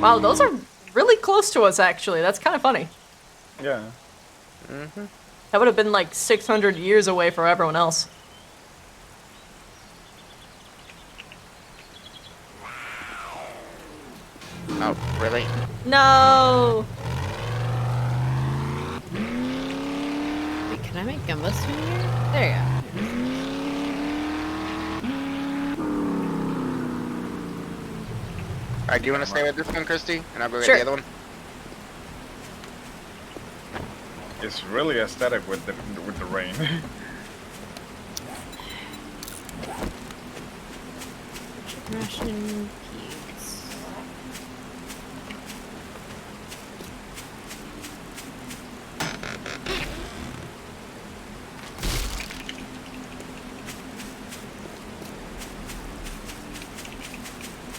Wow, those are really close to us, actually. That's kind of funny. Yeah. Mm-hmm. That would have been like 600 years away for everyone else. Oh, really? No! Wait, can I make gumbos from here? There you go. Alright, do you want to stay with this one, Christy? And I'll go Sure. get the other one? It's really aesthetic with the rain. Russian peas.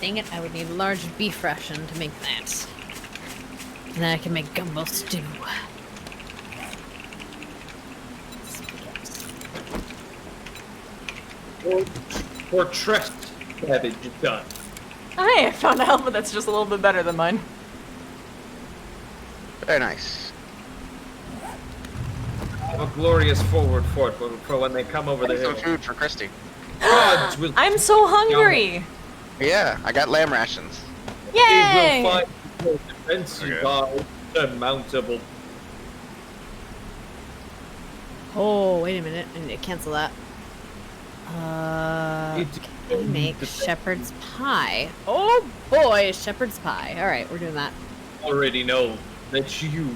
Dang it, I would need a large beef ration to make that. And then I can make gumbo stew. Or trust cabbage done. Oh, hey, I found a helmet that's just a little bit better than mine. Very nice. Have a glorious forward fort for when they come over the Some hill. food for Christy. Gods will, I'm so hungry! Yeah, I got lamb rations. they Yay! will find your defensive by surmountable. Oh, wait a minute. I need to cancel that. Can we make shepherd's pie? Oh boy, shepherd's pie. Alright, we're doing that. Already know that you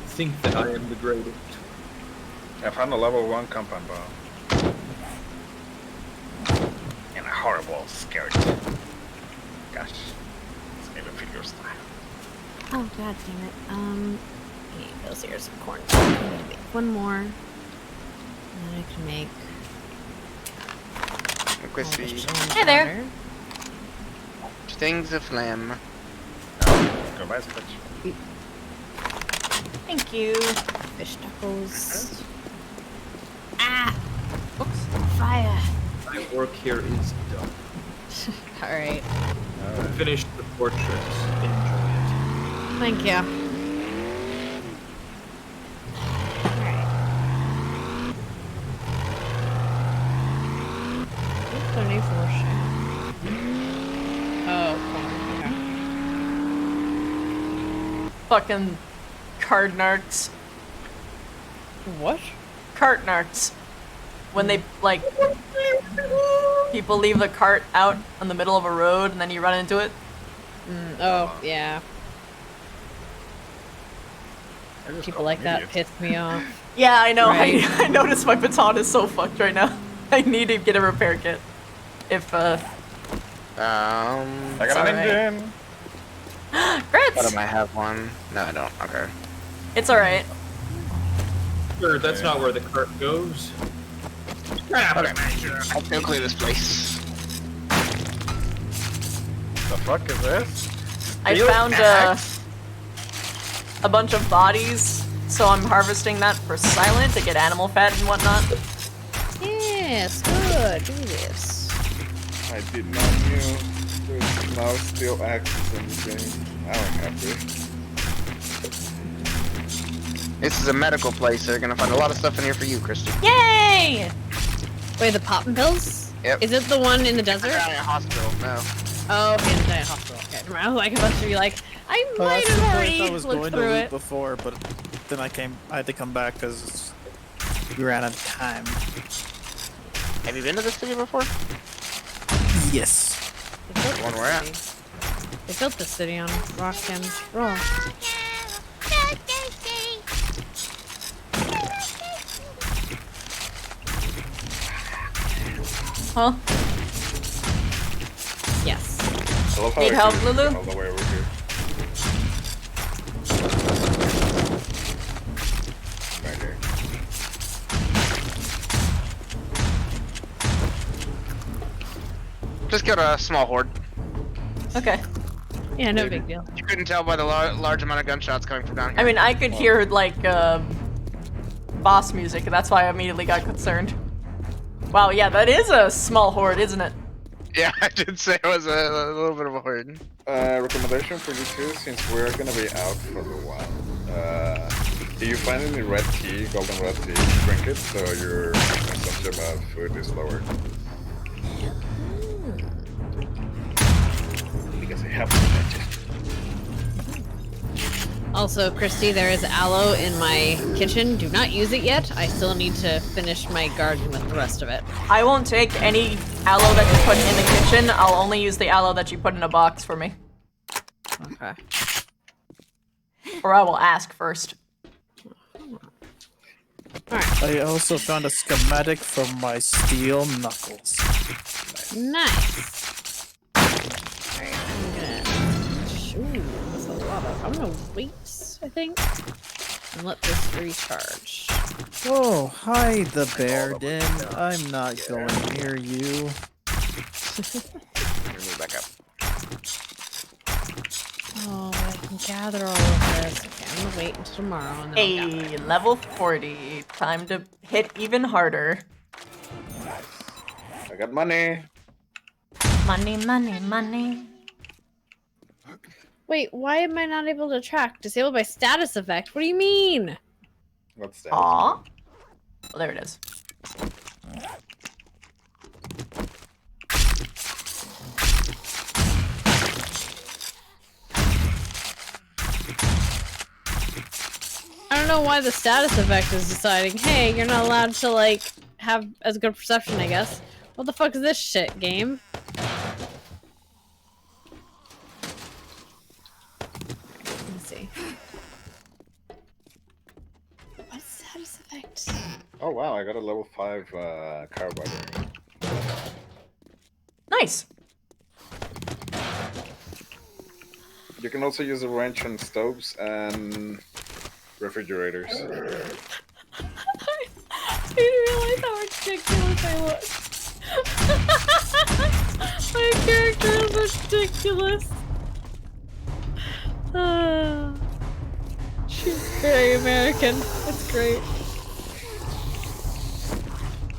think that I am the greatest. I found a level 1 compound bomb. And a horrible skirt. Gosh. It's even figure style. Oh god damn it. I need those here some corn. I need to make one more. And then I can make Christy. Hey there. Stings of phlegm. Go buy Switch. Thank you. fish tacos. Ah! Oops. Fire! My work here is done. Alright. Finish the fortress. Enjoy it. Thank you. Alright. What's the need for shit? Oh, corn. Fucking cardnarks. Okay. What? Cartnarks. When they, like, people leave the cart out in the middle of a road and then you run into it. Oh, yeah. I just People call like them that idiots. piss me off. Yeah, I know. Right. I noticed my baton is so fucked right now. I need to get a repair kit. If, I got It's an alright. engine! Grits! What am I have one? No, I don't. Okay. It's alright. Sure, that's not where the cart goes. Let's go clear this place. The fuck is this? I found a bunch of bodies, so I'm harvesting that for Silent to get animal fat and whatnot. Yes, good. Do this. I did not know there's now still access in the game. Now I have to. This is a medical place, so you're gonna find a lot of stuff in here for you, Christy. Yay! Wait, the poppin' pills? Yep. Is it the one in the desert? Down in a hospital, no. Oh, okay, the giant hospital. Okay, I was like about to be like, I Well, might that's the have place already I was looked going to through loot it. before, but then I had to come back because we ran out of time. Have you been to this city before? Yes. They built The one this we're at? city. They built the city on rock and roll. Huh? Yes. I love how Need I help, can Lulu? all the way over here. Right here. Just got a small horde. Okay. Yeah, no big deal. You couldn't tell by the large amount of gunshots coming from down here. I mean, I could hear, like, boss music, and that's why I immediately got concerned. Wow, yeah, that is a small horde, isn't it? Yeah, I did say it was a little bit of a horde. recommendation for you too, since we're gonna be out for a while. If you find any red tea, golden red tea, drink it so your consumption of food is lower. Because it helps with digestion. Also, Christy, there is aloe in my kitchen. Do not use it yet. I still need to finish my garden with the rest of it. I won't take any aloe that you put in the kitchen. I'll only use the aloe that you put in a box for me. Okay. Or I will ask first. Alright. I also found a schematic for my steel knuckles. Nice. Ooh, that's a lot of. I'm gonna wait, I think, and let this recharge. Oh, hi, the bear den. I'm not going near you. Move back up. Oh, I can gather all of this. Okay, I'm gonna wait until tomorrow and then I'll gather Hey, it. level 40. Time to hit even harder. I got money. Money, money, money. Wait, why am I not able to track? Disabled by status effect? What do you mean? What's that? Aw. Well, there it is. I don't know why the status effect is deciding, hey, you're not allowed to, like, have as good perception, I guess. What the fuck is this shit, game? Let me see. What status effect? Oh wow, I got a level 5 car battery. Nice. You can also use a wrench on stoves and refrigerators. I didn't realize how ridiculous I was. My character is ridiculous. She's very American. That's great.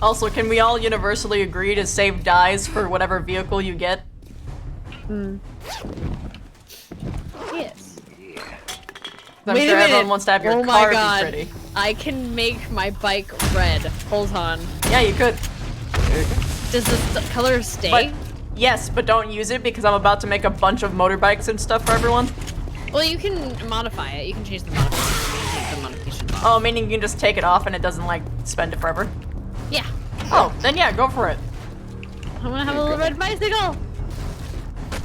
Also, can we all universally agree to save dies for whatever vehicle you get? Hmm. Yes. I'm Wait a sure minute. everyone wants to have your Oh my car God. be pretty. I can make my bike red. Hold on. Yeah, you could. Does the color stay? But yes, but don't use it because I'm about to make a bunch of motorbikes and stuff for everyone. Well, you can modify it. You can change the modification. You can take the modifications off. Oh, meaning you can just take it off and it doesn't like spend it forever. Yeah. Oh, then yeah, go for it. I want to have a little red bicycle.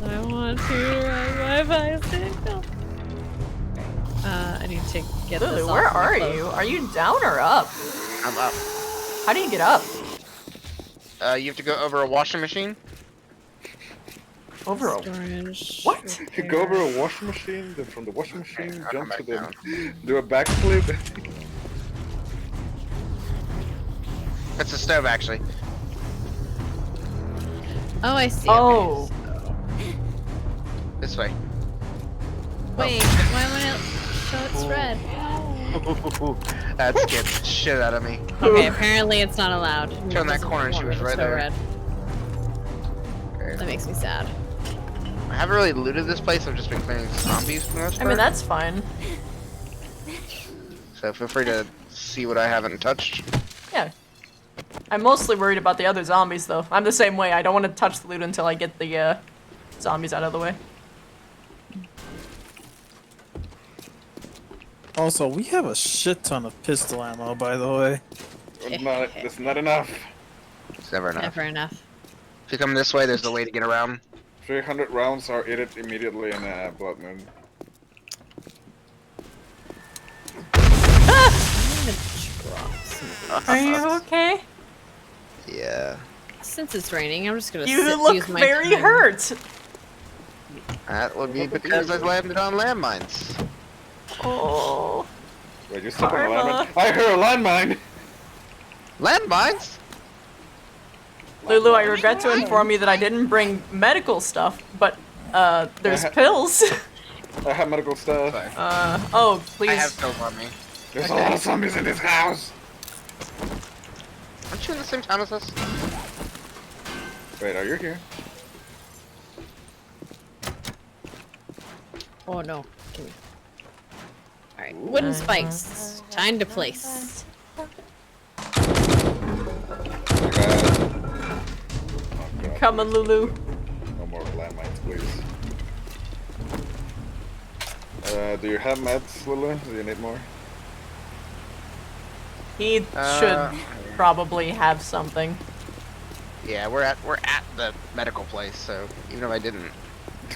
I want to ride my bicycle. I need to get this Lulu, off where my are clothes. you? Are you down or up? I'm up. How do you get up? You have to go over a washing machine. Over a... Storage. What? You go over a washing machine, then from the washing machine, I'll jump come to back the, do a backflip. That's a stove, actually. Oh, I see. Oh. This way. Wait, why won't it show it's red? That scared the shit out of me. Okay, apparently it's not allowed. Turn that corner and she was right there. Red. Okay. That makes me sad. I haven't really looted this place. I've just been clearing zombies for the most I part. mean, that's fine. So feel free to see what I haven't touched. Yeah. I'm mostly worried about the other zombies, though. I'm the same way. I don't want to touch the loot until I get the zombies out of the way. Also, we have a shit ton of pistol ammo, by the way. That's not enough. It's never enough. Never enough. If you come this way, there's a way to get around. 300 rounds are eaten immediately in a blood moon. I'm gonna drop some of Are you okay? Yeah. these. Since it's raining, I'm just gonna You look use my very time. hurt. That would be because I landed on landmines. Oh. Wait, you stepped on a Karma. landmine? I heard a landmine! Landmines? Lulu, I regret to inform you that I didn't bring medical stuff, but there's pills. I have medical stuff. Oh, please. I have pills on me. There's a lot of zombies in this house! Aren't you in the same town as us? Wait, are you here? Oh no. Give me. Alright, wooden spikes. Time to place. Come on, Lulu. No more landmines, please. Do you have meds, Lulu? Do you need more? He should probably have something. Yeah, we're at the medical place, so even if I didn't.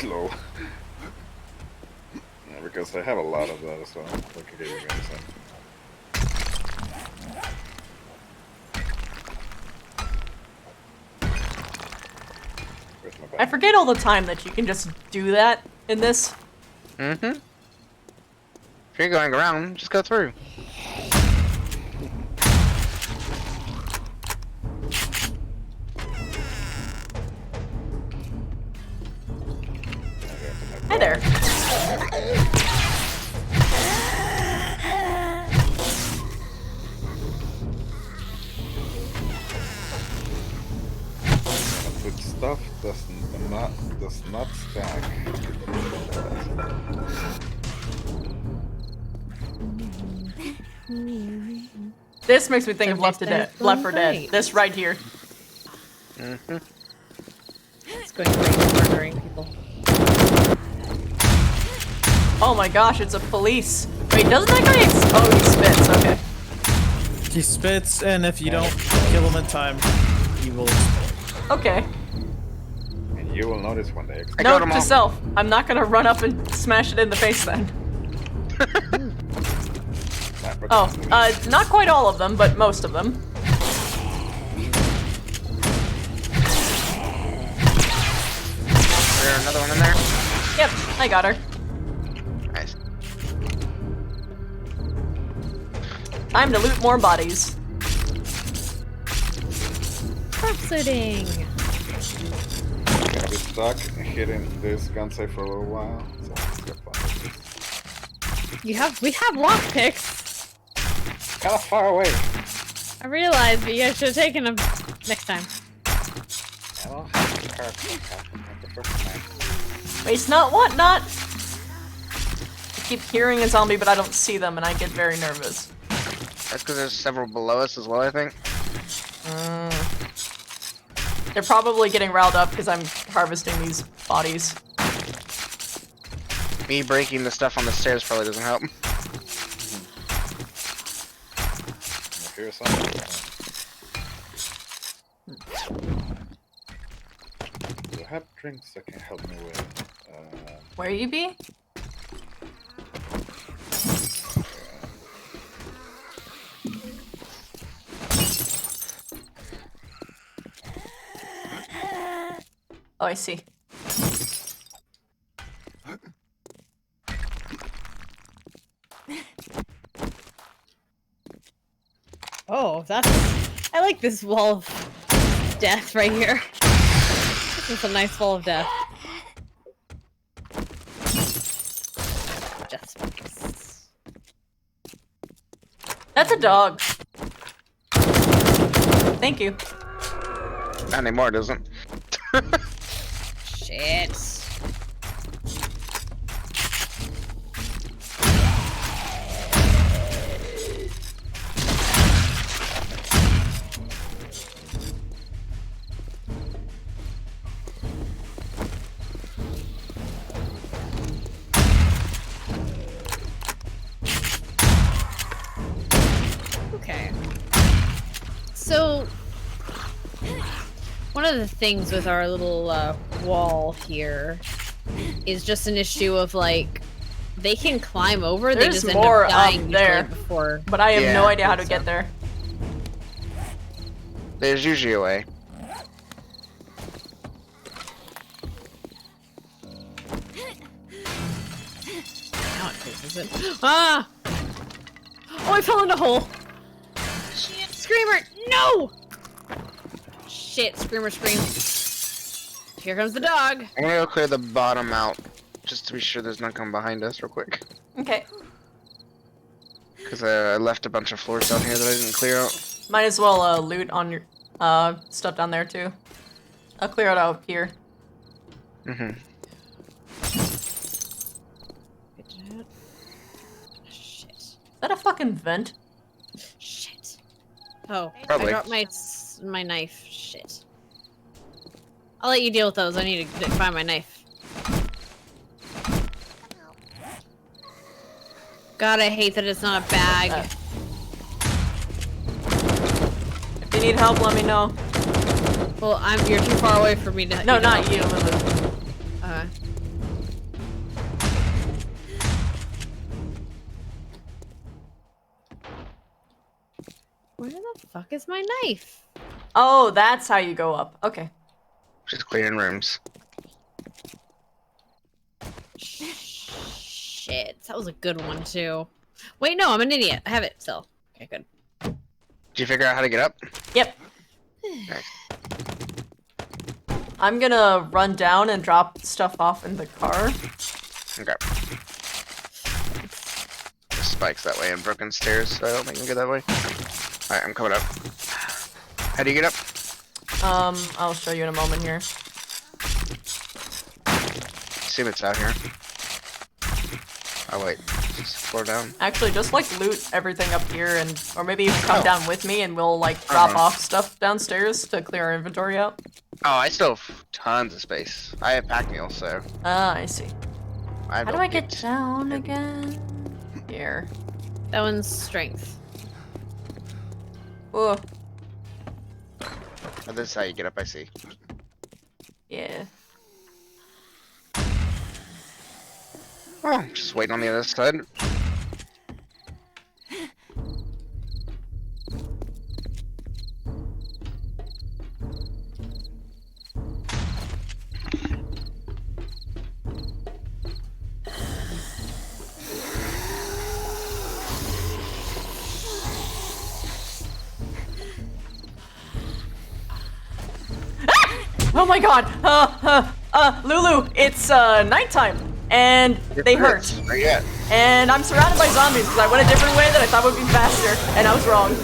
Lol. Yeah, because I have a lot of that as well. I could give you guys some. Where's my I bag? forget all the time that you can just do that in this. Mm-hmm. If you're going around, just go through. Hi there. Good stuff does not stack. This makes me think of Left Sunday 4 Dead. night. This right here. Mm-hmm. It's going great murdering people. Oh my gosh, it's a police. Wait, doesn't that guy oh, he spits, okay. He spits, and if you don't kill him in time, he will explode. Okay. And you will notice when they explode. I got Note 'em to all. self, I'm not gonna run up and smash it in the face then. Oh, not quite all of them, but most of them. Is there another one in there? Yep, I got her. Nice. Time to loot more bodies. Crop-suiting! Gonna be stuck hitting this gun safe for a little while, so let's get fun with this. We have lockpicks! Kinda far away. I realized, but you guys should have taken them next time. I don't have the car like the first time. Waste not, want not. I keep hearing a zombie, but I don't see them, and I get very nervous. That's because there's several below us as well, I think. They're probably getting riled up because I'm harvesting these bodies. Me breaking the stuff on the stairs probably doesn't help. I hear something. Do I have drinks that can help me with? Where you be? Oh, I see. Oh, that's... I like this wall of death right here. This is a nice wall of death. Death spikes. That's a dog. Thank you. Not anymore, it doesn't. Shit. Okay. So, one of the things with our little wall here is just an issue of like they can climb over. They There's just end more up dying up there. usually before. But I have Yeah, no idea how I to think get so. there. There's usually a way. Now it faces it. Ah! Oh, I fell in a hole. Shit, Screamer! No! Shit, Screamer scream. Here comes the dog. I'm gonna go clear the bottom out, just to be sure there's none coming behind us real quick. Okay. Because I left a bunch of floors down here that I didn't clear out. Might as well loot on your stuff down there too. I'll clear it out here. Mm-hmm. Shit. Is that a fucking vent? Shit. Oh, Probably. I dropped my knife. Shit. I'll let you deal with those. I need to find my knife. God, I hate that it's not a bag. If you need help, let me know. Well, you're too far away for me to. No, even not help. you, Lulu. Where the fuck is my knife? Oh, that's how you go up. Okay. Just clearing rooms. Shit, that was a good one too. Wait, no, I'm an idiot. I have it still. Okay, good. Did you figure out how to get up? Yep. I'm gonna run down and drop stuff off in the car. Okay. There's spikes that way and broken stairs, so I don't think I can go that way. Alright, I'm coming up. How do you get up? I'll show you in a moment here. Assume it's out here. Oh wait, just floor down. Actually, just like loot everything up here, and or maybe you can come Oh. down with me, and we'll like drop Uh-huh. off stuff downstairs to clear our inventory out. Oh, I still have tons of space. I have pack mules, so Ah, I see. I How do don't I get need- down again? Here. That one's strength. Oh, Oh, this is how you get up, I see. yeah. Oh, just waiting on the other side. Oh my god! Lulu, it's nighttime, and they hurt. Where you at? And I'm surrounded by zombies because I went a different way that I thought would be faster, and I was wrong.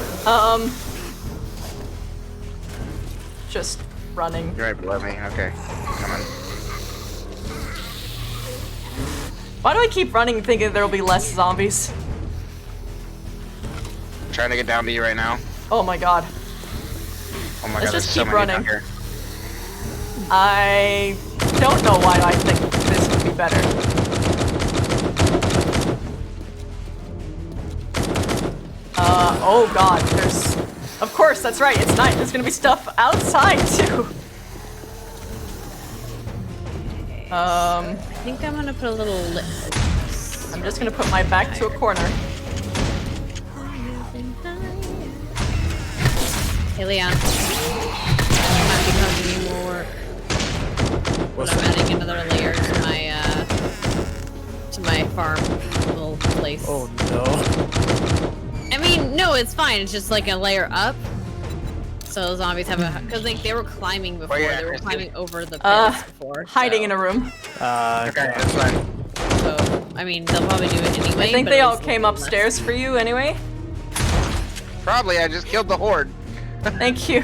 Just running. You're right below me. Okay, come on. Why do I keep running thinking there'll be less zombies? I'm trying to get down to you right now. Oh my god. Oh my Let's god, there's just so keep many down running. here. I don't know why I think this would be better. Oh god, there's... Of course, that's right, it's night. There's gonna be stuff outside, too. I think I'm gonna put a little lip. I'm just gonna put my back to a corner. Hey, Leon. I might be causing you more work. But I'm adding another layer to my farm little place. Oh no. I mean, no, it's fine. It's just like a layer up. So zombies have a, because like they were climbing before. yeah, They were Christy. climbing over the pits before. Hiding so. in a room. Okay, that's fine. So I mean, they'll probably do it anyway. I think but they at all least came they'll be upstairs for you anyway. Probably, I just killed the horde. Thank you.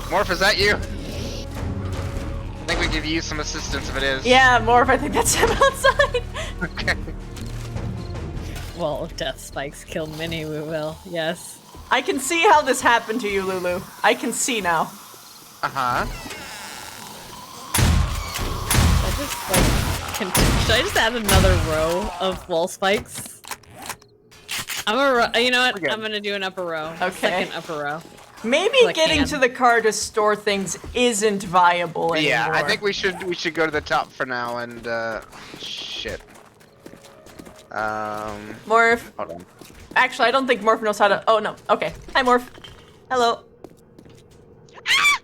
Morph, is that you? I think we could use some assistance if it is. Yeah, Morph, I think that's him outside. Okay. less. Well, if death spikes kill many, we will. Yes. I can see how this happened to you, Lulu. I can see now. Uh-huh. Should I just add another row of wall spikes? You know what? We're good. I'm gonna do an upper row. Okay. Second upper row. Maybe Like getting hand. to the car to store things isn't viable anymore. Yeah, I think we should go to the top for now and shit. Morph. Hold on. Actually, I don't think Morph knows how to. Oh no. Okay. Hi, Morph. Hello.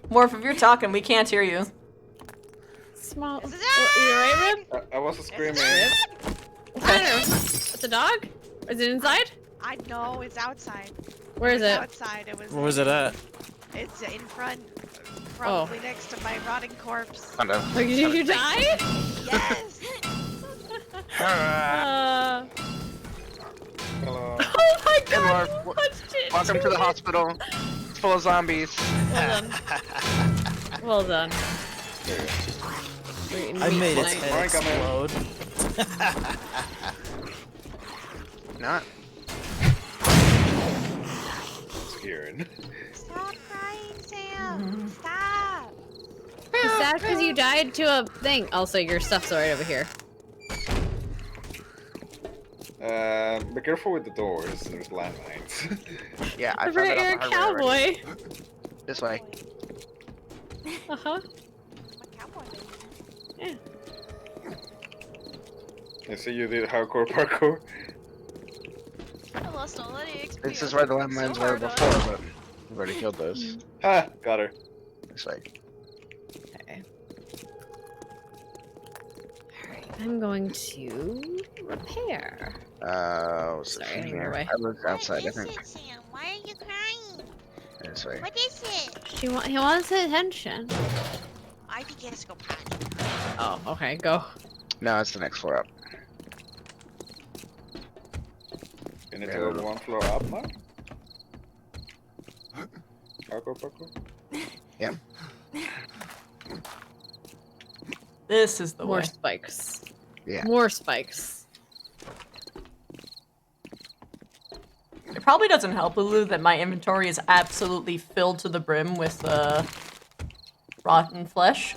Morph, if you're talking, we can't hear you. Small. You right, Rib? I was screaming. What's the dog? Is it inside? I know it's outside. Where is It's it? outside. It was. Where was it at? It's in front, probably next to my rotting corpse. Hold on. Did you die? Yes. Hello. Oh my Hey, god! Morph. you punched it Welcome to the hospital. It's full of zombies. Well done. Well done. I made its tonight. head explode. Not. Scared. Stop crying, Sam. Stop. It's sad because you died to a thing. Also, your stuff's right over here. Be careful with the doors. There's landmines. Yeah, I I found forgot it you're a on the hard way already. cowboy. This way. Uh-huh. I'm a cowboy baby. I see you did hardcore parkour. I lost all that XP. This is where the landmines were before, but we've already killed those. Ha! Got her. This way. Okay. Alright, I'm going to repair. Was it Sorry, from in your here? way. I was outside, I What is think. it, Sam? Why are you crying? This way. What is it? He wants attention. I think he has to go potty. Oh, okay, go. No, it's the next floor up. You need Yeah. to go one floor up now? Parkour. Yeah. This is the More way. spikes. Yeah. More spikes. It probably doesn't help, Lulu, that my inventory is absolutely filled to the brim with rotten flesh.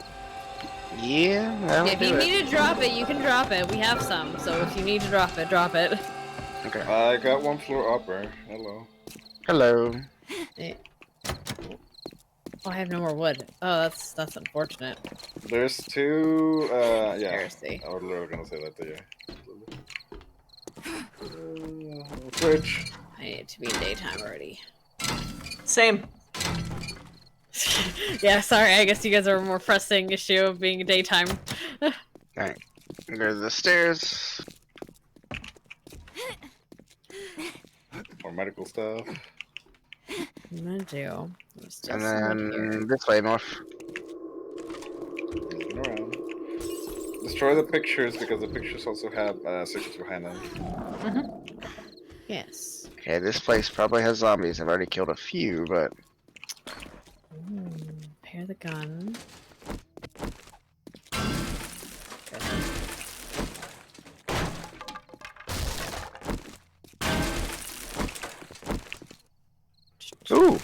Yeah, that'll If you do it. need to drop it, you can drop it. We have some, so if you need to drop it, drop it. Okay. I got one floor upper. Hello. Hello. Oh, I have no more wood. Oh, that's unfortunate. There's two, yeah. Heresy. I was literally gonna say that to you. Fridge. I need it to be daytime already. Same. Yeah, sorry. I guess you guys are a more pressing issue of being daytime. Alright. Go to the stairs. More medical stuff. I'm gonna do. There's still And some wood here. then this way, Morph. Moving around. Destroy the pictures because the pictures also have secrets behind them. Yes. Okay, this place probably has zombies. I've already killed a few, but Repair the gun. ooh,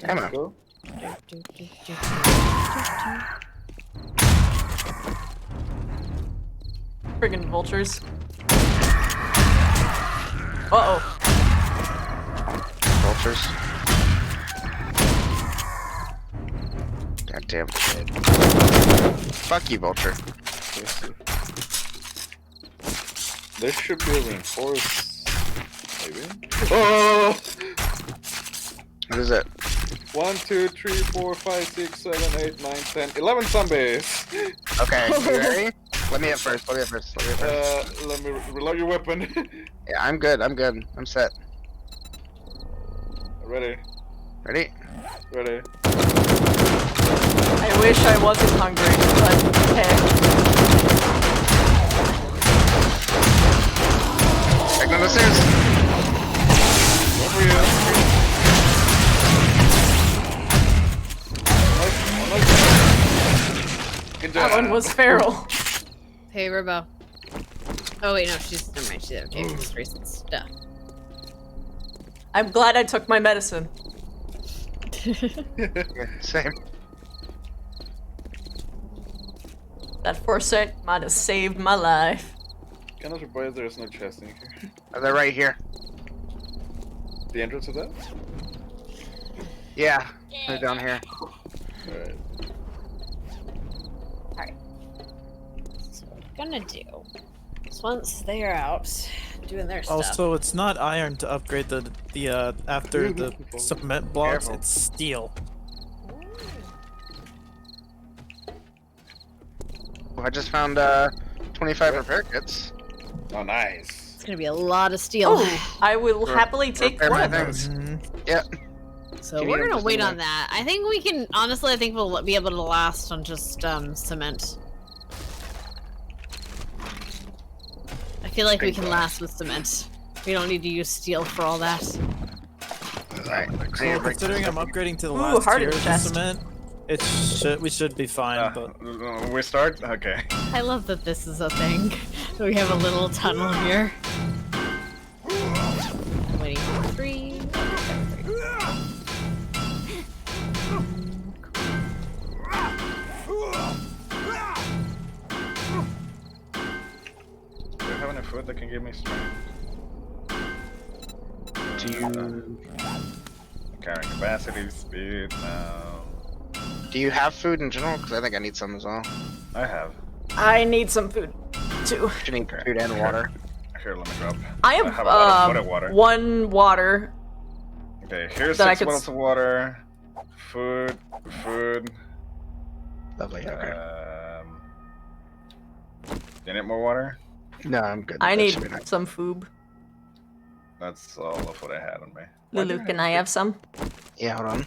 Ammo. ammo. Go. Friggin' vultures. Uh-oh. Vultures. Goddamn shit. Fuck you, vulture. This should be reinforced. Maybe. Oh! What is it? 1, 2, 3, 4, 5, 6, 7, 8, 9, 10, 11 zombies! Okay, you ready? Let me at first. Let me reload your weapon. Yeah, I'm good. I'm set. Ready. Ready? Ready. I wish I wasn't hungry, but okay. Back down the stairs. Over you. Good job. That one was feral. Hey, Robo. Oh wait, no, never mind. She's okay for this recent stuff. I'm glad I took my medicine. Yeah, same. That foresight might have saved my life. Kind of surprised there's no chest in here. Oh, they're right here. The entrance of that? Yeah, they're down here. Alright. So what I'm gonna do is once they're out doing their stuff. Also, it's not iron to upgrade the after the cement blocks. Careful. It's steel. Well, I just found 25 repair kits. Oh, nice. It's gonna be a lot of steel. Oh, I will happily take repair one my of those. things. Yep. So Can you we're have gonna just wait in on that. I think we can, honestly, I think we'll be able to last on just cement. I feel like we Think can so. last with cement. We don't need to use steel for all that. Alright. So considering I'm upgrading to the Ooh, last hardened tier of chest. cement, We should be fine, but we start? Okay. I love that this is a thing. We have a little tunnel here. I'm waiting for 3. Do you have any food that can give me strength? Do you Carrying capacity, speed, do you have food in general? Because I think I need some as well. I have. I need some food too. I need food and water. Here, let me drop. I a lot of water. 1 water. Okay, here's that I 6 could bottles of water. Food. Lovely. Okay. Do you need more water? No, I'm good. I That need should be nice. some food. That's all of what I had on me. Why do Lulu, I can have I have some? Yeah, hold on.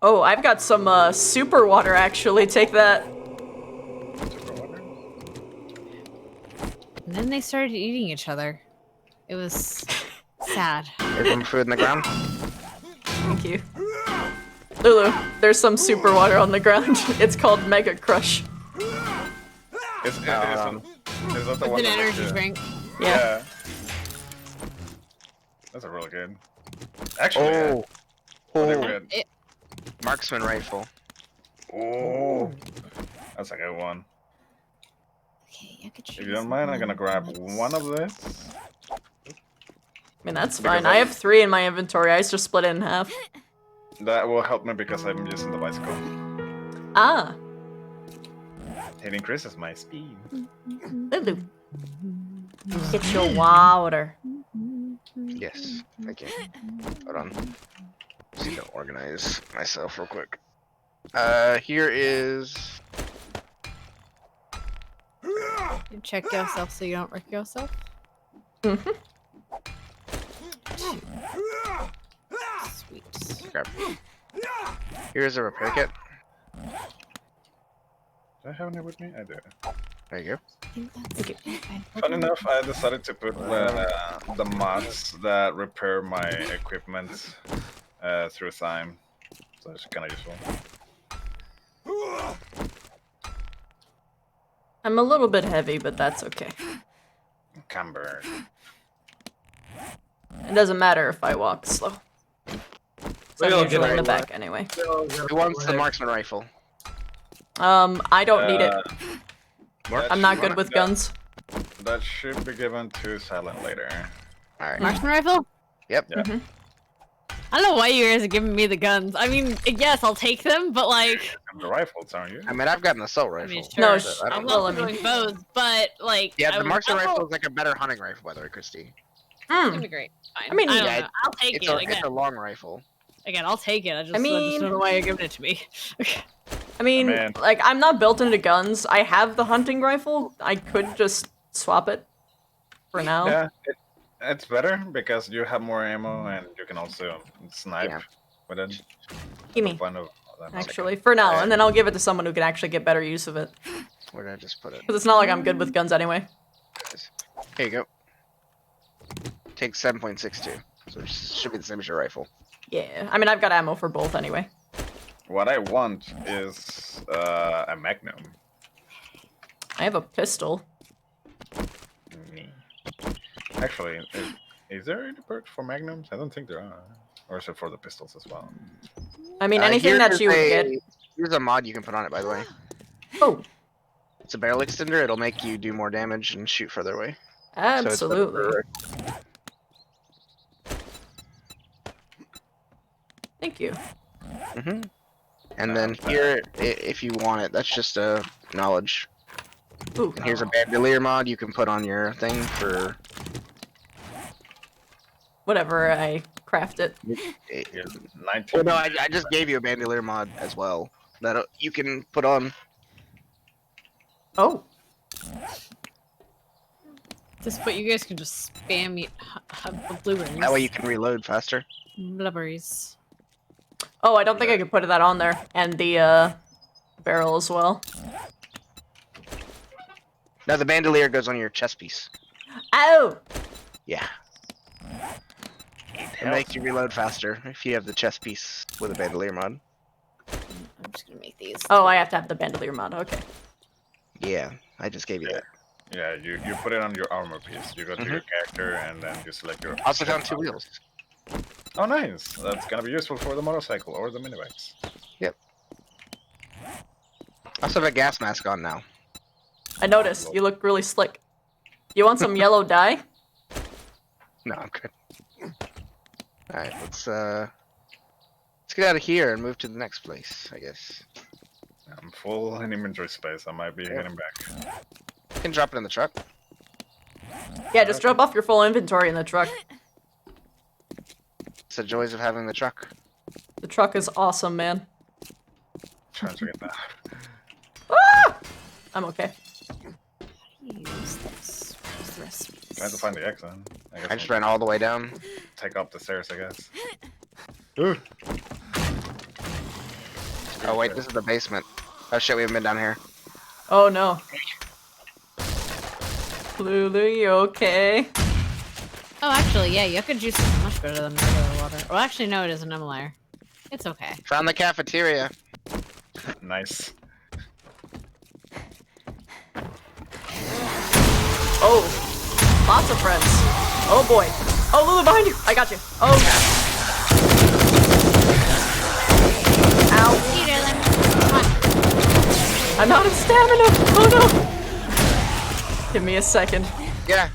Oh, I've got some super water actually. Take that. super water? And then they started eating each other. It was sad. There's some food in the ground. Thank you. Lulu, there's some super water on the ground. It's called Mega Crush. Is that the one With an that energy makes you- drink. Yeah. That's a really good. Actually, yeah. Really good. Marksman rifle. Oh, that's a good one. Okay, I could If you don't mind, I'm gonna grab one of this. I mean, that's fine. I have 3 in my inventory. I just split it in half. That will help me because I'm using the bicycle. Ah, It increases my speed. Lulu. Get your water. Yes. Thank you. Hold on. Just need to organize myself real quick. Here is. You check yourself so you don't wreck yourself. Mhm. Sweet. Grab. Here's a repair kit. Do I have any with me? I do. There you go. I think that's okay. Fun enough, I decided to put the mods that repair my equipment through Thyme. So it's kind of useful. I'm a little bit heavy, but that's okay. Camber. It doesn't matter if I walk slow. So We I'm all usually get in the it. back anyway. Who wants the marksman rifle? I don't need it. That I'm not should- good with guns. That should be given to Silent later. Alright. Marksman rifle? Yep. Yeah. Mhm. I don't know why you guys are giving me the guns. I mean, yes, I'll take them, but like, The rifles, aren't you? I mean, I've got an assault I rifle. mean, No, sure. I don't I'm know. well, I also mean- doing bows, but like, Yeah, the marksman I'll- rifle is like a better hunting rifle, by the way, Christy. It's gonna Mm. be great. Fine. I mean, don't yeah, know. I'll take It's it. a long rifle. Again, I'll take it. I just mean- don't know why you're giving it to me. I mean, Man. like, I'm not built into guns. I have the hunting rifle. I could just swap it for now. Yeah, it's better because you have more ammo and you can also snipe Yeah. with it. Gimme, One of them. actually, for now. And then I'll give it to someone who can actually get better use of it. Where did I just put it? Because it's not like I'm good with guns anyway. Here you go. Takes 7.62. So it should be the same as your rifle. Yeah, I mean, I've got ammo for both anyway. What I want is a Magnum. I have a pistol. Me. Actually, is there any perks for Magnums? I don't think there are. Or is it for the pistols as well? I mean, anything that you would get. Here's a mod you can put on it, by the way. Oh, It's a barrel extender. It'll make you do more damage and shoot further away. So it's better absolutely. for- Thank you. Mhm. And then here, if you want it, that's just a knowledge. Ooh, And here's a bandolier mod you can put on your thing for. whatever, I craft it. Here's 19. Oh no, I just gave you a bandolier mod as well that you can put on. Oh, But you guys can just spam me blueberries. That way you can reload faster. Blueberries. oh, I don't think I could put that on there. And the barrel as well. Now the bandolier goes on your chest piece. Oh, Yeah. It makes you reload faster if you have the chest piece with a bandolier mod. I'm just gonna make these. Oh, I have to have the bandolier mod. Okay. Yeah, I just gave you that. Yeah, you put it on your armor piece. You go to your character and then you select your. Also found 2 wheels. Oh, nice. That's gonna be useful for the motorcycle or the minibikes. Yep. I also have a gas mask on now. I noticed. You look really slick. You want some yellow dye? No, I'm good. Alright, let's get out of here and move to the next place, I guess. I'm full in inventory space. I might be heading back. You can drop it in the truck. Yeah, just drop off your full inventory in the truck. It's the joys of having the truck. The truck is awesome, man. Trying to get that. Ah! I'm okay. Use this. Where's the recipes? Trying to find the exit. I just ran all the way down. Take up the stairs, I guess. Ooh. Oh wait, this is the basement. Oh shit, we haven't been down here. Oh no. Lulu, you okay? Oh, actually, yeah, yucca juice is much better than regular water. Well, actually, no, it isn't. I'm a liar. It's okay. Found the cafeteria. Nice. Oh, lots of friends. Oh boy. Oh, Lulu, behind you. I got you. Oh. Ow. Hey, darling. Come on. I'm out of stamina. Oh no. Give me a second. Yeah.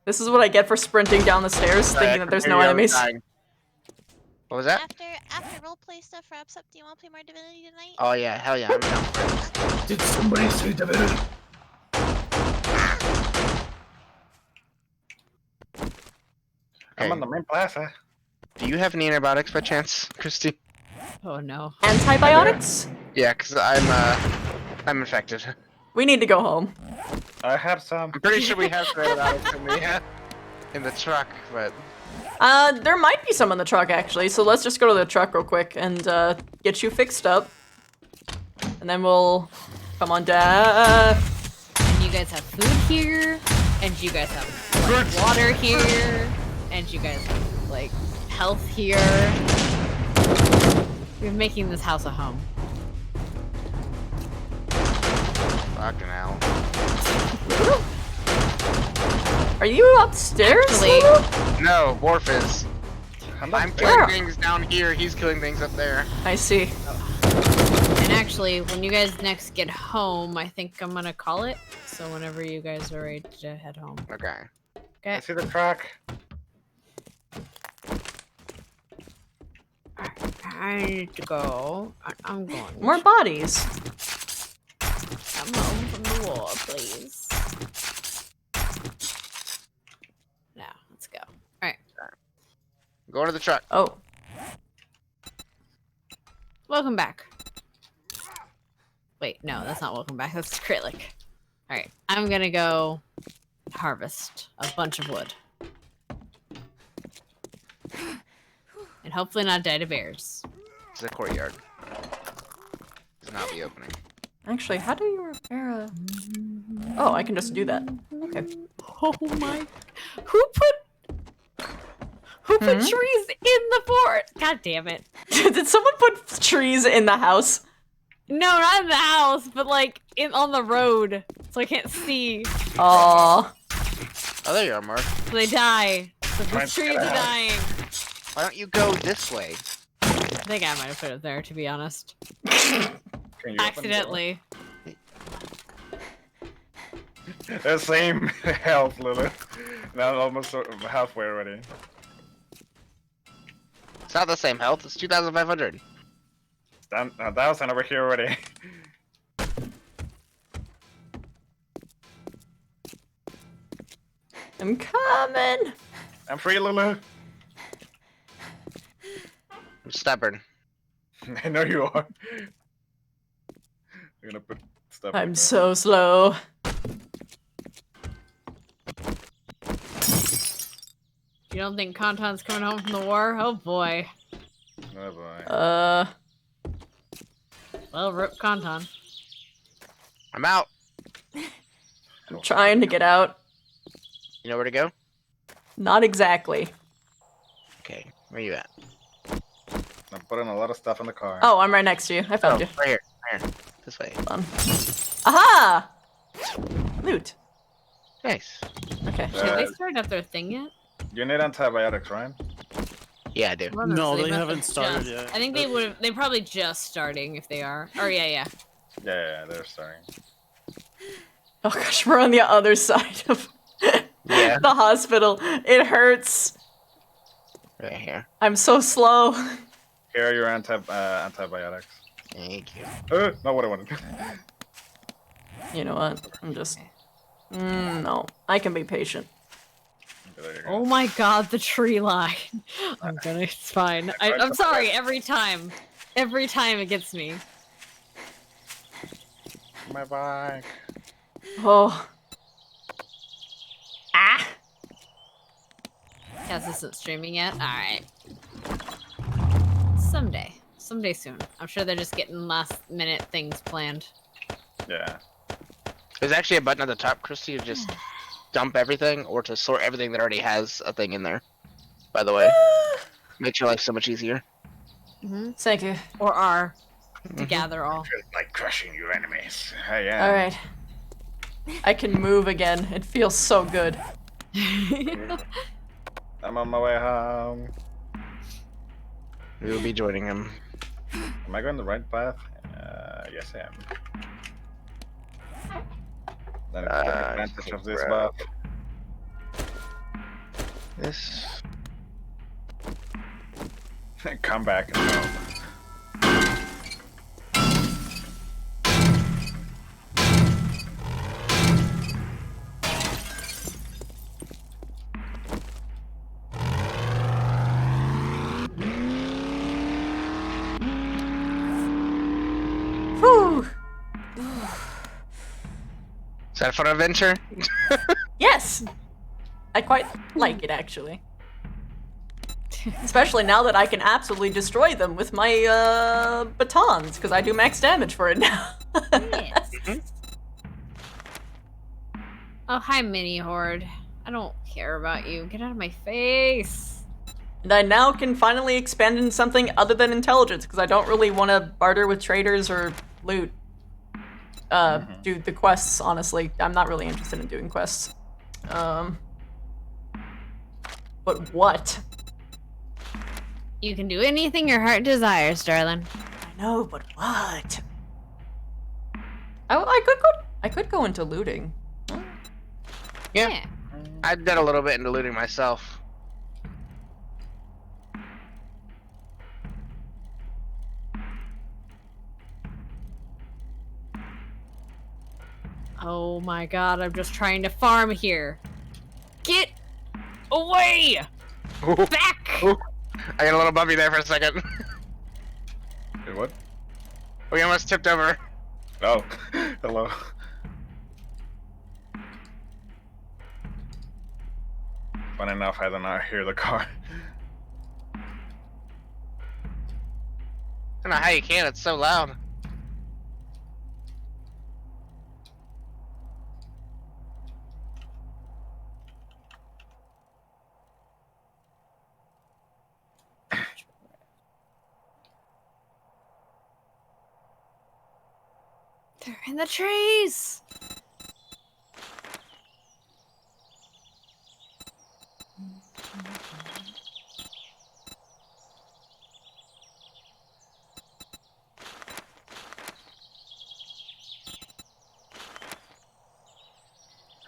This is what I get for sprinting down the stairs, thinking that there's no enemies. What was that? After roleplay stuff wraps up, do you want to play more Divinity tonight? Oh yeah, hell yeah, I'm down for it. Did somebody say Divinity? I'm on the main plaza. Do you have any antibiotics by chance, Christy? Oh, no. Antibiotics? Yeah, cause I'm infected. We need to go home. I have some. I'm pretty sure we have some antibiotics in the truck, but There might be some in the truck actually, so let's just go to the truck real quick and get you fixed up. And then we'll come on down. And you guys have food here, and you guys have like, water here, and you guys have like health here. You're making this house a home. fucking hell. Are you upstairs? Actually- Lulu? No, Worf is. I'm Where? killing things down here, he's killing things up there. I see. And actually, when you guys next get home, I think I'm gonna call it. So whenever you guys are ready to head home. Okay. I Okay. see the truck. I need to go. I'm going. More bodies. Come home from the war, please. Now, let's go. Alright. Go to the truck. Oh. Welcome back. Wait, no, that's not welcome back. That's acrylic. Alright, I'm gonna go harvest a bunch of wood. And hopefully not die to bears. It's a courtyard. It's not the opening. Actually, how do you repair a... Oh, I can just do that. Okay. Oh my... Who put trees in the fort? God damn it. Did someone put trees in the house? No, not in the house, but like on the road. So I can't see. Aww. Oh, there you are, Mark. So they die. So the Mine's trees cut are out. dying. Why don't you go this way? I think I might have put it there, to be honest. Can you open the door? Accidentally. The same health, Lulu. Now almost halfway already. It's not the same health, it's 2,500. Stand 1,000 over here already. I'm coming. I'm free, Lulu. I'm stubborn. I know you are. I'm gonna put stuff. I'm so slow. You don't think Conton's coming home from the war? Oh boy. Oh boy. Well, rip Conton. I'm out. I'm trying to get out. You know where to go? Not exactly. Okay, where you at? I'm putting a lot of stuff in the car. Oh, I'm right next to you. I found you. Right here. Right here. This way. Hold on. Aha! Loot. Nice. Okay. Have they started up their thing yet? You need antibiotics, right? Yeah, I do. Well, No, honestly, they must haven't have started just- yet. I think they would. They probably just starting if they are. Oh yeah. Yeah, they're starting. Oh gosh, we're on the other side of Yeah. the hospital. It hurts. Right here. I'm so slow. Here are your antibiotics. Thank you. Not what I wanted. You know what? I'm just... no. I can be patient. There you go. Oh my god, the tree line. I'm gonna. It's fine. I'm sorry. Every time it gets me. My bike. Oh. Ah! Cass isn't streaming yet. All right. Someday soon. I'm sure they're just getting last minute things planned. Yeah. There's actually a button at the top, Christy, to just dump everything or to sort everything that already has a thing in there. By the way, makes your life so much easier. Thank you. Or are to gather all. Feels like crushing your enemies. Hey, yeah. Alright. I can move again. It feels so good. I'm on my way home. We will be joining him. Am I going the right path? Yes, I am. Then take advantage of this buff. This. Come back and help. Whew! Is that a fun adventure? Yes! I quite like it, actually. Especially now that I can absolutely destroy them with my, batons, because I do max damage for it now. Yes. Oh, hi, Mini Horde. I don't care about you. Get out of my face. And I now can finally expand into something other than intelligence, because I don't really want to barter with traders or loot. Do the quests, honestly. I'm not really interested in doing quests. But what? You can do anything your heart desires, darling. I know, but what? I could go into looting. Yeah. I did a little bit into looting myself. Oh my god, I'm just trying to farm here. Get away! Back! I got a little bumpy there for a second. Wait, what? We almost tipped over. Oh, hello. Funny enough, I did not hear the car. I don't know how you can, it's so loud. They're in the trees!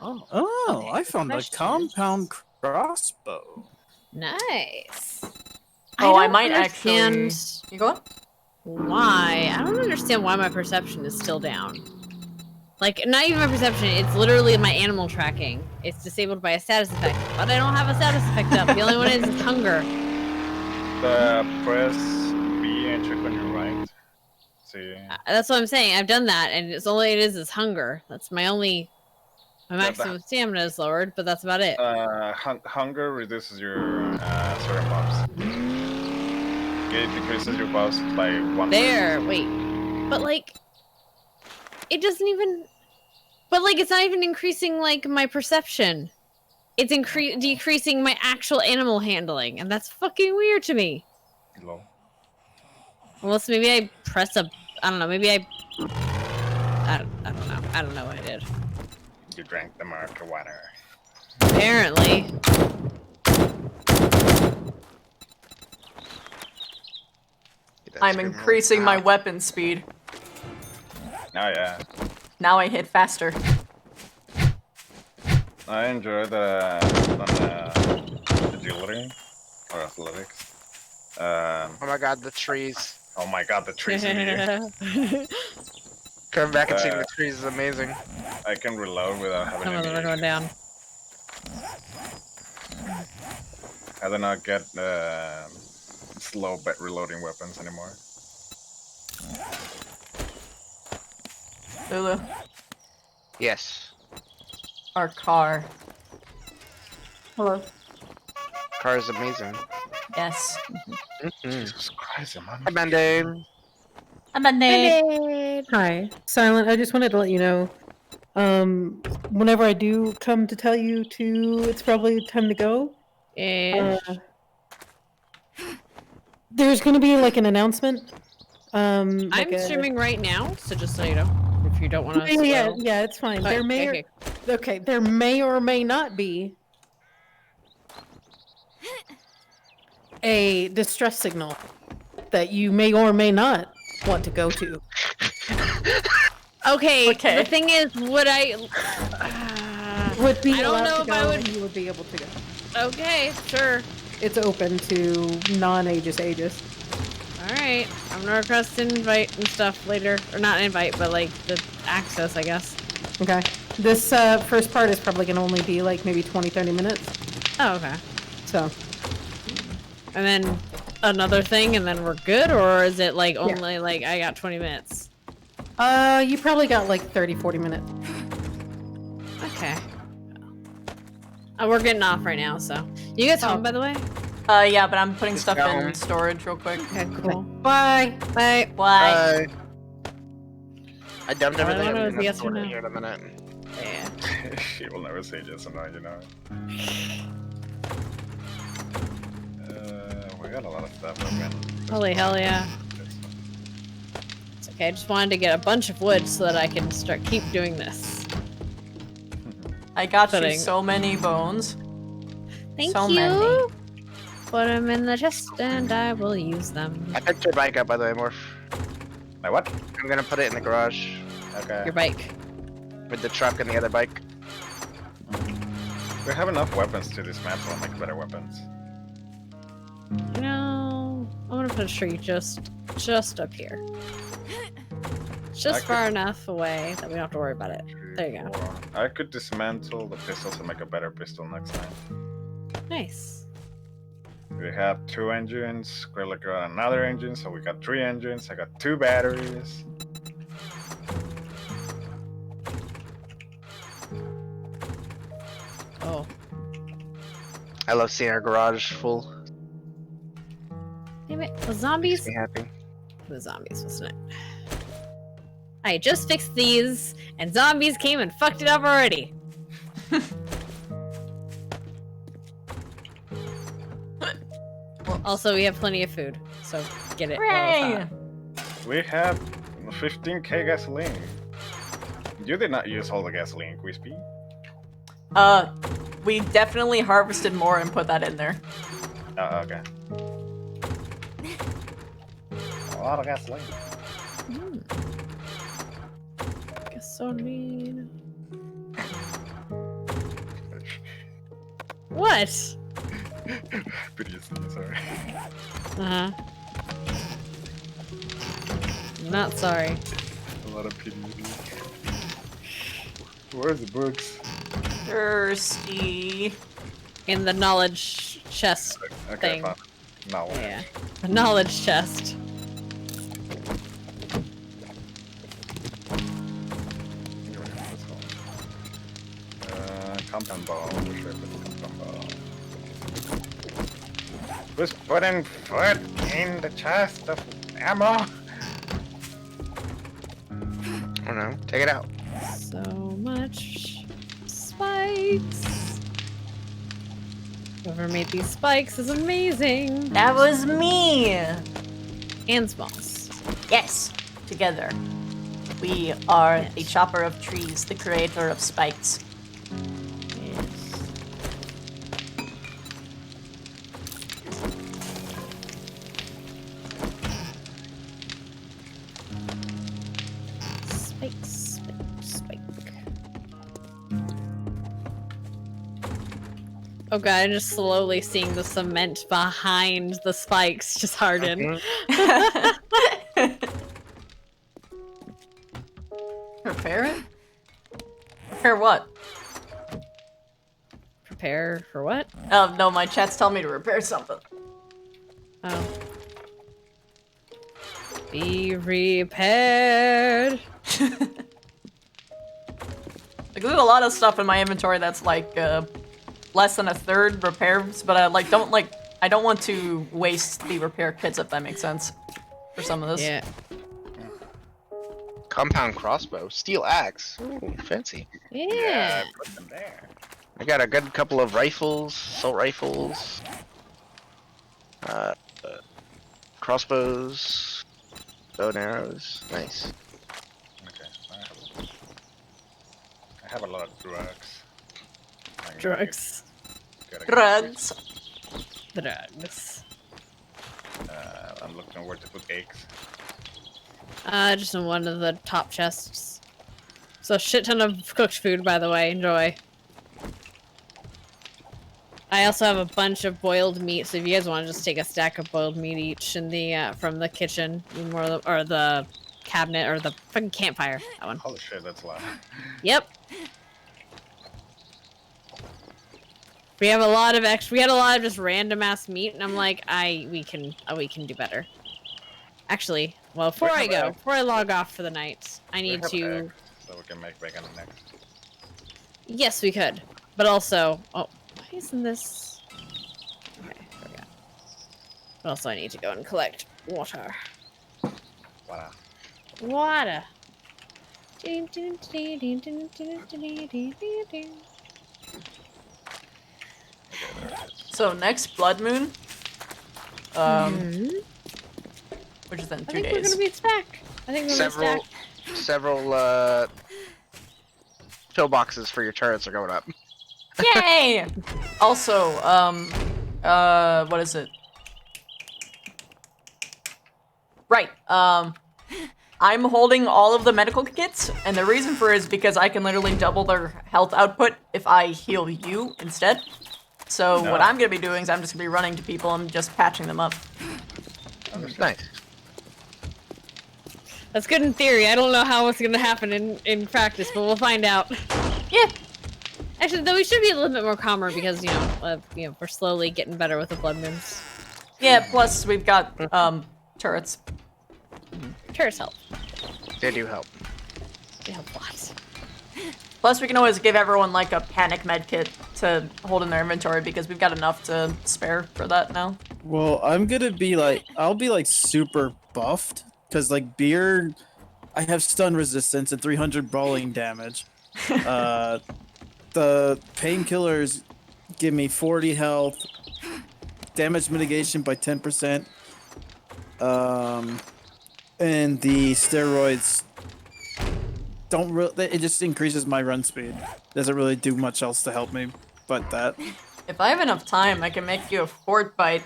Oh, I found a Question. compound crossbow. Nice. Oh, I don't might understand actually... You go on? why. I don't understand why my perception is still down. Like, not even my perception, it's literally my animal tracking. It's disabled by a status effect, but I don't have a status effect up. The only one is hunger. Press B and check on your right. See. That's what I'm saying. I've done that, and it's only it is hunger. That's my only... My maximum stamina is lowered, but that's about it. Hunger reduces your certain buffs. It decreases your buffs by 1. There, wait. But, like... It doesn't even... But like, it's not even increasing like my perception. It's decreasing my actual animal handling, and that's fucking weird to me. Lol. Unless maybe I press a, I don't know. Maybe I don't know. I don't know what I did. You drank the marker water. Apparently. Get that I'm screamer. increasing my Ah. weapon speed. Oh yeah. Now I hit faster. I enjoy the agility or athletics. Oh my god, the trees. Oh my god, the trees in here. Coming back and seeing the trees is amazing. I can reload without having Some of them are any. going down. I do not get slow reloading weapons anymore. Lulu, Yes. our car. Hello. Car is amazing. Yes. Jesus Christ, am I? Hi, Band-Aid. I'm a name. Hi, Silent. I just wanted to let you know, whenever I do come to tell you it's probably time to go. Yeah. There's gonna be like an announcement. I'm streaming right now, so just so you know, if you don't want to. Yeah, it's fine. There may there may or may not be a distress signal that you may or may not want to go to. Okay. Okay. The thing is, would I? Would be I don't allowed know to if go, I would- and you would be able to go. Okay, sure. It's open to non-ages. All right. I'm gonna request an invite and stuff later, or not invite, but like the access, I guess. Okay. This first part is probably gonna only be like maybe 20-30 minutes. Oh, okay. So And then another thing, and then we're good, or is it like only like I got 20 minutes? you probably got like 30-40 minutes. Okay. We're getting off right now, so you guys home, by the way? Yeah, but I'm putting stuff go. in storage real quick. Okay, cool. Bye. Bye. Why? I dumped All I everything. wanna I'm know is gonna yes or sort it no. here in a minute. Yeah. She will never say yes or no, you know. We got a lot of stuff open. Holy hell yeah. It's okay. I just wanted to get a bunch of wood so that I can keep doing this. I got you Pudding. so many bones. Thank So you. many. Put them in the chest and I will use them. I picked your bike up, by the way, Morph. My what? I'm gonna put it in the garage Okay. Your bike. with the truck and the other bike. We have enough weapons to dismantle and make better weapons. You know, I'm gonna put a tree just up here. Just far enough away that we don't have to worry about it. There you go. I could dismantle the pistols and make a better pistol next time. Nice. We have 2 engines, Skrillex got another engine, so we got 3 engines, I got 2 batteries. Oh. I love seeing our garage full. Damn it. The Makes zombies? me happy. The zombies, wasn't it? I just fixed these, and zombies came and fucked it up already. Also, we have plenty of food, so get it. while it's Hooray! hot. We have 15k gasoline. You did not use all the gasoline, Quispy. We definitely harvested more and put that in there. Oh, okay. A lot of gasoline. Gasoline. What? Previously, sorry. Uh huh. Not sorry. A lot of pity. Where's the books? Thirsty. In the knowledge chest Okay, thing. fine. Now what? Yeah. The knowledge chest. Compound ball. Where should I put the compound ball? Who's putting foot in the chest of ammo? I don't know. Take it out. So much spikes. Whoever made these spikes is amazing. That was me. And smalls. Yes, together. We are Yes. the chopper of trees, the creator of spikes. Yes. Spike, spike, spike. Oh god, I'm just slowly seeing the cement behind the spikes just harden. Repair it? Repair what? Prepare for what? Oh, no, my chat's telling me to repair something. Oh. Be repaired. Like, there's a lot of stuff in my inventory that's like less than a third repairs, but I don't want to waste the repair kits, if that makes sense, for some of this. Yeah. Compound crossbow, steel axe. Ooh, fancy. Yeah. Put them there. I got a good couple of rifles, assault rifles, crossbows, bow and arrows. Nice. Okay. I have a lot of drugs. I can Drugs. get a- Drugs. Drugs. I'm looking where to put eggs. Just in one of the top chests. So a shit ton of cooked food, by the way. Enjoy. I also have a bunch of boiled meat, so if you guys want to just take a stack of boiled meat each in the from the kitchen, or the cabinet, or the fucking campfire. That one. Holy shit, that's loud. Yep. We have a lot of we had a lot of just random ass meat, and I'm like, we can do better. Actually, well, before I log off for the night, I need to. Eggs, so we can make bacon next. Yes, we could, but also, oh, why isn't this? Okay, there we go. But also, I need to go and collect water. Wow. Water. So next blood moon, which is in 2 I think days. we're gonna be back. I think we're gonna Several, stack. several pillboxes for your turrets are going up. Yay! Also, what is it? Right, I'm holding all of the medical kits, and the reason for it is because I can literally double their health output if I heal you instead. So what I'm gonna be doing is I'm just gonna be running to people and just patching them up. Nice. That's good in theory. I don't know how it's gonna happen in practice, but we'll find out. Yeah. Actually, though, we should be a little bit more calmer because we're slowly getting better with the blood moons. Yeah, plus we've got turrets. Turrets help. They do help. They help a lot. Plus we can always give everyone like a panic med kit to hold in their inventory because we've got enough to spare for that now. Well, I'm gonna be like, I'll be like super buffed because like beer, I have stun resistance and 300 brawling damage. The painkillers give me 40 health, damage mitigation by 10%, and the steroids don't really. It just increases my run speed. Doesn't really do much else to help me, but that. If I have enough time, I can make you a fort bite,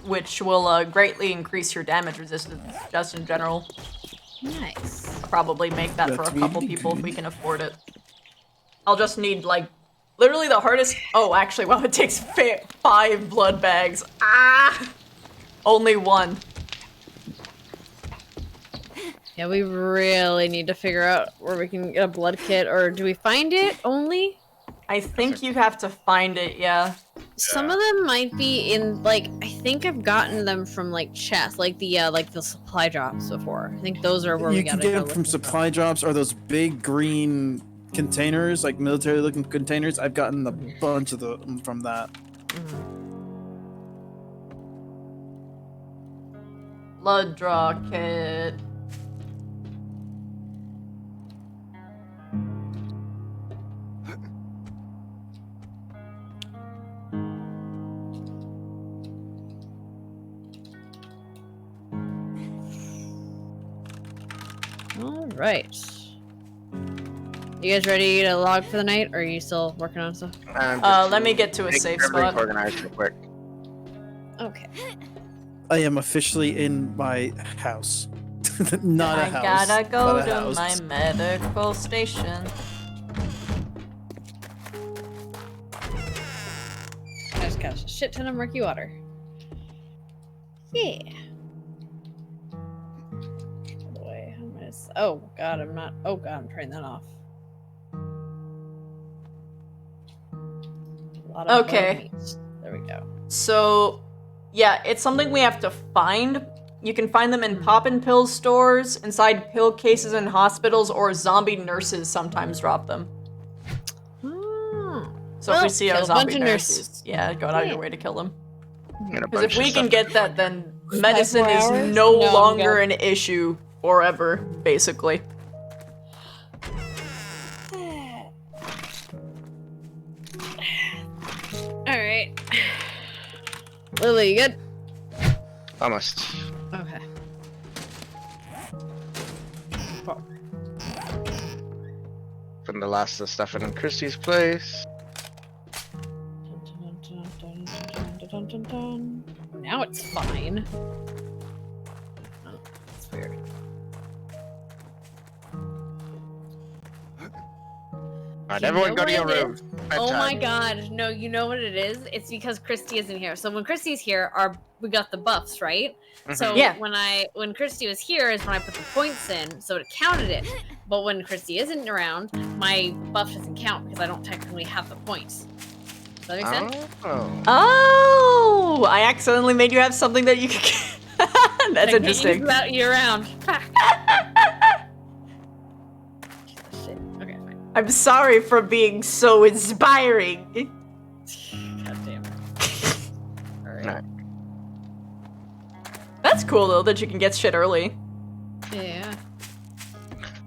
which will greatly increase your damage resistance just in general. Nice. I'll probably make that for a That's couple really people if good. we can afford it. I'll just need like literally the hardest. Oh, actually, well, it takes 5 blood bags. Ah, only 1. Yeah, we really need to figure out where we can get a blood kit, or do we find it only? I think you have to find it. Yeah. Some of them might be in like I think I've gotten them from like chests, like the supply drops before. I think those are where we You gotta can get go them from looking supply drops or those big green containers, like military-looking containers. I've gotten a bunch of them from that. Blood draw kit. All right. You guys ready to log for the night, or are you still working on stuff? Let me get to a Make safe everything spot. organized real quick. Okay. I am officially in my house. Not a I house. gotta go but a to house. my medical station. I just got a shit ton of murky water. Yeah. By the way, how am I? Oh god, I'm not. Oh god, I'm turning that off. A lot of Okay. meat. There we go. So, yeah, it's something we have to find. You can find them in pop-in pill stores, inside pill cases in hospitals, or zombie nurses sometimes drop them. Oh. So if we see kill our a bunch zombie of nurses, nurses. yeah, go out of Yeah. your way to kill them. And a Because bunch if of we can stuff. get that, then medicine 24 is hours? no No, I'm longer good. an issue forever, basically. Alright. Lily, you good? Almost. Okay. From the last of the stuff in Christie's place. Now it's fine. Oh, that's weird. Alright, You everyone know go to your what it room. is? Bedtime. Oh my god, no, you know what it is? It's because Christy isn't here. So when Christy's here, we got the buffs, right? So Yeah. when Christy was here is when I put the points in, so it counted it. But when Christy isn't around, my buff doesn't count because I don't technically have the points. Does that make sense? Oh. Oh, I accidentally made you have something that you could. That's I interesting. can't use that year round. Fuck. Shit. Okay, fine. I'm sorry for being so inspiring. God damn it. Alright. Alright. That's cool though that you can get shit early. Yeah.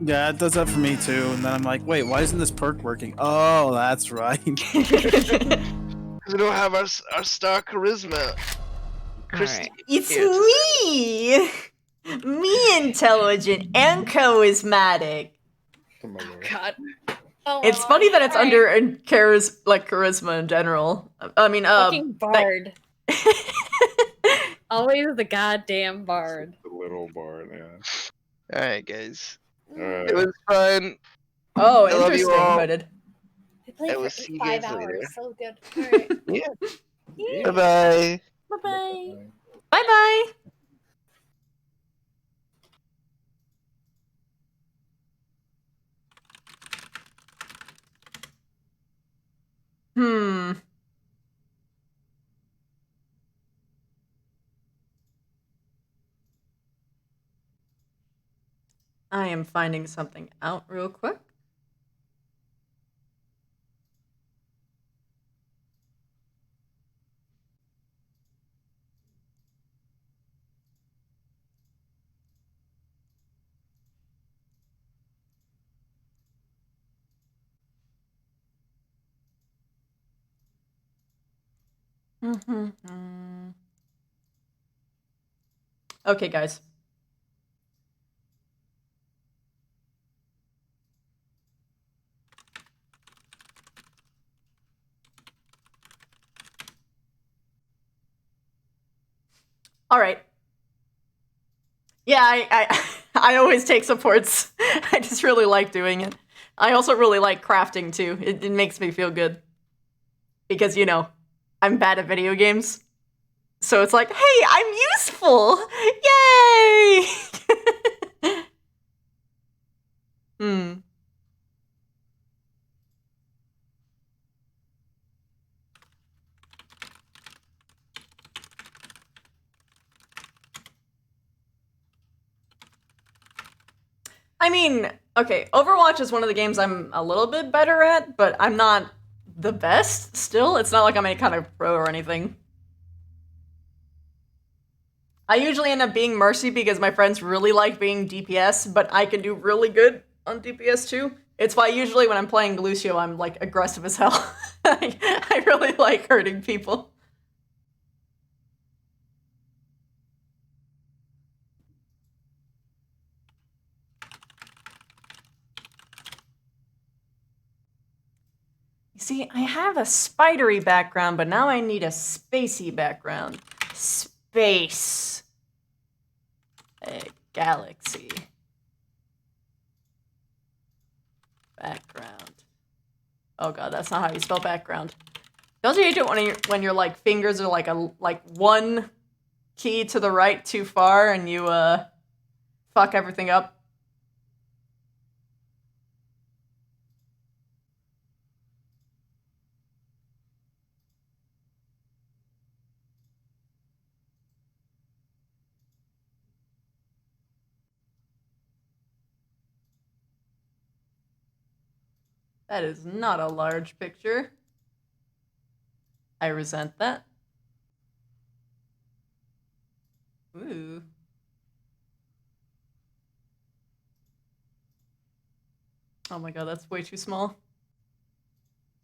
Yeah, it does that for me too. And then I'm like, wait, why isn't this perk working? Oh, that's right. We don't have our star charisma. Christy. Alright. It's Yes. me! Me intelligent and charismatic. Come on, Lord. God. Oh, It's funny that it's alright. under in charisma in general. I mean, Fucking bard. Always the goddamn bard. The little bard, yeah. Alright, guys. Alright. It was fun. Oh, I love you interesting, all. Hooded. They played I for will see you 5 guys hours. later. So good. Alright. Yeah. Bye-bye. Bye-bye. Bye bye. Hmm. I am finding something out real quick. Okay, guys. All right. Yeah, I I always take supports. I just really like doing it. I also really like crafting too. It makes me feel good. Because, you know, I'm bad at video games. So it's like, hey, I'm useful! Yay! Hmm. I mean, okay, Overwatch is one of the games I'm a little bit better at, but I'm not the best still. It's not like I'm any kind of pro or anything. I usually end up being Mercy because my friends really like being DPS, but I can do really good on DPS too. It's why usually when I'm playing Lucio, I'm like aggressive as hell. I really like hurting people. See, I have a spidery background, but now I need a spacey background. Space. A galaxy. Background. Oh god, that's not how you spell background. Don't you hate it when your like fingers are like one key to the right too far and you fuck everything up? That is not a large picture. I resent that. Ooh. Oh my god, that's way too small.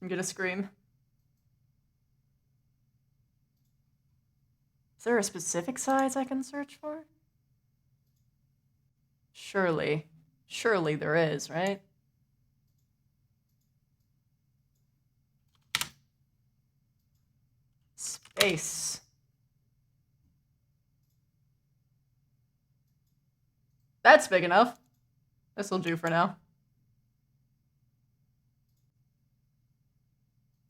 I'm gonna scream. Is there a specific size I can search for? Surely. Surely there is, right? Space. That's big enough. This'll do for now.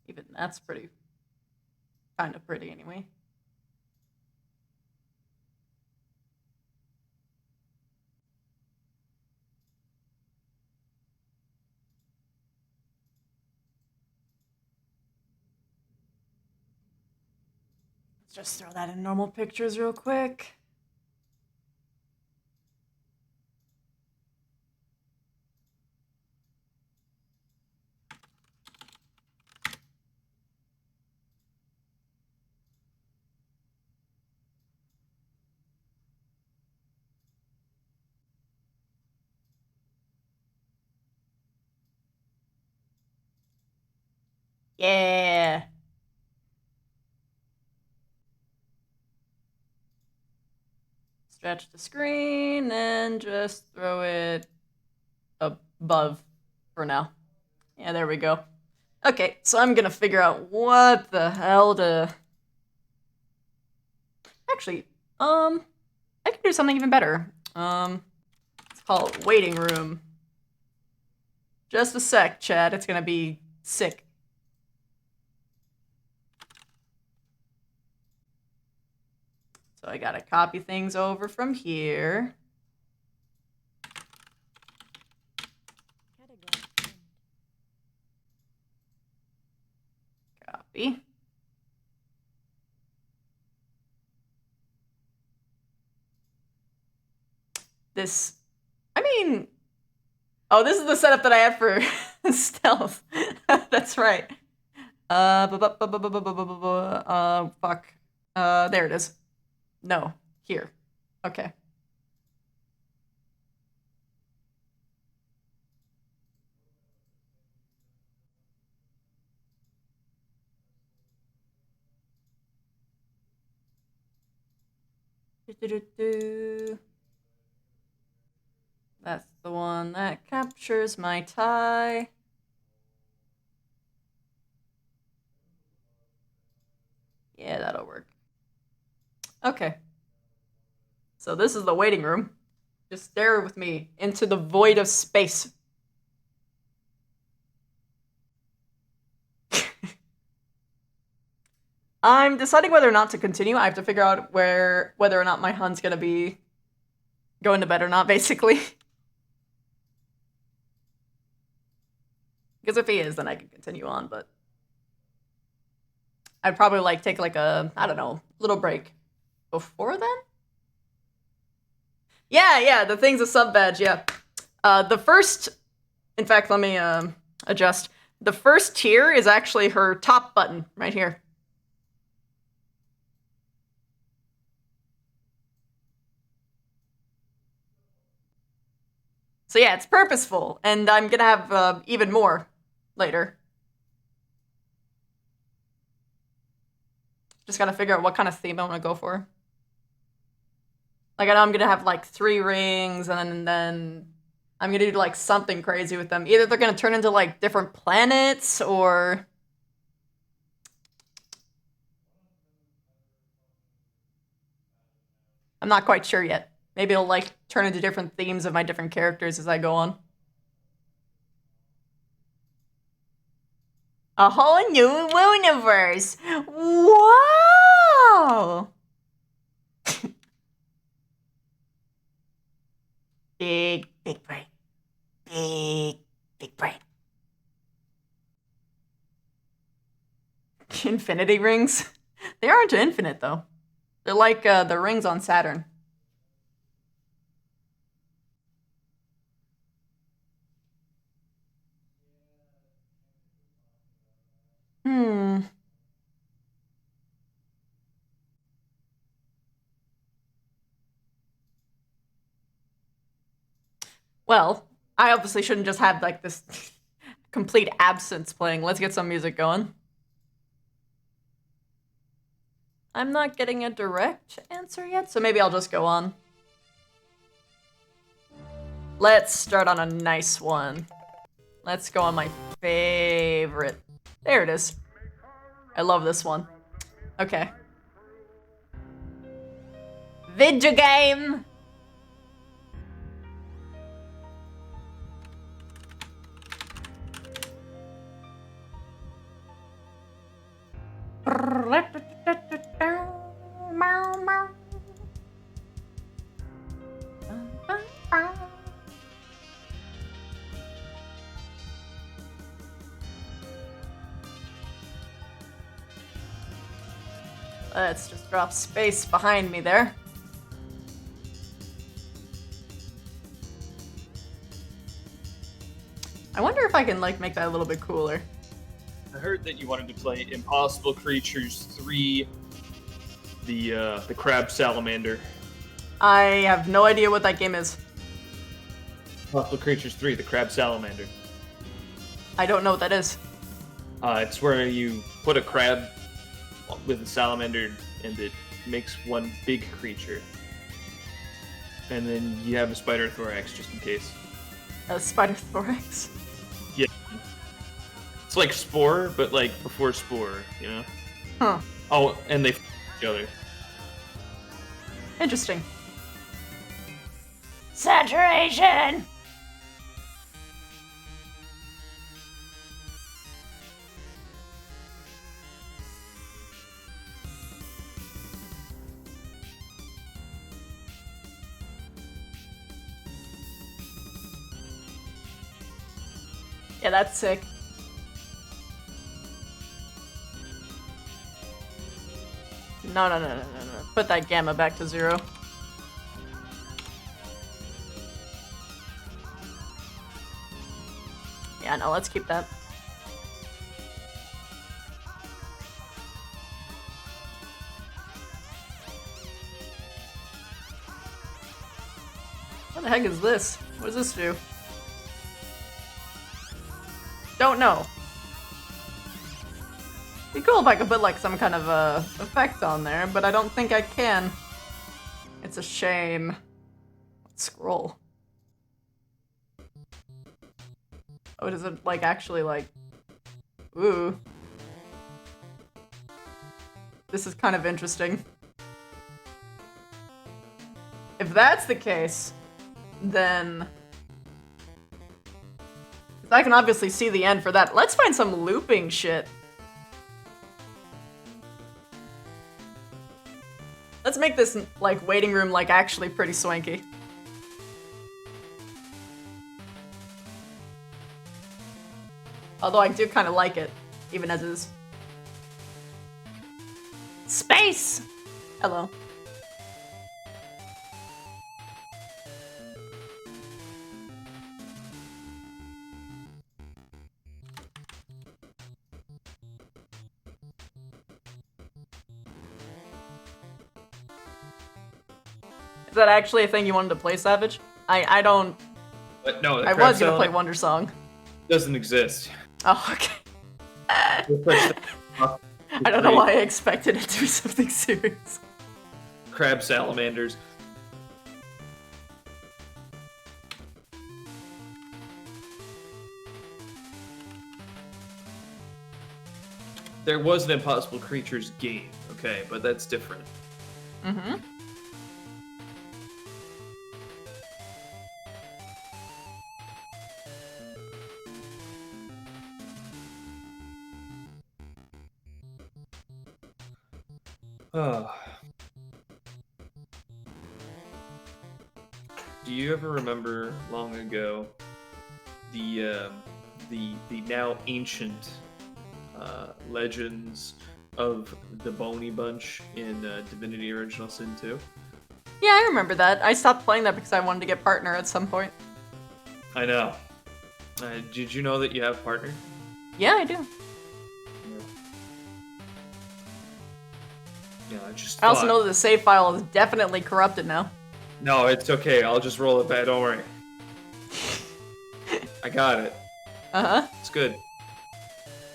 Even that's pretty. Kind of pretty anyway. Let's just throw that in normal pictures real quick. Yeah. Stretch the screen and just throw it above for now. Yeah, there we go. Okay, so I'm gonna figure out what the hell to... Actually, I can do something even better. Let's call it waiting room. Just a sec, chat. It's gonna be sick. So I gotta copy things over from here. Copy. This, I mean, oh, this is the setup that I have for stealth. That's right. Fuck. There it is. No, here. Okay. That's the one that captures my tie. Yeah, that'll work. Okay. So this is the waiting room. Just stare with me into the void of space. I'm deciding whether or not to continue. I have to figure out whether or not my Hun's gonna be going to bed or not, basically. Because if he is, then I can continue on, but I'd probably like take like a, I don't know, little break before then? Yeah, the thing's a sub badge, yeah. The first, in fact, let me adjust. The first tier is actually her top button right here. So yeah, it's purposeful, and I'm gonna have even more later. Just gotta figure out what kind of theme I want to go for. Like, I know I'm gonna have like 3 rings, and then I'm gonna do like something crazy with them. Either they're gonna turn into like different planets, or I'm not quite sure yet. Maybe it'll like turn into different themes of my different characters as I go on. A whole new universe! Wow! Big brain. Big brain. Infinity rings? They aren't infinite, though. They're like the rings on Saturn. Well, I obviously shouldn't just have like this complete absence playing. Let's get some music going. I'm not getting a direct answer yet, so maybe I'll just go on. Let's start on a nice one. Let's go on my favorite. There it is. I love this one. Okay. Video game! Let's just drop space behind me there. I wonder if I can like make that a little bit cooler. I heard that you wanted to play Impossible Creatures 3, the crab salamander. I have no idea what that game is. Impossible Creatures 3, the crab salamander. I don't know what that is. It's where you put a crab with a salamander and it makes one big creature. And then you have a spider thorax just in case. A spider thorax? Yeah. It's like Spore, but like before Spore, you know? Huh. Oh, and they f*** each other. Interesting. Saturation! Yeah, that's sick. No. Put that gamma back to 0. Yeah, no, let's keep that. What the heck is this? What does this do? Don't know. Be cool if I could put like some kind of effect on there, but I don't think I can. It's a shame. Let's scroll. Oh, does it like actually like... Ooh. This is kind of interesting. If that's the case, then... I can obviously see the end for that. Let's find some looping shit. Let's make this, like, waiting room, like, actually pretty swanky. Although I do kind of like it, even as is. Space! Hello. Is that actually a thing you wanted to play, Savage? I don't... But no, I was gonna play Wonder Song. Doesn't exist. Oh, okay. I don't know why I expected it to be something serious. Crab salamanders. There was an Impossible Creatures game, okay, but that's different. Mm-hmm. Oh. Do you ever remember long ago the now ancient legends of the Bony Bunch in Divinity Original Sin 2? Yeah, I remember that. I stopped playing that because I wanted to get partner at some point. I know. Did you know that you have partner? Yeah, I do. Yeah, I just. I also thought- know that the save file is definitely corrupted now. No, it's okay. I'll just roll it back. Don't worry. I got it. Uh-huh. It's good.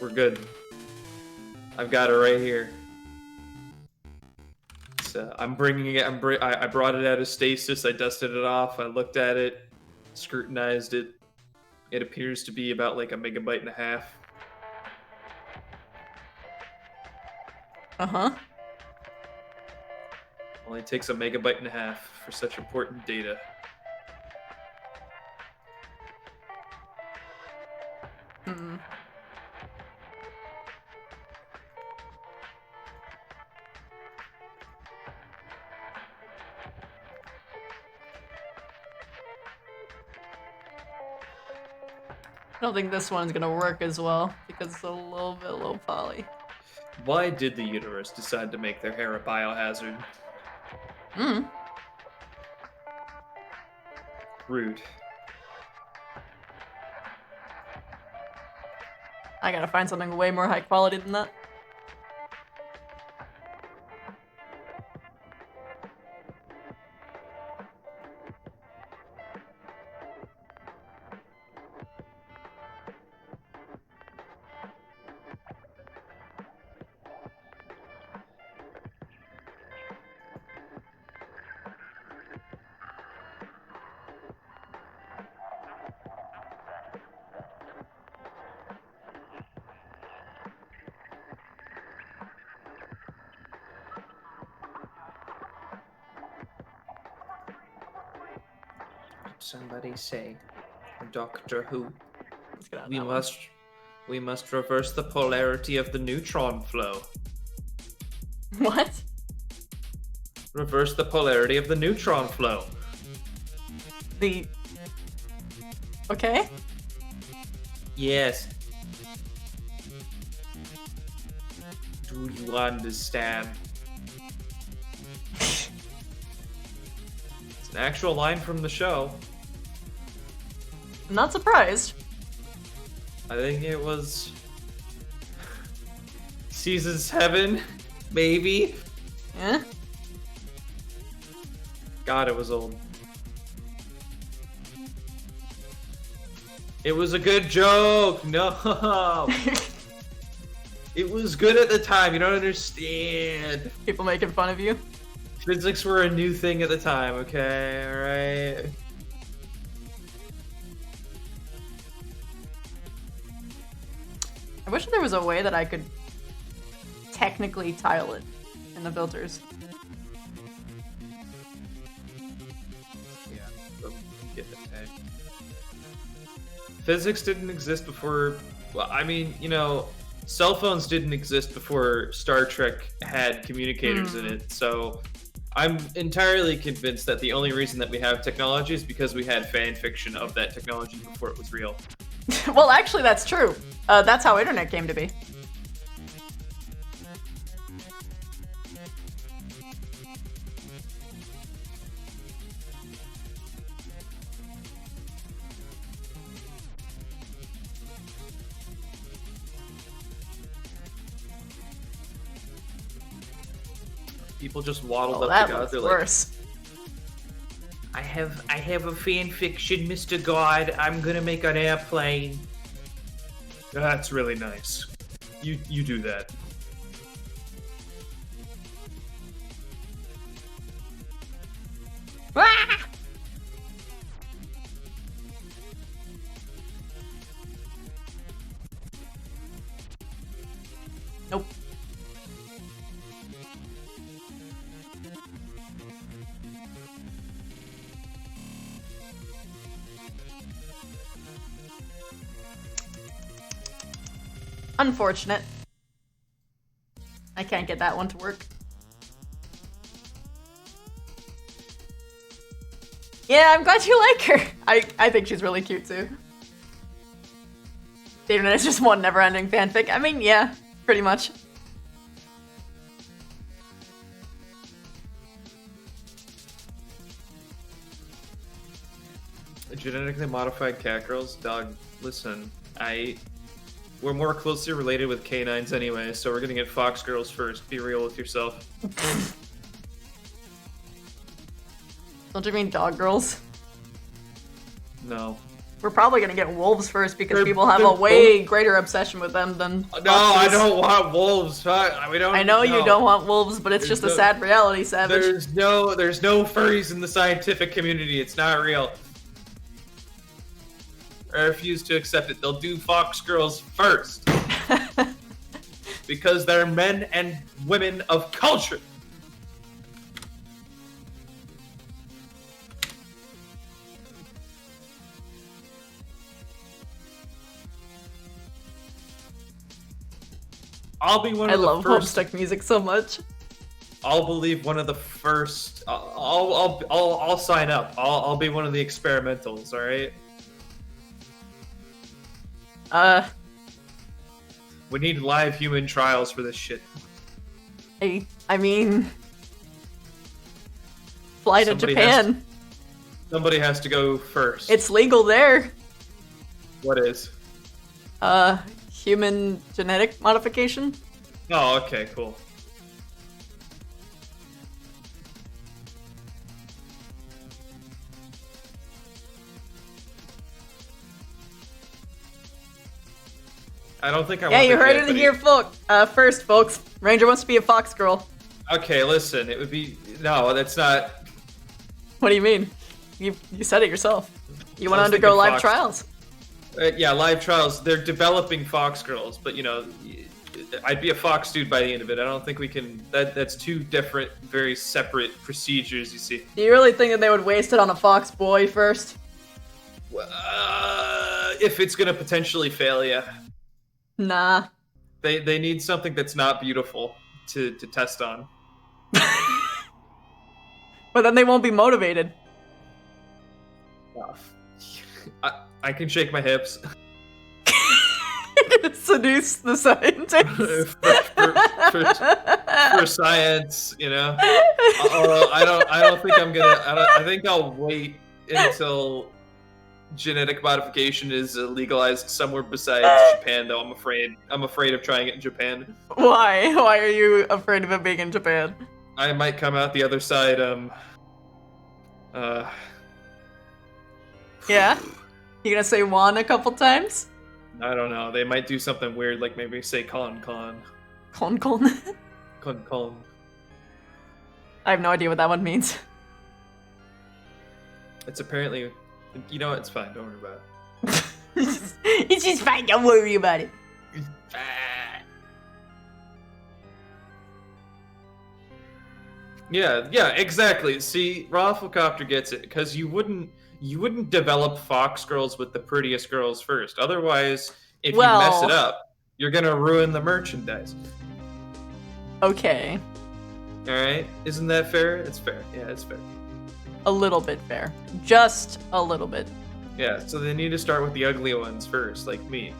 We're good. I've got it right here. So I'm bringing it. I brought it out of stasis. I dusted it off. I looked at it, scrutinized it. It appears to be about like 1.5 MB. Uh-huh. Only takes 1.5 MB for such important data. Hmm. I don't think this one's gonna work as well because it's a little bit low poly. Why did the universe decide to make their hair a biohazard? Hmm. Rude. I gotta find something way more high quality than that. Somebody say, Doctor Who. Let's get out of that one. We must reverse the polarity of the neutron flow. What? Reverse the polarity of the neutron flow. The... Okay? Yes. Do you understand? It's an actual line from the show. I'm not surprised. I think it was season 7, maybe. Eh? God, it was old. It was a good joke. No. It was good at the time. You don't understand. People making fun of you? Physics were a new thing at the time, okay? Alright. I wish there was a way that I could technically tile it in the filters. Yeah, get the tag. Physics didn't exist before. Well, I mean, you know, cell phones didn't exist before Star Trek had communicators in it, so I'm entirely convinced that the only reason that we have technology is because we had fan fiction of that technology before it was real. Well, actually, that's true. That's how internet came to be. People just waddled Oh, up that to God. looks They're worse. like, I have a fan fiction, Mr. God. I'm gonna make an airplane. That's really nice. You do that. Ah! Nope. Unfortunate. I can't get that one to work. Yeah, I'm glad you like her. I think she's really cute too. The internet is just one never-ending fanfic. I mean, yeah, pretty much. Genetically modified cat girls? Dog, listen, we're more closely related with canines anyway, so we're gonna get fox girls first. Be real with yourself. Don't you mean dog girls? No. We're probably gonna get wolves first because people have they're a way greater obsession with them than No, I foxes. don't want wolves. We don't. I know you no. don't want wolves, but it's just a sad reality, Savage. There's no furries in the scientific community. It's not real. I refuse to accept it. They'll do fox girls first. Because they're men and women of culture. I'll be one I of the love first. Homestuck music so much. I'll believe one of the first. I'll sign up. I'll be one of the experimentals. All right. We need live human trials for this shit. I mean, fly to Somebody Japan. Somebody has to go first. It's legal there. What is? Human genetic modification. Oh, okay, cool. I don't think I Yeah, want you the heard jet, it but here, first, folks. Ranger wants to be a fox girl. Okay, listen, it would be... No, that's not... What do you mean? You said it yourself. You want to I was undergo thinking live fox. trials. Yeah, live trials. They're developing fox girls, but you know, I'd be a fox dude by the end of it. I don't think we can... That's two different, very separate procedures, you see. Do you really think that they would waste it on a fox boy first? If it's gonna potentially fail, yeah. Nah. They need something that's not beautiful to test on. But then they won't be motivated. I can shake my hips. Seduce the scientists. for science, you know. Although I don't think I'm gonna. I think I'll wait until genetic modification is legalized somewhere besides Japan. Though I'm afraid of trying it in Japan. Why? Why are you afraid of it being in Japan? I might come out the other side. Yeah. You gonna say one a couple times? I don't know. They might do something weird, like maybe say con. Con. I have no idea what that one means. It's apparently, you know what? It's fine. Don't worry about it. It's just fine. Don't worry about it. Yeah, exactly. See, Rafflecopter gets it because you wouldn't develop fox girls with the prettiest girls first. Otherwise, if you mess it up, you're gonna ruin the merchandise. Okay. All right, isn't that fair? It's fair. Yeah, it's fair. A little bit fair. Just a little bit. Yeah, so they need to start with the ugly ones first, like me.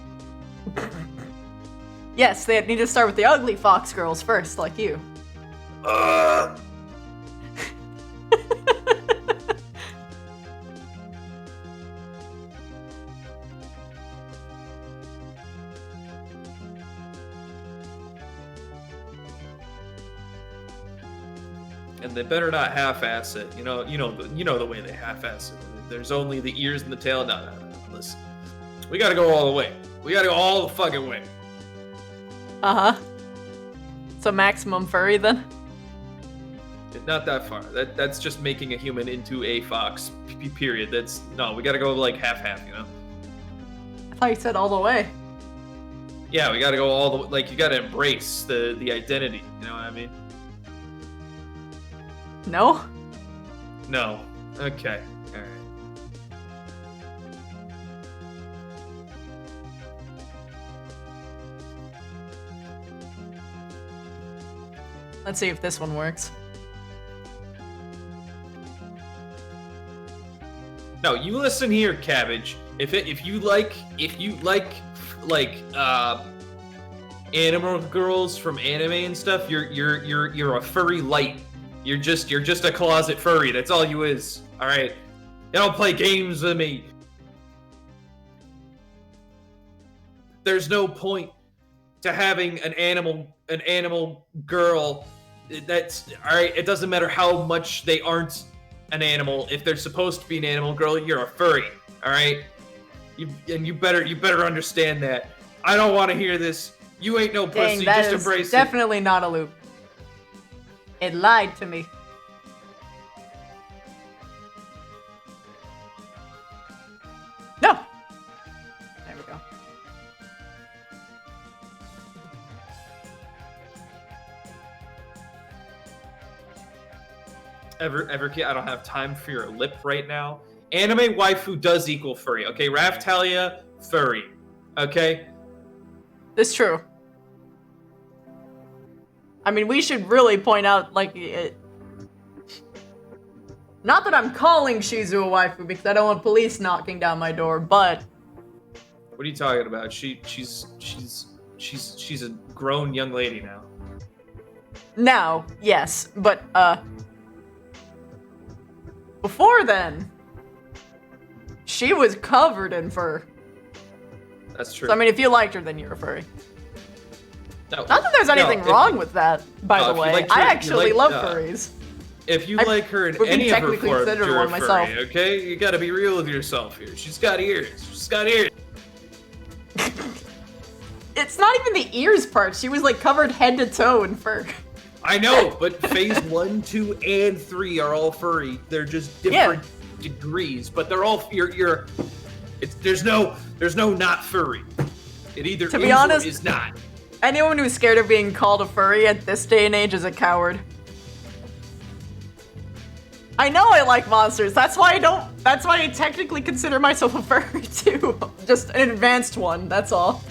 Yes, they need to start with the ugly fox girls first, like you. And they better not half-ass it. You know the way they half-ass it. There's only the ears and the tail. No. Listen, we gotta go all the way. We gotta go all the fucking way. Uh-huh. So maximum furry then? Not that far. That's just making a human into a fox. Period. We gotta go like half-half. You know. I thought you said all the way. Yeah, we gotta go all the like. You gotta embrace the identity. You know what I mean? No? No. Okay. All right. Let's see if this one works. No, you listen here, Cabbage. If you like animal girls from anime and stuff, you're a furry light. You're just a closet furry. That's all you is. All right. You don't play games with me. There's no point to having an animal girl. That's all right. It doesn't matter how much they aren't an animal. If they're supposed to be an animal girl, you're a furry. All right. You better understand that. I don't want to hear this. You ain't no pussy. Dang, Just embrace it. definitely not a loop. It lied to me. No. There we go. Everkey, I don't have time for your lip right now. Anime waifu does equal furry. Okay, Raftalia, furry. Okay. It's true. I mean, we should really point out, like, not that I'm calling Shizu a waifu because I don't want police knocking down my door, but What are you talking about? She's a grown young lady now. now, yes, but before then, she was covered in fur. That's true. So I mean, if you liked her, then you're a furry. No, Not that there's anything wrong with that, by no, the if you way. liked her- I you actually liked, love furries. If you I like her in would be any of her technically forms, considered you're one a myself. furry, okay? You gotta be real with yourself here. She's got ears. She's got ears. It's not even the ears part. She was like covered head to toe in fur. I know, but phase 1, 2, and 3 are all furry. They're just different degrees, but they're all there's no not furry. It either To is be honest, or is not. Anyone who's scared of being called a furry at this day and age is a coward. I know I like monsters. That's why I technically consider myself a furry too. Just an advanced one, that's all.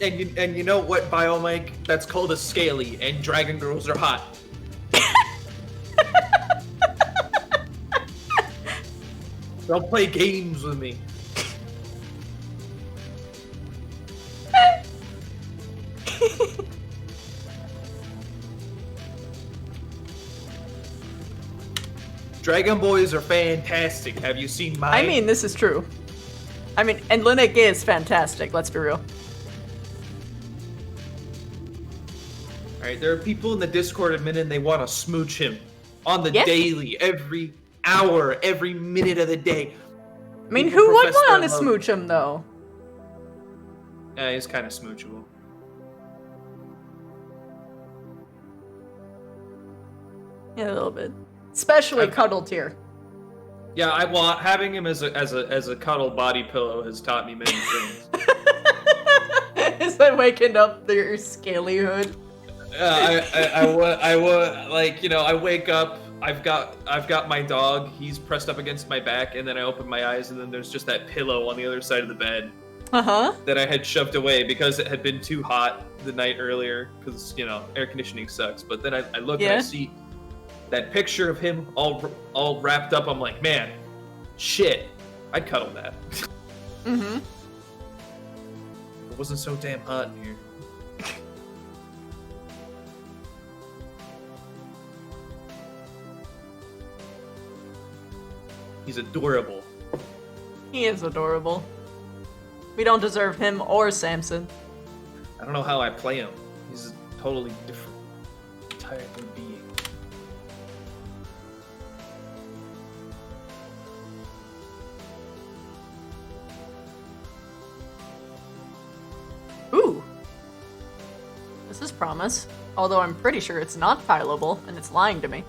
And you know what, Biomike? That's called a scaly, and dragon girls are hot. Don't play games with me. Dragon boys are fantastic. Have you seen mine? I mean, this is true. I mean, and Linux is fantastic, let's be real. Alright, there are people in the Discord admitting they want to smooch him on the Yeah. daily, every hour, every minute of the day. I mean, People who would profess their want to love. smooch him, though? Yeah, he's kind of smoochable. Yeah, a little bit. Especially cuddle tier. Yeah, I want having him as a cuddle body pillow has taught me many things. Is that waking up your scaly hood? I wake up. I've got my dog. He's pressed up against my back, and then I open my eyes, and then there's just that pillow on the other side of the bed that I had shoved away because it had been too hot the night earlier. Because air conditioning sucks. But then I look and I see that picture of him all wrapped up. I'm like, man, shit, I'd cuddle that. Mm-hmm. It wasn't so damn hot in here. He's adorable. He is adorable. We don't deserve him or Samson. I don't know how I play him. He's a totally different, entirely being. Ooh. This is promise. Although I'm pretty sure it's not tileable, and it's lying to me.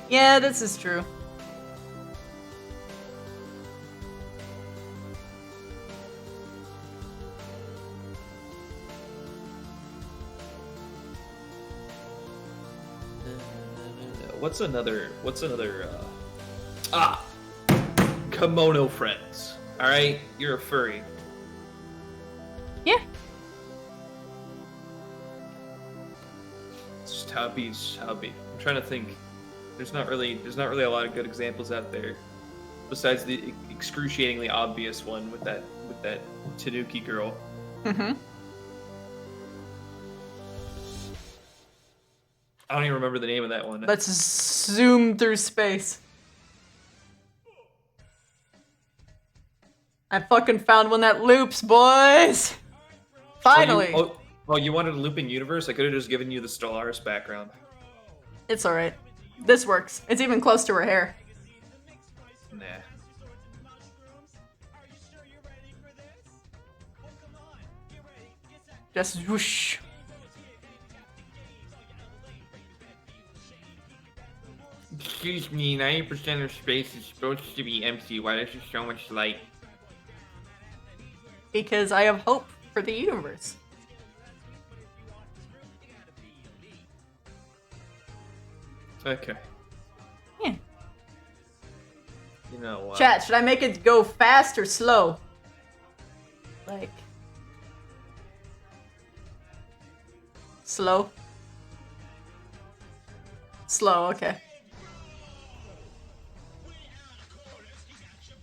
Yeah, this is true. What's another kimono friends. All right, you're a furry. Yeah. It's just how it be. It's just how it be. I'm trying to think. There's not really a lot of good examples out there, besides the excruciatingly obvious one with that Tanuki girl. Mm-hmm. I don't even remember the name of that one. Let's zoom through space. I fucking found one that loops, boys! Finally! Oh, you wanted a looping universe? I could have just given you the Stellaris background. It's alright. This works. It's even close to her hair. Nah. Just whoosh. Excuse me, 90% of space is supposed to be empty. Why is there so much light? Because I have hope for the universe. Okay. Yeah. You know what? Chat, should I make it go fast or slow? Like... Slow? Slow, okay.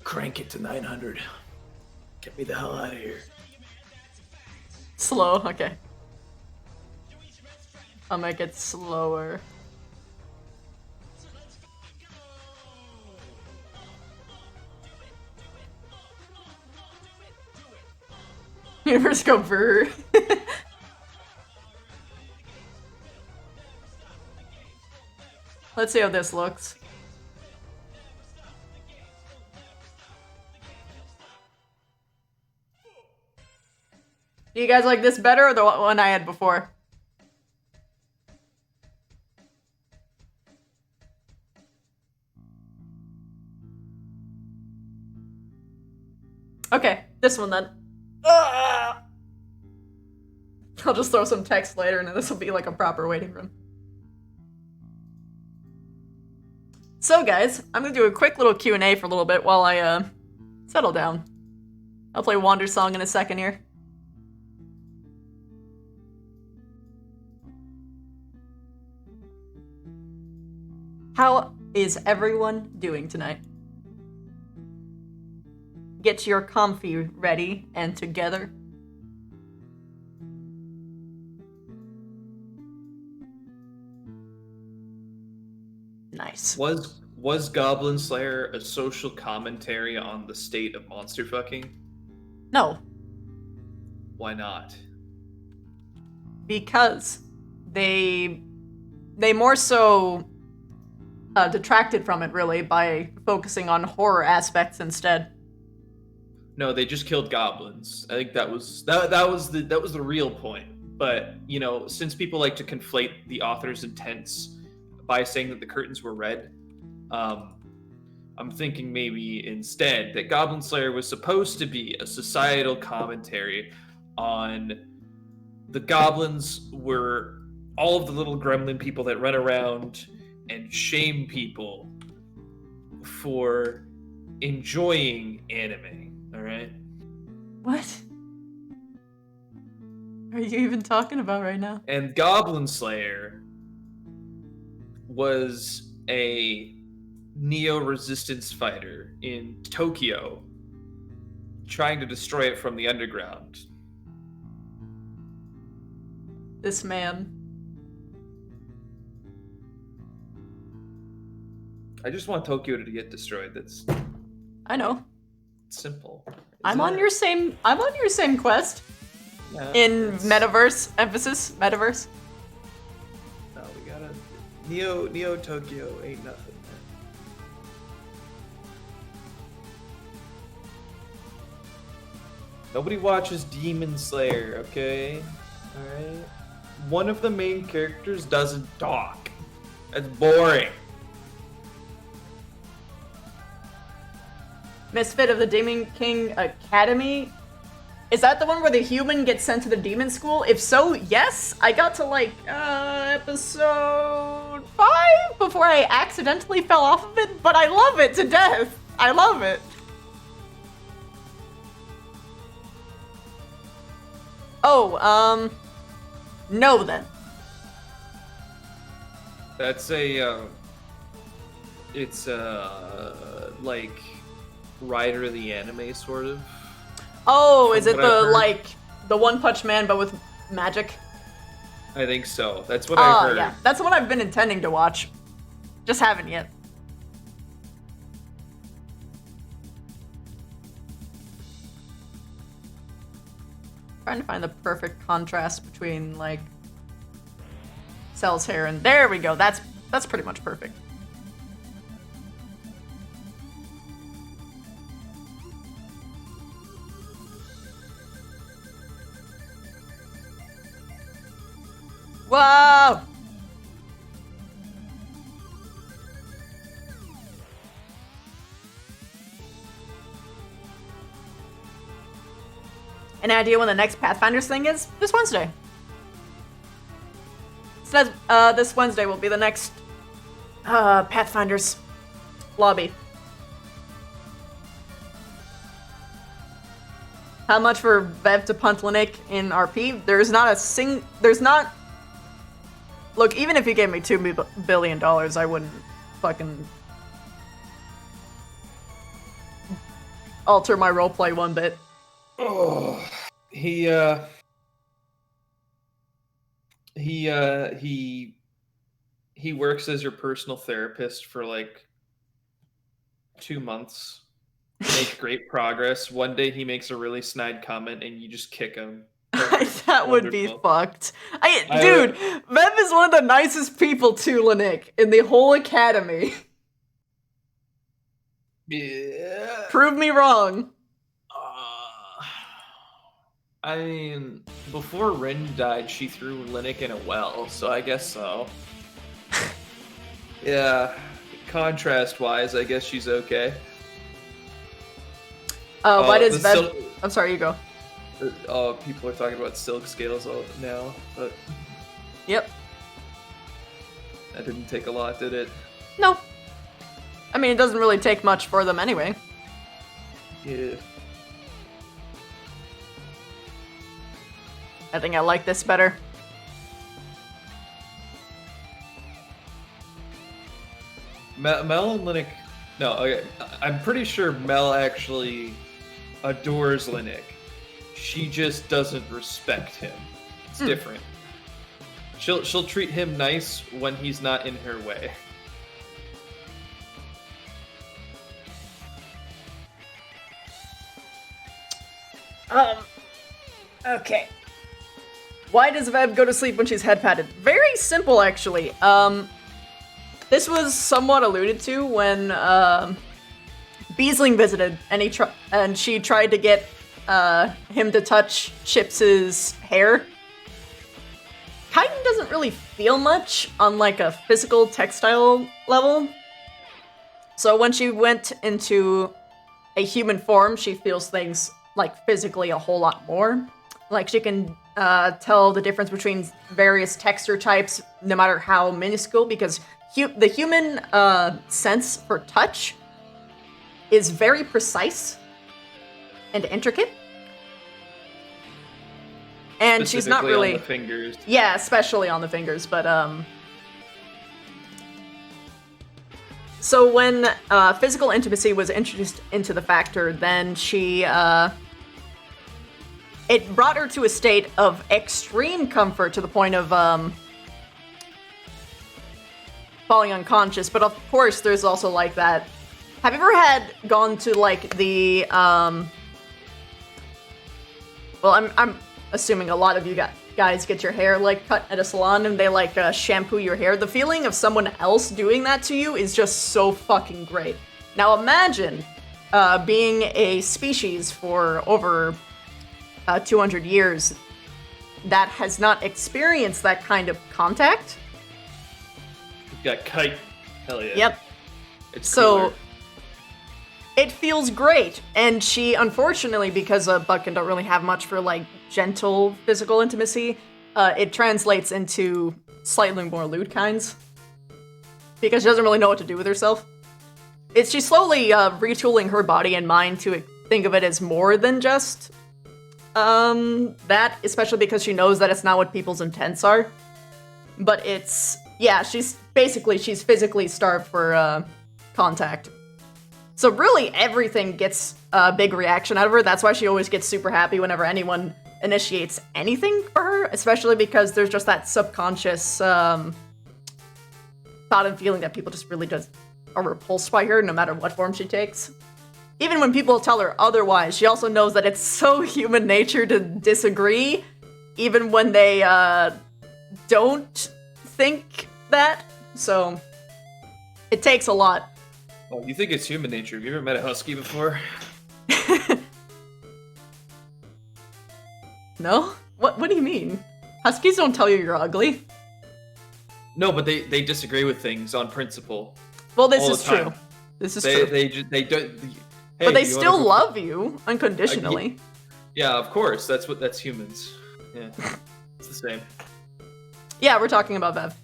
Crank it to 900. Get me the hell out of here. Slow, okay. I'll make it slower. Universe go brr. Let's see how this looks. Do you guys like this better or the one I had before? Okay, this one then. Ugh! I'll just throw some text later and then this will be like a proper waiting room. So guys, I'm gonna do a quick little Q&A for a little bit while I settle down. I'll play Wander Song in a second here. How is everyone doing tonight? Get your comfy ready and together. Nice. Was Goblin Slayer a social commentary on the state of monster fucking? No, Why not? because they more so detracted from it really by focusing on horror aspects instead. No, they just killed goblins. I think that was the real point. But, you know, since people like to conflate the author's intents by saying that the curtains were red, I'm thinking maybe instead that Goblin Slayer was supposed to be a societal commentary on the goblins were all of the little gremlin people that run around and shame people for enjoying anime, all right? What are you even talking about right now? And Goblin Slayer was a neo-resistance fighter in Tokyo trying to destroy it from the underground. This man. I just want Tokyo to get destroyed. That's I know. simple. I'm Isn't on it? your same quest. Yeah, In it's- metaverse, emphasis, metaverse. No, we gotta Neo Tokyo ain't nothing. Nobody watches Demon Slayer, okay? Alright? One of the main characters doesn't talk. That's boring. Misfit of the Demon King Academy. Is that the one where the human gets sent to the demon school? If so, yes. I got to like episode 5 before I accidentally fell off of it, but I love it to death. I love it. Oh, no then. That's a, it's like Rider the anime sort of. Oh, is From it what I've the heard. like the One Punch Man but with magic? I think so. That's what I heard. Yeah, that's the one I've been intending to watch. Just haven't yet. Trying to find the perfect contrast between like Cell's hair and there we go. That's pretty much perfect. Whoa! Any idea when the next Pathfinders thing is? This Wednesday. It says this Wednesday will be the next Pathfinders lobby. How much for Bev to punt Linux in RP? There's not. Look, even if you gave me $2 billion, I wouldn't fucking alter my roleplay one bit. Oh, he works as your personal therapist for like 2 months. Make great progress. One day he makes a really snide comment and you just kick him. That would be Wonderful. fucked. Dude, Bev is one of the nicest people to Linux in the whole academy. Yeah. Prove me wrong. I mean, before Rin died, she threw Linux in a well, so I guess so. Yeah, contrast-wise, I guess she's okay. Why does the Bev... silk- I'm sorry, you go. People are talking about silk scales now, but Yep. that didn't take a lot, did it? No. I mean, it doesn't really take much for them anyway. Yeah. I think I like this better. Mel and Linux... No, okay. I'm pretty sure Mel actually adores Linux. She just doesn't respect him. It's different. She'll treat him nice when he's not in her way. Okay. Why does Bev go to sleep when she's head patted? Very simple, actually. This was somewhat alluded to when Beesling visited, and she tried to get him to touch Chips's hair. Kaiden doesn't really feel much on like a physical textile level. So when she went into a human form, she feels things like physically a whole lot more. Like she can tell the difference between various texture types, no matter how minuscule, because the human sense for touch is very precise and intricate. And she's not Specifically really... on the fingers. Yeah, especially on the fingers, but so when physical intimacy was introduced into the factor, then she it brought her to a state of extreme comfort to the point of falling unconscious. But of course, there's also like that. Have you ever gone to like the well, I'm assuming a lot of you guys get your hair like cut at a salon and they like shampoo your hair. The feeling of someone else doing that to you is just so fucking great. Now imagine being a species for over 200 years that has not experienced that kind of contact. You got kite. Hell yeah. Yep. It's So cooler. it feels great, and she, unfortunately, because Buckin don't really have much for, like, gentle physical intimacy, it translates into slightly more lewd kinds. Because she doesn't really know what to do with herself. She's slowly retooling her body and mind to think of it as more than just That, especially because she knows that it's not what people's intents are. But it's, yeah, she's physically starved for, contact. So really everything gets a big reaction out of her. That's why she always gets super happy whenever anyone initiates anything for her, especially because there's just that subconscious, thought and feeling that people just really just are repulsed by her no matter what form she takes. Even when people tell her otherwise, she also knows that it's so human nature to disagree, even when they, don't think that. So, it takes a lot. Well, you think it's human nature. Have you ever met a husky before? No? What do you mean? Huskies don't tell you you're ugly. No, but they disagree with things on principle. Well, this all is the time. true. This is true. They don't. Hey, but they you still wanna go- love you unconditionally. Yeah, of course. That's humans. Yeah, it's the same. Yeah, we're talking about Bev.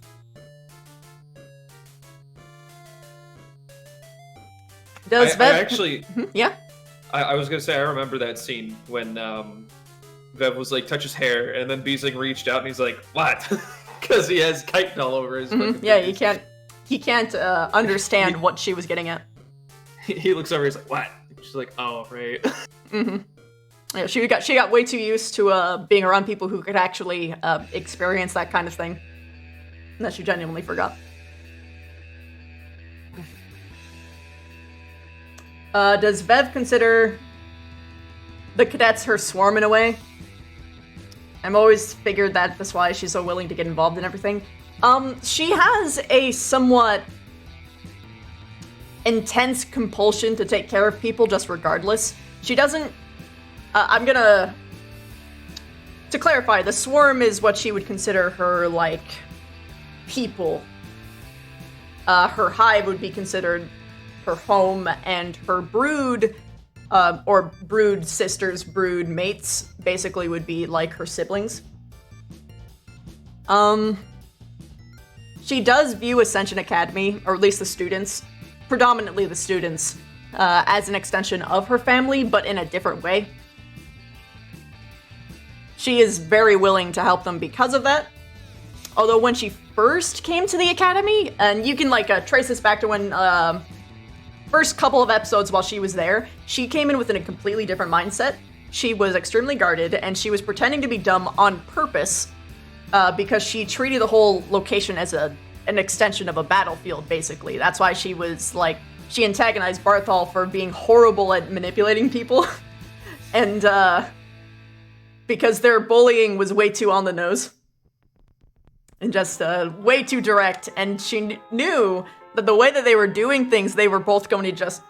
Does I Bev actually? Yeah. I was gonna say I remember that scene when Vev was like touch his hair, and then Beezing reached out and he's like, "What?" Because he has chitin all over his. fucking Yeah, fingers. he can't understand what she was getting at. He looks over. He's like, "What?" She's like, "Oh, right." Yeah, she got way too used to being around people who could actually experience that kind of thing, and that she genuinely forgot. Does Bev consider the cadets her swarm in a way? I've always figured that that's why she's so willing to get involved in everything. She has a somewhat intense compulsion to take care of people just regardless. She doesn't... to clarify, the swarm is what she would consider her, like, people. Her hive would be considered her home, and her brood, or brood sisters, brood mates, basically would be like her siblings. She does view Ascension Academy, or at least the students, predominantly the students, as an extension of her family, but in a different way. She is very willing to help them because of that. Although when she first came to the academy, and you can trace this back to when first couple of episodes while she was there, she came in with a completely different mindset. She was extremely guarded, and she was pretending to be dumb on purpose because she treated the whole location as an extension of a battlefield, basically. That's why she was she antagonized Barthol for being horrible at manipulating people. And because their bullying was way too on the nose. And just way too direct, and she knew that the way that they were doing things, they were both going to just,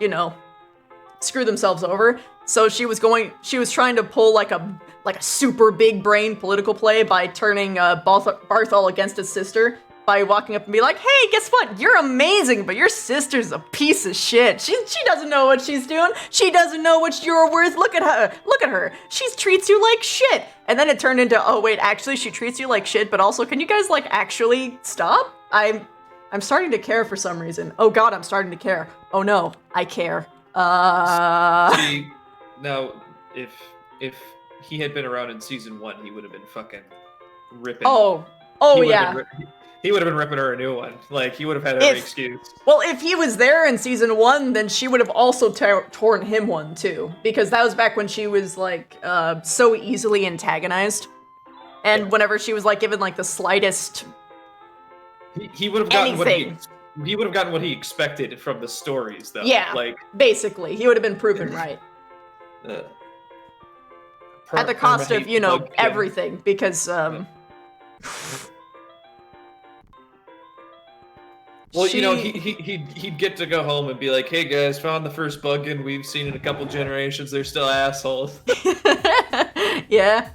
screw themselves over. So she was trying to pull like a super big brain political play by turning Barthol against his sister by walking up and be like, "Hey, guess what? You're amazing, but your sister's a piece of shit. She doesn't know what she's doing. She doesn't know what you're worth. Look at her. She treats you like shit." And then it turned into, oh wait, actually she treats you like shit, but also can you guys actually stop? I'm starting to care for some reason. Oh god, I'm starting to care. Oh no, I care. See, now if he had been around in season 1, he would have been fucking ripping. Oh He yeah. He would have been ripping her a new one. He would have had every excuse. Well, if he was there in season 1, then she would have also torn him one too, because that was back when she was so easily antagonized, and whenever she was given the slightest. He would have gotten anything. he would have gotten what he expected from the stories, though. Yeah, basically, he would have been proven right. At the cost of everything, because Well, he'd get to go home and be like, "Hey guys, found the first bug-in we've seen in a couple generations. They're still assholes." Yeah.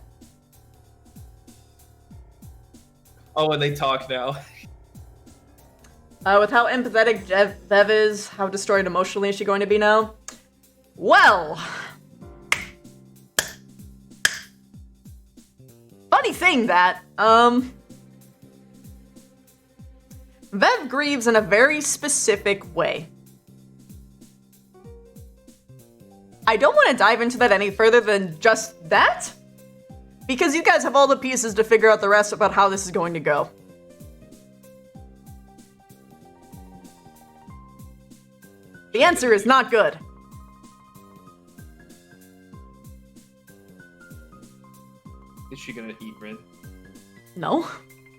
Oh, and they talk now. With how empathetic Bev is, how destroyed emotionally is she going to be now? Well, funny thing that, Bev grieves in a very specific way. I don't want to dive into that any further than just that, Because you guys have all the pieces to figure out the rest about how this is going to go. The answer is not good. Is she gonna eat Rin? No.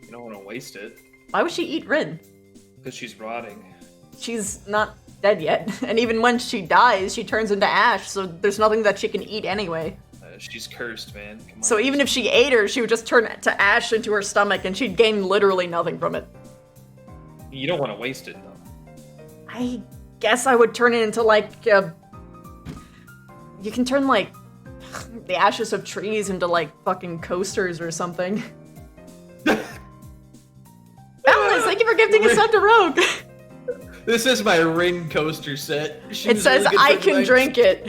You don't want to waste it. Why would she eat Rin? Because she's rotting. She's not dead yet. And even when she dies, she turns into ash, so there's nothing that she can eat anyway. She's cursed, man. Come on. So even if she ate her, she would just turn to ash into her stomach, and she'd gain literally nothing from it. You don't want to waste it, though. I guess I would turn it into, like, you can turn, like, the ashes of trees into, like, fucking coasters or something. Alice, thank you for gifting a sub to Rogue! This is my Rin coaster set. It says, I can drink it.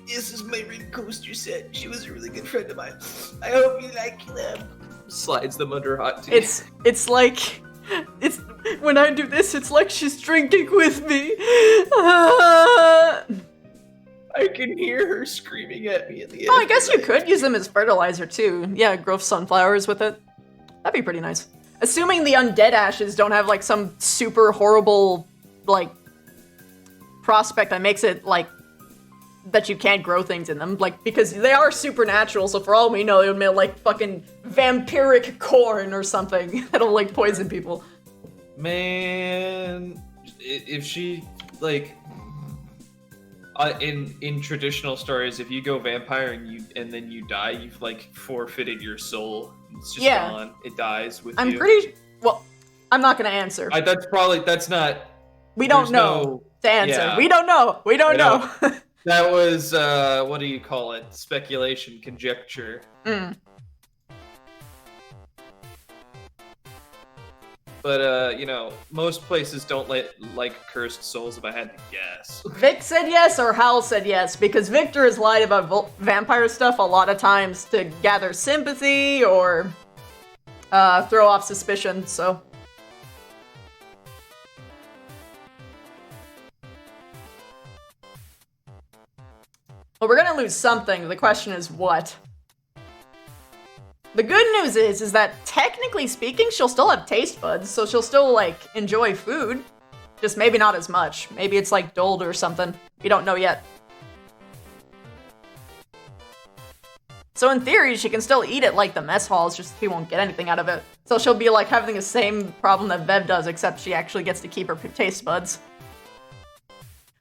This is my Rin coaster set. She was a really good friend of mine. I hope you like them. Slides them under hot tea. It's like, when I do this, it's like she's drinking with me. I can hear her screaming at me at the end. Oh, I guess you could use them as fertilizer too. Yeah, grow sunflowers with it. That'd be pretty nice. Assuming the undead ashes don't have like some super horrible, like, prospect that makes it like that you can't grow things in them, like, because they are supernatural, so for all we know, it would make like fucking vampiric corn or something that'll like poison people. Man, if she like in traditional stories, if you go vampire and then you die, you've like forfeited your soul. It's just gone. It dies with you. I'm pretty well. I'm not gonna answer. That's not. We don't know to answer. Yeah. We don't know. We don't know. That was what do you call it? Speculation, conjecture. But you know, most places don't like cursed souls. If I had to guess, Vic said yes, or Hal said yes, because Victor has lied about vampire stuff a lot of times to gather sympathy or throw off suspicion. So. Well, we're gonna lose something. The question is what? The good news is that technically speaking, she'll still have taste buds, so she'll still, like, enjoy food. Just maybe not as much. Maybe it's, like, dulled or something. We don't know yet. So in theory, she can still eat it like the mess halls, just she won't get anything out of it. So she'll be, like, having the same problem that Vev does, except she actually gets to keep her taste buds.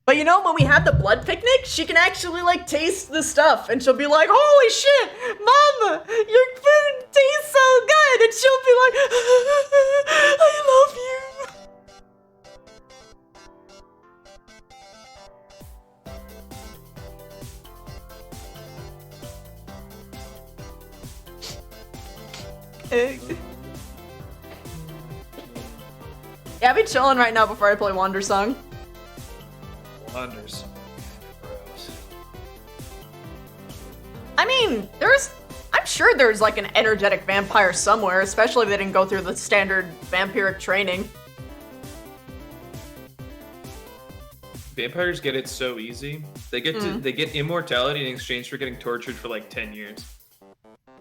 But you know, when we have the blood picnic, she can actually, like, taste the stuff, and she'll be like, holy shit, Mama, your food tastes so good, and she'll be like, I love you. Yeah, I'll be chilling right now before I play Wander Song. Wonders. I mean, I'm sure there's like an energetic vampire somewhere, especially if they didn't go through the standard vampiric training. Vampires get it so easy. They get immortality in exchange for getting tortured for like 10 years.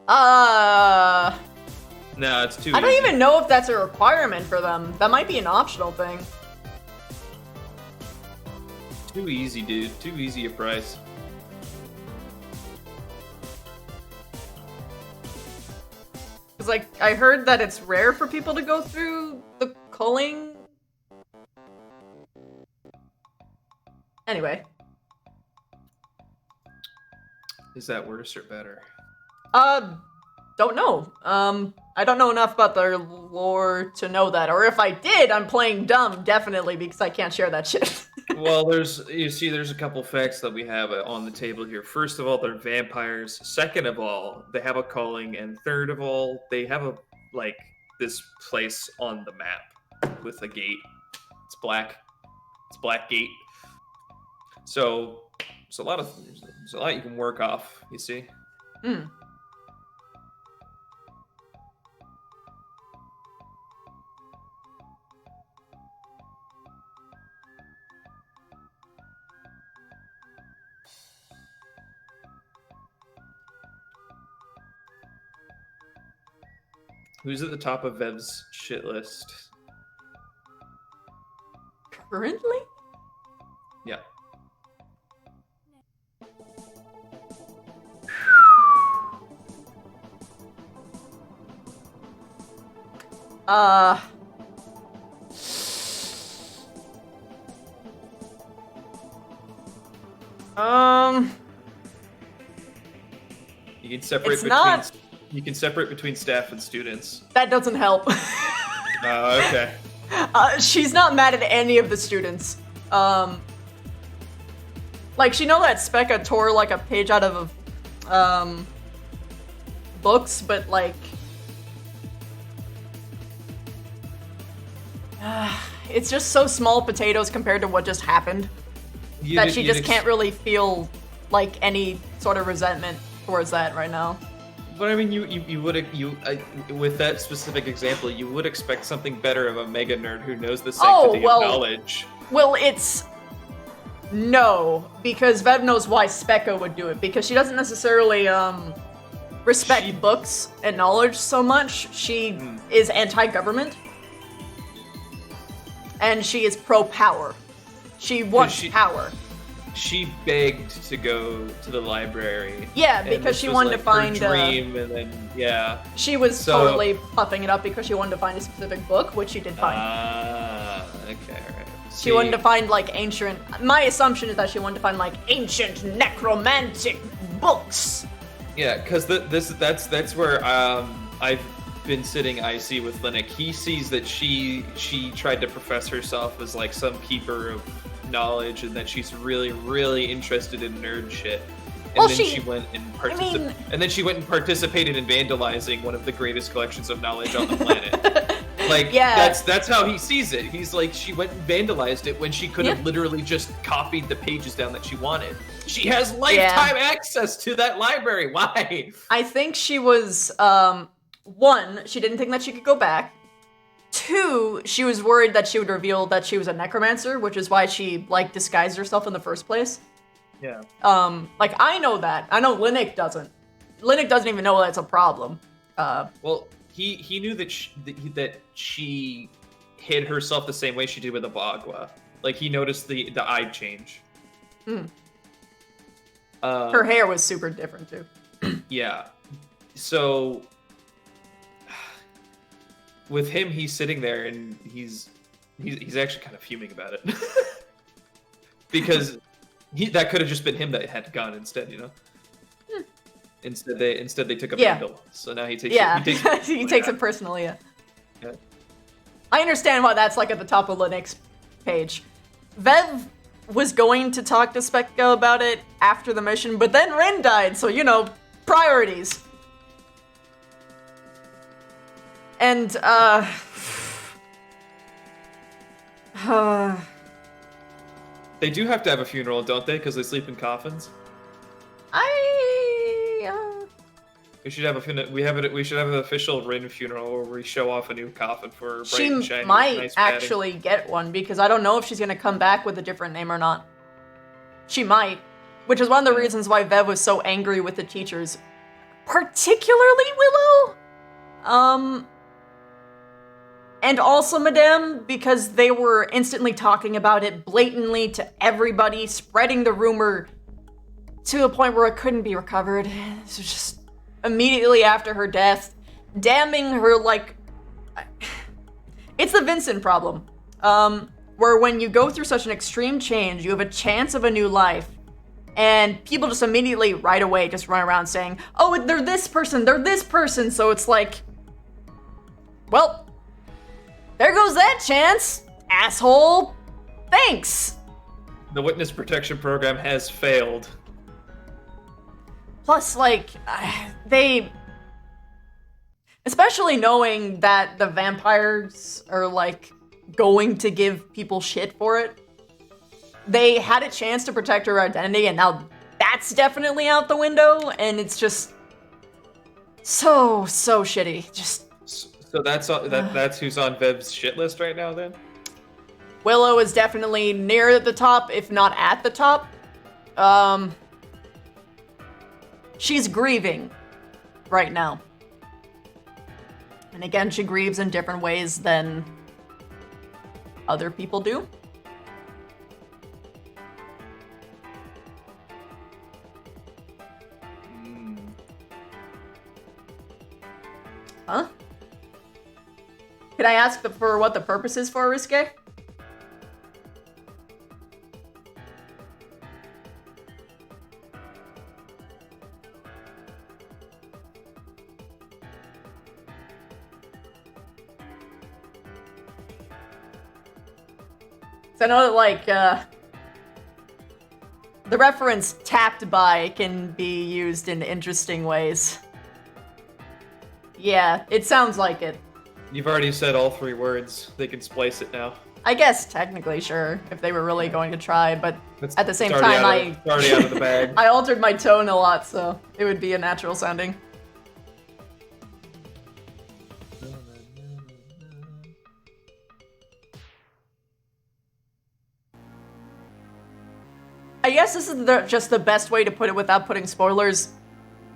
No, it's too easy. I don't even know if that's a requirement for them. That might be an optional thing. Too easy, dude. Too easy a price. Cause like, I heard that it's rare for people to go through the culling. Anyway. Is that worse or better? Don't know. I don't know enough about the lore to know that. Or if I did, I'm playing dumb, definitely, because I can't share that shit. Well, there's a couple facts that we have on the table here. First of all, they're vampires. Second of all, they have a calling, and third of all, they have this place on the map with a gate. It's black. It's black gate. So there's a lot you can work off. You see. Who's at the top of Vev's shit list? Currently? Yeah. Uh... You can separate It's between not- you can separate between staff and students. That doesn't help. Okay. She's not mad at any of the students. Like, she know that Specca tore, like, a page out of, books, but, like... it's just so small potatoes compared to what just happened that she just can't really feel, like, any sort of resentment towards that right now. But I mean, you would with that specific example, you would expect something better of a mega nerd who knows the sanctity of knowledge. Well, it's... No, because Vev knows why Specca would do it, because she doesn't necessarily, respect books and knowledge so much. She is anti-government. And she is pro-power. She wants power. She begged to go to the library. Yeah, and because this she was, wanted like, to find her dream, and then yeah. She was totally puffing it up because she wanted to find a specific book, which she did find. Okay, alright. She wanted to find like ancient. My assumption is that she wanted to find like ancient necromantic books. Yeah, because that's where I've been sitting IC with Linux. He sees that she tried to profess herself as like some keeper of knowledge, and that she's really interested in nerd shit. And then she went and participated in vandalizing one of the greatest collections of knowledge on the planet. Like, that's how he sees it. He's like, she went and vandalized it when she could have literally just copied the pages down that she wanted. She has lifetime access to that library. Why? I think she was, one, she didn't think that she could go back. Two, she was worried that she would reveal that she was a necromancer, which is why she, like, disguised herself in the first place. Yeah. Like, I know that. I know Linux doesn't. Linux doesn't even know that's a problem. Well, he knew that she hid herself the same way she did with the Bagua. Like, he noticed the eye change. Her hair was super different, too. Yeah. So... with him, he's sitting there and he's actually kind of fuming about it. Because that could have just been him that had gone instead, you know? Instead they took a vandal. So now he takes he takes it personally, yeah. I understand why that's like at the top of Linux page. Vev was going to talk to Specca about it after the mission, but then Ren died, so you know, priorities. And, they do have to have a funeral, don't they? Because they sleep in coffins. We should have we should have an official Rin funeral where we show off a new coffin for bright she and shiny. might Nice padding. actually get one, because I don't know if she's gonna come back with a different name or not. She might. Which is one of the reasons why Vev was so angry with the teachers. Particularly Willow? And also Madame, because they were instantly talking about it blatantly to everybody, spreading the rumor to a point where it couldn't be recovered. So just immediately after her death, damning her like... It's the Vincent problem. Where when you go through such an extreme change, you have a chance of a new life, and people just immediately, right away, just run around saying, oh, they're this person, so it's like... Well... There goes that chance, asshole. Thanks. The witness protection program has failed. Plus, like, they... Especially knowing that the vampires are, like, going to give people shit for it. They had a chance to protect her identity, and now that's definitely out the window, and it's just... So shitty. Just... So that's who's on Vev's shit list right now, then? Willow is definitely near the top, if not at the top. She's grieving right now. And again, she grieves in different ways than other people do. Huh? Can I ask for what the purpose is for Risque? So I know that, like, the reference tapped by can be used in interesting ways. Yeah, it sounds like it. You've already said all 3 words. They can splice it now. I guess technically, sure, if they were really going to try, but at the same It's time, already out of the bag. I altered my tone a lot, so it would be a natural sounding. I guess this is just the best way to put it without putting spoilers.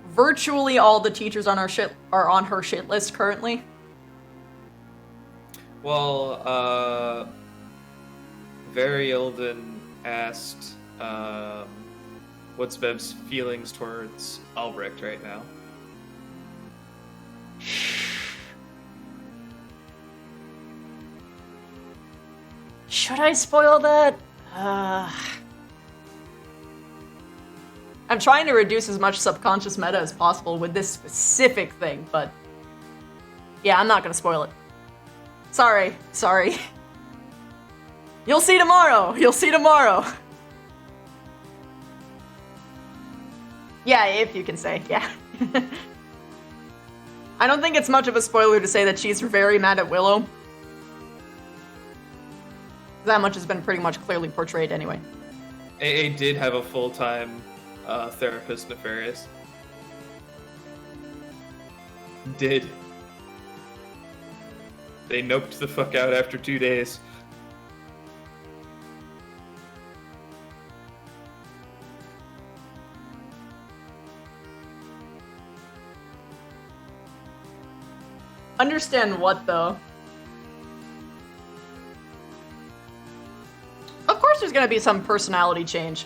Virtually all the teachers on on her shit list currently. Well, Very Ilden asked, what's Vev's feelings towards Albrecht right now? Should I spoil that? I'm trying to reduce as much subconscious meta as possible with this specific thing, but yeah, I'm not gonna spoil it. Sorry. You'll see tomorrow. Yeah, if you can say, yeah. I don't think it's much of a spoiler to say that she's very mad at Willow. That much has been pretty much clearly portrayed anyway. AA did have a full-time therapist, Nefarious. Did. They noped the fuck out after 2 days. Understand what, though? Of course there's gonna be some personality change.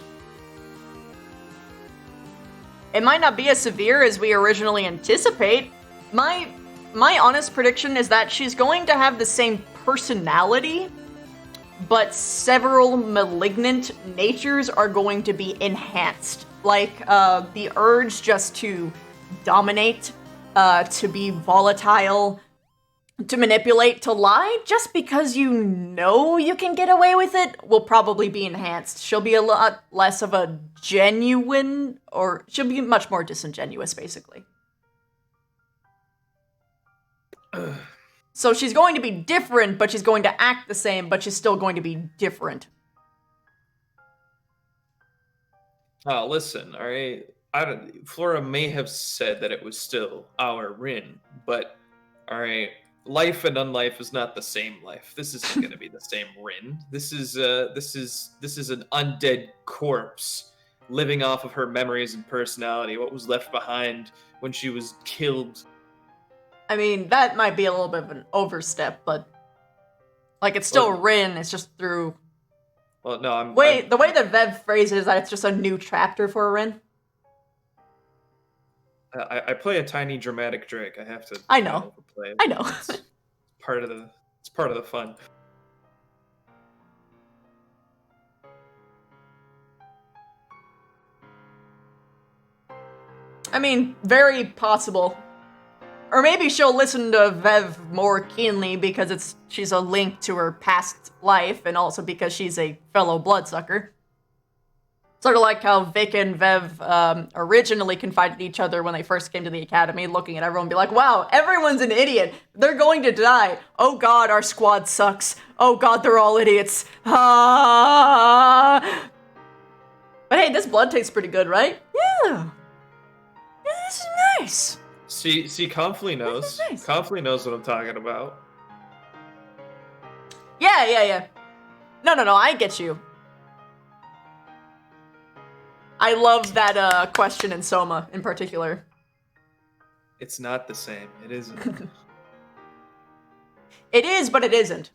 It might not be as severe as we originally anticipate. My honest prediction is that she's going to have the same personality, but several malignant natures are going to be enhanced. Like, the urge just to dominate, to be volatile, to manipulate, to lie, just because you know you can get away with it, will probably be enhanced. She'll be a lot less of a genuine, or she'll be much more disingenuous, basically. So she's going to be different, but she's going to act the same, but she's still going to be different. Listen, alright? Flora may have said that it was still our Rin, but, alright, life and unlife is not the same life. This isn't going to be the same Rin. This is an undead corpse living off of her memories and personality, what was left behind when she was killed. I mean, that might be a little bit of an overstep, but like, it's still Rin, it's just through... Well, no, the way that Vev phrases that it's just a new chapter for Rin. I play a tiny dramatic Drake. I have to. I know. Play it. I know. It's part of the fun. I mean, very possible. Or maybe she'll listen to Vev more keenly because she's a link to her past life, and also because she's a fellow bloodsucker. Sort of like how Vic and Vev originally confided in each other when they first came to the academy, looking at everyone and be like, wow, everyone's an idiot. They're going to die. Oh god, our squad sucks. Oh god, they're all idiots. Ah. But hey, this blood tastes pretty good, right? Yeah. This is nice. See, Confley knows. Nice. Confley knows what I'm talking about. Yeah. No, I get you. I love that question in Soma in particular. It's not the same. It isn't. It is, but it isn't.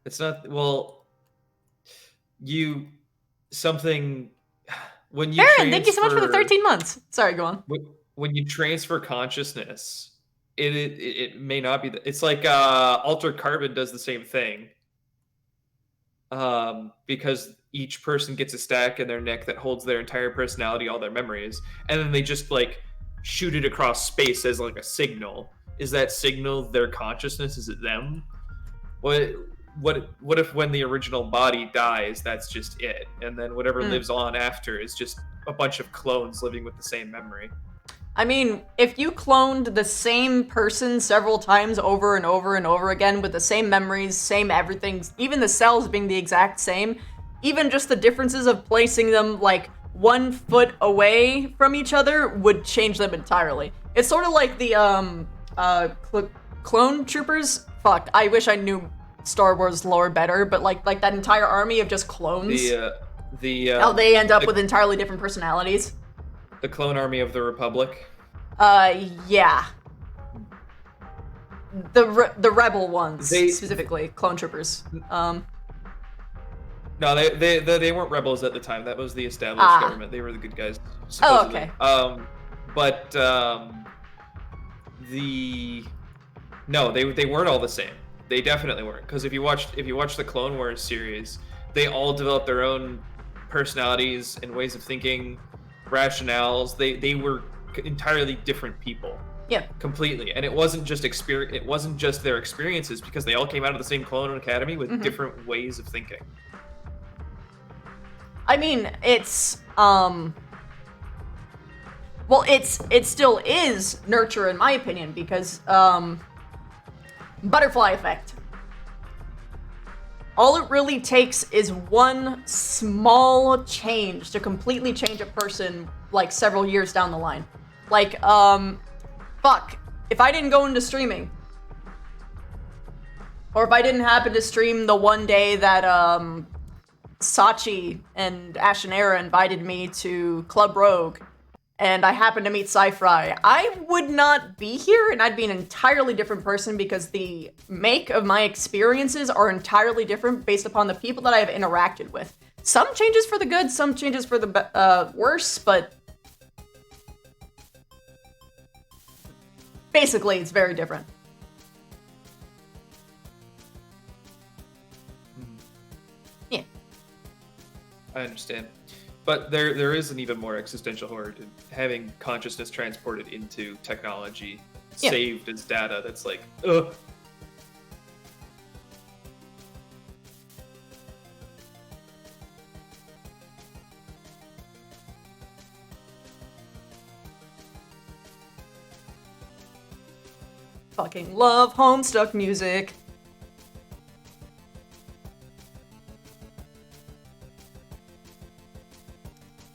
It's not. Well, something when you Aaron, thank you so much for the 13 months. Sorry, go on. When you transfer consciousness, it may not be. It's like Altered Carbon does the same thing. Because each person gets a stack in their neck that holds their entire personality, all their memories, and then they just like shoot it across space as like a signal. Is that signal their consciousness? Is it them? What if when the original body dies, that's just it, and then whatever lives on after is just a bunch of clones living with the same memory? I mean, if you cloned the same person several times over and over and over again with the same memories, same everything, even the cells being the exact same, even just the differences of placing them like 1 foot away from each other would change them entirely. It's sort of like the clone troopers. Fuck, I wish I knew Star Wars lore better, but like that entire army of just clones. How they end up with entirely different personalities. The clone army of the Republic? Yeah. The rebel ones, specifically, clone troopers. No, they weren't rebels at the time. That was the established government. They were the good guys, supposedly. Oh, okay. No, they weren't all the same. They definitely weren't. Because if you watch the Clone Wars series, they all developed their own personalities and ways of thinking, rationales. They were entirely different people. Yeah. Completely. And it wasn't just their experiences, because they all came out of the same clone academy with different ways of thinking. I mean, it's well, it still is nurture in my opinion, because butterfly effect. All it really takes is one small change to completely change a person, like, several years down the line. Like, fuck, if I didn't go into streaming, or if I didn't happen to stream the one day that, Sachi and Ashenera invited me to Club Rogue, and I happened to meet Sci-Fry, I would not be here, and I'd be an entirely different person, because the make of my experiences are entirely different based upon the people that I have interacted with. Some changes for the good, some changes for the worse, but basically it's very different. Yeah. I understand. But there is an even more existential horror to having consciousness transported into technology, saved as data. That's like, ugh. Fucking love Homestuck music.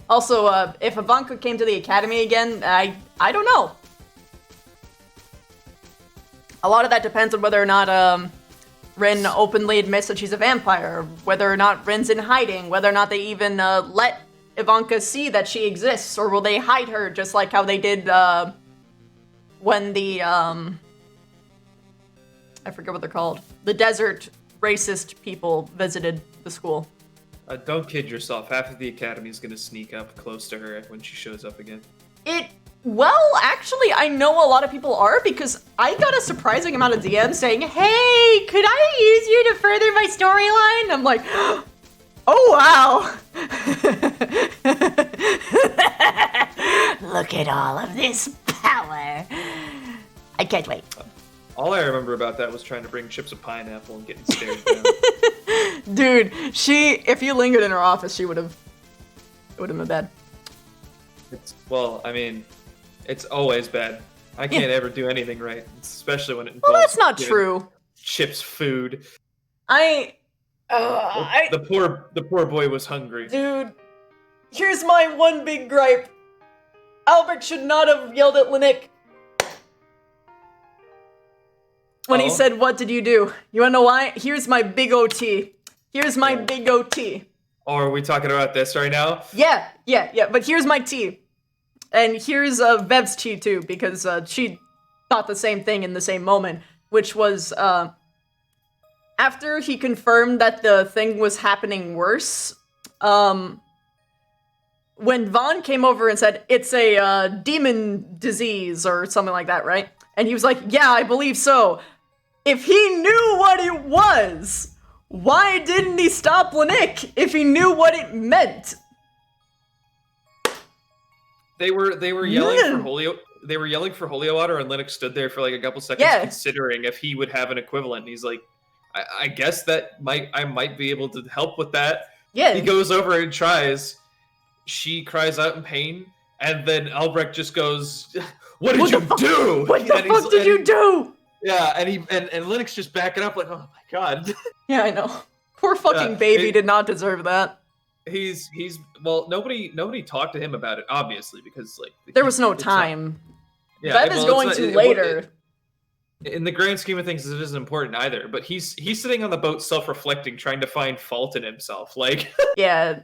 Also, if Ivanka came to the academy again, I don't know. A lot of that depends on whether or not Rin openly admits that she's a vampire, whether or not Rin's in hiding, whether or not they even let Ivanka see that she exists, or will they hide her just like how they did when the I forget what they're called. The desert racist people visited the school. Don't kid yourself. Half of the academy is going to sneak up close to her when she shows up again. Well, actually, I know a lot of people are, because I got a surprising amount of DMs saying, hey, could I use you to further my storyline? I'm like, oh, wow. Look at all of this power. I can't wait. All I remember about that was trying to bring chips of pineapple and getting stared down. Dude, if you lingered in her office, it would have been bad. Well, I mean, it's always bad. I can't ever do anything right, especially when it involves. Well, that's not true. Chips food. The poor boy was hungry. Dude, here's my one big gripe. Albert should not have yelled at Linick when he said, "What did you do?" You wanna know why? Here's my big OT. Here's my big OT. Oh, are we talking about this right now? Yeah. But here's my T. And here's Vev's T too, because she thought the same thing in the same moment. which was after he confirmed that the thing was happening worse. When Vaughn came over and said, it's a demon disease or something like that, right? And he was like, yeah, I believe so. If he knew what it was, why didn't he stop Lanick if he knew what it meant? They were yelling for holy. They were yelling for holy water, and Linux stood there for like a couple seconds, considering if he would have an equivalent. And he's like, I guess that I might be able to help with that. Yeah. He goes over and tries. She cries out in pain, and then Albrecht just goes, "What did you do? What the fuck did you do?" Yeah, and Linux just backing up like, "Oh my god." Yeah, I know. Poor fucking baby did not deserve that. He's well, nobody talked to him about it, obviously, because like there was no time. Yeah, Bev is going to later. In the grand scheme of things, it isn't important either. But he's sitting on the boat, self-reflecting, trying to find fault in himself. Like, yeah,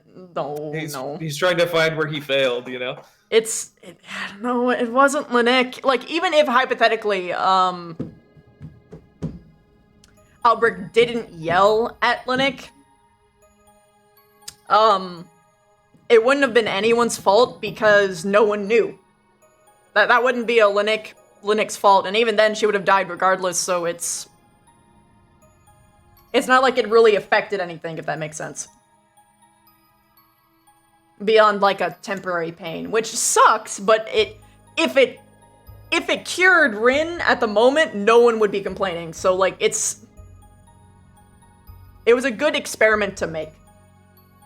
he's trying to find where he failed. You know, no, it wasn't Lanick. Like, even if hypothetically, Albrecht didn't yell at Lanick, it wouldn't have been anyone's fault because no one knew. That wouldn't be a Lanick's fault, and even then she would have died regardless, so it's not like it really affected anything, if that makes sense. Beyond like a temporary pain, which sucks, but if it cured Rin at the moment, no one would be complaining. So like it was a good experiment to make.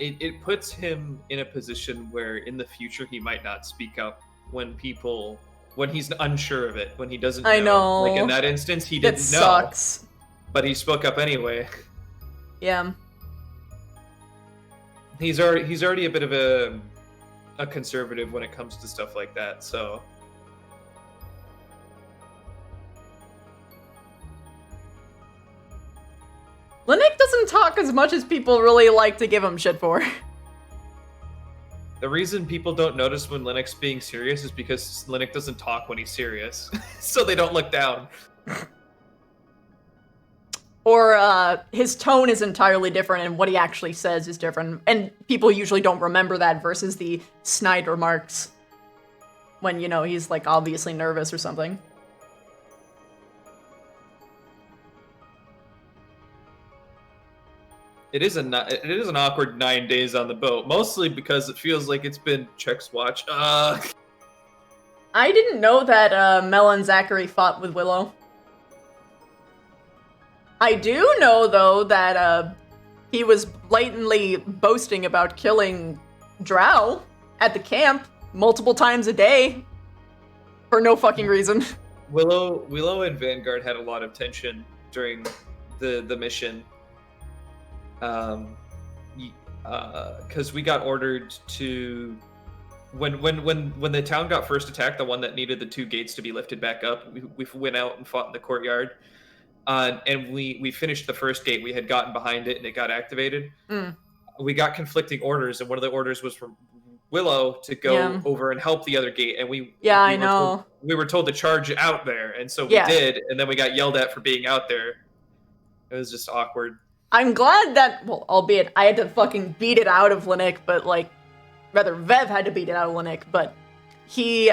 It puts him in a position where in the future he might not speak up when he's unsure of it, when he doesn't know. I know. Like in that instance, he didn't know. Sucks. But he spoke up anyway. Yeah. He's already a bit of a conservative when it comes to stuff like that, so. Lanick doesn't talk as much as people really like to give him shit for. The reason people don't notice when Linux being serious is because Linux doesn't talk when he's serious. So they don't look down. Or his tone is entirely different and what he actually says is different. And people usually don't remember that versus the snide remarks when, you know, he's like obviously nervous or something. It is an awkward 9 days on the boat, mostly because it feels like it's been Check's watch. I didn't know that Mel and Zachary fought with Willow. I do know, though, that he was blatantly boasting about killing Drow at the camp multiple times a day for no fucking reason. Willow and Vanguard had a lot of tension during the mission. Because we got ordered to when the town got first attacked, the one that needed the 2 gates to be lifted back up, we went out and fought in the courtyard, and we finished the first gate. We had gotten behind it and it got activated. We got conflicting orders, and one of the orders was from Willow to go over and help the other gate, and we were told to charge out there, and so we did, and then we got yelled at for being out there. It was just awkward. I'm glad that, well, albeit I had to fucking beat it out of Lanick, but like, rather Vev had to beat it out of Lanick, but he,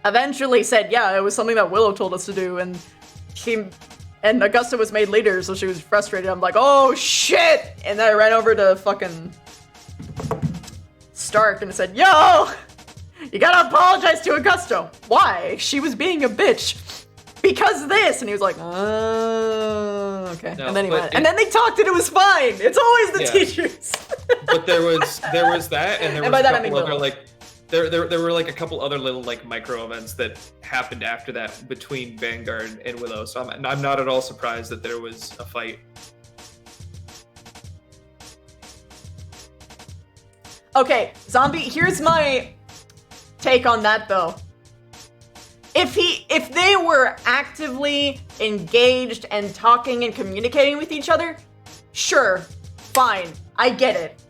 eventually said, yeah, it was something that Willow told us to do, and Augusta was made leader, so she was frustrated. I'm like, oh shit! And then I ran over to fucking Stark and said, yo! You gotta apologize to Augusta. Why? She was being a bitch. Because this, and he was like, oh, okay. No, and then he went, and then they talked and it was fine. It's always the teachers. But there was that, and there was by a that, couple I mean other like there were like a couple other little like micro events that happened after that between Vanguard and Willow. So I'm not at all surprised that there was a fight. Okay, Zombie, here's my take on that though. If they were actively engaged and talking and communicating with each other, sure, fine, I get it.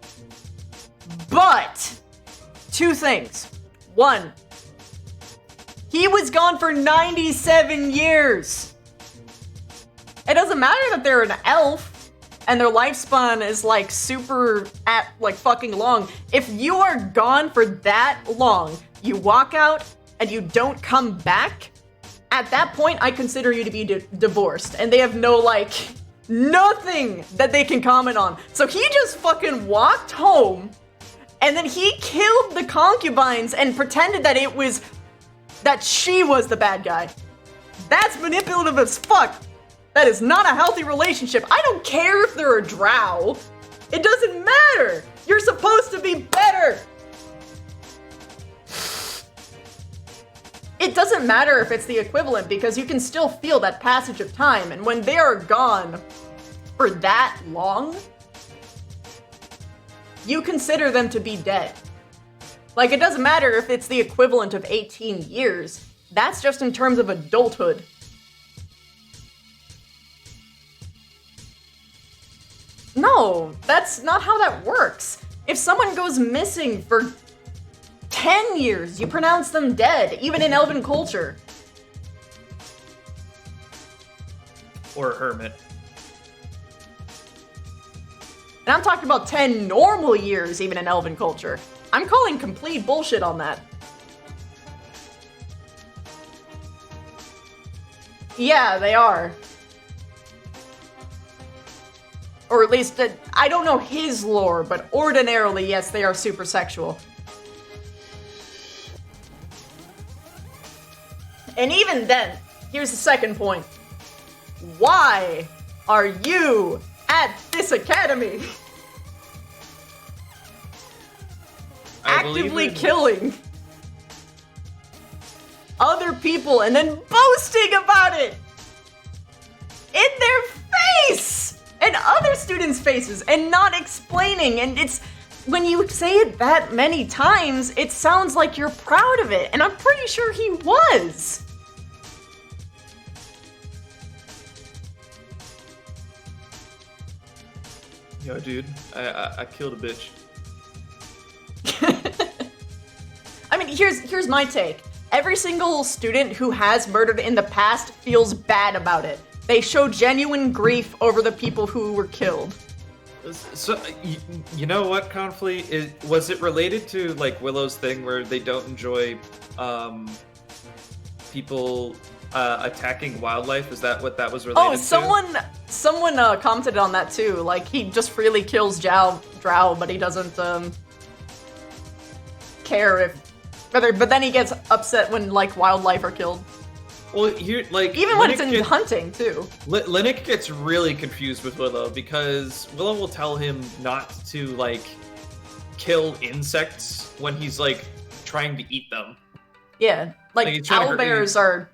But 2 things. 1, he was gone for 97 years. It doesn't matter that they're an elf and their lifespan is like super fucking long. If you are gone for that long, you walk out and you don't come back, at that point I consider you to be divorced, and they have nothing that they can comment on. So he just fucking walked home, and then he killed the concubines and pretended that she was the bad guy. That's manipulative as fuck. That is not a healthy relationship. I don't care if they're a drow. It doesn't matter. You're supposed to be better. It doesn't matter if it's the equivalent, because you can still feel that passage of time, and when they are gone for that long, you consider them to be dead. Like, it doesn't matter if it's the equivalent of 18 years. That's just in terms of adulthood. No, that's not how that works. If someone goes missing for 10 years, you pronounce them dead, even in elven culture. Or a hermit. And I'm talking about 10 normal years, even in elven culture. I'm calling complete bullshit on that. Yeah, they are. Or at least, I don't know his lore, but ordinarily, yes, they are super sexual. And even then, here's the second point. Why are you at this academy? Actively killing other people and then boasting about it in their face and other students' faces and not explaining. And it's, when you say it that many times, it sounds like you're proud of it, and I'm pretty sure he was. Yo, dude, I killed a bitch. I mean, here's my take. Every single student who has murdered in the past feels bad about it. They show genuine grief over the people who were killed. So, you know what, Confley? Was it related to, like, Willow's thing where they don't enjoy people attacking wildlife? Is that what that was related to? Someone commented on that too. Like, he just freely kills drow, but he doesn't care if... But then he gets upset when, like, wildlife are killed. Well, here, like... Even when it's in hunting, too. Linux gets really confused with Willow, because Willow will tell him not to, like, kill insects when he's, like, trying to eat them. Yeah, like owlbears are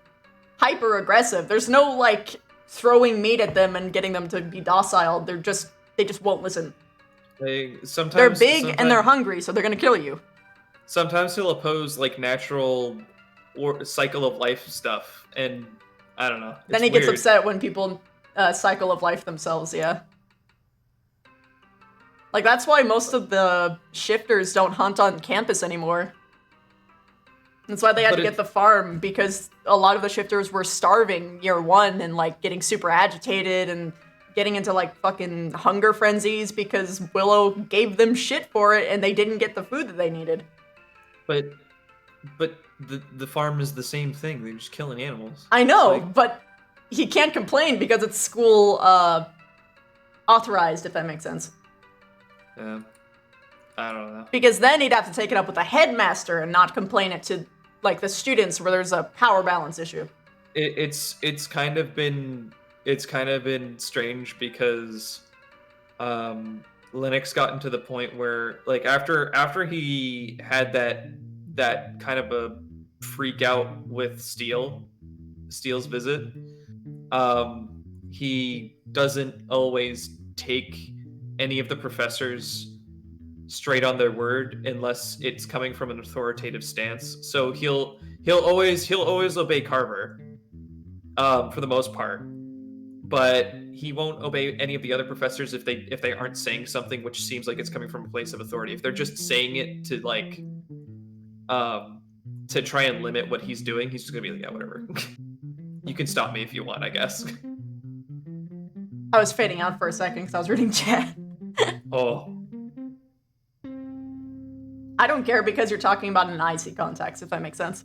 hyper-aggressive. There's no, like, throwing meat at them and getting them to be docile. They just won't listen. They're big and they're hungry, so they're gonna kill you. Sometimes he'll oppose, like, natural or cycle of life stuff, and I don't know. Then he gets upset when people cycle of life themselves, yeah. Like, that's why most of the shifters don't hunt on campus anymore. That's why they had to get the farm, because a lot of the shifters were starving year one and, like, getting super agitated and getting into, like, fucking hunger frenzies because Willow gave them shit for it and they didn't get the food that they needed. But the farm is the same thing. They're just killing animals. I know, but he can't complain because it's school authorized, if that makes sense. Yeah. I don't know. Because then he'd have to take it up with the headmaster and not complain it to, like, the students where there's a power balance issue. It's kind of been strange because Linux gotten to the point where, like, after he had that kind of a freak out with Steele's visit, he doesn't always take any of the professors straight on their word unless it's coming from an authoritative stance. So he'll always obey Carver for the most part, but he won't obey any of the other professors if they aren't saying something which seems like it's coming from a place of authority. If they're just saying it to, like, to try and limit what he's doing, he's just gonna be like, yeah, whatever. You can stop me if you want, I guess. I was fading out for a second because I was reading chat. Oh. I don't care because you're talking about an icy context, if that makes sense.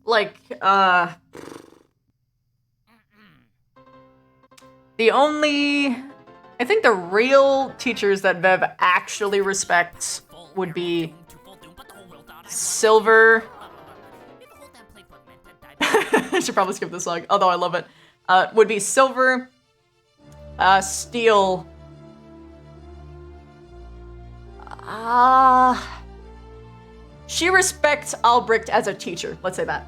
Like, the only... I think the real teachers that Vev actually respects would be Silver. I should probably skip this song, although I love it. Would be Silver, Steel. She respects Albrecht as a teacher, let's say that.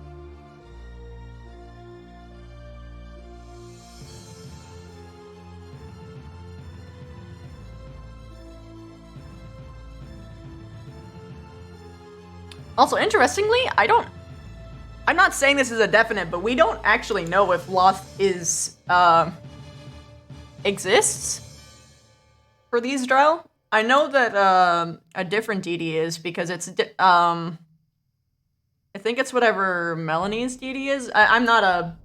Also, interestingly, I'm not saying this is a definite, but we don't actually know if Loth exists for these Drow. I know that a different deity is because it's I think it's whatever Melanie's deity is. I'm not a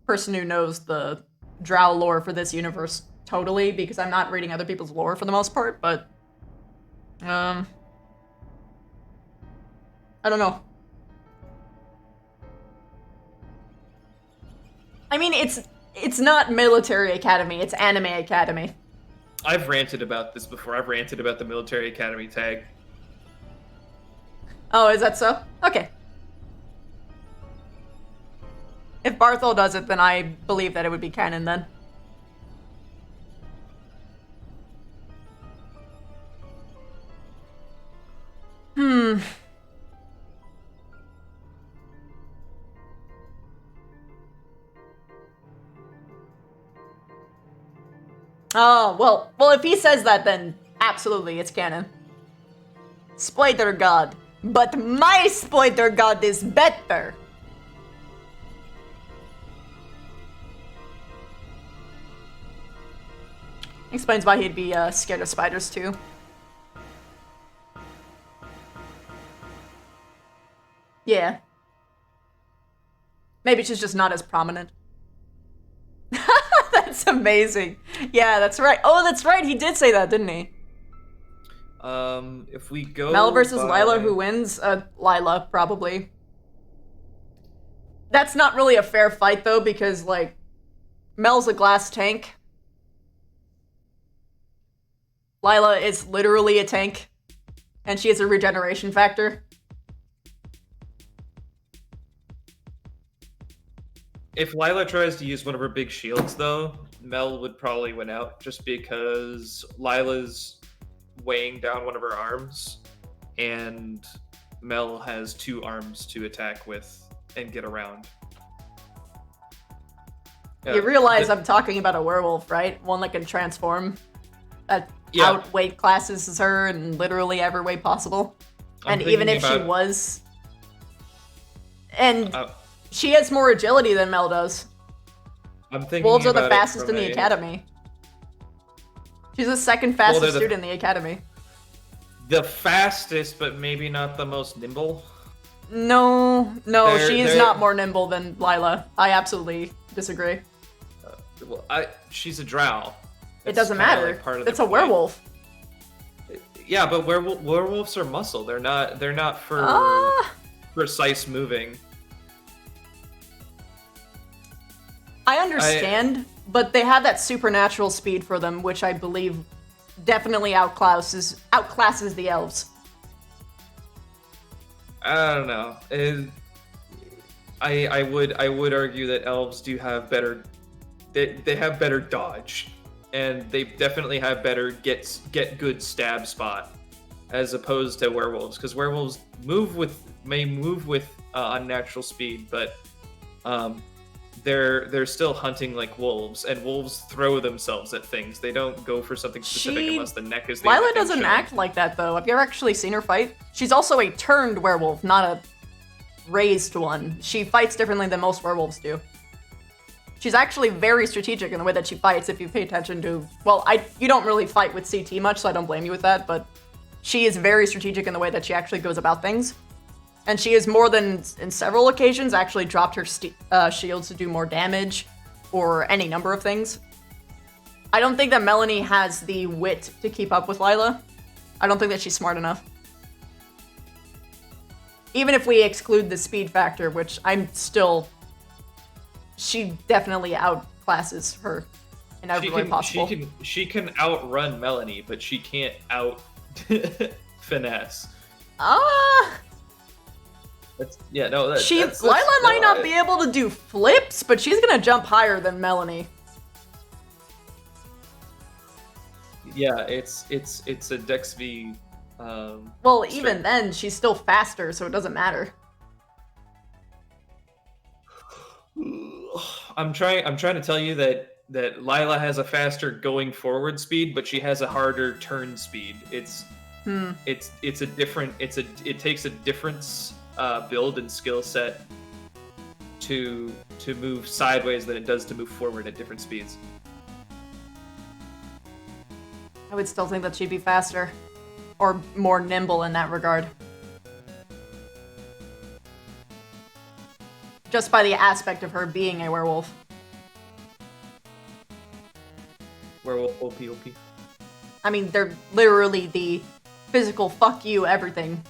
person who knows the Drow lore for this universe totally because I'm not reading other people's lore for the most part, but I don't know. I mean, it's not military academy, it's anime academy. I've ranted about this before. I've ranted about the military academy tag. Oh, is that so? Okay. If Barthol does it, then I believe that it would be canon then. Oh, well, if he says that, then absolutely, it's canon. Spider God. But my Spider God is better! Explains why he'd be scared of spiders, too. Yeah. Maybe she's just not as prominent. That's amazing. Yeah, that's right. Oh, that's right. He did say that, didn't he? If we go Mel versus by... Lila, who wins? Lila, probably. That's not really a fair fight, though, because, like, Mel's a glass tank. Lila is literally a tank. And she has a regeneration factor. If Lila tries to use one of her big shields, though, Mel would probably win out just because Lila's weighing down one of her arms, and Mel has 2 arms to attack with and get around. You realize I'm talking about a werewolf, right? One that can transform. That outweight classes as her in literally every way possible. And even if she was... And... she has more agility than Mel does. I'm thinking Wolves are the about fastest in the academy. She's the second fastest student in the academy. The fastest, but maybe not the most nimble. No, she is not more nimble than Lila. I absolutely disagree. She's a drow. It doesn't matter. Like it's a werewolf. Yeah, but werewolves are muscle. They're not for precise moving. I understand, but they have that supernatural speed for them, which I believe definitely outclasses the elves. I don't know. I would argue that elves do have better. They have better dodge, and they definitely have better get good stab spot, as opposed to werewolves. Because werewolves may move with unnatural speed, but they're still hunting like wolves, and wolves throw themselves at things. They don't go for something specific unless the neck is the Lila doesn't act like that, though. Have you ever actually seen her fight? She's also a turned werewolf, not a raised one. She fights differently than most werewolves do. She's actually very strategic in the way that she fights, if you pay attention to... Well, you don't really fight with CT much, so I don't blame you with that, but she is very strategic in the way that she actually goes about things. And she has more than, in several occasions, actually dropped her shields to do more damage. or any number of things. I don't think that Melanie has the wit to keep up with Lila. I don't think that she's smart enough. Even if we exclude the speed factor, which I'm still... She definitely outclasses her in every way possible. She can outrun Melanie, but she can't out finesse. Lila might not be able to do flips, but she's gonna jump higher than Melanie. Yeah, it's a Dex V. Well, even then, she's still faster, so it doesn't matter. I'm trying to tell you that Lila has a faster going forward speed, but she has a harder turn speed. It takes a different build and skill set to move sideways than it does to move forward at different speeds. I would still think that she'd be faster. Or more nimble in that regard. Just by the aspect of her being a werewolf. Werewolf OP. I mean, they're literally the physical fuck you everything.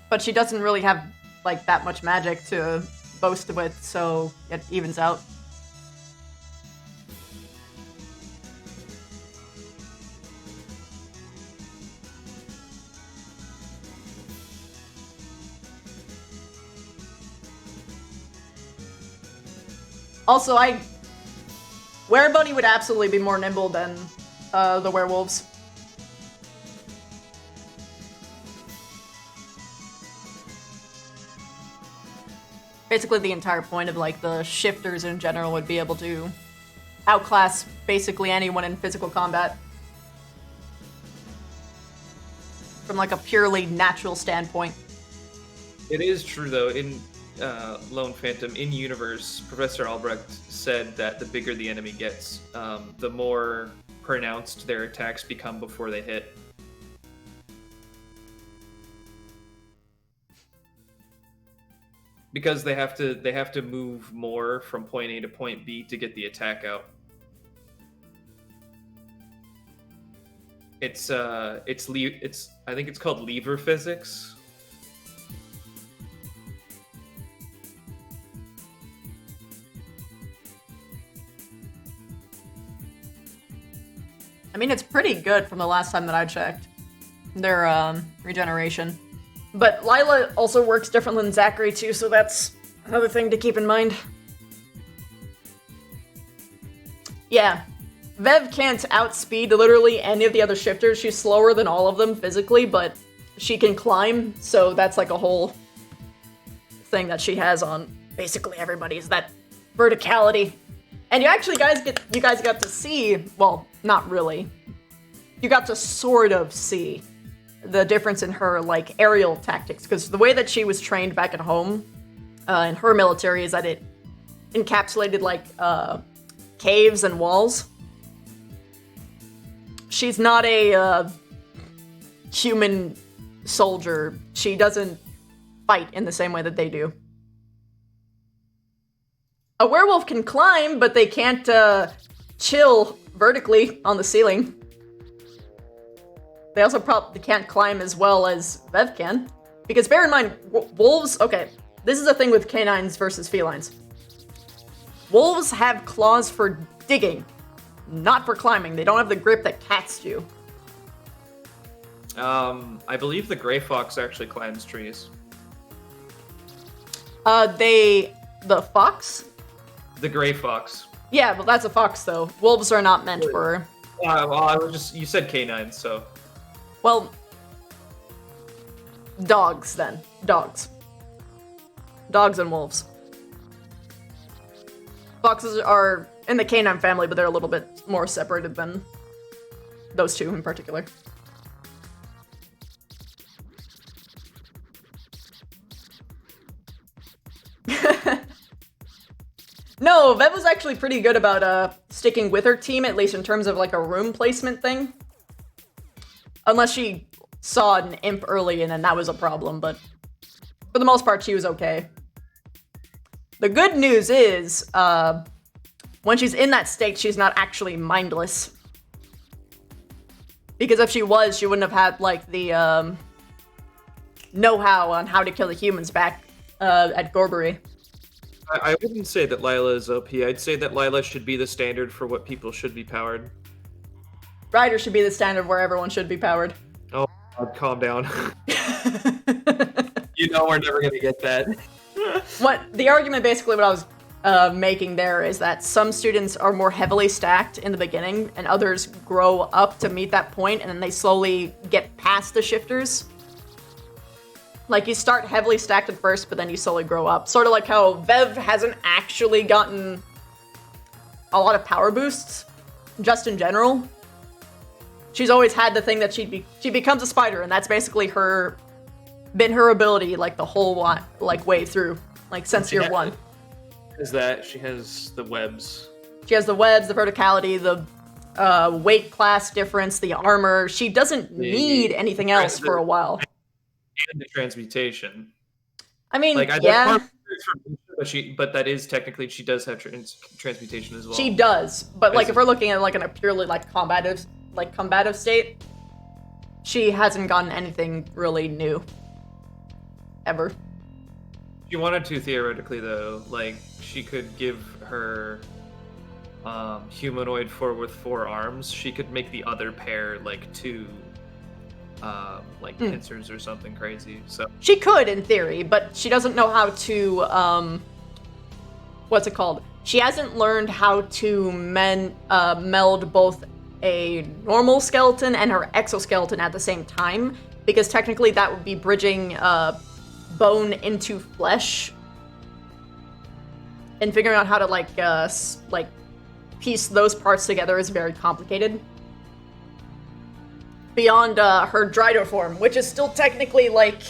But she doesn't really have, like, that much magic to boast with, so it evens out. Also, Werebunny would absolutely be more nimble than the werewolves. Basically, the entire point of, like, the shifters in general would be able to outclass basically anyone in physical combat. From, like, a purely natural standpoint. It is true, though, in Lone Phantom, in universe, Professor Albrecht said that the bigger the enemy gets, the more pronounced their attacks become before they hit. Because they have to move more from point A to point B to get the attack out. It's I think it's called lever physics. I mean, it's pretty good from the last time that I checked. Their regeneration. But Lila also works different than Zachary too, so that's another thing to keep in mind. Yeah. Vev can't outspeed literally any of the other shifters. She's slower than all of them physically, but she can climb, so that's like a whole thing that she has on basically everybody, is that verticality. And you actually you guys got to see, well, not really. You got to sort of see the difference in her, like, aerial tactics, because the way that she was trained back at home in her military is that it encapsulated, like, caves and walls. She's not a human soldier. She doesn't fight in the same way that they do. A werewolf can climb, but they can't chill vertically on the ceiling. They also probably can't climb as well as Vev can. Because bear in mind, wolves... Okay, this is the thing with canines versus felines. Wolves have claws for digging, not for climbing. They don't have the grip that cats do. I believe the gray fox actually climbs trees. The fox? The gray fox. Yeah, but that's a fox, though. Wolves are not meant for... Well, you said canines, so... Well... Dogs, then. Dogs. Dogs and wolves. Foxes are in the canine family, but they're a little bit more separated than those two in particular. No, Vev was actually pretty good about sticking with her team, at least in terms of like a room placement thing. Unless she saw an imp early and then that was a problem, but for the most part she was okay. The good news is, when she's in that state, she's not actually mindless. Because if she was, she wouldn't have had, like, the, know-how on how to kill the humans back, at Gorbury. I wouldn't say that Lila is OP. I'd say that Lila should be the standard for what people should be powered. Ryder should be the standard where everyone should be powered. Oh, God, calm down. You know we're never gonna get that. The argument, basically, what I was making there is that some students are more heavily stacked in the beginning, and others grow up to meet that point, and then they slowly get past the shifters. Like, you start heavily stacked at first, but then you slowly grow up. Sort of like how Vev hasn't actually gotten a lot of power boosts, just in general. She's always had the thing that she becomes a spider, and that's basically been her ability, like, the whole way through, like, since year one. Is that she has the webs. She has the webs, the verticality, the weight class difference, the armor. She doesn't need anything else for a while. And the transmutation. I mean, like, yeah. But that is technically, she does have transmutation as well. She does, but like if we're looking at like in a purely like combative state, she hasn't gotten anything really new. Ever. If you wanted to, theoretically, though, like, she could give her humanoid form with 4 arms. She could make the other pair, like, 2, pincers or something crazy. So she could, in theory, but she doesn't know how to, what's it called? She hasn't learned how to meld both a normal skeleton and her exoskeleton at the same time, because technically that would be bridging, bone into flesh, and figuring out how to like piece those parts together is very complicated. Beyond her Drido form, which is still technically like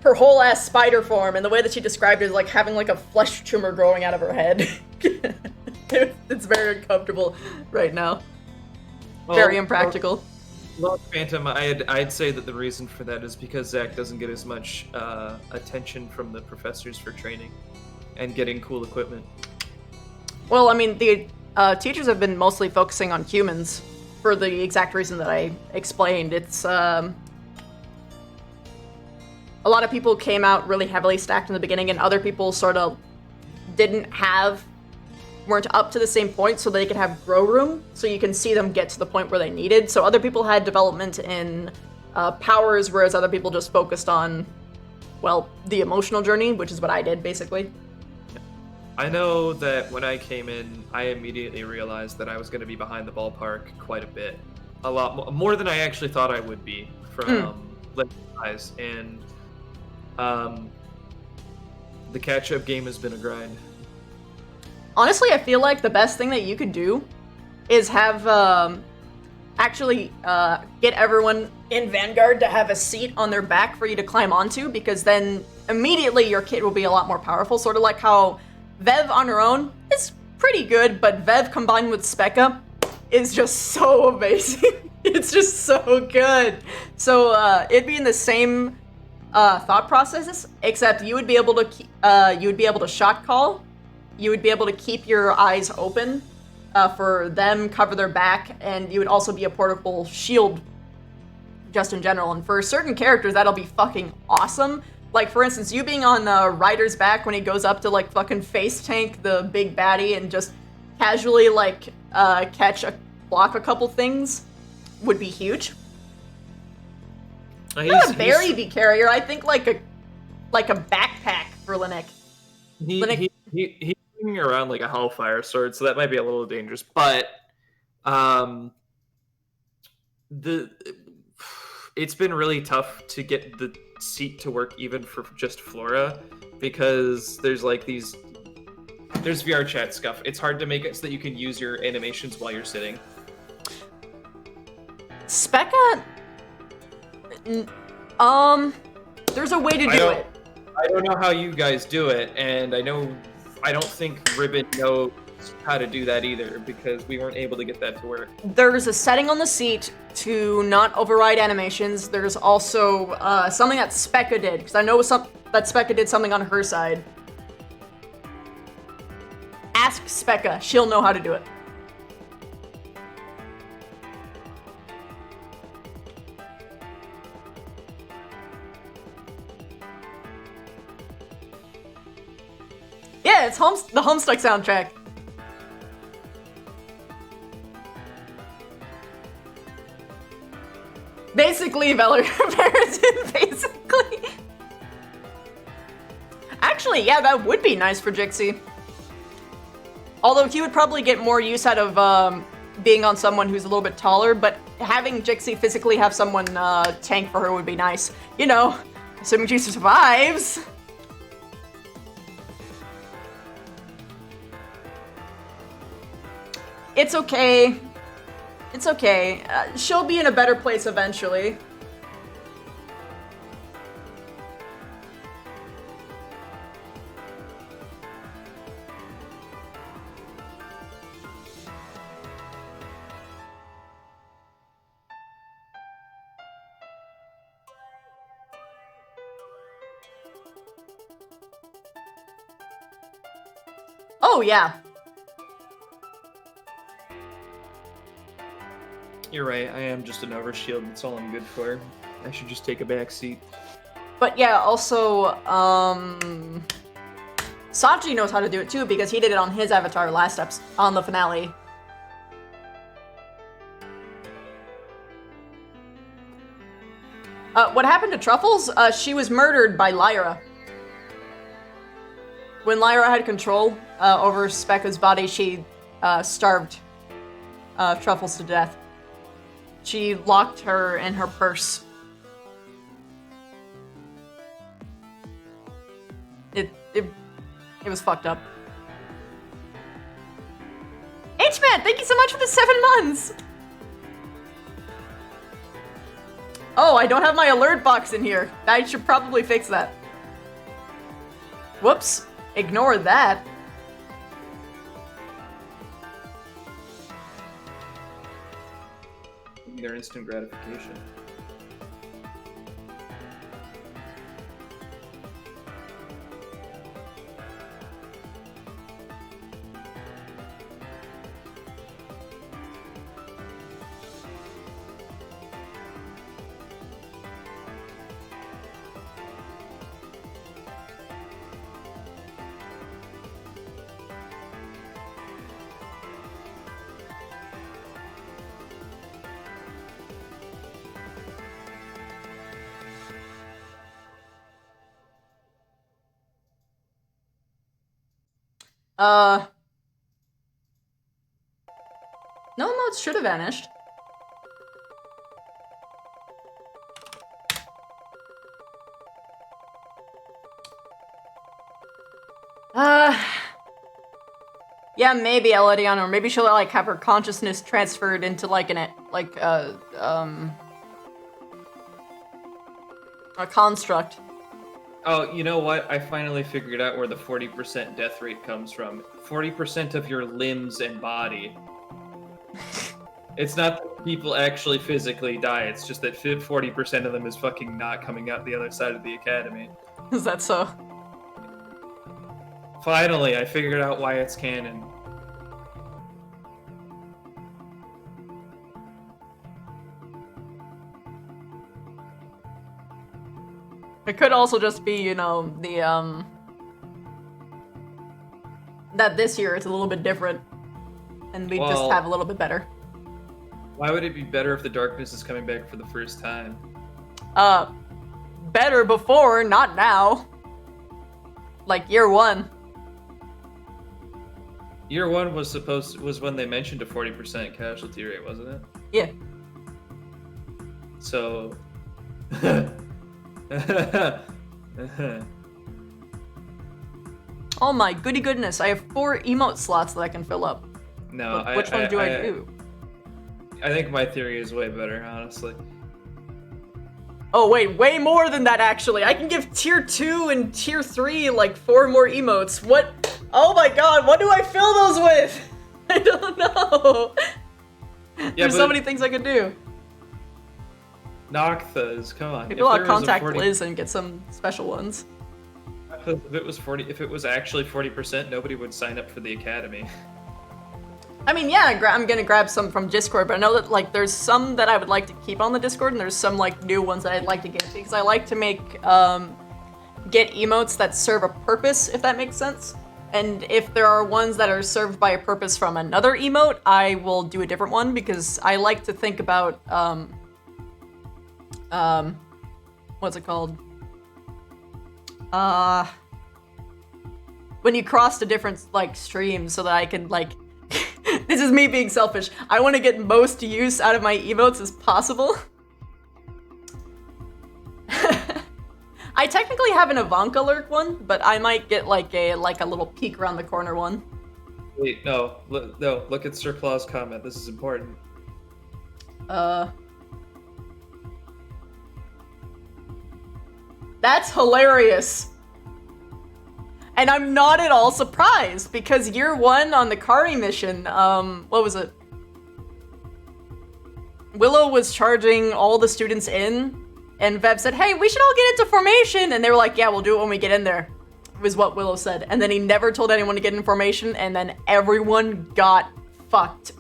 her whole ass spider form, and the way that she described it is like having like a flesh tumor growing out of her head. It's very uncomfortable right now. Very impractical. Well, Phantom, I'd say that the reason for that is because Zach doesn't get as much attention from the professors for training and getting cool equipment. Well, I mean, the teachers have been mostly focusing on humans for the exact reason that I explained. It's a lot of people came out really heavily stacked in the beginning, and other people sort of weren't up to the same point, so they could have grow room, so you can see them get to the point where they needed. So other people had development in powers, whereas other people just focused on, well, the emotional journey, which is what I did, basically. I know that when I came in, I immediately realized that I was going to be behind the ballpark quite a bit. A lot more than I actually thought I would be from eyes. And the catch-up game has been a grind. Honestly, I feel like the best thing that you could do is have, get everyone in Vanguard to have a seat on their back for you to climb onto, because then immediately your kid will be a lot more powerful, sort of like how Vev on her own is pretty good, but Vev combined with Specca is just so amazing. It's just so good. So, it'd be in the same, thought processes, except you would be able to shot call. You would be able to keep your eyes open for them, cover their back, and you would also be a portable shield just in general. And for certain characters, that'll be fucking awesome. Like, for instance, you being on Ryder's back when he goes up to, like, fucking face tank the big baddie and just casually, like, block a couple things would be huge. Not a berry bee carrier, I think like a backpack for Linux. He's swinging around like a Hellfire sword, so that might be a little dangerous. But it's been really tough to get the seat to work even for just Flora, because there's VR chat scuff. It's hard to make it so that you can use your animations while you're sitting. Specca, there's a way to do it. I don't know how you guys do it, and I don't think Ribbon knows how to do that either, because we weren't able to get that to work. There's a setting on the seat to not override animations. There's also something that Specca did, because I know that Specca did something on her side. ask Specca. She'll know how to do it. Yeah, it's the Homestuck soundtrack. Basically, Valor comparison, basically. Actually, yeah, that would be nice for Jixie. Although he would probably get more use out of being on someone who's a little bit taller, but having Jixie physically have someone tank for her would be nice. You know, assuming she survives. It's okay. It's okay. She'll be in a better place eventually. Oh, yeah. You're right, I am just an overshield, that's all I'm good for. I should just take a back seat. But yeah, also, Sanji knows how to do it too, because he did it on his avatar last episode, on the finale. What happened to Truffles? She was murdered by Lyra. When Lyra had control over Specca's body, she starved Truffles to death. She locked her in her purse. It was fucked up. H-Man, thank you so much for the 7 months! Oh, I don't have my alert box in here. I should probably fix that. Whoops. Ignore that. Their instant gratification. No emotes should have vanished. Yeah, maybe Elodion, or maybe she'll like have her consciousness transferred into like a construct. Oh, you know what? I finally figured out where the 40% death rate comes from. 40% of your limbs and body. It's not that people actually physically die, it's just that 40% of them is fucking not coming out the other side of the academy. Is that so? Finally, I figured out why it's canon. It could also just be, you know, the, that this year it's a little bit different. And we just have a little bit better. Why would it be better if the darkness is coming back for the first time? Better before, not now. Like, year 1. Year 1 was when they mentioned a 40% casualty rate, wasn't it? Yeah. So... Oh my goody goodness, I have 4 emote slots that I can fill up. No, which one do I do? I think my theory is way better, honestly. Oh wait, way more than that actually. I can give tier 2 and tier 3 like 4 more emotes. What? Oh my god, what do I fill those with? I don't know. Yeah, There's so many things I could do. Nocthas, come on. Maybe I'll contact Liz and get some special ones. If it was actually 40%, nobody would sign up for the academy. I mean, yeah, I'm gonna grab some from Discord, but I know that like there's some that I would like to keep on the Discord, and there's some like new ones that I'd like to get because I like to make get emotes that serve a purpose, if that makes sense. And if there are ones that are served by a purpose from another emote, I will do a different one because I like to think about what's it called? When you cross to different like streams, so that I can like. This is me being selfish. I want to get most use out of my emotes as possible. I technically have an Ivanka lurk one, but I might get like a little peek around the corner one. Wait, no, look at Sir Claw's comment. This is important. That's hilarious. And I'm not at all surprised, because year 1 on the Kari mission, what was it? Willow was charging all the students in, and Vev said, hey, we should all get into formation, and they were like, yeah, we'll do it when we get in there, was what Willow said. And then he never told anyone to get in formation, and then everyone got fucked.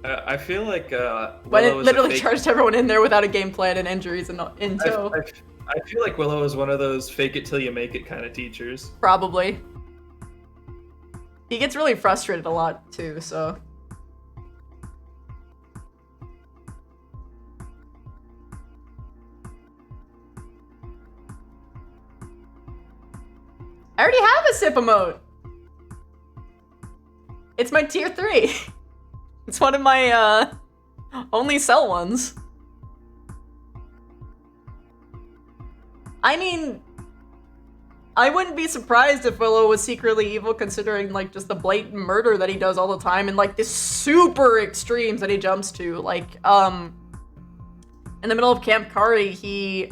I feel like But it literally charged everyone in there without a game plan and injuries in tow. I feel like Willow is one of those fake it till you make it kind of teachers. Probably. He gets really frustrated a lot too, so. I already have a sip emote. It's my tier 3. It's one of my only sell ones. I mean, I wouldn't be surprised if Willow was secretly evil, considering like just the blatant murder that he does all the time and like the super extremes that he jumps to. Like, in the middle of Camp Kari,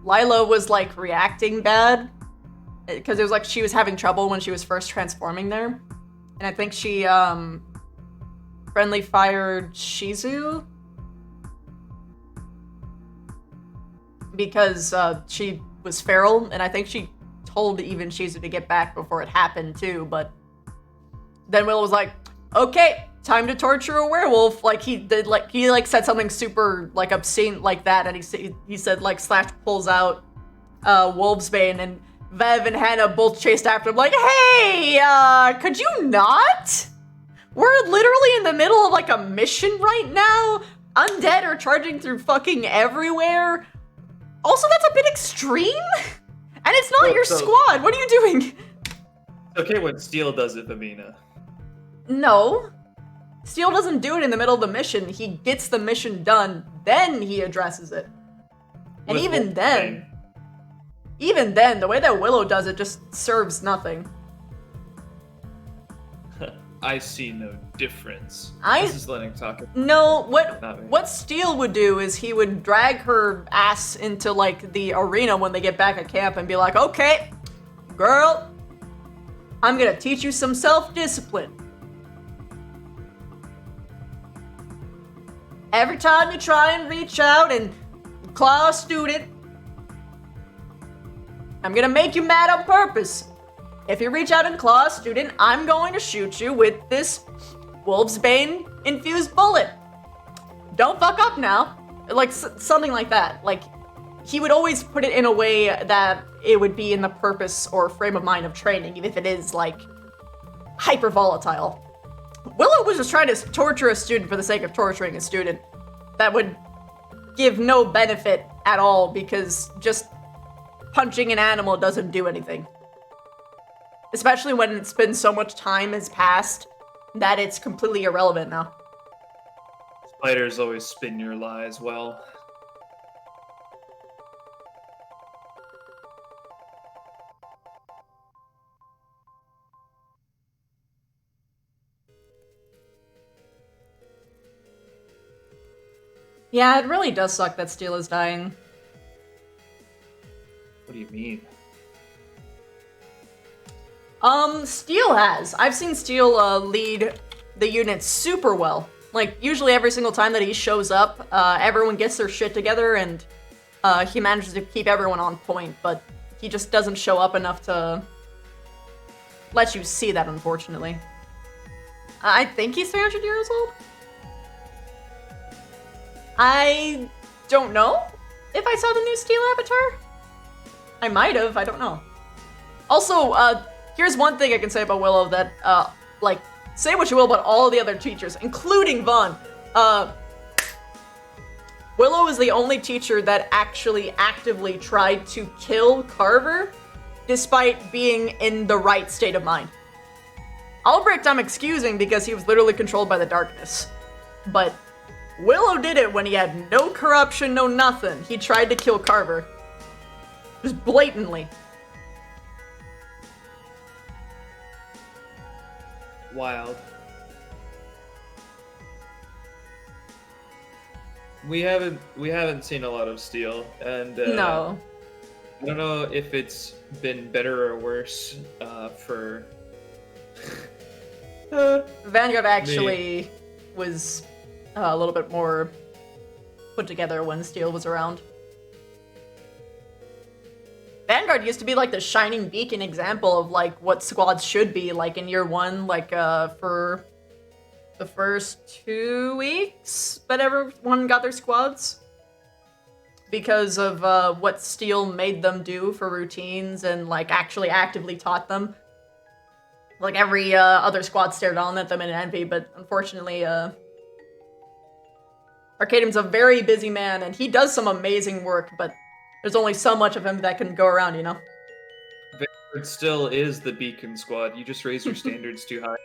Lila was like reacting bad because it was like she was having trouble when she was first transforming there. And I think she, friendly fired Shizu because she was feral, and I think she told even Shizu to get back before it happened too, but then Willow was like, okay, time to torture a werewolf. Like he said something super like obscene like that, and he said like Slash pulls out Wolfsbane, and Vev and Hannah both chased after him like, hey, could you not? We're literally in the middle of like a mission right now. Undead are charging through fucking everywhere. Also, that's a bit extreme. And it's not your squad. What are you doing? It's okay when Steel does it, Amina. No. Steel doesn't do it in the middle of the mission. He gets the mission done, then he addresses it. And even then, the way that Willow does it just serves nothing. I see no difference. This is Lennox talking. No, what Steel would do is he would drag her ass into like the arena when they get back at camp and be like, okay, girl, I'm gonna teach you some self-discipline. Every time you try and reach out and claw a student, I'm gonna make you mad on purpose. If you reach out and claw a student, I'm going to shoot you with this Wolfsbane infused bullet. Don't fuck up now. Like, something like that. Like, he would always put it in a way that it would be in the purpose or frame of mind of training, even if it is, like, hyper volatile. Willow was just trying to torture a student for the sake of torturing a student. That would give no benefit at all, because just punching an animal doesn't do anything. Especially when it's been so much time has passed that it's completely irrelevant now. Spiders always spin your lies well. Yeah, it really does suck that Steel is dying. What do you mean? Steel has. I've seen Steel lead the unit super well. Like, usually every single time that he shows up, everyone gets their shit together and he manages to keep everyone on point, but he just doesn't show up enough to let you see that, unfortunately. I think he's 300 years old? I don't know if I saw the new Steel Avatar. I might have, I don't know. Also, here's one thing I can say about Willow that, like, say what you will about all the other teachers, including Vaughn. Willow is the only teacher that actually actively tried to kill Carver despite being in the right state of mind. Albrecht I'm excusing because he was literally controlled by the darkness. But Willow did it when he had no corruption, no nothing. He tried to kill Carver. Just blatantly. Wild. We haven't seen a lot of Steel, and No. I don't know if it's been better or worse for. Vanguard actually was a little bit more put together when Steel was around. Vanguard used to be like the shining beacon example of like what squads should be like in year one, like for the first 2 weeks that everyone got their squads. Because of what Steel made them do for routines and like actually actively taught them. Like every other squad stared on at them in envy, but unfortunately Arcadium's a very busy man and he does some amazing work, but there's only so much of him that can go around, you know? Vanguard still is the beacon squad. You just raise your standards too high.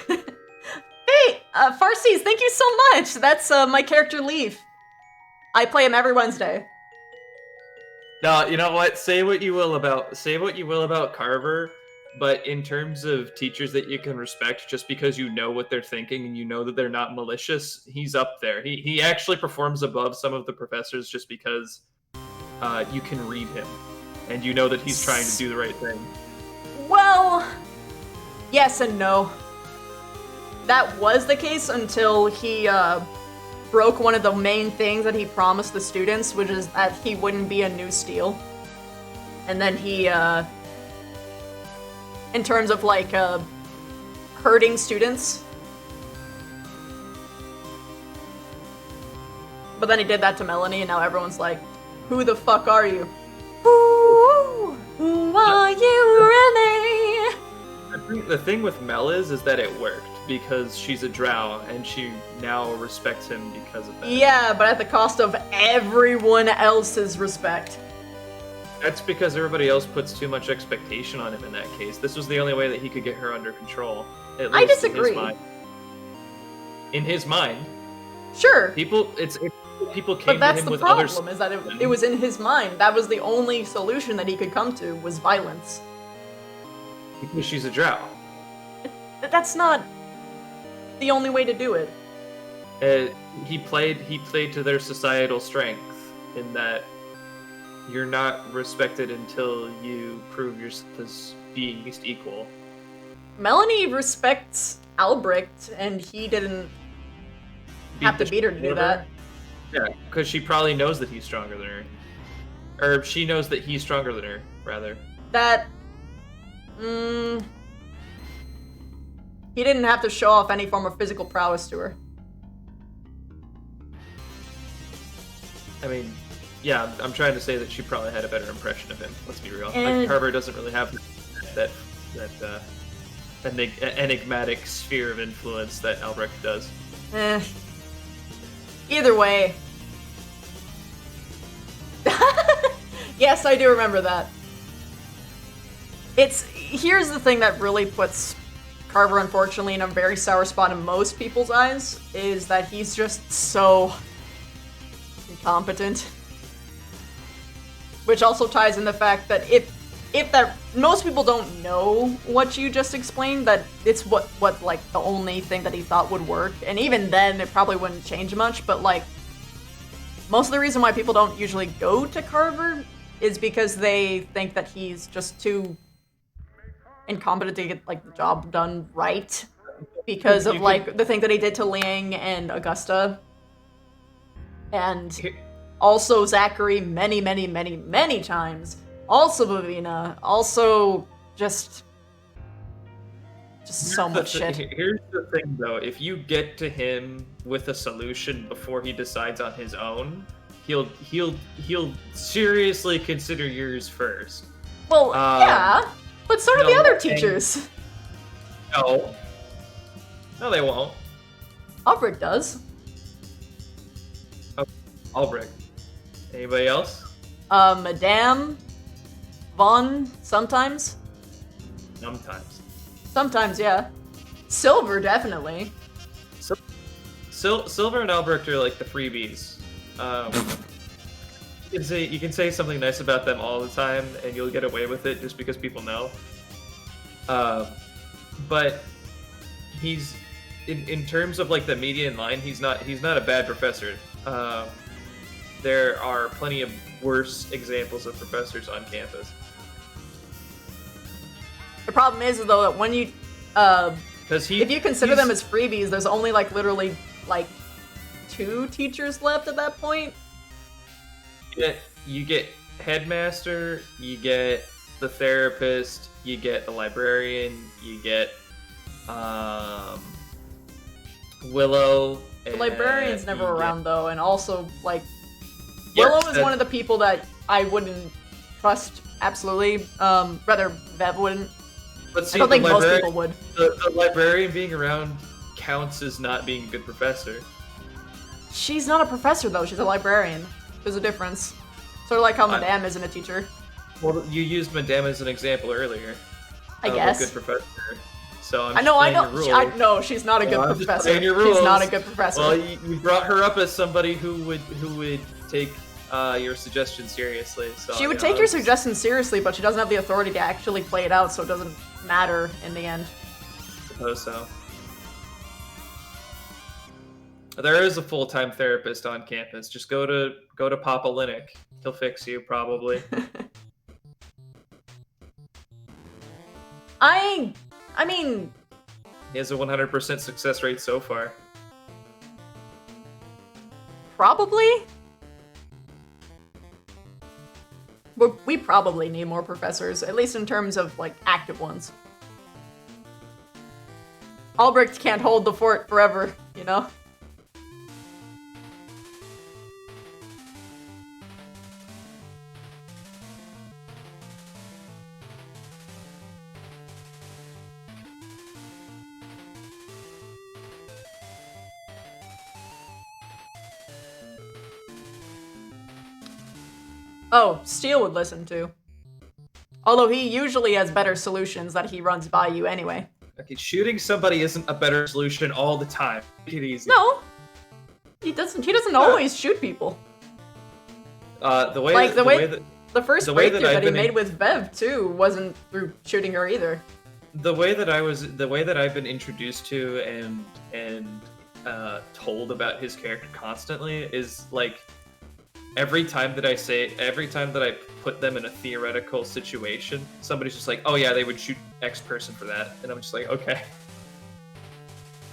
Hey, Farsees, thank you so much! That's my character Leaf. I play him every Wednesday. No, you know what? Say what you will about Carver, but in terms of teachers that you can respect just because you know what they're thinking and you know that they're not malicious, he's up there. He actually performs above some of the professors just because you can read him and you know that he's trying to do the right thing. Well, yes and no. That was the case until he broke one of the main things that he promised the students, which is that he wouldn't be a new Steel. And then he, in terms of like hurting students. But then he did that to Melanie, and now everyone's like, who the fuck are you? Who are you really? The thing with Mel is that it worked because she's a drow and she now respects him because of that. Yeah, but at the cost of everyone else's respect. That's because everybody else puts too much expectation on him in that case. This was the only way that he could get her under control. At I least disagree. In his mind. Sure. People came But that's to him the with other problem, is that it was in his mind. That was the only solution that he could come to, was violence. because she's a drow. That's not the only way to do it. He played to their societal strength in that you're not respected until you prove yourself as being at least equal. Melanie respects Albrecht, and he didn't have to beat her to do that. Yeah, because she probably knows that he's stronger than her. Or she knows that he's stronger than her, rather. That... he didn't have to show off any form of physical prowess to her. I mean, yeah, I'm trying to say that she probably had a better impression of him. Let's be real. And- Like, Carver doesn't really have that enigmatic sphere of influence that Albrecht does. Either way. Yes, I do remember that. Here's the thing that really puts Carver, unfortunately, in a very sour spot in most people's eyes, is that he's just so incompetent. Which also ties in the fact that if that most people don't know what you just explained, that it's what like the only thing that he thought would work, and even then it probably wouldn't change much, but like most of the reason why people don't usually go to Carver is because they think that he's just too incompetent to get like the job done right because of like the thing that he did to Liang and Augusta. And Also Zachary many, many, many, many times. Also Bavina. Also just so much shit. Here's the thing, though. If you get to him with a solution before he decides on his own, he'll seriously consider yours first. Well, yeah, but so do the other and- teachers. No, they won't. Albrecht does. Albrecht. Anybody else? Madame, Vaughn, sometimes. Sometimes, yeah. Silver, definitely. Silver and Albrecht are like the freebies. You can say something nice about them all the time, and you'll get away with it just because people know. But he's in terms of like the median line, he's not a bad professor. There are plenty of worse examples of professors on campus. The problem is though that when you if you consider them as freebies, there's only like literally like 2 teachers left at that point. You get headmaster, you get the therapist, you get the librarian, you get Willow. The librarian's never around though, and also like Yeah, Willow is one of the people that I wouldn't trust absolutely. Rather Bev wouldn't. But see, I don't think the most librarian- people would. The librarian being around counts as not being a good professor. She's not a professor though, she's a librarian. There's a difference. Sort of like how Madame isn't a teacher. Well, you used Madame as an example earlier. I guess. A good professor. So I'm I know, just playing your rules. no, she's not a good I'm just professor. playing your She's rules. not a good professor. Well, you brought her up as somebody who would take your suggestion seriously. So She would take your suggestions seriously, but she doesn't have the authority to actually play it out, so it doesn't matter in the end. I suppose so. There is a full-time therapist on campus. Just go to Papa Linux. He'll fix you probably. I mean, He has a 100% success rate so far. probably. We probably need more professors, at least in terms of like active ones. Albrecht can't hold the fort forever, you know? Oh, Steel would listen too. Although he usually has better solutions that he runs by you anyway. Okay, shooting somebody isn't a better solution all the time. Make it easy. No! He doesn't always shoot people. The first the way breakthrough that I've that he been made with Bev too wasn't through shooting her either. The way that I've been introduced to and told about his character constantly is like every time that I put them in a theoretical situation, somebody's just like, oh yeah, they would shoot X person for that, and I'm just like, okay.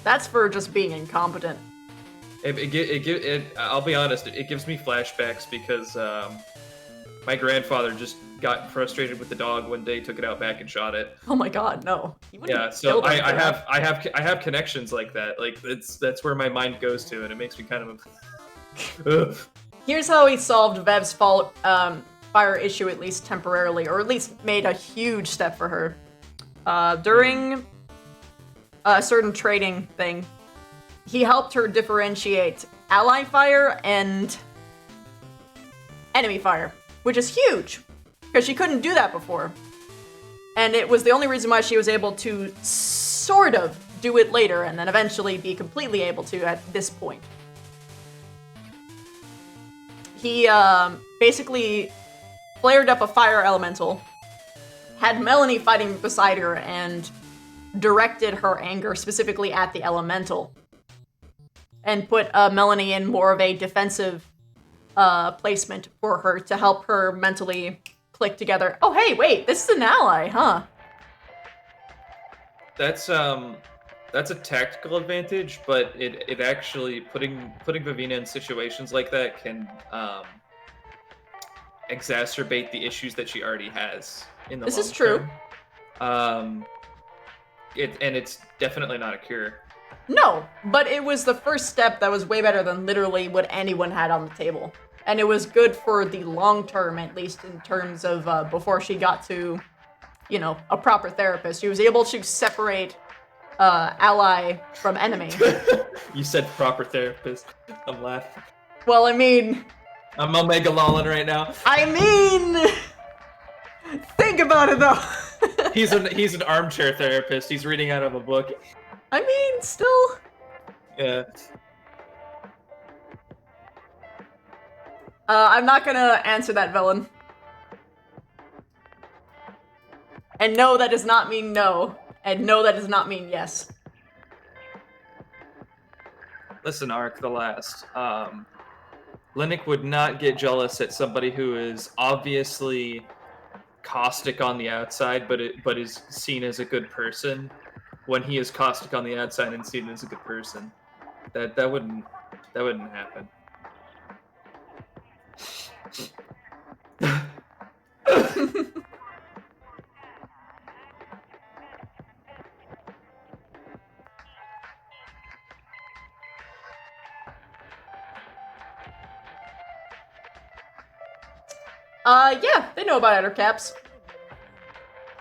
That's for just being incompetent. I'll be honest, it gives me flashbacks because my grandfather just got frustrated with the dog one day, took it out back and shot it. Oh my god, no. He wouldn't Yeah, have so killed him for that. I have connections like that. Like that's where my mind goes to, and it makes me kind of. Ugh. Here's how he solved Vev's fire issue, at least temporarily, or at least made a huge step for her. During a certain trading thing, he helped her differentiate ally fire and enemy fire, which is huge, because she couldn't do that before. And it was the only reason why she was able to sort of do it later, and then eventually be completely able to at this point. He basically flared up a fire elemental, had Melanie fighting beside her, and directed her anger specifically at the elemental. And put Melanie in more of a defensive placement for her to help her mentally click together. Oh, hey, wait, this is an ally, huh? That's that's a tactical advantage, but it actually putting Vivina in situations like that can exacerbate the issues that she already has in the This long is true. term. It's definitely not a cure. No, but it was the first step that was way better than literally what anyone had on the table. And it was good for the long term, at least in terms of before she got to, you know, a proper therapist. She was able to separate ally from enemy. You said proper therapist. I'm laughing. Well, I mean... I'm Omega Lolin right now. I mean... Think about it, though. He's an armchair therapist. He's reading out of a book. I mean, still... Yeah. I'm not gonna answer that, villain. And no, that does not mean no. And no, that does not mean yes. Listen, Ark, the last. Linux would not get jealous at somebody who is obviously caustic on the outside, but is seen as a good person, when he is caustic on the outside and seen as a good person. That wouldn't happen. Yeah, they know about adder caps.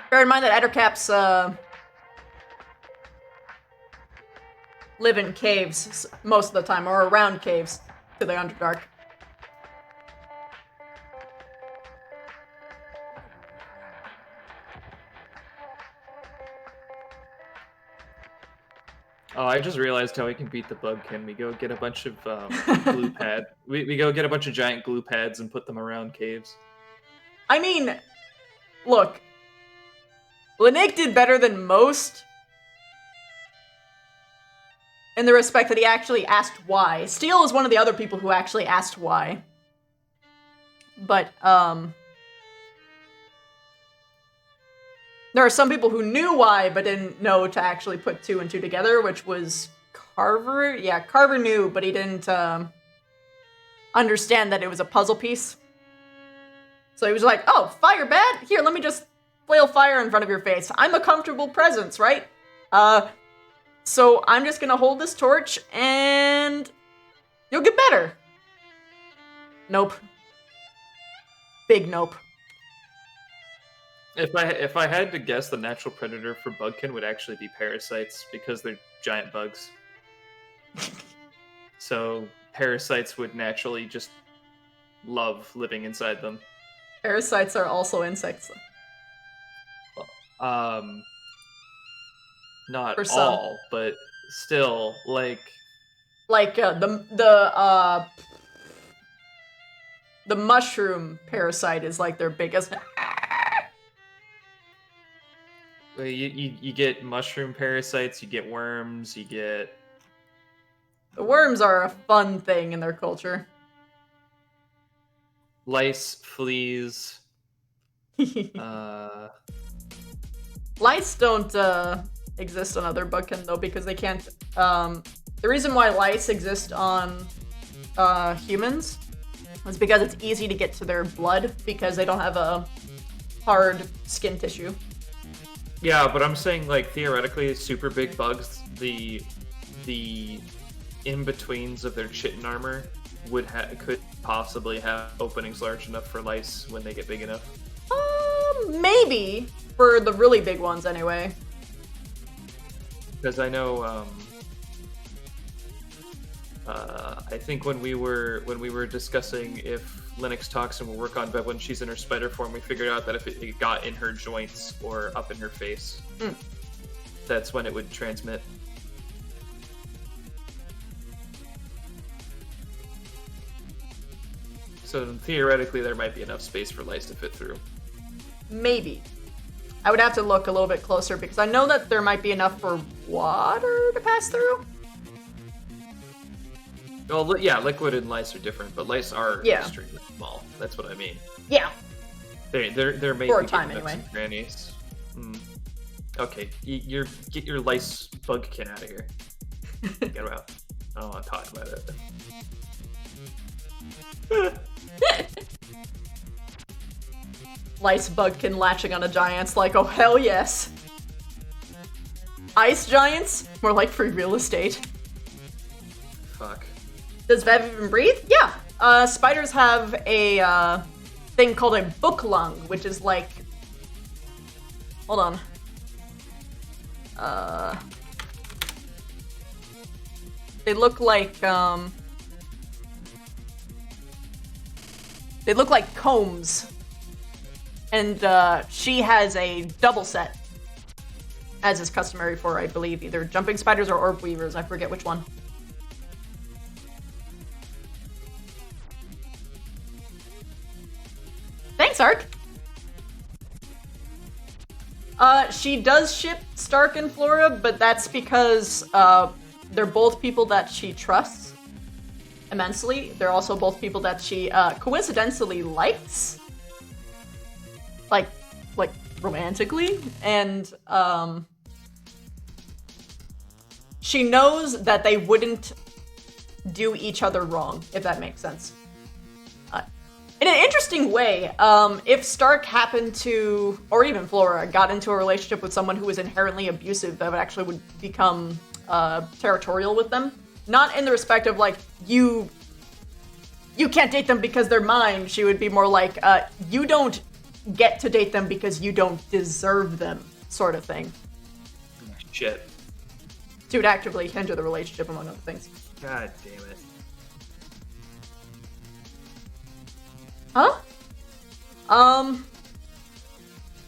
Bear in mind that adder caps, live in caves most of the time, or around caves to the Underdark. Oh, I just realized how we can beat the bug. Can we go get a bunch of glue pad? We go get a bunch of giant glue pads and put them around caves. I mean, look, Linux did better than most in the respect that he actually asked why. Steel is one of the other people who actually asked why. But, there are some people who knew why, but didn't know to actually put two and two together, which was Carver. Yeah, Carver knew, but he didn't, understand that it was a puzzle piece. So he was like, oh, fire bad? Here, let me just flail fire in front of your face. I'm a comfortable presence, right? So I'm just gonna hold this torch and you'll get better. Nope. Big nope. If I had to guess, the natural predator for bugkin would actually be parasites, because they're giant bugs. So parasites would naturally just love living inside them. Parasites are also insects. Not For some. all, but still, like the mushroom parasite is like their biggest. you get mushroom parasites, you get worms, you get... The worms are a fun thing in their culture. Lice, fleas. Lice don't exist on other bugkin though, because they can't. The reason why lice exist on humans is because it's easy to get to their blood, because they don't have a hard skin tissue. Yeah, but I'm saying, like, theoretically, super big bugs, the in-betweens of their chitin armor could possibly have openings large enough for lice when they get big enough. Maybe for the really big ones, anyway. Because I know, I think when we were discussing if Linux toxin will work on Bev when she's in her spider form, we figured out that if it got in her joints or up in her face, that's when it would transmit. So theoretically, there might be enough space for lice to fit through. Maybe. I would have to look a little bit closer, because I know that there might be enough for water to pass through. Well, yeah, liquid and lice are different, but lice are Yeah. extremely small. That's what I mean. Yeah. There may For a be time, nooks anyway. and crannies. Okay, get your lice bugkin out of here. Get him out. I don't want to talk about it. Lice bugkin latching on a giant's like, oh hell yes. Ice giants? More like free real estate. Fuck. Does Vev even breathe? Yeah. Spiders have a thing called a book lung, which is like... Hold on. They look like, they look like combs. And, she has a double set. As is customary for, I believe, either jumping spiders or orb weavers. I forget which one. Thanks, Ark! She does ship Stark and Flora, but that's because, they're both people that she trusts immensely. They're also both people that she, coincidentally likes. Like, romantically. And, she knows that they wouldn't do each other wrong, if that makes sense. In an interesting way, if Stark happened to, or even Flora, got into a relationship with someone who was inherently abusive, that actually would become territorial with them. Not in the respect of, like, you can't date them because they're mine. She would be more like, you don't get to date them because you don't deserve them, sort of thing. Shit. She would actively hinder the relationship, among other things. God damn it. Huh?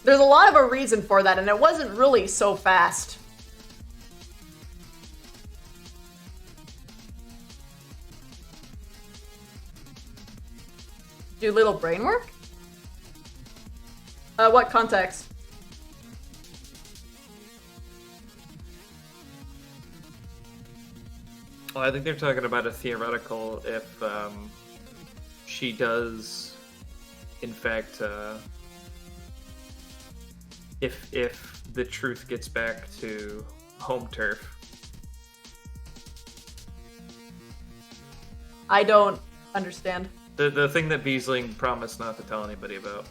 There's a lot of a reason for that, and it wasn't really so fast. Do little brain work? What context? Well, I think they're talking about a theoretical if she does, in fact, if the truth gets back to home turf. I don't understand. The thing that Beesling promised not to tell anybody about.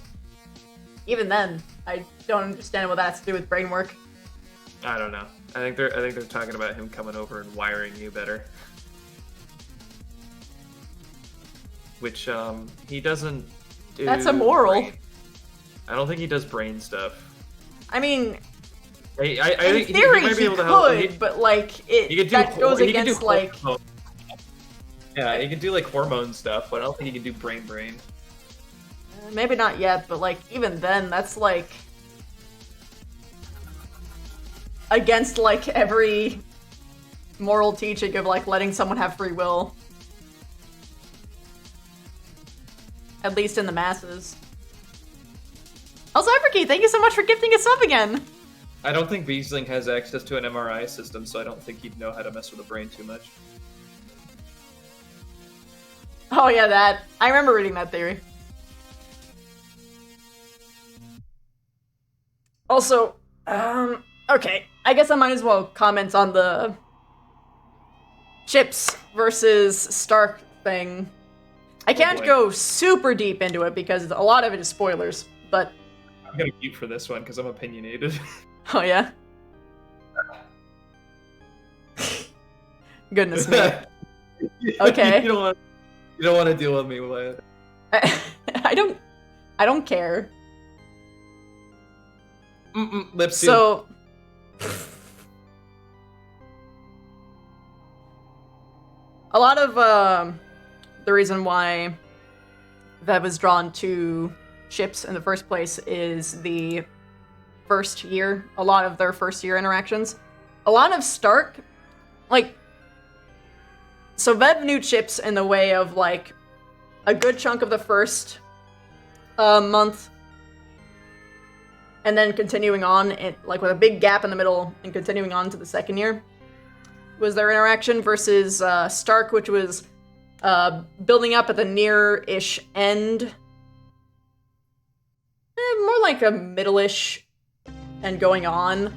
Even then, I don't understand what that has to do with brain work. I don't know. I think they're talking about him coming over and wiring you better. Which he doesn't do. That's immoral. Brain. I don't think he does brain stuff. I mean, I in think theory he might be able to could, help. but like that goes against like. Yeah, he can do like hormone stuff, but I don't think he can do brain. Maybe not yet, but like even then, that's like against like every moral teaching of like letting someone have free will. At least in the masses. Also, Hyperkey, thank you so much for gifting us up again! I don't think Beesling has access to an MRI system, so I don't think he'd know how to mess with the brain too much. Oh yeah, that. I remember reading that theory. Also, okay, I guess I might as well comment on the Chips versus Stark thing. I can't go super deep into it because a lot of it is spoilers, but... I'm gonna mute for this one because I'm opinionated. Oh yeah? Goodness me. Okay. You don't want to deal with me with it. I don't care. Lip sync. So... a lot of, the reason why Vev was drawn to Chips in the first place is the first year, a lot of their first year interactions. A lot of Stark, like, so Vev knew Chips in the way of, like, a good chunk of the first month, and then continuing on, like, with a big gap in the middle, and continuing on to the second year, was their interaction, versus Stark, which was building up at the near-ish end. More like a middle-ish and going on.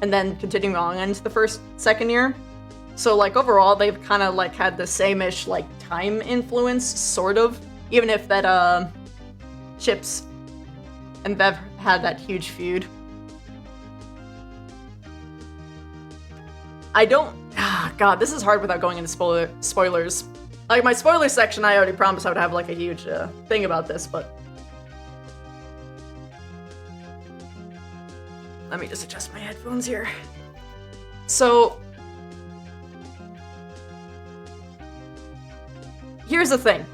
and then continuing on into the second year. So like overall, they've kind of like had the same-ish like time influence, sort of. Even if that Chips and Bev had that huge feud. I don't. God, this is hard without going into spoilers. Like my spoiler section, I already promised I would have like a huge thing about this, but let me just adjust my headphones here. So here's the thing.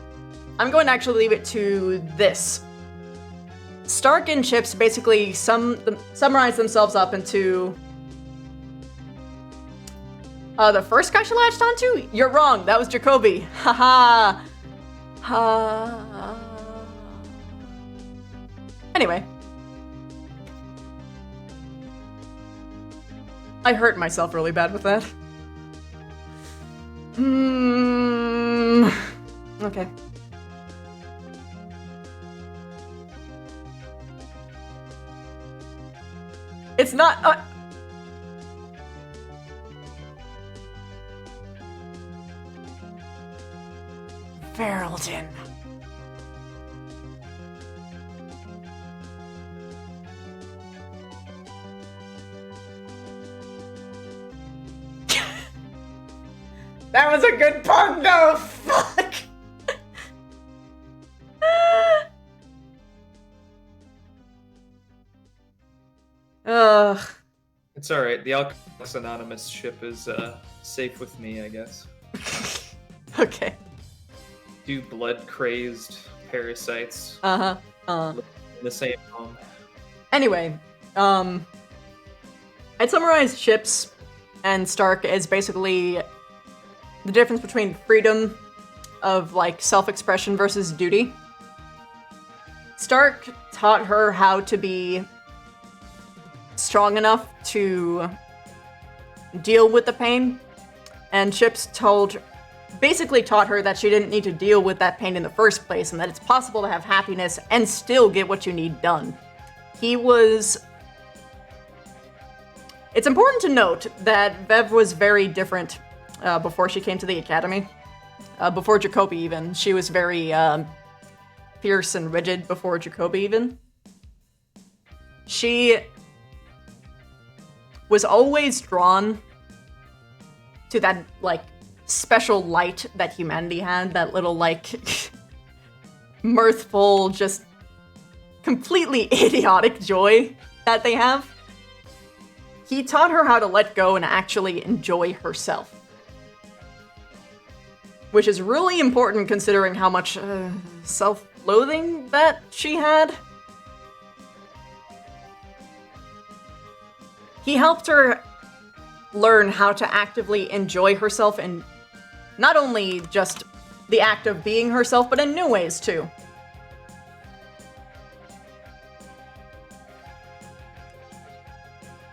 I'm going to actually leave it to this. Stark and Chips basically summarize themselves up into the first guy she latched onto? You're wrong. That was Jacoby. Haha. Ha. Anyway. I hurt myself really bad with that. Okay. It's not. Ferelden. That was a good pun, though. Fuck. Ugh. It's alright, the Alcoholics Anonymous ship is safe with me, I guess. Okay. Two blood-crazed parasites. In the same home. Anyway, I'd summarize Chips and Stark as basically the difference between freedom of like self-expression versus duty. Stark taught her how to be strong enough to deal with the pain, and Chips basically taught her that she didn't need to deal with that pain in the first place, and that it's possible to have happiness and still get what you need done. It's important to note that Bev was very different before she came to the academy. Before Jacoby even. She was very fierce and rigid before Jacoby even. She was always drawn to that, like, special light that humanity had, that little, like, mirthful, just completely idiotic joy that they have. He taught her how to let go and actually enjoy herself. Which is really important considering how much self-loathing that she had. He helped her learn how to actively enjoy herself, and not only just the act of being herself, but in new ways too.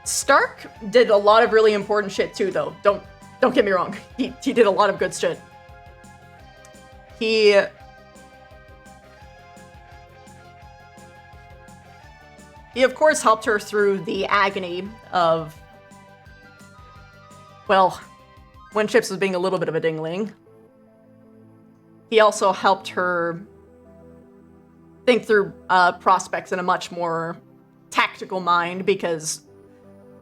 Stark did a lot of really important shit too, though. Don't get me wrong. He did a lot of good shit. He of course helped her through the agony of, well, when Chips was being a little bit of a dingling. He also helped her think through prospects in a much more tactical mind, because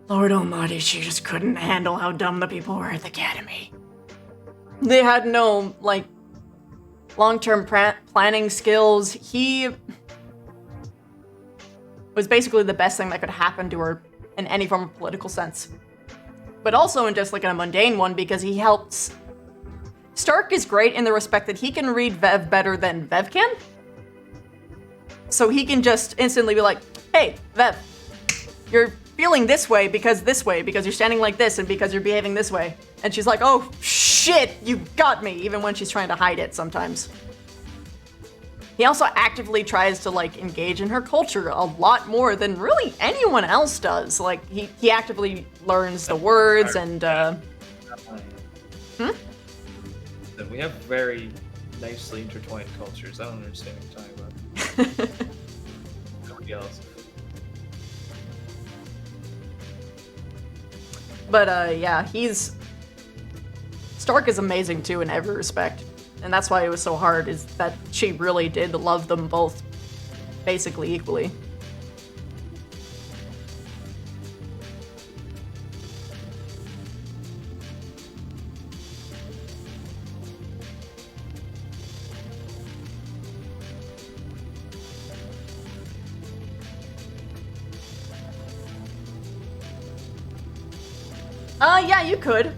Lord Almighty, she just couldn't handle how dumb the people were at the academy. They had no, like, long-term planning skills. He was basically the best thing that could happen to her in any form of political sense. But also in just like a mundane one, because he helps. Stark is great in the respect that he can read Vev better than Vev can. So he can just instantly be like, hey, Vev, you're feeling this way, because you're standing like this, and because you're behaving this way. And she's like, oh, shit, you got me, even when she's trying to hide it sometimes. He also actively tries to, like, engage in her culture a lot more than really anyone else does. Like, he actively learns the words and, That we have very nicely intertwined cultures. I don't understand what you're talking about. Nobody else. But yeah, Stark is amazing too in every respect. And that's why it was so hard, is that she really did love them both basically equally. Yeah, you could.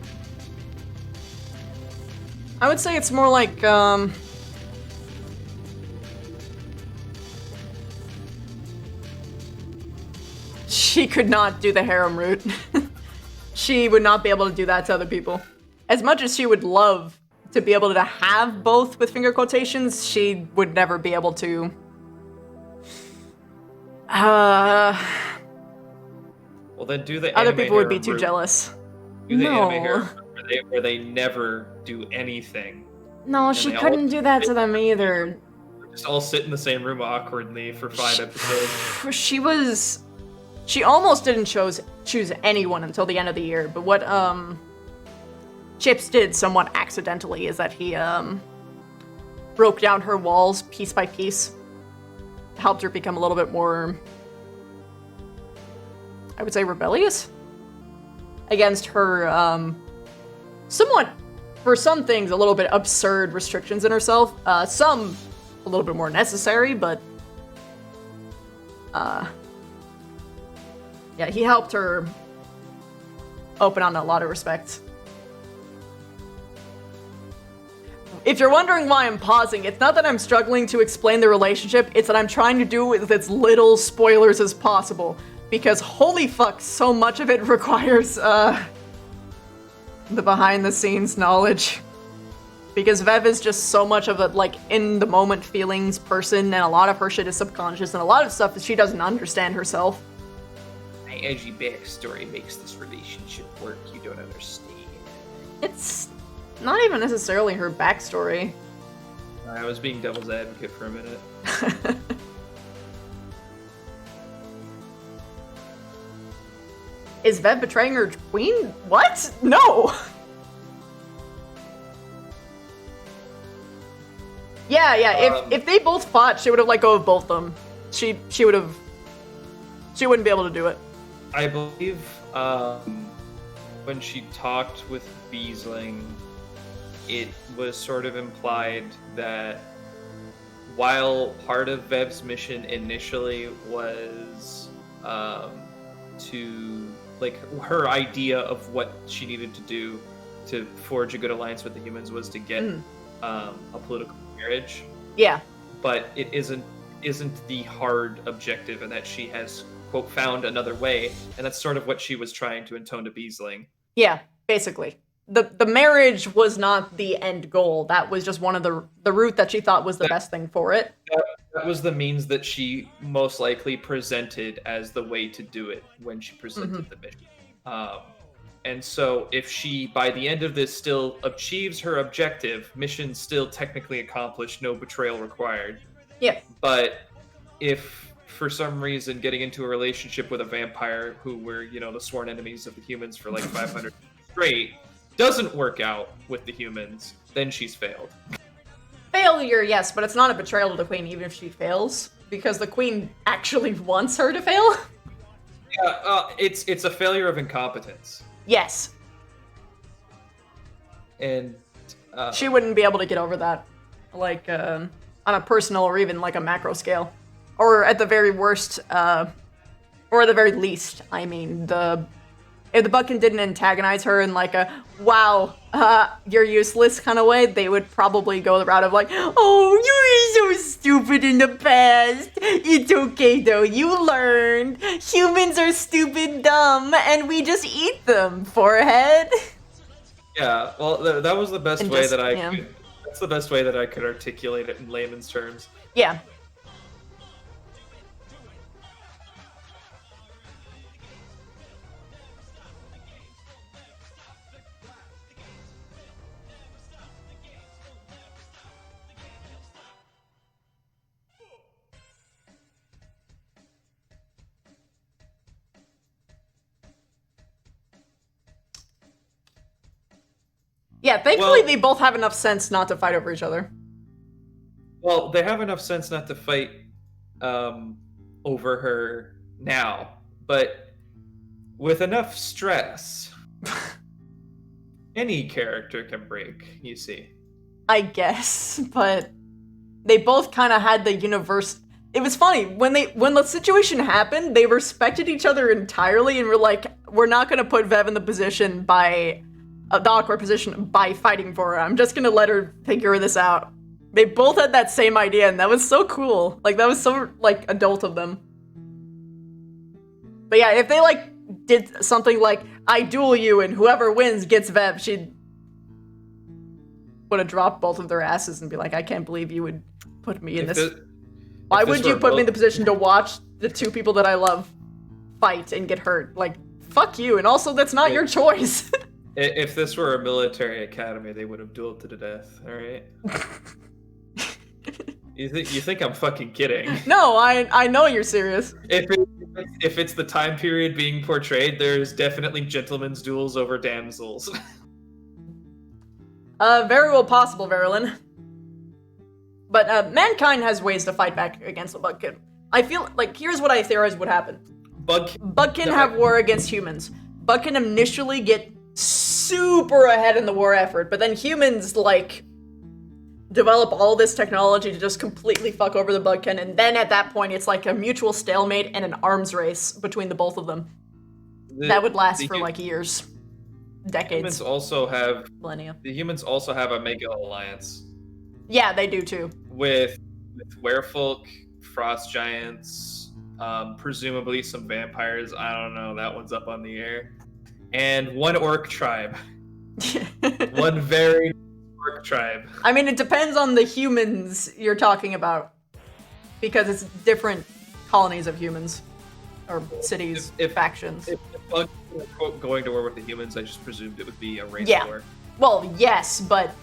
I would say it's more like, she could not do the harem route. She would not be able to do that to other people. As much as she would love to be able to have both with finger quotations, she would never be able to. Well, then do the Other anime people would be harem too route. jealous. Do the No. anime harem where they never do anything. No, And she they all- couldn't do that to them either. Just all sit in the same room awkwardly for 5 episodes. She almost didn't choose anyone until the end of the year, but what Chips did somewhat accidentally is that he broke down her walls piece by piece, helped her become a little bit more, I would say, rebellious against her somewhat, for some things, a little bit absurd restrictions in herself. Some a little bit more necessary, but yeah, he helped her open on a lot of respects. If you're wondering why I'm pausing, it's not that I'm struggling to explain the relationship, it's that I'm trying to do it with as little spoilers as possible. Because holy fuck, so much of it requires, the behind-the-scenes knowledge. Because Vev is just so much of a, like, in-the-moment feelings person, and a lot of her shit is subconscious, and a lot of stuff that she doesn't understand herself. My edgy backstory makes this relationship work. You don't understand. It's not even necessarily her backstory. I was being devil's advocate for a minute. Is Vev betraying her queen? What? No! Yeah, if they both fought, she would have let go of both of them. She wouldn't be able to do it. I believe when she talked with Beesling, it was sort of implied that while part of Vev's mission initially was to, like, her idea of what she needed to do to forge a good alliance with the humans was to get a political marriage. Yeah. But it isn't the hard objective, and that she has, quote, found another way, and that's sort of what she was trying to intone to Beesling. Yeah, basically. The marriage was not the end goal. That was just one of the route that she thought was the best thing for it. That was the means that she most likely presented as the way to do it when she presented the mission. And so if she, by the end of this, still achieves her objective, mission still technically accomplished, no betrayal required. Yeah. But if, for some reason, getting into a relationship with a vampire who were, the sworn enemies of the humans for like 500 straight, doesn't work out with the humans, then she's failed. Failure, yes, but it's not a betrayal to the queen even if she fails, because the queen actually wants her to fail. Yeah, it's a failure of incompetence. Yes. And she wouldn't be able to get over that, like, on a personal or even like a macro scale. Or at the very worst, or at the very least, I mean, if the Buckin didn't antagonize her in like a, wow, you're useless kind of way, they would probably go the route of like, oh, you were so stupid in the past. It's okay though, you learned. Humans are stupid, dumb, and we just eat them, forehead. Yeah, well, that was the best And way just, that I yeah. could. That's the best way that I could articulate it in layman's terms. Yeah. Yeah, thankfully Well- they both have enough sense not to fight over each other. Well, they have enough sense not to fight over her now, but with enough stress, any character can break, you see. I guess, but they both kind of had the universe. It was funny when the situation happened, they respected each other entirely and were like, "We're not gonna put Vev in the awkward position by fighting for her. I'm just gonna let her figure this out." They both had that same idea, and that was so cool. Like that was so like adult of them. But yeah, if they like did something like I duel you and whoever wins gets Vev, she'd would have dropped both of their asses and be like, I can't believe you would put me in this. Why would you put me in the position to watch the two people that I love fight and get hurt? Like, fuck you. And also, that's not your choice. If this were a military academy, they would have dueled to the death, alright? You think I'm fucking kidding? No, I know you're serious. If it's the time period being portrayed, there's definitely gentlemen's duels over damsels. Very well possible, Verilyn. But mankind has ways to fight back against the Bugkin. I feel like here's what I theorize would happen. Bugkin have war against humans. Bugkin initially get super ahead in the war effort, but then humans like develop all this technology to just completely fuck over the Bugkin, and then at that point it's like a mutual stalemate and an arms race between the both of them. That would last for like years. Decades. Humans also have millennia. The humans also have a mega alliance. Yeah, they do too. With werewolf, frost giants, presumably some vampires. I don't know. That one's up on the air. And one orc tribe. One very orc tribe. I mean, it depends on the humans you're talking about, because it's different colonies of humans or cities, factions. If Bug were, quote, going to war with the humans, I just presumed it would be a race war. Well, yes, but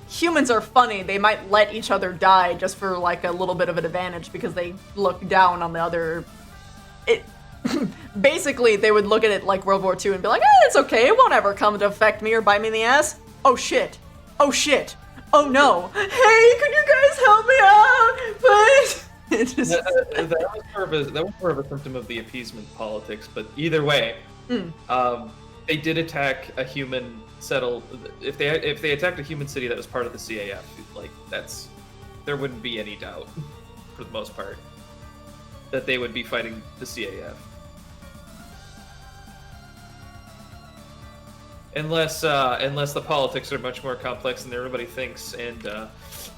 humans are funny. They might let each other die just for like a little bit of an advantage because they look down on the other. Basically, they would look at it like World War II and be like, it's okay, it won't ever come to affect me or bite me in the ass. Oh shit. Oh shit. Oh no. Hey, could you guys help me out? Please. That was more of a symptom of the appeasement politics, but either way, they did attack a human settled. If they attacked a human city that was part of the CAF, like there wouldn't be any doubt, for the most part, that they would be fighting the CAF. Unless the politics are much more complex than everybody thinks, and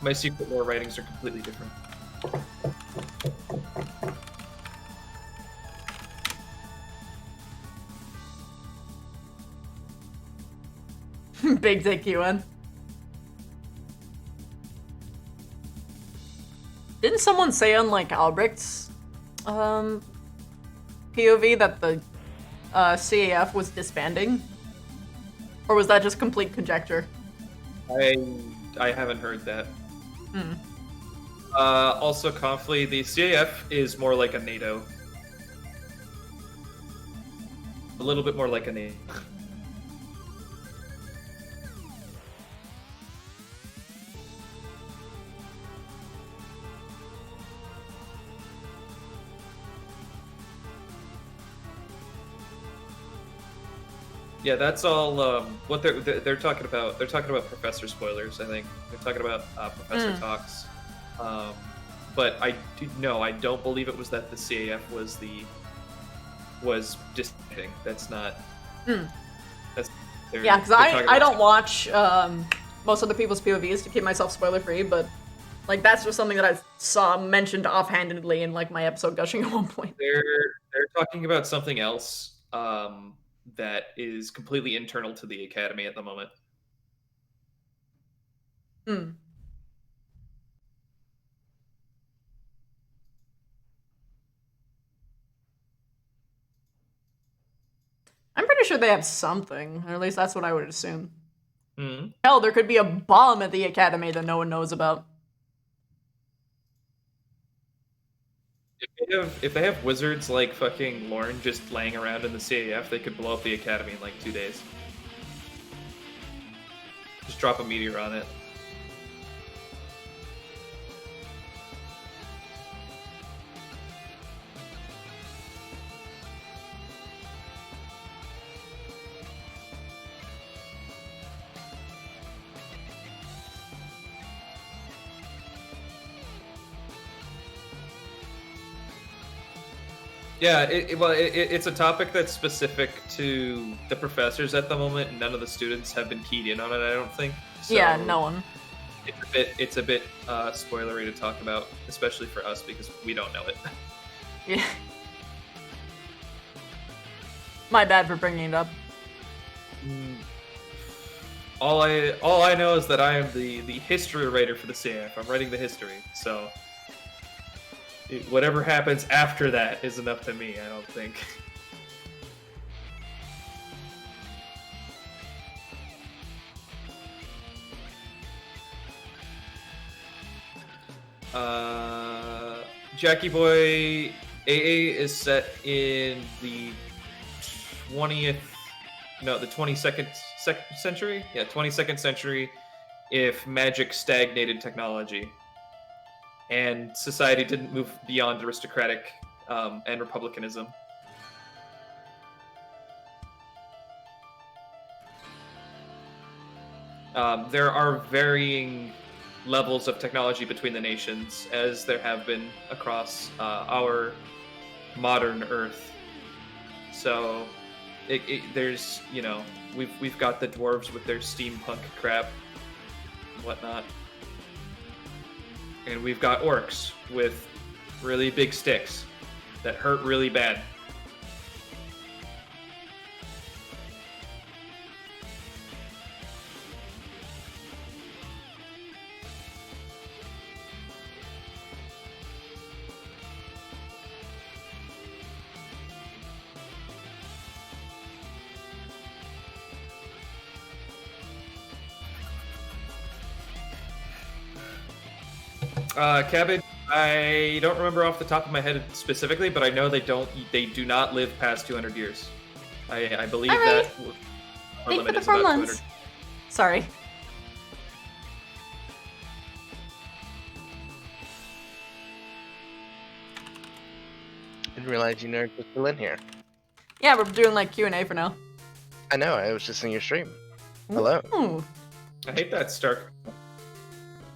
my secret lore writings are completely different. Big dick UN. Didn't someone say on like Albrecht's POV that the CAF was disbanding? Or was that just complete conjecture? I haven't heard that. Also, Confly, the CAF is more like a NATO. A little bit more like a NATO. Yeah, that's all. What they're talking about. They're talking about Professor spoilers. I think they're talking about Professor talks. But I don't believe it was that the CAF was disbanding. That's not. That's. Yeah, because I don't watch most other people's POVs to keep myself spoiler free, but like that's just something that I saw mentioned offhandedly in like my episode gushing at one point. They're talking about something else. That is completely internal to the Academy at the moment. I'm pretty sure they have something, or at least that's what I would assume. Hell, there could be a bomb at the Academy that no one knows about. If they have wizards like fucking Lorne just laying around in the CAF, they could blow up the Academy in like 2 days. Just drop a meteor on it. Yeah, it's a topic that's specific to the professors at the moment, and none of the students have been keyed in on it, I don't think. So Yeah, no one. It's a bit spoilery to talk about, especially for us, because we don't know it. Yeah. My bad for bringing it up. All I know is that I am the history writer for the CF. I'm writing the history, so whatever happens after that is enough to me, I don't think. Jackie Boy AA is set in the 22nd century? Yeah, 22nd century if magic stagnated technology and society didn't move beyond aristocratic and republicanism. There are varying levels of technology between the nations, as there have been across our modern Earth. So, there's, you know, we've got the dwarves with their steampunk crap and whatnot, and we've got orcs with really big sticks that hurt really bad. Cabbage, I don't remember off the top of my head specifically, but I know they do not live past 200 years. I believe Alright. that our Thank you for limit the is about 200. farmlands. Sorry. Didn't realize you nerds were still in here. Yeah, we're doing like Q&A for now. I know, I was just in your stream. Hello. Ooh. I hate that Stark.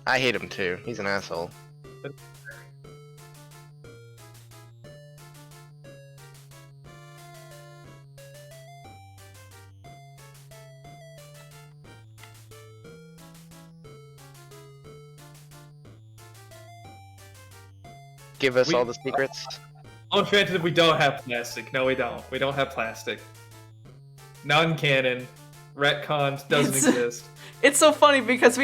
I hate him too. He's an asshole. Give us all the secrets. Enchanted, we don't have plastic. No, we don't. We don't have plastic. Non-canon. Retcons doesn't exist. It's so funny because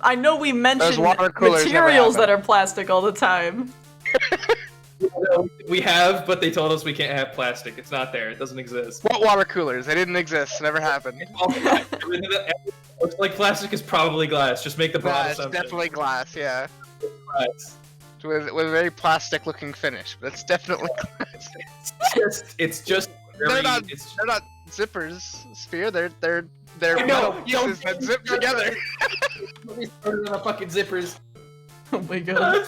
I know we mention water coolers never materials that happen. are plastic all the time. We have, but they told us we can't have plastic. It's not there. It doesn't exist. What water coolers? They didn't exist. Never happened. Looks like plastic is probably glass. Just make the broad It's assumption. definitely glass, yeah. Glass. With a very plastic looking finish, but it's definitely glass. It's just very, They're not it's zippers, Sphere. They're I know, metal pieces that zip together. we started on fucking zippers. Oh my god.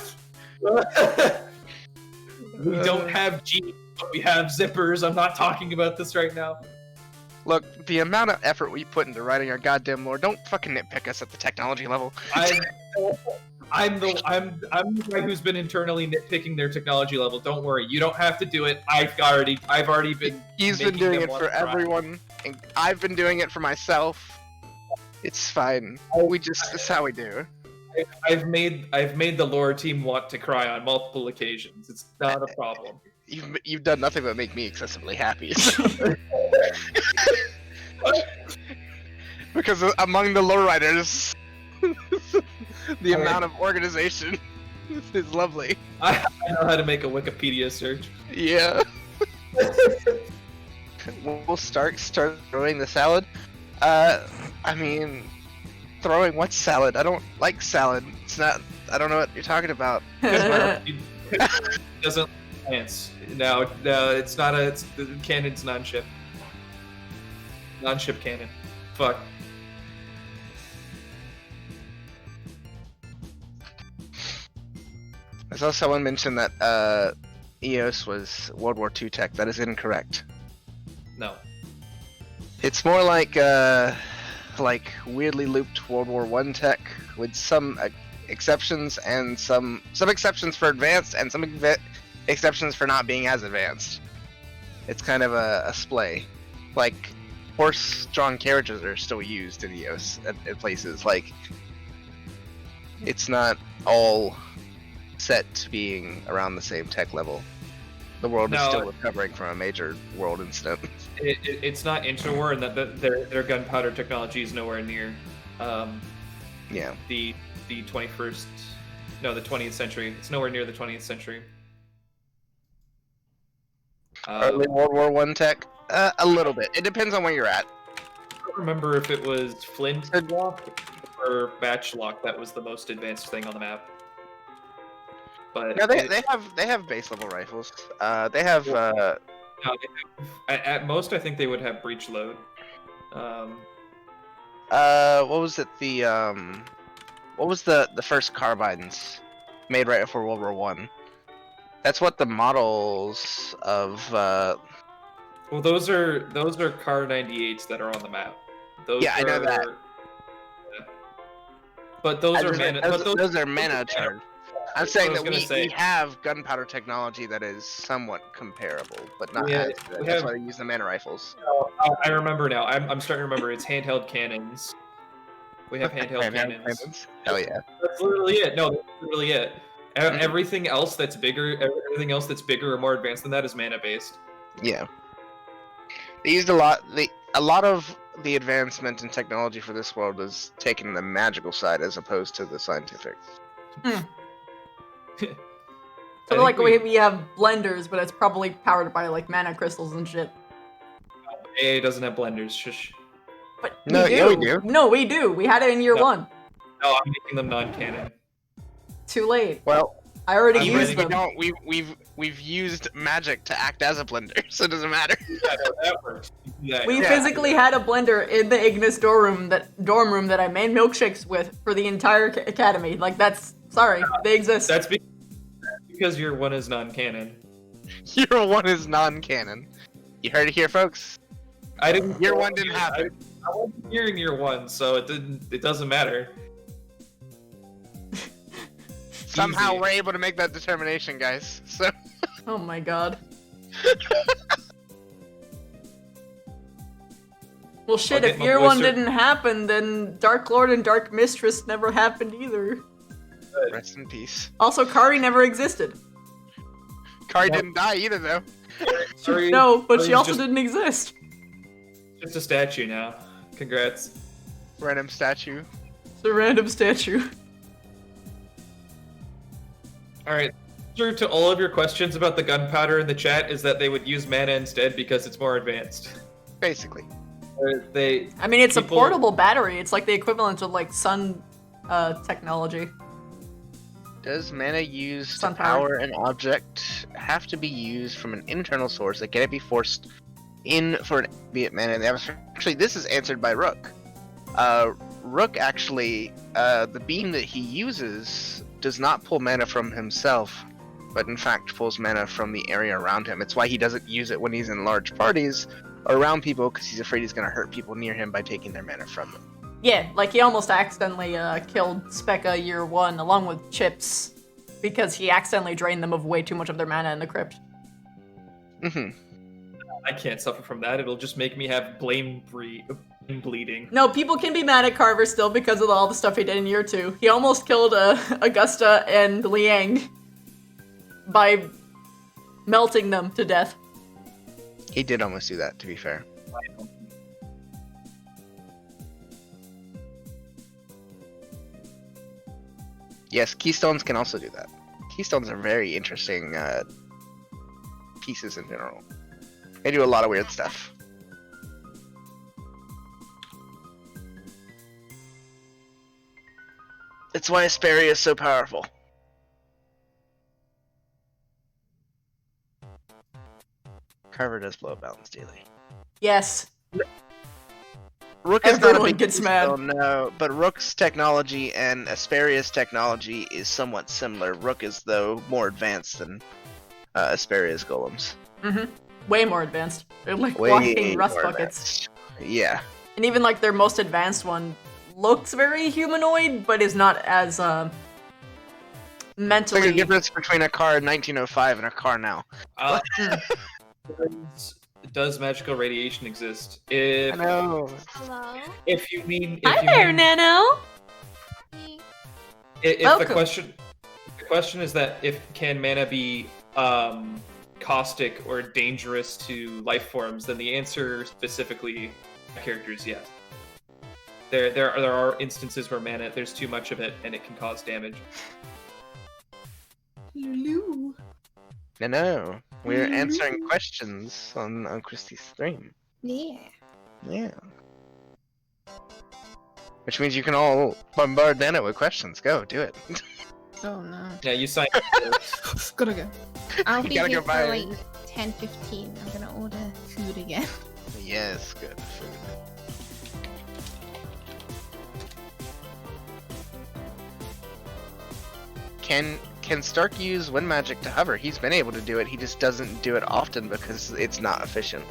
We don't have jeans, but we have zippers. I'm not talking about this right now. Look, the amount of effort we put into writing our goddamn lore, don't fucking nitpick us at the technology level. I'm the guy who's been internally nitpicking their technology level. Don't worry, you don't have to do it. I've already been. He's been making doing them it wanna for cry. everyone, and I've been doing it for myself. It's fine. It's how we do. I've made the lore team want to cry on multiple occasions. It's not a problem. You've done nothing but make me excessively happy. Because among the lore writers, the amount of organization is lovely. I know how to make a Wikipedia search. Yeah. We'll start throwing the salad. I mean, throwing what salad? I don't like salad. It's not. I don't know what you're talking about. It doesn't plants. No, it's not the canon's non-ship. Non-ship canon. Fuck. saw someone mention that EOS was World War II tech. That is incorrect. No. It's more like weirdly looped World War One tech with some exceptions and some exceptions for advanced and some exceptions for not being as advanced. It's kind of a splay. Like horse-drawn carriages are still used in EOS at places. Like it's not all set to being around the same tech level. The world is still recovering from a major world incident. It's not interwar, and that their gunpowder technology is nowhere near. Yeah. The 21st, no, the 20th century. It's nowhere near the 20th century. Early World War One tech, a little bit. It depends on where you're at. I don't remember if it was Flint or Batchlock that was the most advanced thing on the map. But no, they have base level rifles. They have. No, at most, I think they would have breech load. What was it? What was the first carbines made right before World War One? That's what the models of. Well, those are Car 98s that are on the map. Those I know that. Yeah. But those are mana. Those are mana charged. I'm saying that we say. have gunpowder technology that is somewhat comparable, but not as good. That's why they use the mana rifles. I remember now. I'm starting to remember. It's handheld cannons. We have handheld cannons. Hell yeah. That's literally it. No, that's literally it. Everything else that's bigger, or more advanced than that is mana based. Yeah. They used a lot. A lot of the advancement in technology for this world is taking the magical side as opposed to the scientific. So like we have blenders, but it's probably powered by like mana crystals and shit. AA doesn't have blenders. Shush. But no, we do. Yeah, we do. No, we do. We had it in year one. No, I'm making them non-canon. Too late. Well, I already used them. We've used magic to act as a blender, so it doesn't matter. Yeah, no, that works. We physically had a blender in the Ignis dorm room that I made milkshakes with for the entire academy. Like sorry, they exist. That's because year one is non-canon. Year one is non-canon. You heard it here, folks. Year one didn't happen. I wasn't here in year one, so it doesn't matter. Somehow we're able to make that determination, guys. So. Oh my god. Well, shit. If year one didn't happen, then Dark Lord and Dark Mistress never happened either. Rest in peace. Also, Kari never existed. Kari didn't die either, though. No, but she also didn't exist. Just a statue now. Congrats. Random statue. It's a random statue. Alright. The answer to all of your questions about the gunpowder in the chat is that they would use mana instead because it's more advanced. Basically. I mean, it's a portable battery. It's like the equivalent of like sun technology. Does mana used to power an object have to be used from an internal source? Like, can it be forced in for an ambient mana in the atmosphere? Actually, this is answered by Rook. Rook actually, the beam that he uses does not pull mana from himself, but in fact pulls mana from the area around him. It's why he doesn't use it when he's in large parties or around people, because he's afraid he's going to hurt people near him by taking their mana from them. Yeah, like he almost accidentally killed Specca year one along with Chips because he accidentally drained them of way too much of their mana in the crypt. I can't suffer from that. It'll just make me have blame bleeding. No, people can be mad at Carver still because of all the stuff he did in year two. He almost killed Augusta and Liang by melting them to death. He did almost do that, to be fair. Yes, keystones can also do that. Keystones are very interesting pieces in general. They do a lot of weird stuff. It's why Asperia is so powerful. Carver does blow up balance daily. Yes. Rook is not a Everyone big gets use, mad. though, no, but Rook's technology and Asperia's technology is somewhat similar. Rook is, though, more advanced than Asperia's golems. Way more advanced. They're like Way walking rust more buckets. advanced. Yeah. And even like their most advanced one looks very humanoid, but is not as mentally. There's a difference between a car in 1905 and a car now. Does magical radiation exist? I know. Hello? If you mean, Hi there, Nano. if Welcome. the question is that if can mana be caustic or dangerous to life forms, then the answer specifically characters yes. There are instances where mana there's too much of it and it can cause damage. Lulu. No. We're answering questions on Christie's stream. Yeah. Yeah. Which means you can all bombard Nana with questions. Go, do it. Oh no. Yeah, you signed. Gotta go. I'll You be gotta here go for buy- like 10:15. I'm gonna order food again. Yes, good food. Can Stark use wind magic to hover? He's been able to do it, he just doesn't do it often because it's not efficient.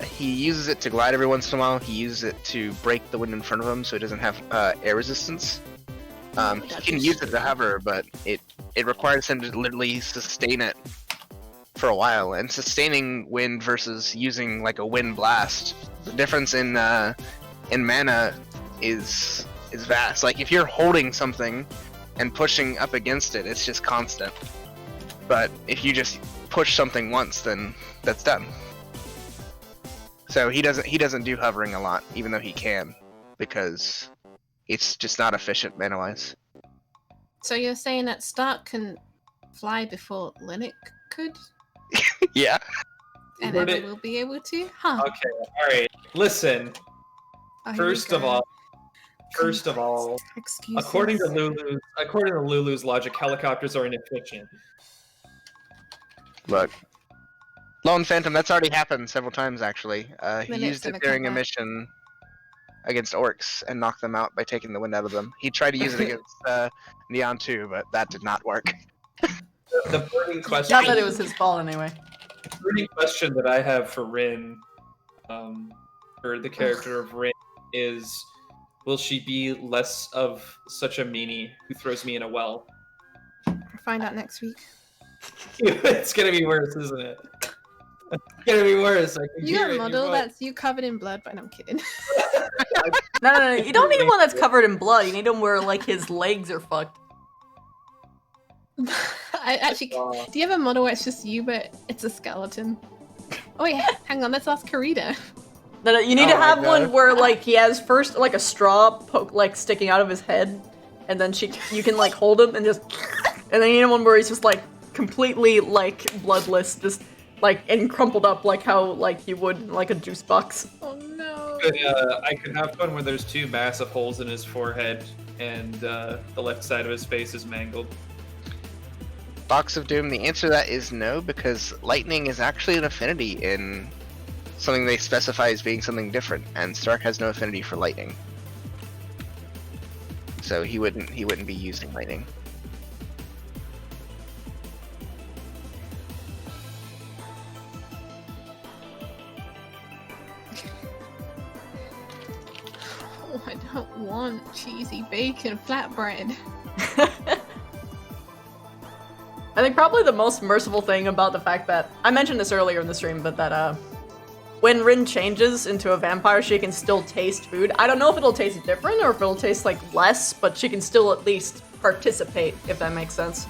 He uses it to glide every once in a while, he uses it to break the wind in front of him so he doesn't have air resistance. He can use it to hover, but it requires him to literally sustain it for a while, and sustaining wind versus using like a wind blast, the difference in mana is vast. Like if you're holding something and pushing up against it, it's just constant. But if you just push something once, then that's done. So he doesn't do hovering a lot, even though he can, because it's just not efficient mana-wise. So you're saying that Stark can fly before Linux could? Yeah. And Heard Emma it. will be able to? Huh. Okay, alright. Listen, Oh, here we first of go. all, Excuses. according to Lulu's logic, helicopters are inefficient. Look. Lone Phantom, that's already happened several times, actually. He Linux used and it a during a combat. mission against orcs and knocked them out by taking the wind out of them. He tried to use it against Neon 2, but that did not work. The burning question. Not that it was his fault anyway. The burning question that I have for Rin, or the character of Rin, is: will she be less of such a meanie who throws me in a well? We'll find out next week. It's gonna be worse, isn't it? It's gonna be worse. I can You hear got it a in your model voice. that's you covered in blood, but I'm kidding. No. You don't need one that's covered in blood. You need one where like his legs are fucked. I actually, do you have a model where it's just you, but it's a skeleton? Oh wait, hang on, let's ask Karita. No, you need Oh to my have God. one where like he has first like a straw poke like sticking out of his head, and then you can like hold him and just, and then you need one where he's just like completely like bloodless, just like and crumpled up like how like you would in, like a juice box. Oh no. I could have one where there's two massive holes in his forehead and the left side of his face is mangled. Box of Doom, the answer to that is no, because lightning is actually an affinity in something they specify as being something different, and Stark has no affinity for lightning. So he wouldn't be using lightning. Oh, I don't want cheesy bacon flatbread. I think probably the most merciful thing about the fact that I mentioned this earlier in the stream, but that when Rin changes into a vampire, she can still taste food. I don't know if it'll taste different or if it'll taste like less, but she can still at least participate, if that makes sense.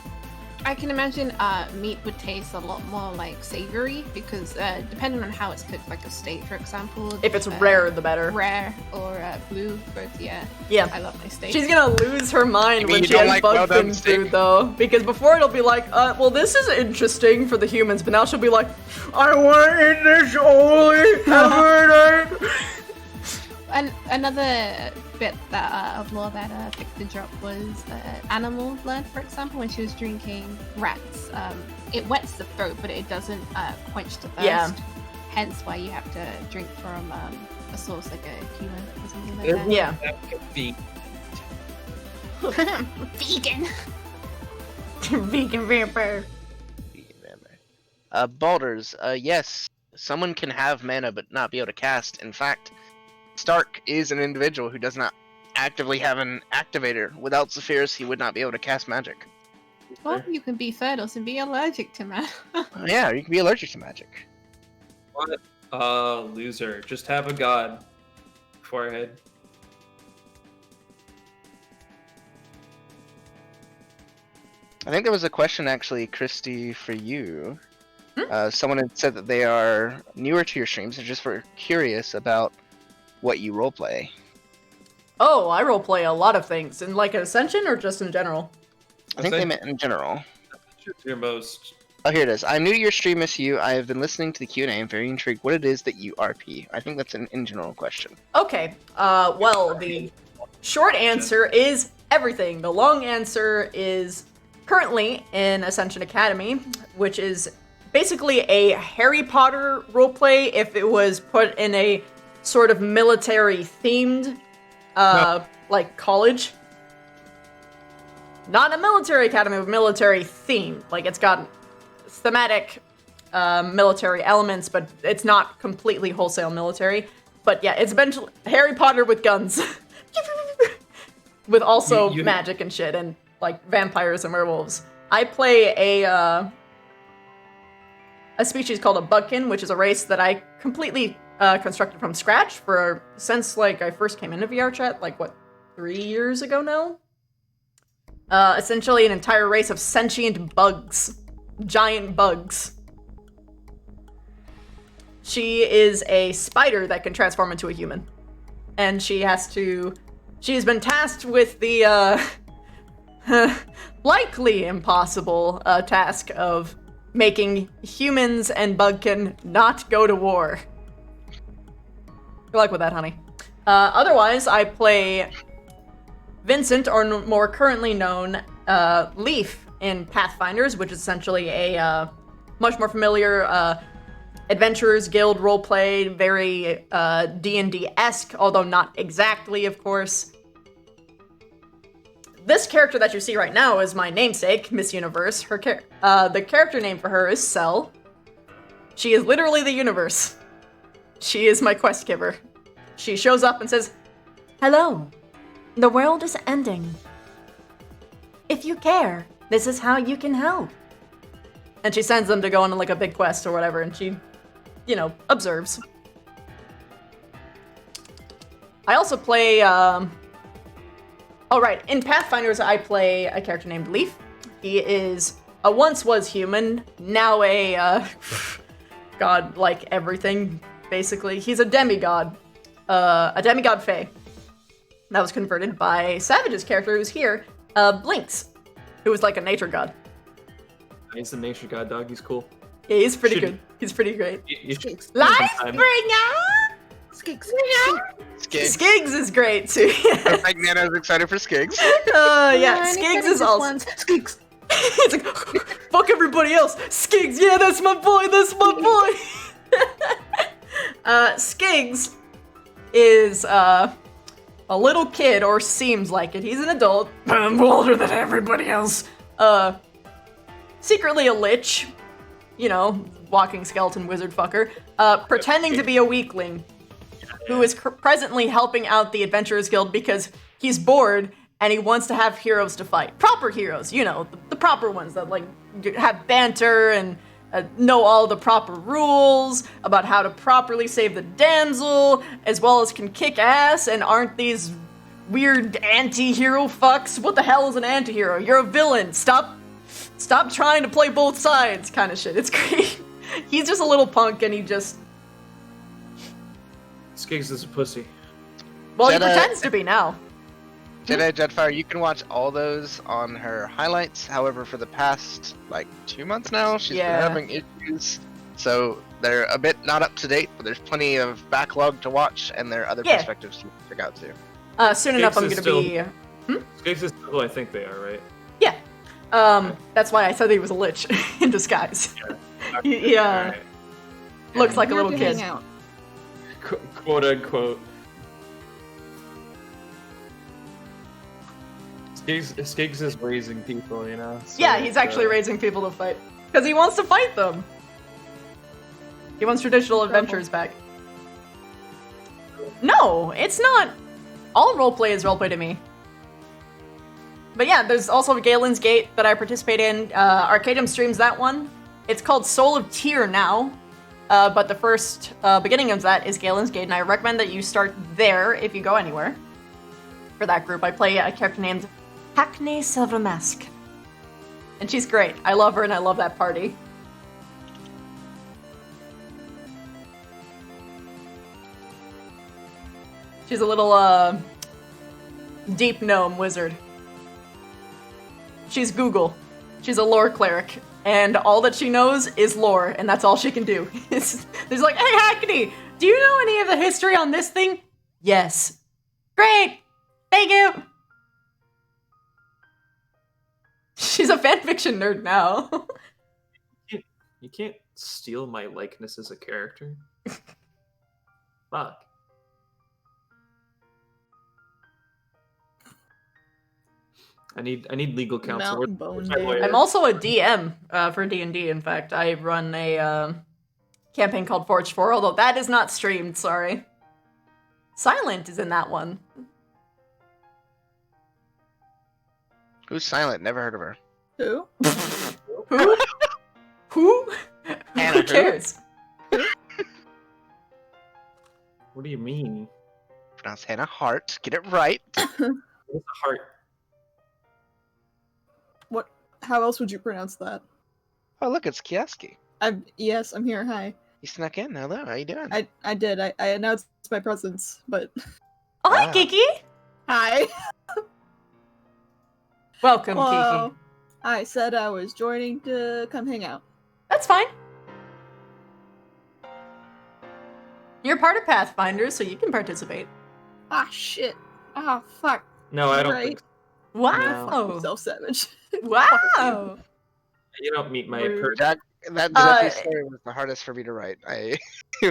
I can imagine meat would taste a lot more like savory because depending on how it's cooked, like a steak, for example. If it's rare, the better. Rare or blue, both. Yeah. Yeah. I love my steak. She's gonna lose her mind You mean when you she don't has like bug well-done fin steak? food, though. Because before it'll be like, well, this is interesting for the humans, but now she'll be like, I want to eat this only every day. And another bit that of lore that picked the drop was animal blood, for example, when she was drinking rats. It wets the throat, but it doesn't quench the thirst. Yeah. hence why you have to drink from a source like a human or something like that. Yeah. That could be. Vegan. Vegan vampire. Balders, yes, someone can have mana but not be able to cast. In fact, Stark is an individual who does not actively have an activator. Without Zephyrus, he would not be able to cast magic. Well, you can be Ferdos and be allergic to magic. Yeah, you can be allergic to magic. What? Loser. Just have a god. Forehead. I think there was a question actually, Christy, for you. Someone had said that they are newer to your streams and just were curious about what you roleplay. Oh, I roleplay a lot of things. In like Ascension or just in general? I think they meant in general. Your most. Oh, here it is. I'm new to your stream, Miss You. I have been listening to the Q&A. I'm very intrigued what it is that you RP. I think that's an in general question. Okay. Well, the short answer is everything. The long answer is currently in Ascension Academy, which is basically a Harry Potter roleplay if it was put in a sort of military-themed, like, college. Not a military academy, but military-themed. Like, it's got thematic military elements, but it's not completely wholesale military. But yeah, it's eventually Harry Potter with guns. With also magic and shit, and, like, vampires and werewolves. I play a species called a bugkin, which is a race that I completely constructed from scratch since, like, I first came into VR chat, like, what, 3 years ago now? Essentially an entire race of sentient bugs. Giant bugs. She is a spider that can transform into a human. And she's been tasked with the, likely impossible task of making humans and bugkin not go to war. Good luck with that, honey. Otherwise, I play Vincent, or more currently known, Leaf in Pathfinders, which is essentially a much more familiar Adventurers Guild roleplay, very D&D-esque, although not exactly, of course. This character that you see right now is my namesake, Miss Universe. The character name for her is Cell. She is literally the universe. She is my quest giver. She shows up and says, "Hello. The world is ending. If you care, this is how you can help." And she sends them to go on like a big quest or whatever, and she, observes. I also play, in Pathfinders I play a character named Leaf. He is once was human, now a god like everything, basically. He's a demigod fae. That was converted by Savage's character who's here, Blinks, who is like a nature god. He's a nature god, dog. He's cool. Yeah, he's pretty good. He's pretty great. Lifebringer! Skigs. Skigs is great too. Like Nana's excited for Skigs. Yeah, Skigs is also. Skigs. It's like, fuck everybody else. Skigs, yeah, that's my boy. That's my boy. Skigs is a little kid, or seems like it. He's an adult. I'm older than everybody else. Secretly a lich. Walking skeleton wizard fucker. Pretending to be a weakling. Who is presently helping out the Adventurers Guild because he's bored and he wants to have heroes to fight. Proper heroes, the proper ones that, like, have banter and know all the proper rules about how to properly save the damsel, as well as can kick ass and aren't these weird anti-hero fucks. What the hell is an anti-hero? You're a villain. Stop trying to play both sides kind of shit. It's great. He's just a little punk and he just... Skigs is a pussy. Well, he pretends to be now. Jedi Jetfire, you can watch all those on her highlights. However, for the past, 2 months now, she's been having issues. So they're a bit not up to date, but there's plenty of backlog to watch, and there are other perspectives to check out too. Soon enough, I'm going to be... Skigs is who I think they are, right? Yeah. That's why I said he was a lich in disguise. Yeah. looks like a Here little to kid. hang out. Quote unquote. Skiggs is raising people, you know? So Yeah, he's actually raising people to fight. Because he wants to fight them! He wants traditional adventures back. No, it's not. All roleplay is roleplay to me. But yeah, there's also Galen's Gate that I participate in. Arcadium streams that one. It's called Soul of Tyr now. But the first beginning of that is Galen's Gate, and I recommend that you start there if you go anywhere. For that group, I play a character named Hackney Silvermask. And she's great. I love her and I love that party. She's a little, deep gnome wizard. She's Google. She's a lore cleric. And all that she knows is lore, and that's all she can do. There's like, hey Hackney, do you know any of the history on this thing? Yes. Great! Thank you! She's a fanfiction nerd now. You can't steal my likeness as a character. Fuck. I need legal counsel. Mountain Bone Where's my Day. lawyer? I'm also a DM for D&D, in fact. I run a campaign called Forge 4, although that is not streamed, sorry. Silent is in that one. Who's Silent? Never heard of her. Who? Who? Who? Hannah, Who who? cares? What do you mean? Pronounce Hannah Hart. Get it right. What's a heart? What? How else would you pronounce that? Oh, look, it's Kioski. Yes, I'm here. Hi. You snuck in. Hello, how you doing? I did. I announced my presence, but Oh, hi, Wow. Kiki! hi. Welcome, Well, Kiki. I said I was joining to come hang out. That's fine. You're part of Pathfinder, so you can participate. Ah, shit. Ah, fuck. No, I don't Right. think so. Wow! Self-savage. Wow! You don't meet my Rude. person. That Uh, Jeffy story was the hardest for me to write. It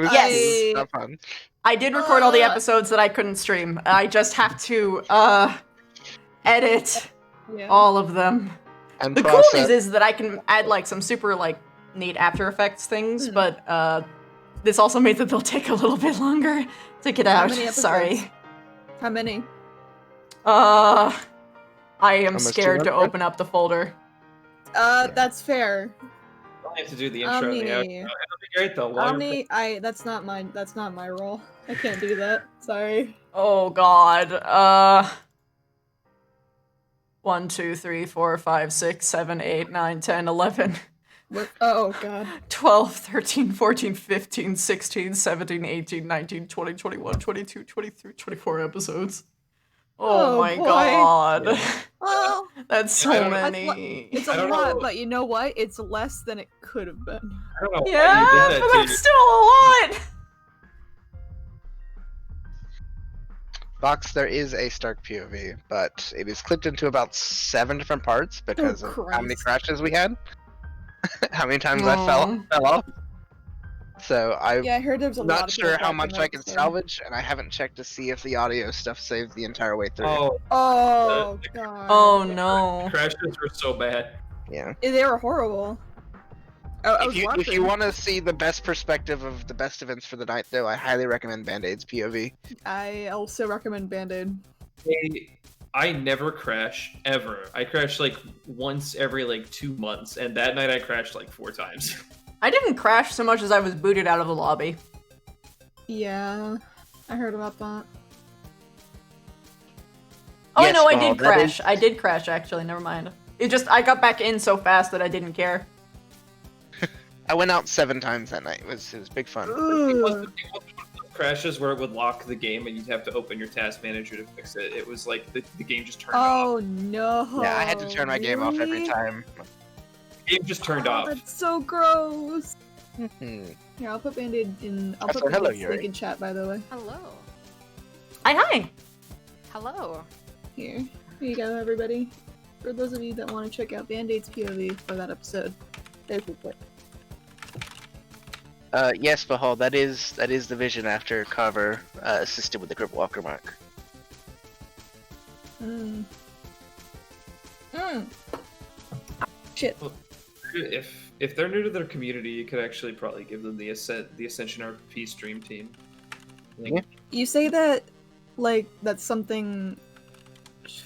was Yes. not fun. I did record all the episodes that I couldn't stream. I just have to, edit Yeah. all of them. And The cool process. news is that I can add, like, some super, like, neat After Effects things, but, this also means that they'll take a little bit longer to get out. many episodes? Sorry. How many? I am Almost scared to 200? open up the folder. That's fair. I only have to do the I'll intro and the outro. need- It'll be great though. That's not my role. I can't do that. Sorry. Oh god. 1, 2, 3, 4, 5, 6, 7, 8, 9, 10, 11, What? Oh god. 12, 13, 14, 15, 16, 17, 18, 19, 20, 21, 22, 23, 24 episodes. Oh, Oh, my boy. god. Well, That's so I don't- many. it's I a don't lot, know. but you know what? It's less than it could have been. I don't know why Yeah, you did but that to that's still a lot. Box, there is a Stark POV, but it is clipped into about 7 different parts because of how many Christ. crashes we had. How many times I fell off. So I'm Yeah, I heard there was a lot not of people sure how cracking much up, I can so- salvage, and I haven't checked to see if the audio stuff saved the entire way through. Oh, Oh The- god. Oh no. crashes were so bad. Yeah. They were horrible. I was If you watching. want to see the best perspective of the best events for the night, though, I highly recommend Band-Aid's POV. I also recommend Band-Aid. I never crash ever. I crash like once every like 2 months, and that night I crashed like 4 times. I didn't crash so much as I was booted out of the lobby. Yeah, I heard about that. Oh, Yes, no, I well, did that crash. is- I did crash, actually. Never mind. It just, I got back in so fast that I didn't care. I went out 7 times that night. It was big fun. It wasn't one of those crashes where it would lock the game and you'd have to open your task manager to fix it. It was like the game just turned off. Oh no. Yeah, I had to turn my game off every really? time. The game just turned Oh, off. That's so gross. Hmm. Here, I'll put Band-Aid in. I'll That's put what- hello, Band-Aid's link Yuri. in chat, by the way. Hello. Hi. Hello. Here you go, everybody. For those of you that want to check out Band-Aid's POV for that episode, there's replay. Yes, Bahal, that is the vision after Carver assisted with the Grip Walker mark. Shit. Well, if they're new to their community, you could actually probably give them the Ascension RP stream team. Yeah. You say that like that's something.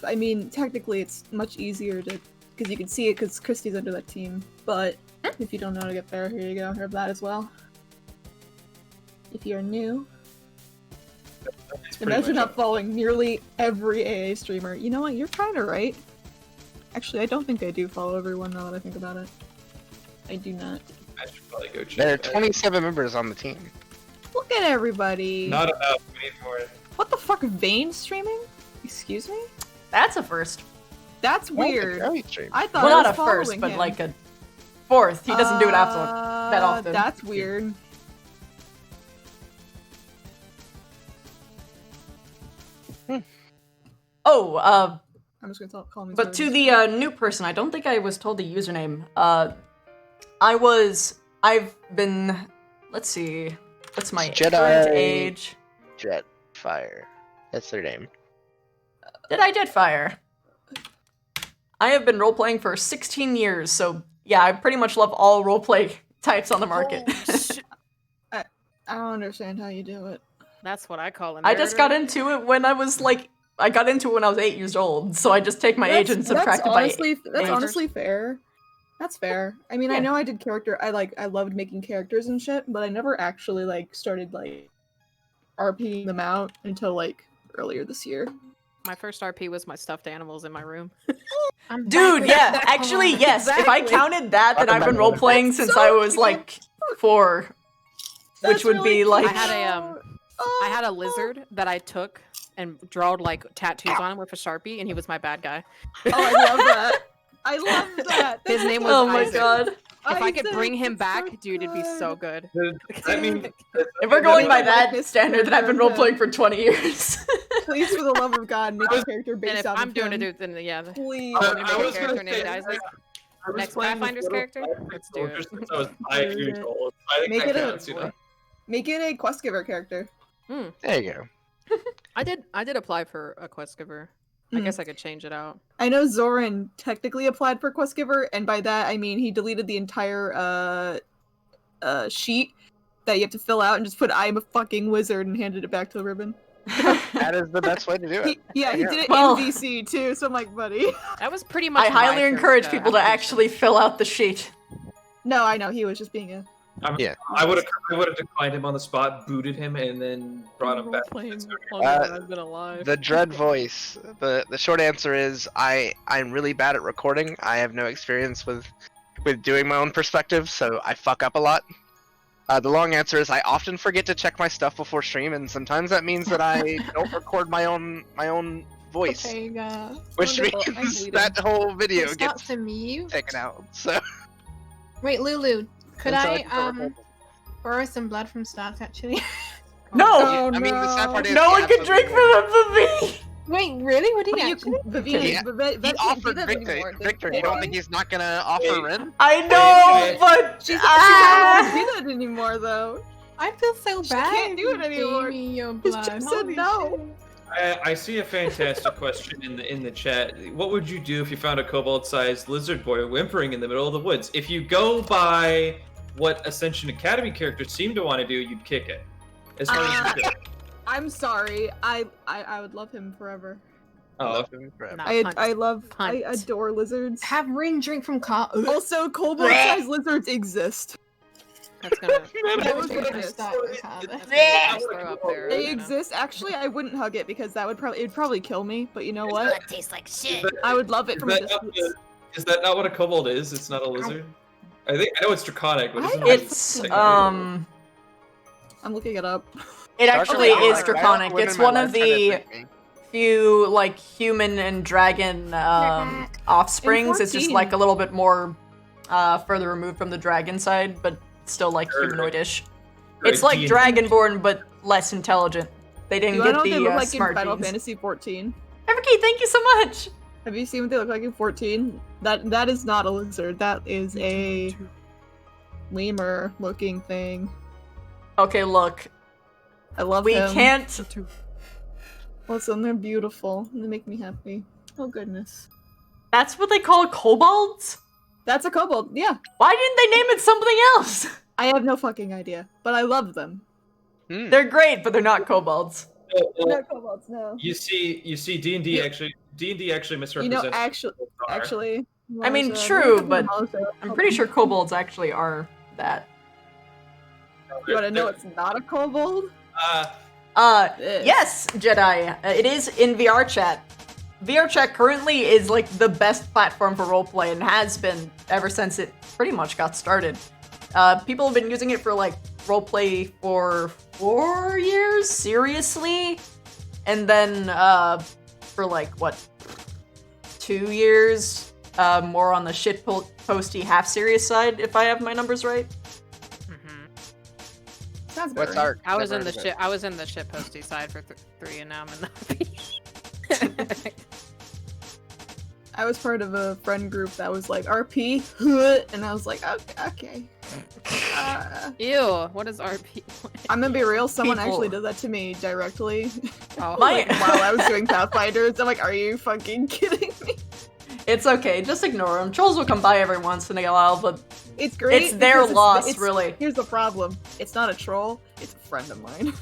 I mean, technically, it's much easier to because you can see it because Christy's under that team. But if you don't know how to get there, here you go. Have that as well. If you're new, imagine not following nearly every AA streamer. You know what? You're kind of right. Actually, I don't think I do follow everyone now that I think about it. I do not. I should probably go check. There are that. 27 members on the team. Look at everybody. Not enough. We need more. What the fuck? Vane streaming? Excuse me? That's a first. That's weird. I thought Well, I not was a first, following but him. like a fourth. He doesn't do it after that often. That's weird. Oh, I'm just gonna call me. but to the new person, I don't think I was told the username. I've been, let's see, what's my Jedi current age? Jetfire. That's their name. Did I Jetfire? I have been role-playing for 16 years, so yeah, I pretty much love all roleplay types on the market. I don't understand how you do it. That's what I call it. I just got into it when I was like, I got into it when I was 8 years old, so I just take my age and subtract it by That's age. honestly fair. That's fair. I mean, I Yeah. know I did character. I loved making characters and shit, but I never actually like started like RPing them out until like earlier this year. My first RP was my stuffed animals in my room. Dude, yeah, actually, yes. If I counted that, then I've been role-playing since I was like 4, which would be like. I had a lizard that I took and drawed like tattoos on him with a Sharpie, and he was my bad guy. Oh, I love that. I love that. His name was Oh my Isaac. god. If I could Isaac, bring him it's back, so dude, it'd be so good. I mean, If we're going by Make a that likeness standard, then I've been character of role-playing for 20 years. Please, for the love of God, make a character And based if out I'm of doing him. it, then yeah. Please. I'm I gonna make was a character gonna named say, Isaac. I was Next playing Pathfinder's Little character? Let's do it. Since I was 5 years old. I think Make that it a counts, you know? Make it a quest giver character. There you go. I did apply for a quest giver. I guess I could change it out. I know Zoran technically applied for quest giver, and by that I mean he deleted the entire sheet that you have to fill out and just put "I'm a fucking wizard" and handed it back to the ribbon. That is the best way to do it. He did it Well- in VC too, so I'm like, buddy. That was pretty much. I highly my encourage first, people to application. actually fill out the sheet. No, I know he was just being a. Yeah. I would have declined him on the spot, booted him, and then brought him back. I've been alive. The dread voice. The short answer is I'm really bad at recording. I have no experience with doing my own perspective, so I fuck up a lot. The long answer is I often forget to check my stuff before stream, and sometimes that means that I don't record my own voice, which Wonderful. I'm means bleeding. that whole video It's gets not from you. taken out. So Wait, Lulu, could And so I don't record. borrow some blood from Stocks actually? No! Oh, I mean, the sad part is No he one can drink absolutely from them. Wait, really? What did he actually? Yeah. He offered Victor. You don't think he's not gonna offer Ren? I know, Wait. but She's not able to do that anymore, though. I feel so She bad. can't do it You gave anymore. me your His blood. chip said Holy no. shit. I see a fantastic question in the chat. What would you do if you found a kobold-sized lizard boy whimpering in the middle of the woods? If you go by what Ascension Academy characters seem to want to do, you'd kick it. As hard as you could. I'm sorry. I would love him forever. Oh, Nah, I Hunt. adore lizards. Have Ring drink from Carl. Also, kobold-sized lizards exist. That's gonna. That was Drink what from it is. Stocks, Carl. That's gonna just throw up there. They you know. exist. Actually, I wouldn't hug it because it'd probably kill me. But you know what? Blood tastes like shit. I would love it from a Is that, distance. is that not what a kobold is? It's not a lizard? I know it's draconic, but isn't it's I'm looking it up. it actually Okay, is alright. draconic. It's one of the few like human and dragon offsprings. It's just 14. like a little bit more further removed from the dragon side, but still like humanoidish. It's like Dragonborn, but less intelligent. They Do didn't you get know what the they look like in smart Final genes. Fantasy 14? Everkey, thank you so much. Have you seen what they look like in 14? That is not a lizard. That is a lemur-looking thing. Okay, look. I love We him. can't. Listen, they're beautiful. They make me happy. Oh goodness. That's what they call kobolds? That's a kobold, yeah. Why didn't they name it something else? I have no fucking idea, but I love them. They're great, but they're not kobolds. They're not kobolds, no. You see, D&D actually misrepresents. You know, actually. I mean, true, but I'm pretty sure kobolds actually are that. You want to know it's not a kobold? Yes, Jedi. It is in VR chat. VR chat currently is like the best platform for roleplay and has been ever since it pretty much got started. People have been using it for like roleplay for 4 years, seriously, and then for like what, 2 years, more on the shitposty half serious side, if I have my numbers right. Sounds What's better. art? I was in the shitposty side for 3, and now I'm in the I was part of a friend group that was like RP, and I was like, okay. Ew, what is RP? I'm gonna be real. Someone People. actually did that to me directly. Oh, My- while I was doing Pathfinders. I'm like, are you fucking kidding me? It's okay, just ignore them. Trolls will come by every once in a while, but It's great. it's their because loss, really. Here's the problem. It's not a troll. It's a friend of mine.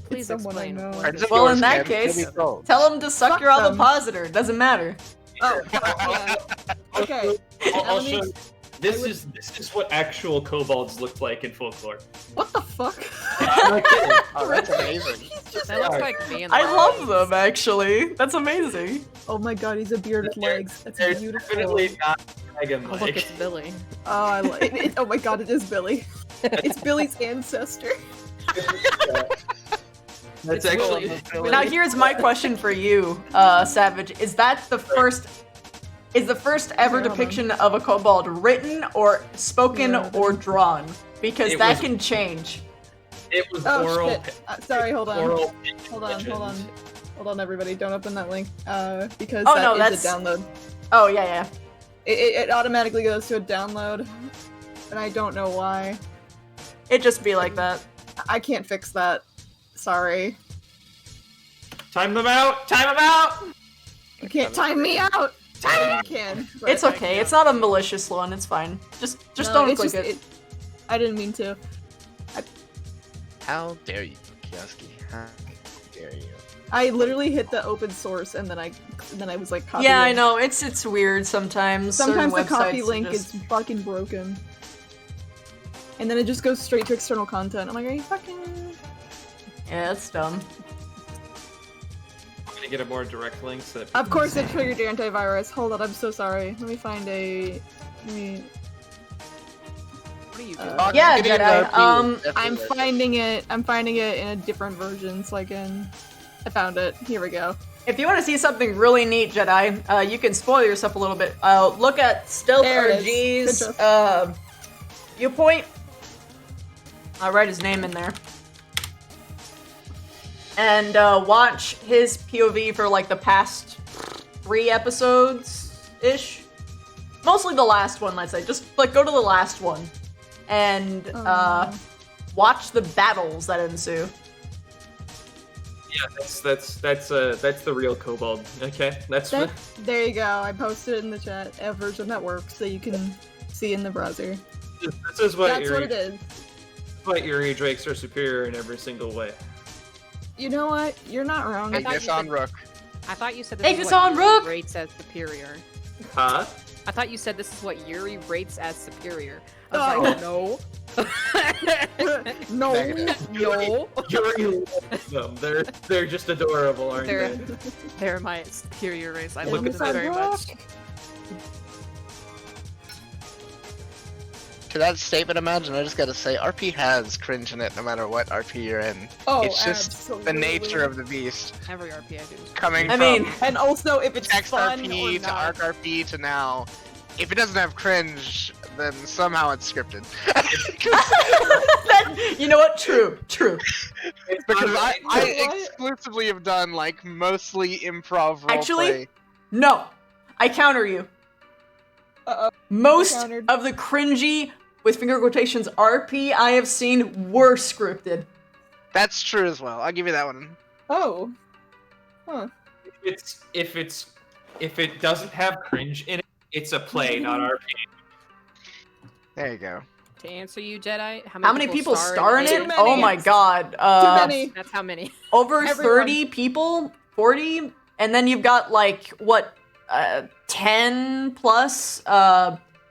Please It's someone explain. I know. Friends of Well, yours in that can case, be trolls. tell them to suck Fuck your them. ovipositor. Doesn't matter. Oh, yeah. Okay. Also, Enemies- this is what actual kobolds looked like in folklore. What the fuck? I'm not kidding. Oh, that's amazing. He's just That looks like me in the I love them, actually. That's amazing. Oh my god, he's a beard with legs. That's They're beautiful. definitely not Oh, dragon-like. look, it's Billy. Oh, I like it. Oh my god, it is Billy. It's Billy's ancestor. That's It's actually. Willy. Now here's my question for you, Savage. Is that the first? Is the first ever Hold on. depiction of a kobold written or spoken Yeah. or drawn? Because It that was- can change. It was Oh oral. shit. Sorry, hold on. Oral Hold on, everybody. Don't open that link. Because Oh, that no, is that's- a download. Oh yeah. It automatically goes to a download. And I don't know why. It just be like that. I can't fix that. Sorry. Time them out! Time them out! You can't time me out! You can. but It's I okay. can't. It's not a malicious one. It's fine. Just No, don't it's click just- it. I didn't mean to. How dare you, Kioski? How dare you? I literally hit the open source and then I was like copy Yeah, I link. know. It's weird sometimes. Sometimes the Certain copy websites link just- is fucking broken. And then it just goes straight to external content. I'm like, are you fucking... Yeah, it's dumb. I'm gonna get a more direct link so that Of course it triggered your antivirus. Hold on, I'm so sorry. Let me find a... Let me... What are you doing? Yeah, Getting into Jedi, RP is I'm definitely finding it in a different version so I found it. Here we go. If you want to see something really neat, Jedi, you can spoil yourself a little bit. Look at Stealth There it is. RG's Good viewpoint. I'll write his name in there. And watch his POV for like the past 3 episodes-ish. Mostly the last one, let's say. Just like go to the last one. And watch the battles that ensue. Yeah, that's the real kobold. Okay, that's what. There you go. I posted it in the chat. A version that works that you can see in the browser. This is what That's what Eerie, it is. why Eerie Drakes are superior in every single way. You know what? You're not wrong. Take this on Rook. I thought you said this Take is this what on, Yuri Rook! rates as superior. Huh? I thought you said this is what Yuri rates as superior. Oh. I was like, No. Negative. no. Yuri loves them. They're just adorable, aren't They're, they? they're my superior race. I Take love this them on very Rook. much. To that statement, imagine I just gotta say, RP has cringe in it no matter what RP you're in. Oh, It's just absolutely. the nature of the beast. Every RP I do. Coming I from mean, And also, if it's text fun RP or to not. arc RP to now, if it doesn't have cringe, then somehow it's scripted. you know what? True. Because I What? exclusively have done like mostly improv roleplay. Actually, no. I counter you. Uh-oh. Most Countered. of the cringy with finger quotations RP I have seen were scripted. That's true as well. I'll give you that one. Oh. Huh. If it doesn't have cringe in it, it's a play, not RP. There you go. To answer you, Jedi, How many people star in Too it? many. Oh my god. Too many. That's how many. Over Everyone. 30 people? 40? And then you've got like, what, 10 plus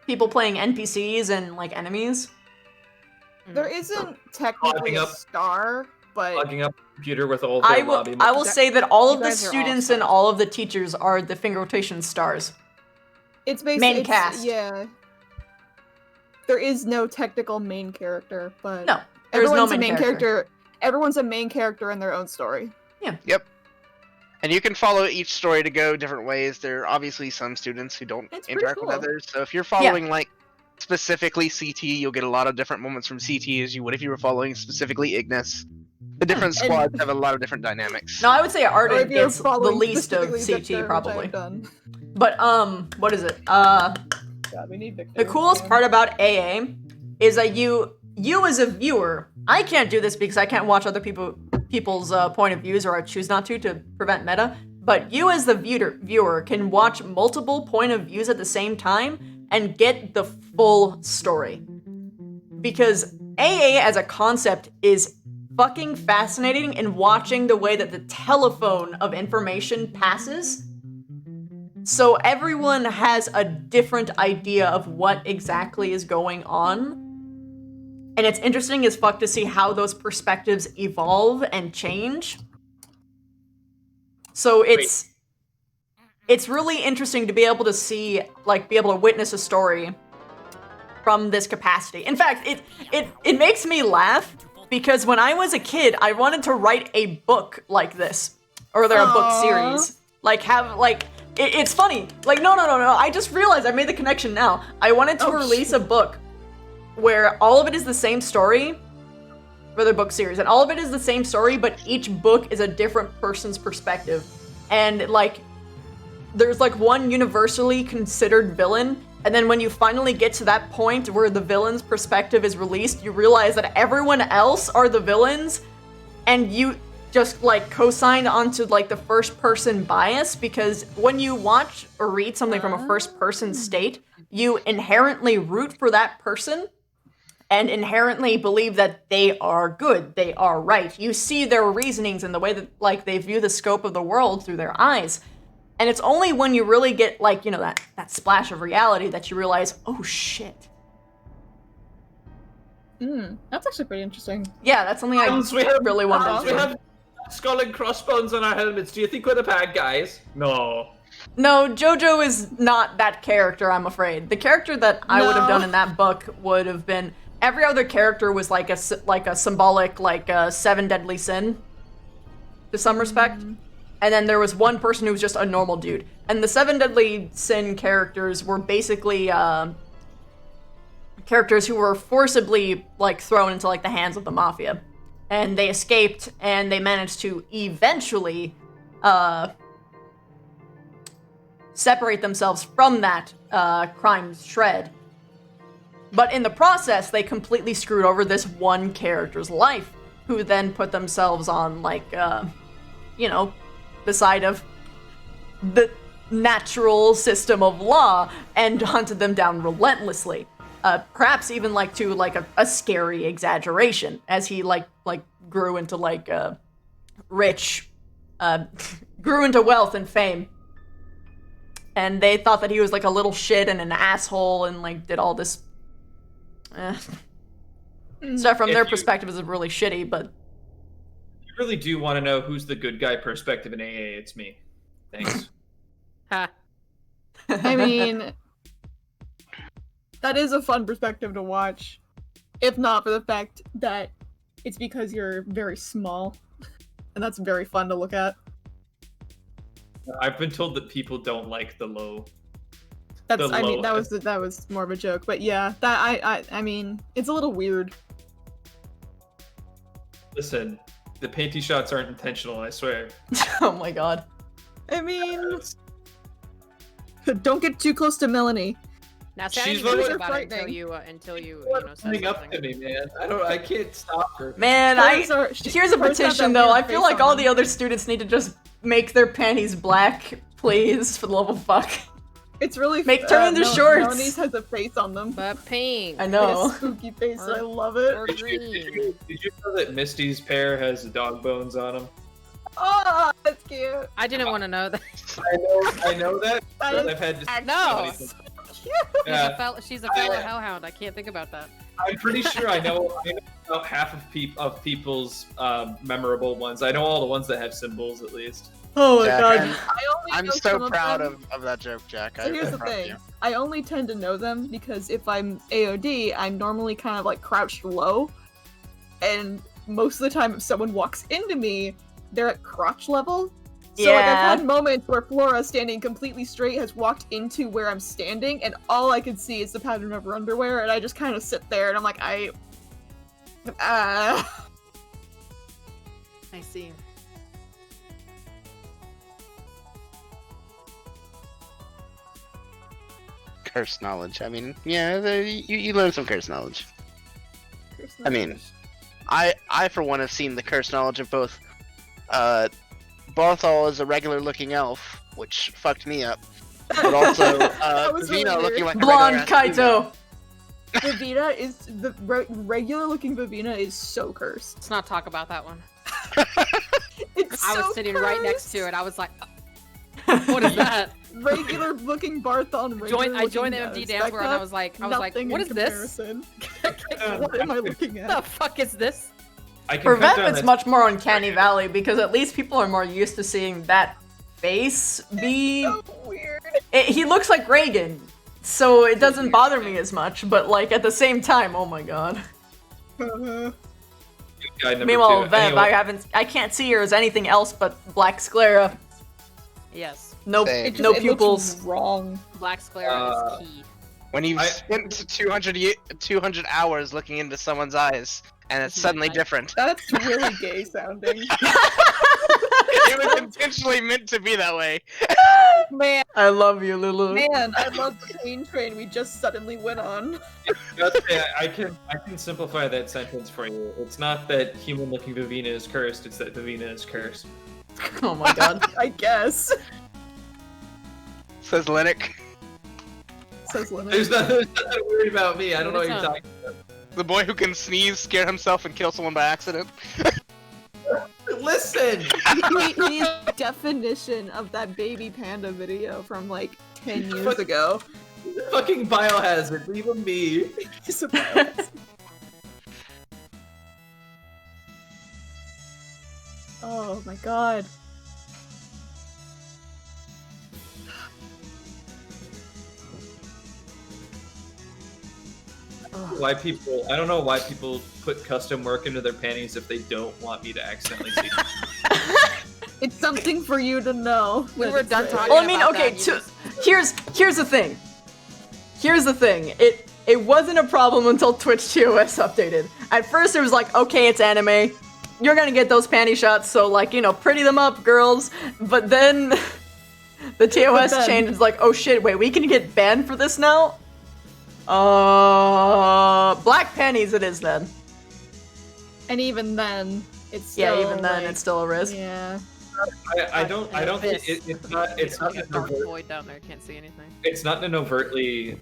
people playing NPCs and like enemies? There isn't technically a up. star, but Plugging up the computer with all their I will lobby. I will say that all of You the guys are all students and all of the teachers are the finger rotation stars. it's basically Main cast. Yeah. There is no technical main character, but No, there's no everyone's main a main character. Everyone's a main character in their own story. And you can follow each story to go different ways. There are obviously some students who don't It's pretty interact with cool. others. So if you're following like specifically CT, you'll get a lot of different moments from CT as you would if you were following specifically Ignis. The different And- squads have a lot of different dynamics. No, I would say Or Arden if you're gets the following least of specifically Victor, CT which probably. I've done. But what is it? God, we need Victor. The coolest part about AA is that you as a viewer, I can't do this because I can't watch other people's point of views, or I choose not to prevent meta. But you as the viewer can watch multiple point of views at the same time and get the full story. Because AA as a concept is fucking fascinating in watching the way that the telephone of information passes. So everyone has a different idea of what exactly is going on. And it's interesting as fuck to see how those perspectives evolve and change. So it's really interesting to be able to see, like, be able to witness a story from this capacity. In fact, it makes me laugh because when I was a kid, I wanted to write a book like this, or a book series. Like, it's funny. Like, no. I just realized I made the connection now. I wanted to release a book where all of it is the same story for the book series, and all of it is the same story, but each book is a different person's perspective. And, like, there's, like, one universally considered villain, and then when you finally get to that point where the villain's perspective is released, you realize that everyone else are the villains, and you just, like, co-sign onto, like, the first-person bias, because when you watch or read something from a first-person state, you inherently root for that person, and inherently believe that they are good, they are right. You see their reasonings and the way that, like, they view the scope of the world through their eyes. And it's only when you really get, like, you know, that splash of reality that you realize, oh shit. That's actually pretty interesting. Yeah, that's something I really wanted We to. have skull and crossbones on our helmets. Do you think we're the bad guys? No. No, Jojo is not that character, I'm afraid. The character that I would have done in that book would have been... Every other character was like a symbolic, like, 7 deadly sin, to some respect. And then there was one person who was just a normal dude. And the 7 deadly sin characters were basically characters who were forcibly, like, thrown into, like, the hands of the mafia. And they escaped, and they managed to eventually separate themselves from that crime shred. But in the process, they completely screwed over this one character's life, who then put themselves on, like, you know, the side of the natural system of law and hunted them down relentlessly. Perhaps even, like, to, like, a scary exaggeration, as he, like grew into, like, rich, grew into wealth and fame. And they thought that he was, like, a little shit and an asshole and, like, did all this stuff from their perspective is really shitty, but... You really do want to know who's the good guy perspective in AA, it's me. Thanks. Ha. I mean, that is a fun perspective to watch, if not for the fact that it's because you're very small, and that's very fun to look at. I've been told that people don't like the low. That's, The I mean, low- that was more of a joke, but yeah, that I mean, it's a little weird. Listen, the panty shots aren't intentional, I swear. Oh my god. I mean, don't get too close to Melanie. Now, see, I She's didn't even think really about it until frightening. you know, said Coming up something. to me, man. I can't stop her. Man, Hers are- here's a hers have petition that though. weird I feel face like on all them. the other students need to just make their panties black, please, for the love of fuck. It's really turn into shorts. Melanie's has a face on them. But pink. I Like know. a spooky face. Or- I love it. Or Did green. you know that Misty's pair has dog bones on them? Oh, that's cute. I didn't want to know that. I know that. That but is I've had to. No. Yeah, She's a fellow hellhound. I can't think about that. I'm pretty sure I know about half of people's memorable ones. I know all the ones that have symbols at least. Oh my Jack, god. I'm know so some proud them. of that joke, Jack. So here's I'm the proud of thing. you. I only tend to know them because if I'm AOD, I'm normally kind of like crouched low. And most of the time if someone walks into me, they're at crotch level. So like Yeah. I've had moments where Flora standing completely straight has walked into where I'm standing and all I can see is the pattern of her underwear and I just kind of sit there and I'm like, I see. Curse knowledge. I mean, yeah, you learn some curse knowledge. I mean, I for one have seen the curse knowledge of both Barthol as a regular looking elf, which fucked me up, but also was really Vina weird. looking like a Blonde regular-ass female. Kaito. Vivina is the regular looking Vivina is so cursed. Let's not talk about that one. It's I was so sitting right next cursed. to it. I was like, what is that? Regular looking Barthol. I joined the MD dance floor and I was like, what is this? What am I looking The at? fuck is this? I can For cut them, down it's that- much more uncanny valley because at least people are more used to seeing that face be. So weird. He looks like Reagan, so it doesn't bother me as much. But like at the same time, oh my god. Guy number Meanwhile, two. Vev, Anyway, I can't see her as anything else but black sclera. Yes. No, Same. It no looks pupils. wrong. Black sclera is key. When you've I- spent 200 hours looking into someone's eyes, and it's suddenly different. That's really gay sounding. It was intentionally meant to be that way. Man, I love you, Lulu. man, I love the pain train we just suddenly went on. I can simplify that sentence for you. It's not that human-looking Vivina is cursed; it's that Vivina is cursed. Oh my god. I guess. Says Linux. Says Linux. There's nothing weird about me. I don't know what you're talking about. The boy who can sneeze, scare himself, and kill someone by accident. Listen. He's definition of that baby panda video from like 10 years ago. Fucking biohazard. Leave him be. He's a badass. Oh my god. Why people? I don't know why people put custom work into their panties if they don't want me to accidentally see. It's something for you to know. We that were it's done there. talking. Well, I mean, about okay. that, you Here's the thing. Here's the thing. It wasn't a problem until Twitch TOS updated. At first, it was like, okay, it's anime. You're gonna get those panty shots, so like, you know, pretty them up, girls. But then the TOS then- changed. It's like, oh shit, wait, we can get banned for this now? Black panties it is then. And even then, it's Yeah, still, even then, like, it's still a risk. Yeah. I don't think it's not It's an like a dark overt, void down there. Can't see anything. it's not in an overtly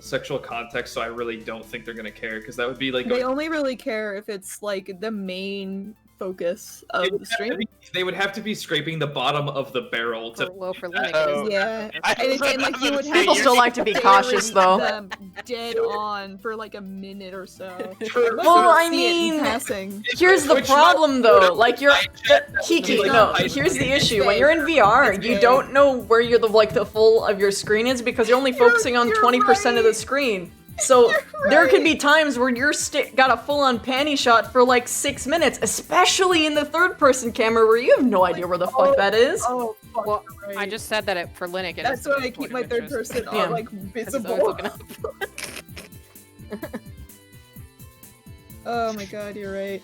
sexual context, so I really don't think they're gonna care because that would be like They only really care if it's like the main focus of the stream. they would have to be scraping the bottom of the barrel to. For Linux. Oh. Yeah. I And was again, like you would about to have say, People you're- still like to be cautious, though. them dead on for like a minute or so. Well, I See it in mean, passing. here's the Which problem though. Like you're Kiki, Like, no. I- Here's the issue. When you're in VR, It's you gay. don't know where you're the full of your screen is because you're only focusing on you're 20% of the screen. So there could be times where you're got a full-on panty shot for like 6 minutes, especially in the third-person camera where you have no idea where the fuck that is. Oh, fuck, Well, right. I just said that for Linux. That's why I keep my third person Yeah. on, like, 'Cause he's visible. always looking up. Oh my god, you're right.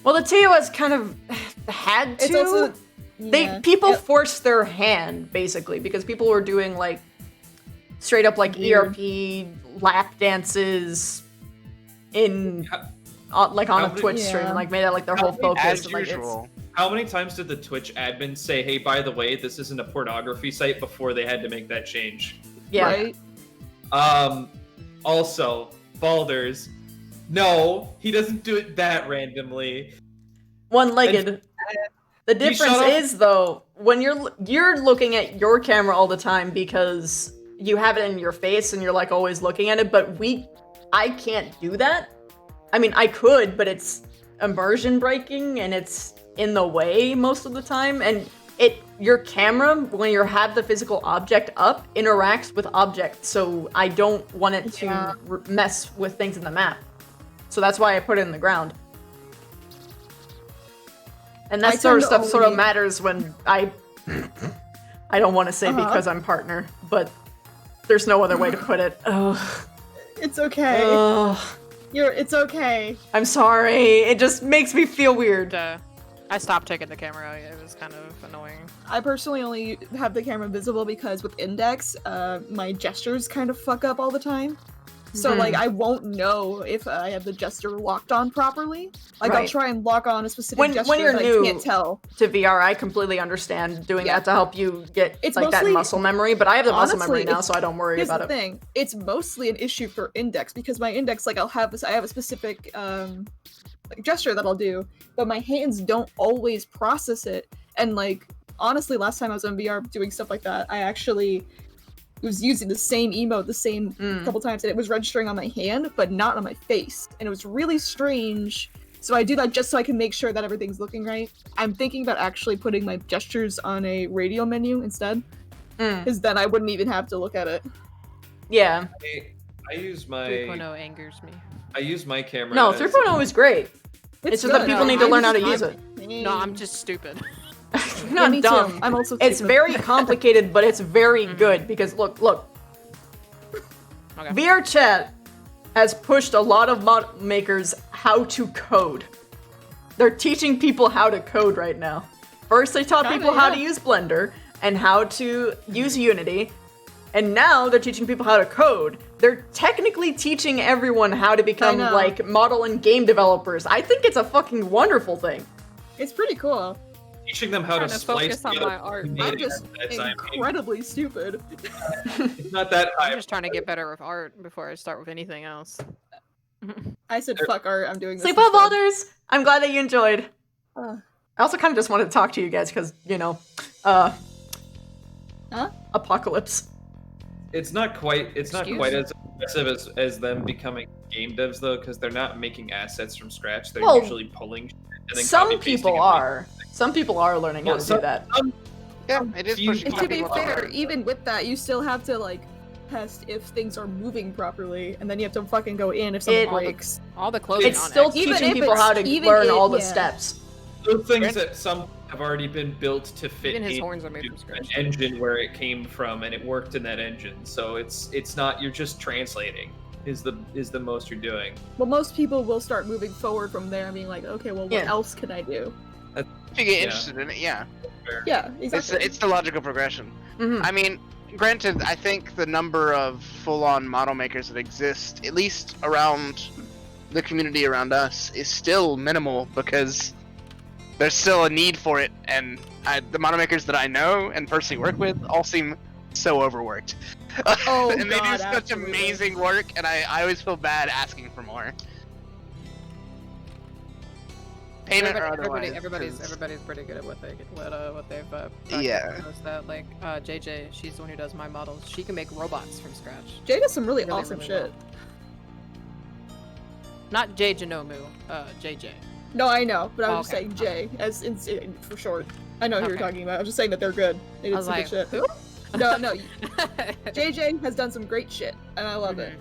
Well, the TOS kind of had to. It's also... People Yep. forced their hand basically because people were doing like straight up like Weird. ERP lap dances in like on a Twitch stream, and like made that like their whole focus. As Like, usual. How many times did the Twitch admins say, "Hey, by the way, this isn't a pornography site," before they had to make that change? Yeah. Right? Also, Baldur's. No, he doesn't do it that randomly. One-legged. The difference is though, when you're looking at your camera all the time because you have it in your face and you're like always looking at it, but I can't do that. I mean, I could, but it's immersion breaking and it's in the way most of the time, and your camera, when you have the physical object up, interacts with objects, so I don't want it to mess with things in the map. So that's why I put it in the ground. And that sort of stuff sort of matters when I don't want to say because I'm partner, but there's no other way to put it. Ugh. It's okay. It's okay. I'm sorry. It just makes me feel weird. I stopped taking the camera. It was kind of annoying. I personally only have the camera visible because with index, my gestures kind of fuck up all the time. So like I won't know if I have the gesture locked on properly. Like I'll try and lock on a specific gesture when you're but new I can't tell. To VR, I completely understand doing that to help you get like that muscle memory, but I have the muscle memory now, so I don't worry about it. Here's the thing. It's mostly an issue for index because my index, like I have a specific like gesture that I'll do, but my hands don't always process it. And like honestly, last time I was on VR doing stuff like that, I actually was using the same emote the same couple times, and it was registering on my hand, but not on my face. And it was really strange. So I do that just so I can make sure that everything's looking right. I'm thinking about actually putting my gestures on a radial menu instead, because then I wouldn't even have to look at it. Yeah. I use my 3.0 angers me. I use my camera. No, 3.0 is great. It's just that people need to learn how to use it. No, I'm just stupid. You're not dumb. I'm also It's stupid. very complicated, but it's very good because look. Okay. VR chat has pushed a lot of mod makers how to code. They're teaching people how to code right now. First, they taught people how to use Blender and how to use Unity, and now they're teaching people how to code. They're technically teaching everyone how to become like model and game developers. I think it's a fucking wonderful thing. It's pretty cool. Teaching them how to splice focus on my art. I'm just incredibly stupid. It's not that high. I'm just trying to get better with art before I start with anything else. I said fuck art, I'm doing this. Sleep well, Balders! I'm glad that you enjoyed. Uh. I also kind of just wanted to talk to you guys because, you know, Apocalypse. It's not quite as aggressive as them becoming game devs though, because they're not making assets from scratch. They're usually pulling. And then Some people are. Some people are learning how to do that. Yeah, it is pushing And to be people fair, forward. even with that, you still have to like test if things are moving properly, and then you have to fucking go in if something breaks. All the clothing It's on still it. teaching people how to learn all the steps. Those things that some have already been built to fit Even his into horns are made from scratch. an engine where it came from, and it worked in that engine. So it's not, you're just translating is the most you're doing. Well, most people will start moving forward from there and being like, okay, well, what else can I do? If you get interested in it, yeah. Yeah, exactly. It's the logical progression. Mm-hmm. I mean, granted, I think the number of full-on model makers that exist, at least around the community around us, is still minimal because there's still a need for it, and the model makers that I know and personally work with all seem so overworked. Oh, and they do God, such absolutely. amazing work, and I always feel bad asking for more. Payment or otherwise. Everybody's pretty good at what they've Yeah. knows that like JJ, she's the one who does my models. She can make robots from scratch. Jay does some really awesome shit. well. Not Jay Janomu, JJ. No, I know, but I was just Okay. saying Jay as in for short. I know who you're Okay. talking about. I was just saying that they're good. They I did was some like, good shit. who? No. JJ has done some great shit, and I love it.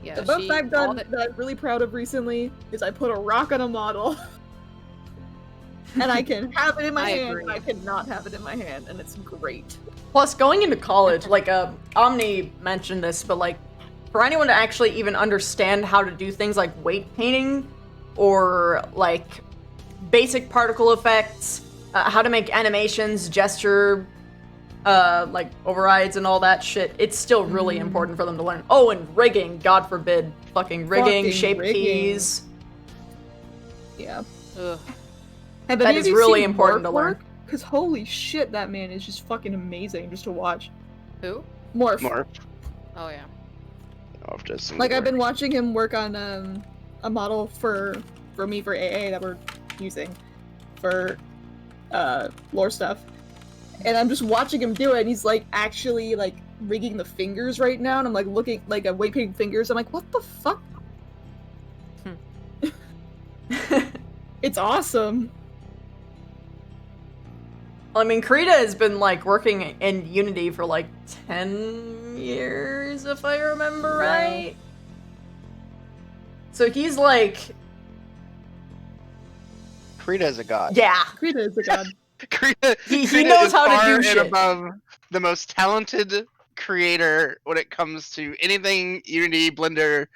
Yeah, The most I've done all that I'm really proud of recently is I put a rock on a model. And I can have it in my I hand, agree. and I cannot have it in my hand, and it's great. Plus, going into college, like Omni mentioned this, but like for anyone to actually even understand how to do things like weight painting or like basic particle effects, how to make animations, gesture like overrides and all that shit, it's still really important for them to learn. Oh, and rigging, God forbid. Fucking rigging, shape keys. Yeah. Ugh. Have That any is of you really seen important Morph to learn. work? Because holy shit, that man is just fucking amazing just to watch. Who? Morph. Morph. Oh yeah. Morph does some Like, good I've been work. watching him work on a model for me for AA that we're using for lore stuff. And I'm just watching him do it, and he's like actually like rigging the fingers right now, and I'm like looking like I'm wiping fingers. I'm like, what the fuck? It's awesome. I mean, Krita has been like working in Unity for like 10 years, if I remember right. So he's like, Krita's a god. yeah, Krita is a god. Krita, he Krita knows is how to far do and shit. above the most talented creator when it comes to anything Unity, Blender.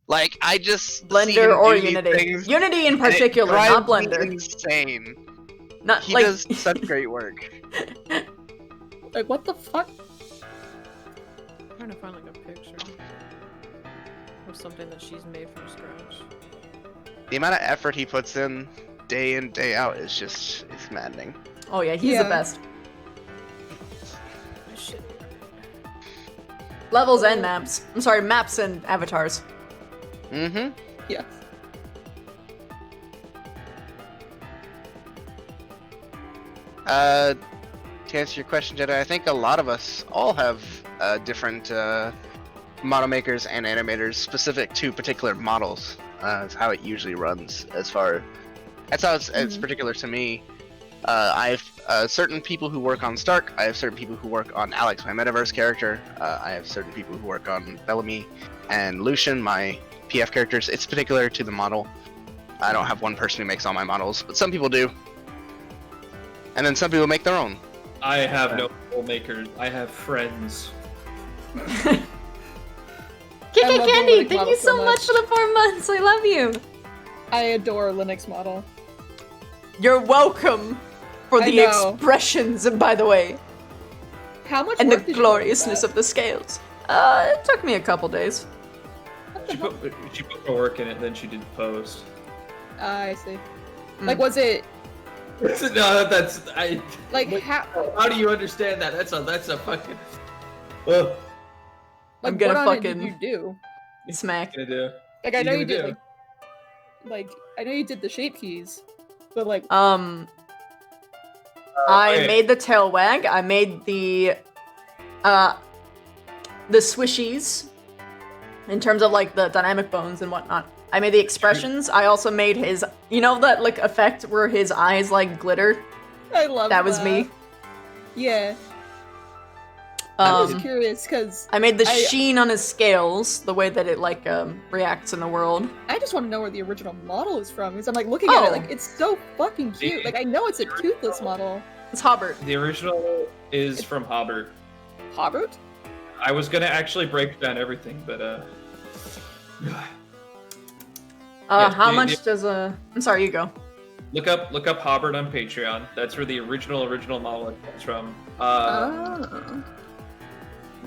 Like, I just see Blender him or do these Unity. things, Unity in and it particular, not drives me Blender. insane. Not He like does such great work. Like, what the fuck? I'm trying to find like a picture of something that she's made from scratch. The amount of effort he puts in, day out, is just, it's maddening. Oh yeah, he's the best. I should. Levels and maps. I'm sorry, maps and avatars. Mm-hmm. Yeah. To answer your question, Jedi, I think a lot of us all have different model makers and animators specific to particular models. That's how it usually runs. That's how it's particular to me. I have certain people who work on Stark. I have certain people who work on Alex, my Metaverse character. I have certain people who work on Bellamy and Lucian, my PF characters. It's particular to the model. I don't have one person who makes all my models, but some people do. And then some people make their own. I have no model makers. I have friends. KK love Candy, the Linux thank you model so so much for the 4 months. I love you. I adore Linux model. You're welcome for I the know. expressions, by the way, How much and the work did you put into gloriousness that? of the scales. It took me a couple days. She put more work in it than she did post. I see. Like, was it No, that's I. like What- how? How do you understand that? That's a fucking. Ugh. Like, I'm gonna what on it fucking did you do? smack. Gonna do. Like, I You know you gonna did. do? Like, I know you did the shape keys, but like, I okay. made the tail wag. I made the swishies in terms of like the dynamic bones and whatnot. I made the expressions. I also made his, you know, that like effect where his eyes like glitter. I love That was me. Yeah. I was Um, curious because I made the I- sheen on his scales, the way that it like reacts in the world. I just want to know where the original model is from. Because I'm like looking at it, Oh. like it's so fucking cute. Like I know it's a toothless model. It's Hobbert. The original is from Hobbert. Hobbert? I was gonna actually break down everything, but Yes, How the- much does a? I'm sorry, you go. look up Hobbert on Patreon. That's where the original model comes from. Oh.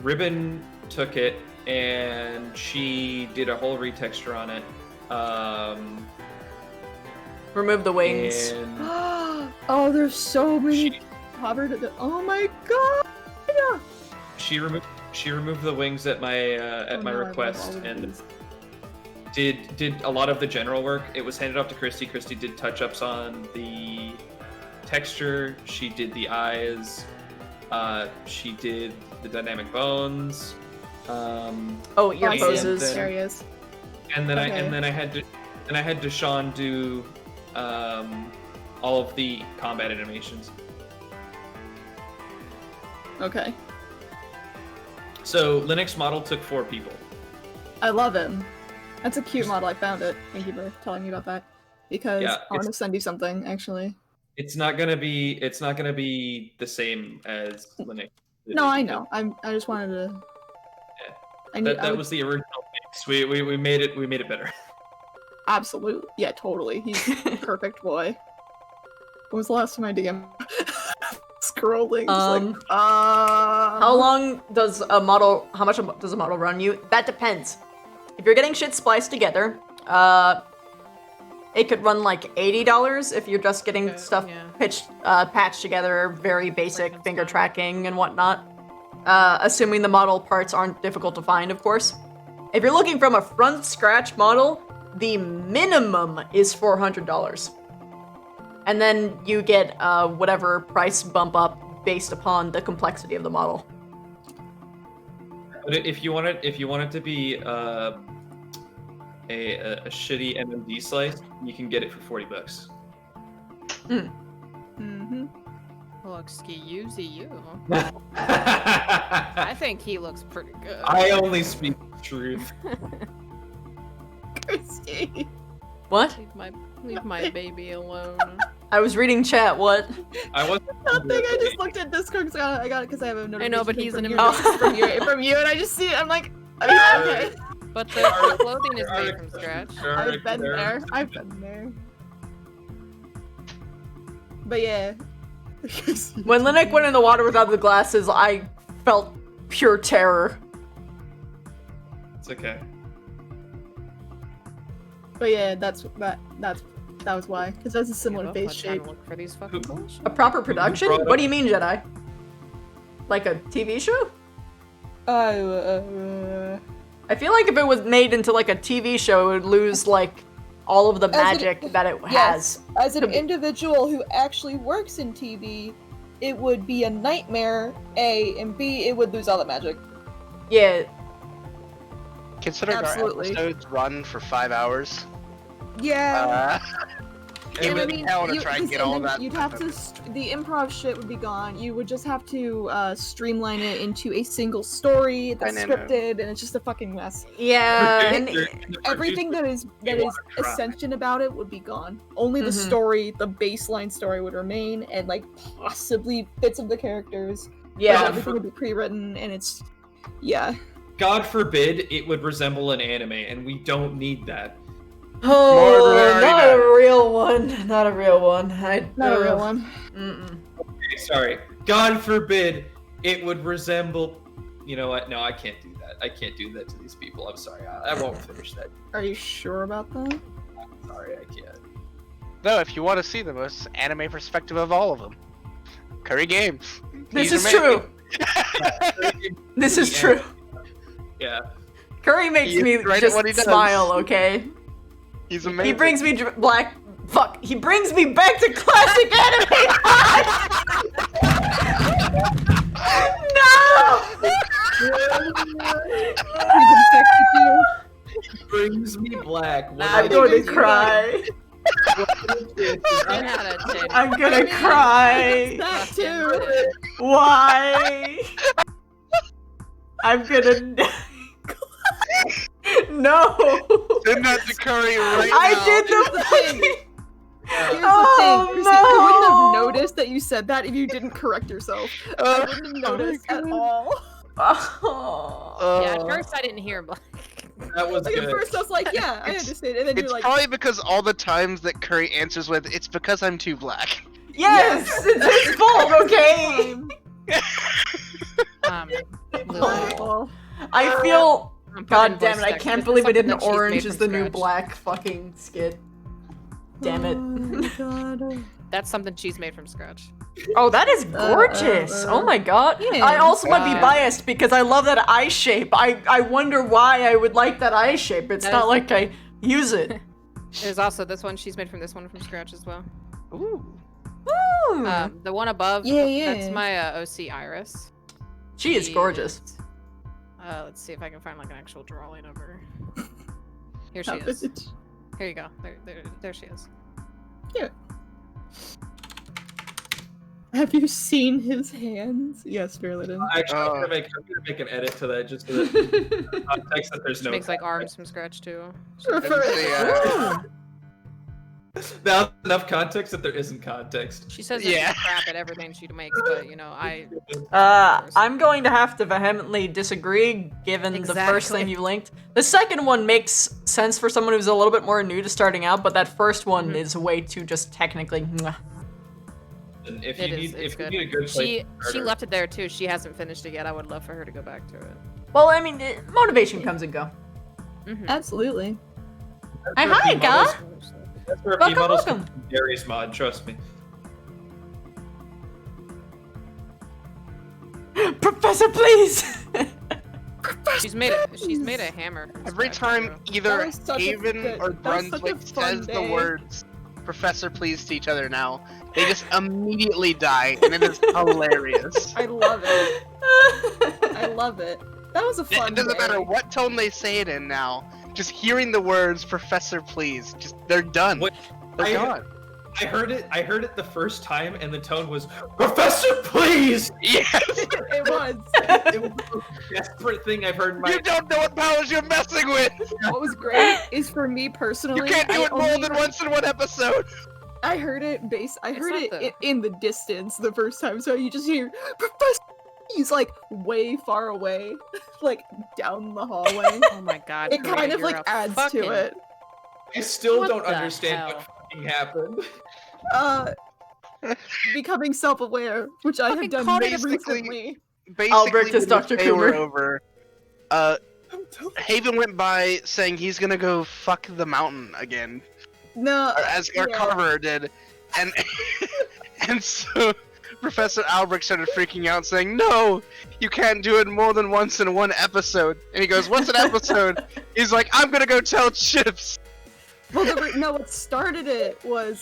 Ribbon took it and she did a whole retexture on it. Remove the wings. And Oh, there's so many Hobbert. Oh my god! she removed the wings at my Oh, no, I love request all of and these. did a lot of the general work. It was handed off to Christy. Christy did touch-ups on the texture. She did the eyes. She did the dynamic bones. Oh, ear I see him. poses. There he is. And then Okay. I had Deshaun do all of the combat animations. Okay. So Linux model took 4 people. I love him. That's a cute model. I found it. Thank you for telling me about that. Because Yeah, I want to send you something, actually. It's not gonna be the same as Linux. No, I know. I just wanted to. Yeah. I knew, That was the original fix. We made it better. Absolutely. Yeah, totally. He's a perfect boy. When was the last time I DM? scrolling. Just How long does a model? How much does a model run you? That depends. If you're getting shit spliced together, it could run like $80 if you're just getting stuff patched together, very basic finger tracking and whatnot. Assuming the model parts aren't difficult to find, of course. If you're looking from a front scratch model, the minimum is $400. And then you get whatever price bump up based upon the complexity of the model. But if you want it to be a shitty MMD slice, you can get it for $40. Well, excuse you. I think he looks pretty good. I only speak the truth. Christy. What? Leave my baby alone. I was reading chat. What? I wasn't. Nothing. I just looked at Discord. I got it because I have a notification. I know, but he's an from you, and I just see it. I'm like, okay. But the clothing is made from scratch. I've been there. I've been there. But yeah. When Linux went in the water without the glasses, I felt pure terror. It's okay. But yeah, that was why. Because that's a similar face shape. For these fucking bullshit. A proper production? What do you mean, Jedi? Like a TV show? I feel like if it was made into like a TV show, it would lose like all of the magic that it has. As an individual who actually works in TV, it would be a nightmare, A, and B, it would lose all the magic. Yeah. Considering our episodes run for 5 hours. Yeah. And I mean, hell to try and get all that. You'd have to, the improv shit would be gone. You would just have to streamline it into a single story that's scripted, and it's just a fucking mess. Yeah, and everything that is ascension about it would be gone. Only the story, the baseline story, would remain, and like possibly bits of the characters. Yeah, but everything would be pre-written, and it's God forbid it would resemble an anime, and we don't need that. Oh, not a real one. Not a real one. Not a real one. Okay, sorry. God forbid it would resemble. You know what? No, I can't do that. I can't do that to these people. I'm sorry. I won't finish that. Are you sure about that? I'm sorry, I can't. No, if you want to see the most anime perspective of all of them, Curry Games. This is true. This is true. Yeah. Curry makes me just smile, okay? He's amazing. He brings me he brings me back to classic anime. No! He brings me black. I'm going to cry. I'm gonna cry. That too. Why? I'm gonna. No. Send that to Curry right now. I did the thing. Here's the thing, Chrissy, I wouldn't have noticed that you said that if you didn't correct yourself. I wouldn't have noticed at all. Yeah, at first I didn't hear, but that was like good. At first I was like, yeah, I understand, and then you're It's like, probably because all the times that Curry answers with, "It's because I'm too black." Yes, it's his fault, okay? I feel. God damn it! I can't believe I did an orange as the new black fucking skit. Damn it. That's something she's made from scratch. Oh, that is gorgeous! Oh my god. I also might be biased because I love that eye shape. I wonder why I would like that eye shape. It's not like I use it. There's also this one. She's made from this one from scratch as well. Ooh. The one above. That's my OC Iris. She is gorgeous. Let's see if I can find like an actual drawing of her. Here she is. Here you go. There she is. Yeah. Have you seen his hands? Yes, Fairly. Actually, I'm gonna make an edit to that just so that context that there's no. She makes like arms from scratch too. Now enough context that there isn't context. She says crap at everything she makes, but you know, I'm going to have to vehemently disagree given the first thing you linked. The second one makes sense for someone who's a little bit more new to starting out, but that first one is way too just technically. If It you is, need, it's if you good. need a good She starter. left it there too. She hasn't finished it yet. I would love for her to go back to it. Well, I mean, motivation comes and go. Absolutely. Hi, Haika. That's where Welcome, models welcome. Darius mod, trust me. Professor, please. She's made a hammer. from Every scratch, time too. either That was such a Haven good- or that was such a Brunswick fun says the day. words "Professor, please" to each other now, they just immediately die, and it is hilarious. I love it. I love it. That was a fun It doesn't day. matter what tone they say it in now. Just hearing the words "Professor, please," just they're done. What- They're gone. I heard it the first time, and the tone was, Professor, please! Yes. It was. It was the most desperate thing I've heard in my You don't know what powers you're messing with. What was great is for me personally. You can't do it more than once in one episode. I heard it I heard not it the- in the distance the first time, so you just hear Professor. He's like way far away, like down the hallway. Oh my god. It Korea, kind of you're like a adds fucking- to it. I still What don't the understand hell? what fucking happened. Becoming self-aware, which I have Fucking done caught it recently. Basically, Albrecht is when Dr. they were Coomer. over, Haven went by saying he's gonna go fuck the mountain again, No, as yeah. Carver did, and and so Professor Albrecht started freaking out, saying, "No, you can't do it more than once in one episode." And he goes, "What's an episode?" He's like, "I'm gonna go tell Chips." Well, no, what started it was,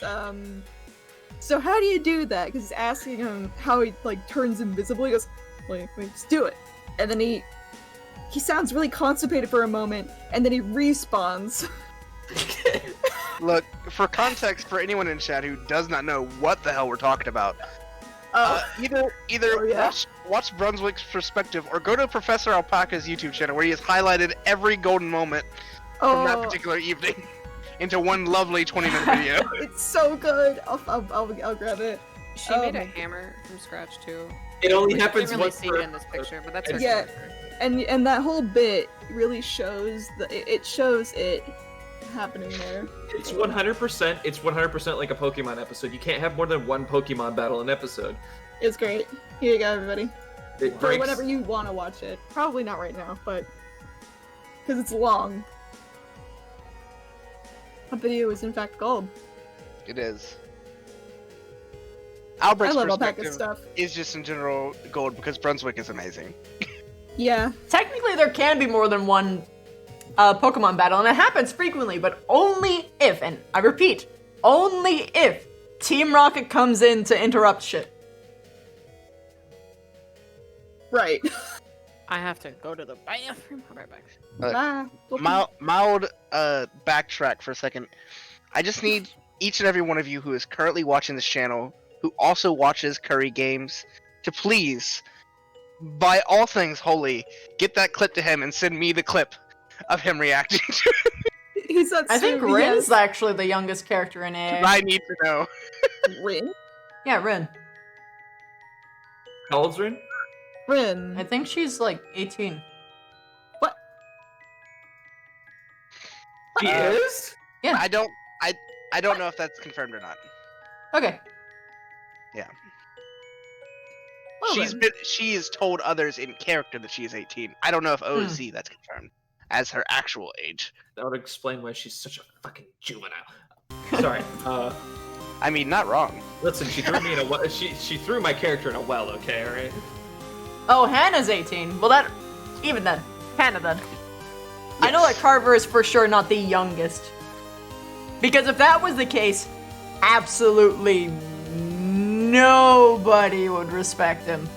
so how do you do that? Because he's asking him how he, like, turns invisible. He goes, wait, just do it. And then he sounds really constipated for a moment, and then he respawns. Look, for context, for anyone in chat who does not know what the hell we're talking about, either Oh, yeah. watch Brunswick's perspective or go to Professor Alpaca's YouTube channel where he has highlighted every golden moment from that particular evening into one lovely 20-minute video. It's so good. I'll grab it. She Oh made a my- hammer from scratch too. It only I happens can't really once see per it in this picture, but that's her Yeah. character. And that whole bit really shows it shows it happening there. It's 100%. It's 100% like a Pokemon episode. You can't have more than one Pokemon battle an episode. It's great. Here you go, everybody. It For breaks. whenever you want to watch it. Probably not right now, but because it's long. That video is in fact gold. It is. I Albrecht's love alpaca perspective stuff. is just in general gold because Brunswick is amazing. Yeah. Technically, there can be more than one Pokemon battle, and it happens frequently, but only if, and I repeat, only if Team Rocket comes in to interrupt shit. Right. I have to go to the bathroom. I'll be right back. Mild backtrack for a second. I just need each and every one of you who is currently watching this channel, who also watches Curry Games, to please, by all things holy, get that clip to him and send me the clip of him reacting to it. He's that I think sweet, Rin's yes. actually the youngest character in A. I need to know. Rin? Yeah, Rin. How old's Rin? Rin. I think she's like 18. What? She is? Yeah. I don't know if that's confirmed or not. Okay. Yeah. Well, then. She has told others in character that she is 18. I don't know if OC that's confirmed as her actual age. That would explain why she's such a fucking juvenile. Sorry. I mean, not wrong. Listen, she threw me in a well. She threw my character in a well. Okay, all right. Oh, Hannah's 18. Well, that even then, Hannah then. I know that Carver is for sure not the youngest, because if that was the case, absolutely nobody would respect him.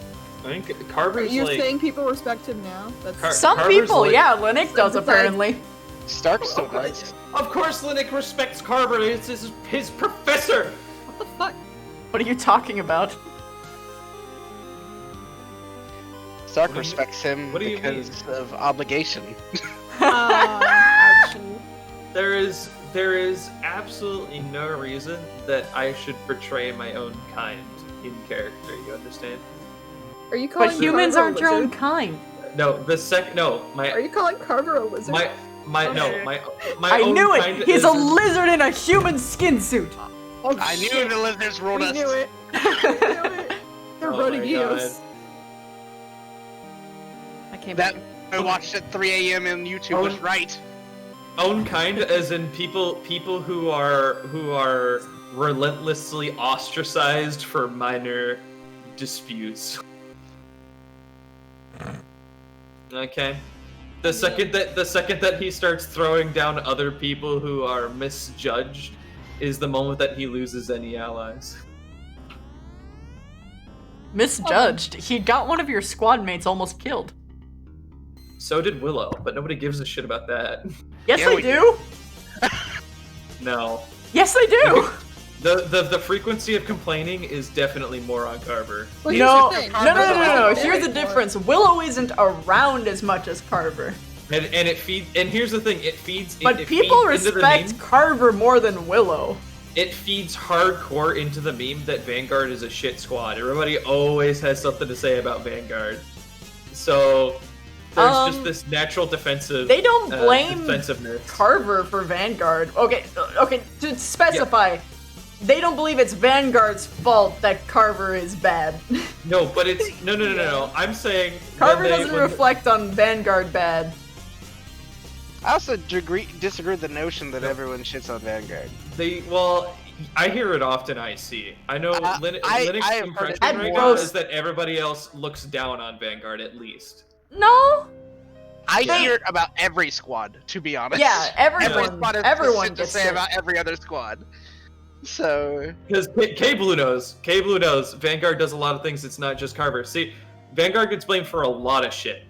I think Carver's You're like. saying people respect him now? That's Some Carver's people, like- yeah, Linux does apparently. Stark still does. Of course, Linux respects Carver. It's his professor. what the fuck? What are you talking about? Stark What do you- respects him what do you because of obligation. Actually. There is absolutely no reason that I should portray my own kind in character. You understand? Are you calling But humans Carver a aren't your own lizard? kind. No, my Are you calling Carver a lizard? my Okay. my I own knew kind it! He's a is- lizard in a human skin suit! Oh, I knew shit. the lizards ruled We us. knew it. They're Oh running my you. God. I can't. That I watched at 3 a.m. on YouTube was right. Own kind, as in people who are relentlessly ostracized for minor disputes. Okay. The second that he starts throwing down other people who are misjudged is the moment that he loses any allies. Misjudged. He got one of your squad mates almost killed. So did Willow, but nobody gives a shit about that. Yes, Yeah, they we do. No. Yes, they do. The frequency of complaining is definitely more on Carver. Well, No, here's the thing. no. Carver's Here's the more. difference. Willow isn't around as much as Carver. And it feeds. And here's the thing: it feeds. But it people feeds into the respect meme. Carver more than Willow. It feeds hardcore into the meme that Vanguard is a shit squad. Everybody always has something to say about Vanguard. So there's just this natural defensive. They don't blame defensiveness. Carver for Vanguard. Okay, to specify, they don't believe it's Vanguard's fault that Carver is bad. No, but it's no. I'm saying Carver when doesn't reflect on Vanguard bad. I also disagree with the notion that everyone shits on Vanguard. I hear it often. I see. I know I Linux's have heard it impression right more. now is that everybody else looks down on Vanguard at least. No. I hear it about every squad, to be honest. Yeah, everyone Everyone gets to say it. about every other squad. So Because K Blue knows. Vanguard does a lot of things. It's not just Carver. See, Vanguard gets blamed for a lot of shit.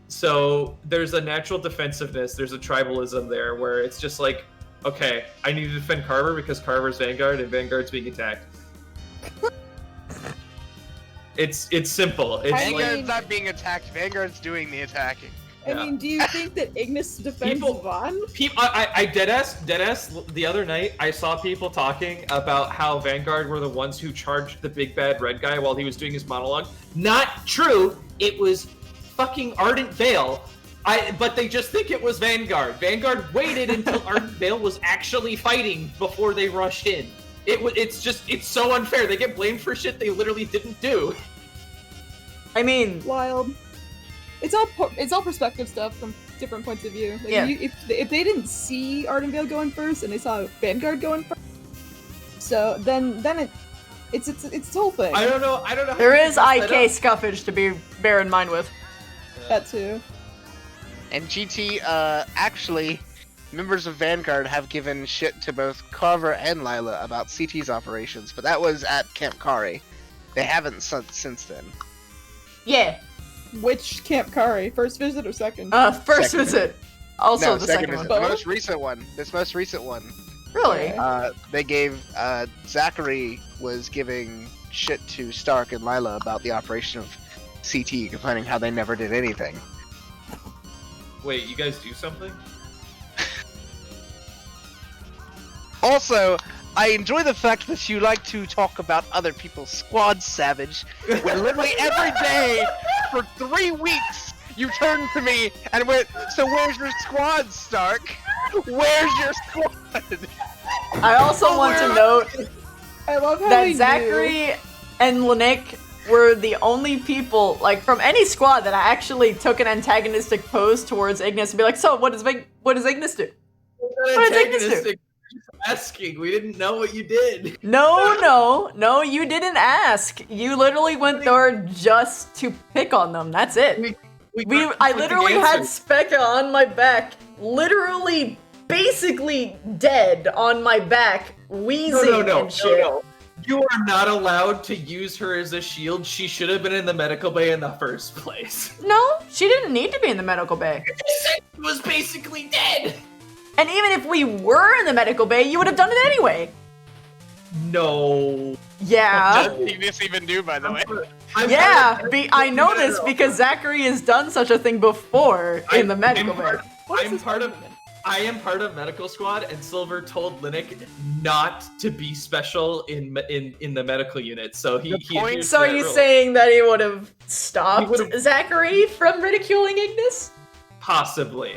So there's a natural defensiveness. There's a tribalism there where it's just like, okay, I need to defend Carver because Carver's Vanguard and Vanguard's being attacked. It's simple. It's Vanguard's not being attacked. Vanguard's doing the attacking. I mean, do you think that Ignis defends Vaughn? I deadass the other night. I saw people talking about how Vanguard were the ones who charged the big bad red guy while he was doing his monologue. Not true. It was fucking Ardent Vale. But they just think it was Vanguard. Vanguard waited until Ardent Vale was actually fighting before they rushed in. It's so unfair. They get blamed for shit they literally didn't do. I mean, Wild. It's all perspective stuff from different points of view. Like, Yeah. if they didn't see Ardenvale going first and they saw Vanguard going first, so then it's its whole thing. I don't know. there is IK scuffage to bear in mind with. That too. And GT, actually, members of Vanguard have given shit to both Carver and Lila about CT's operations, but that was at Camp Kari. They haven't since then. Yeah. Which Camp Kari? First visit or second? First Second. visit. Also No, the second visit. one. The most recent one. This most recent one. Really? They gave Zachary was giving shit to Stark and Lila about the operation of CT, complaining how they never did anything. Wait, you guys do something? Also, I enjoy the fact that you like to talk about other people's squads, Savage. When literally every day for 3 weeks you turned to me and went, "So where's your squad, Stark? Where's your squad?" I also want to note I love how that he Zachary and Lenick were the only people, like, from any squad that I actually took an antagonistic pose towards Ignis and be like, so what does Ignis do? What does Ignis do? Asking, we didn't know what you did. No, you didn't ask. You literally went there just to pick on them. That's it. I literally had Specca on my back, literally, basically dead on my back, wheezing and shit. No. You are not allowed to use her as a shield. She should have been in the medical bay in the first place. No, she didn't need to be in the medical bay. She was basically dead. And even if we were in the medical bay, you would have done it anyway. No. Yeah. Does Ignis even do, by the way? I know this because Zachary has done such a thing before in the medical bay. I am part of medical squad, and Silver told Linick not to be special in the medical unit. So he So are you saying that he would have stopped Zachary from ridiculing Ignis? Possibly.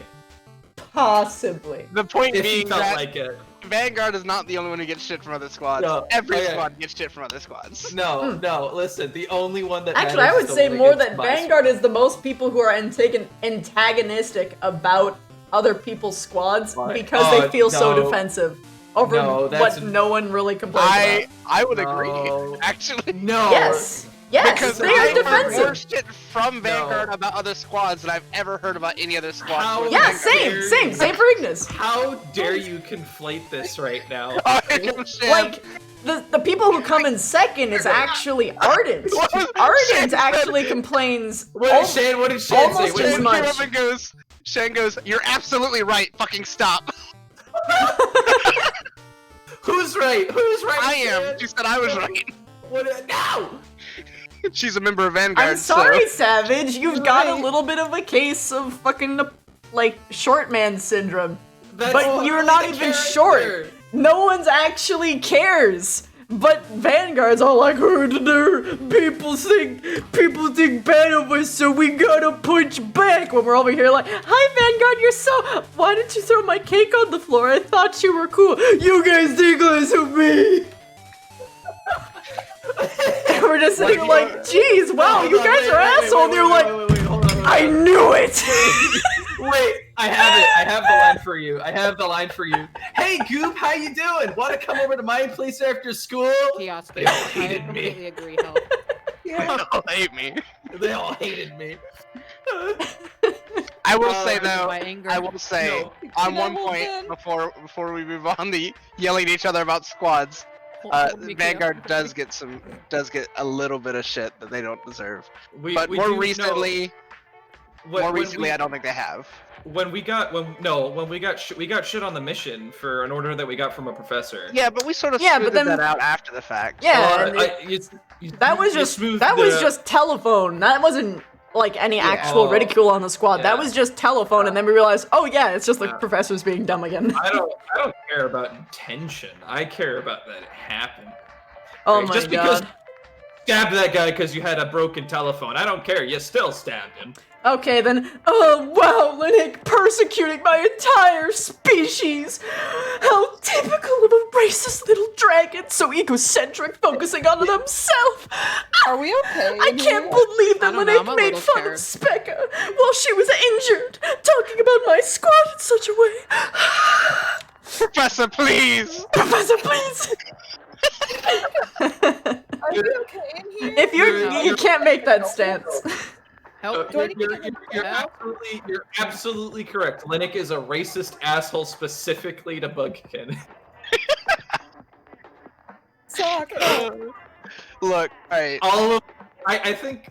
Possibly. The point If being he felt that like it. Vanguard is not the only one who gets shit from other squads. No, Every okay. squad gets shit from other squads. No, listen, the only one that Actually, I matters would is say the one more gets that my Vanguard is the most people who are antagonistic about other people's squads Right. because Oh, they feel so no. defensive over No, that's- what no one really complains I would No. agree, actually. No. about. Yes, Because they I are heard more defensive. shit from Vanguard about other squads than I've ever heard about any other squad. How Yeah, dare same you- for Ignis. How dare you conflate this right now? Oh, here comes Shan. Like, the people who come in second is actually Ardent. Ardent actually complains What did Shan say? almost What as did much. Shan goes, "You're absolutely right. Fucking stop." Who's right? Who's right? I am. Shan? She said I was right. No! She's a member of Vanguard. I'm sorry, so. Savage. You've got a little bit of a case of fucking, like, short man syndrome. That's But you're not the even character. short. No one's actually cares. But Vanguard's all like, people think bad of us, so we gotta punch back. When we're over here like, hi Vanguard, why did you throw my cake on the floor? I thought you were cool. You guys think less of me. And we're just sitting here like, geez, wow, you guys are assholes. And you're like, hold on. I knew it. Wait, I have it. I have the line for you. Hey, Goop, how you doing? Want to come over to my place after school? Chaos. They all I hated completely me. agree. Help. They all hate me. They all hated me. I will say though. My anger. I will say No. on You one know, point before we move on the yelling at each other about squads. Vanguard does get a little bit of shit that they don't deserve. But more do recently, know- I don't think they have. When we got shit on the mission for an order that we got from a professor. Yeah, but we sort of Yeah, but smoothed then- that out after the fact. Yeah, and that was just telephone. That wasn't like any actual ridicule on the squad. That was just telephone, and then we realized, oh yeah, it's just the professors being dumb again. I don't care about intention. I care about that it happened. Oh Right? my Just god. because you stabbed that guy because you had a broken telephone. I don't care. You still stabbed him. Okay then, oh wow, Linux persecuting my entire species! How typical of a racist little dragon, so egocentric, focusing on himself! Are we okay? I can't believe that I don't know, I'm Linux a made little fun scared. of Specca while she was injured, talking about my squad in such a way. Professor, please. Professor, please! Are we okay in here? If you can't make that stance. Help. You're absolutely correct. Linux is a racist asshole specifically to Bugkin. Look, alright. All of I think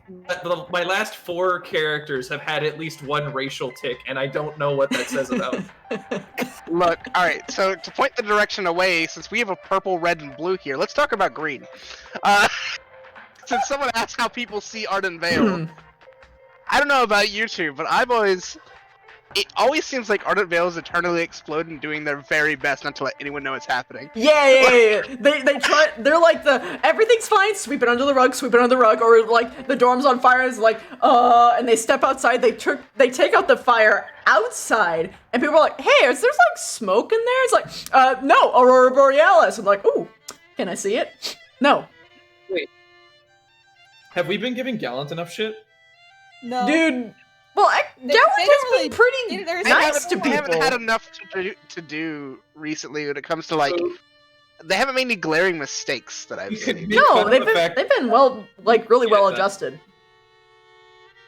my last 4 characters have had at least one racial tick, and I don't know what that says about. Look, alright, so to point the direction away, since we have a purple, red, and blue here, let's talk about green. Since someone asked how people see Arden Vale, I don't know about you two, but it always seems like Ardent Vale is eternally exploding, doing their very best not to let anyone know it's happening. Yeah. They try. They're like everything's fine. Sweep it under the rug. Or like the dorm's on fire. Is like and they step outside. They take out the fire outside, and people are like, hey, is there like smoke in there? It's like no, Aurora Borealis. I'm like, ooh, can I see it? No. Wait. Have we been giving Gallant enough shit? No. Dude. Well, Gallant has been pretty nice to They people. haven't had enough to do recently when it comes to like. They haven't made any glaring mistakes that I've seen. No, they've been really well adjusted.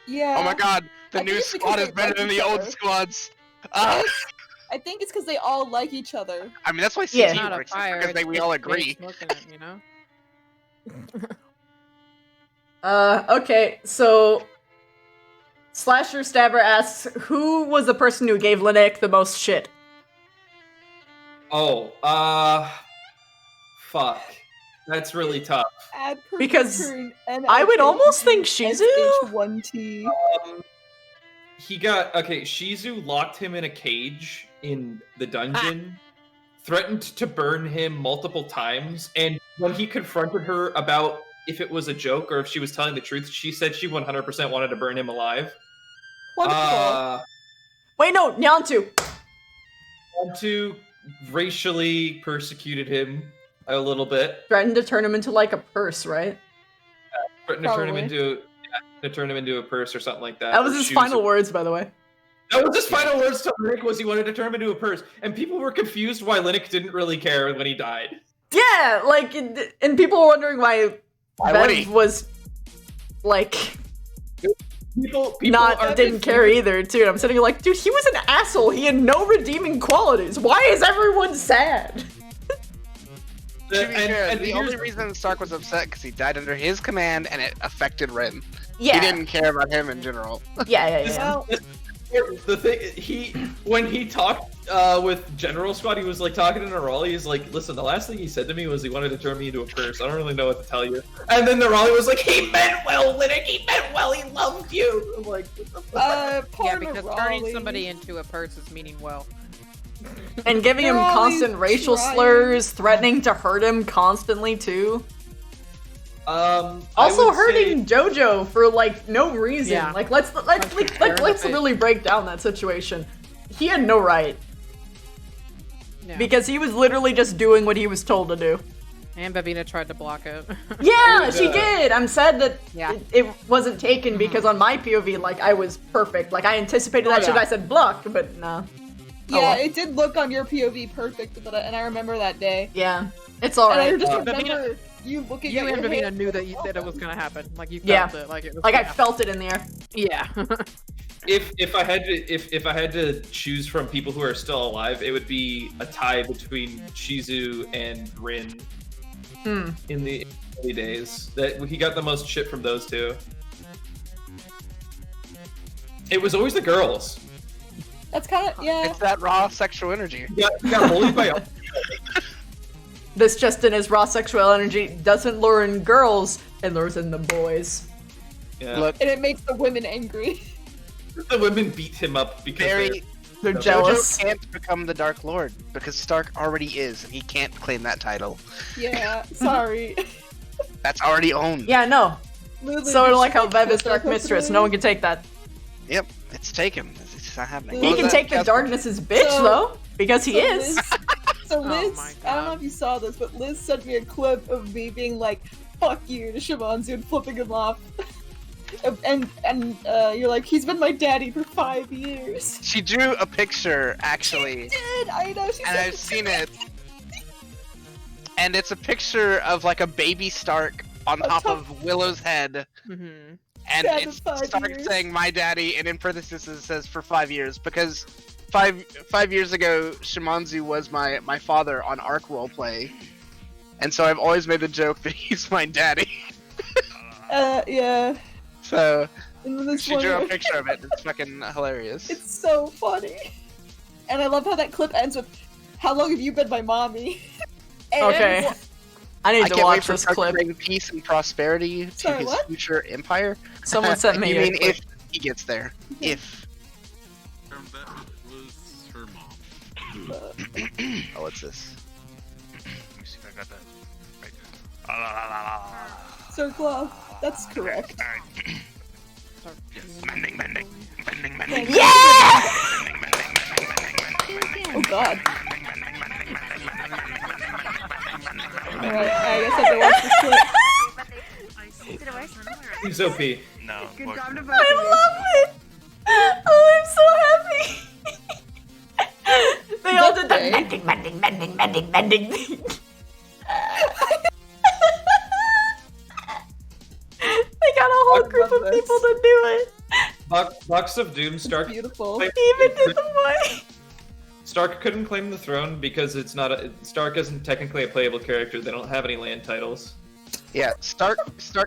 Yeah. Oh my god, the I think new it's because squad is they better like than each the old other. squads. I think it's because they all like each other. I mean, that's why CG Yeah. Not a works, fire. because we all agree. Smoking it, you know. Okay, so Slasher Stabber asks, who was the person who gave Linux the most shit? Oh, fuck. That's really tough. Because I would almost think Shizu. H1T. Shizu locked him in a cage in the dungeon, threatened to burn him multiple times, and when he confronted her about if it was a joke or if she was telling the truth, she said she 100% wanted to burn him alive. Wonderful. Wait, no, Nyantu. Nyantu racially persecuted him a little bit. Threatened to turn him into like a purse, right? Threatened to turn him into a purse or something like that. That was his final words, by the way. That was his final words to Linux, was he wanted to turn him into a purse. And people were confused why Linux didn't really care when he died. Yeah, like, and people were wondering why Bev was, like, people didn't care either, too. And I'm sitting here like, dude, he was an asshole. He had no redeeming qualities. Why is everyone sad? To be fair, the only reason Stark was upset because he died under his command and it affected Ren. Yeah. He didn't care about him in general. Yeah. The thing, when he talked with General Squad, he was like talking in a rally. He's like, "Listen, the last thing he said to me was he wanted to turn me into a purse. I don't really know what to tell you." And then the rally was like, "He meant well, Linux. He meant well. He loved you." I'm like, "What the fuck?" Yeah, because turning somebody into a purse is meaning well. And giving him constant racial slurs, threatening to hurt him constantly too. Also hurting JoJo for like no reason. Yeah. Like let's really break down that situation. He had no right. Yeah. Because he was literally just doing what he was told to do. And Babina tried to block it. Yeah, she did. I'm sad that Yeah. it wasn't taken because on my POV, like I was perfect. Like I anticipated that shit. I said block, but no. Yeah, it did look on your POV perfect, but and I remember that day. Yeah, it's alright. And I just remember you looking You at and your Babina hand. knew that it was gonna happen. Like you felt it. Like it was. Like I felt it in the air. Yeah. If I had to choose from people who are still alive, it would be a tie between Shizu and Rin. In the early days, that he got the most shit from those two. It was always the girls. That's kind of It's that raw sexual energy. He got bullied by. This just in his raw sexual energy doesn't lure in girls, it lures in the boys. Yeah. Look, and it makes the women angry. The women beat him up because they're jealous. JoJo can't become the Dark Lord because Stark already is, and he can't claim that title. Yeah, sorry. That's already owned. Yeah, no. Literally Sort of just like how like Bev is the Dark Mistress. No one can take that. Yep, it's taken. It's not happening. He can take the darkness' bitch though, because he is. So Liz, I don't know if you saw this, but Liz sent me a clip of me being like, "Fuck you" to Shimanzu and flipping him off. and you're like, he's been my daddy for 5 years. She drew a picture, actually. She did! I know, and I've seen it. And it's a picture of like a baby Stark on top of Willow's head. Mm-hmm. And it's Stark saying "my daddy," and in parentheses it says "for 5 years," because five years ago Shimanzu was my father on Arc Roleplay, and so I've always made the joke that he's my daddy. Yeah. So And she drew a picture of it. It's fucking hilarious. It's so funny. And I love how that clip ends with, "How long have you been my mommy?" And Okay. I need to can't watch wait for this Stark to clip. bring peace and prosperity to Sorry, his what? future empire. Someone sent me You a mean clip. if he gets there? If. Oh, what's this? Let me see if I got that right there. Sir Claw, that's correct. Mending. Yeah! Oh god. Alright, I guess I have to watch this clip. He's OP. No. I love it! Oh, I'm so happy! They all did the mending thing. They got a whole group of people to do it. Box of Doom. Stark. Beautiful. Even did the boy. Stark couldn't claim the throne because it's not Stark isn't technically a playable character. They don't have any land titles. Yeah, Stark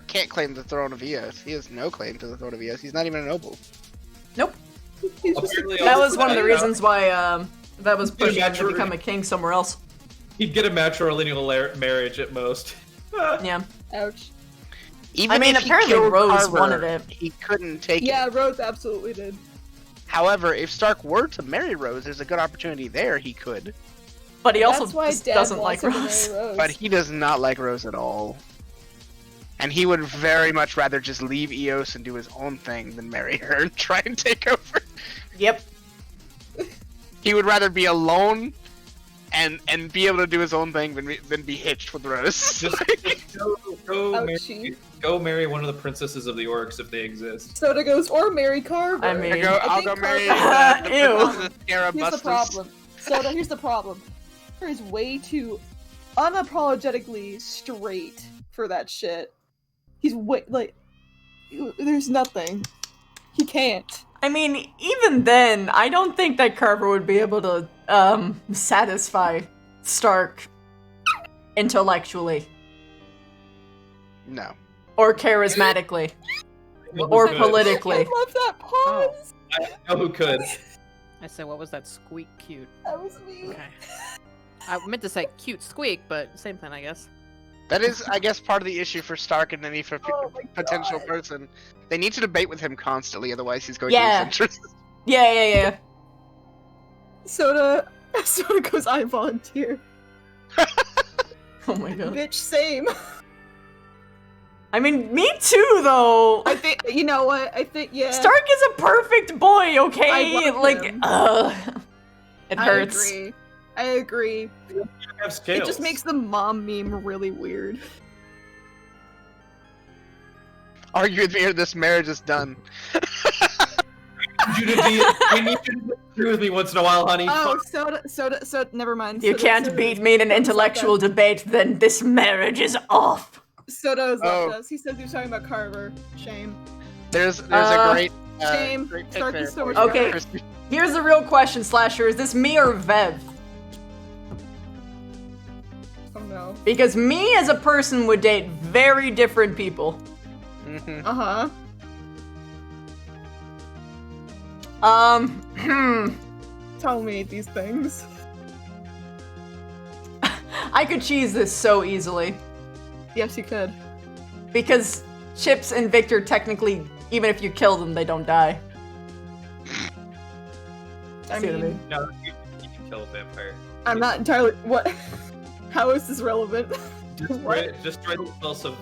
can't claim the throne of Eos. He has no claim to the throne of Eos. He's not even a noble. Nope. Apparently, That was one of the reasons why that was He'd get a pushing him to matri- become a king somewhere else. He'd get a matrilineal marriage at most. Yeah. Ouch. Even I mean, if he apparently killed Rose Carver, wanted it. He couldn't take it. Yeah, Rose absolutely did. However, if Stark were to marry Rose, there's a good opportunity there he could. But he also That's why just Dad doesn't wants like him to Rose. marry Rose. But he does not like Rose at all. And he would very much rather just leave Eos and do his own thing than marry her and try and take over. Yep. He would rather be alone and be able to do his own thing than be hitched with Rose. Just go marry one of the princesses of the orcs if they exist. Soda goes, or marry Carver. I mean, I'll go marry Ew. the Scarab Here's the problem. Soda, here's the problem. Carver is way too unapologetically straight for that shit. He's way, like, there's nothing. He can't. I mean, even then, I don't think that Carver would be able to satisfy Stark intellectually. No. Or charismatically. Or politically. I love that pause. I know who could. I said, what was that squeak cute? That was me. Okay. I meant to say cute squeak, but same thing, I guess. That is, I guess, part of the issue for Stark and any potential person. They need to debate with him constantly, otherwise he's going to lose interest. Yeah. Soda goes, I volunteer. Oh my god. Bitch, same. I mean, me too, though. I think, you know what? I think, yeah. Stark is a perfect boy, okay? I love Like, him. It hurts. I agree. Have scales. It just makes the mom meme really weird. Argue with me or this marriage is done. We need you to agree with me once in a while, honey. Oh, Soda, never mind. You can't beat me in an intellectual debate, then this marriage is off. Soda has left us. He says he was talking about Carver. Shame. There's a great shame. great Stark pick is there so for much you. Okay, here's the real question, Slasher. Is this me or Vev? Oh no. Because me as a person would date very different people. Uh-huh. Tell me these things. I could cheese this so easily. Yes, you could. Because Chips and Victor technically, even if you kill them, they don't die. I See what mean, No, you can kill a vampire. I'm not entirely. What? How is this relevant? Just try to pulse of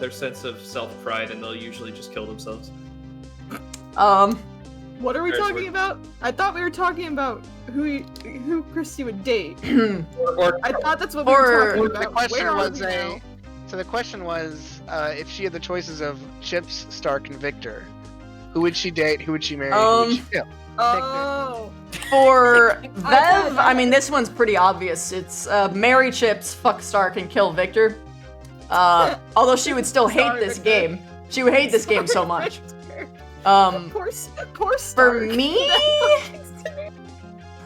their sense of self-pride, and they'll usually just kill themselves. What are we talking about? I thought we were talking about who Christy would date. I thought that's what we were talking about. The question Where are was we now? So the question was, if she had the choices of Chips, Stark, and Victor, who would she date? Who would she marry? Who would she kill? Oh. For Vev, I mean, this one's pretty obvious. It's marry Chips, fuck Stark, and kill Victor. Although she would still hate this game. She would hate this game so much. Poor Stark. For me,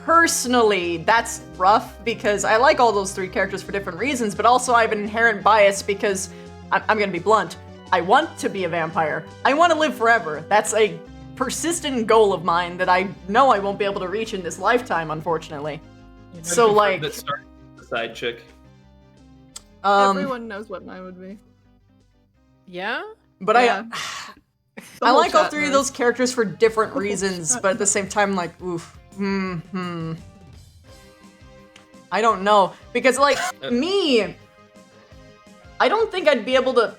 personally, that's rough because I like all those three characters for different reasons, but also I have an inherent bias because I'm gonna be blunt. I want to be a vampire. I want to live forever. That's a persistent goal of mine that I know I won't be able to reach in this lifetime, unfortunately. So like, that Stark is the side chick. Everyone knows what mine would be. Yeah? But Yeah. I like all three of those characters for different reasons, but at the same time, like, oof. I don't know. Because, like, me, I don't think I'd be able to...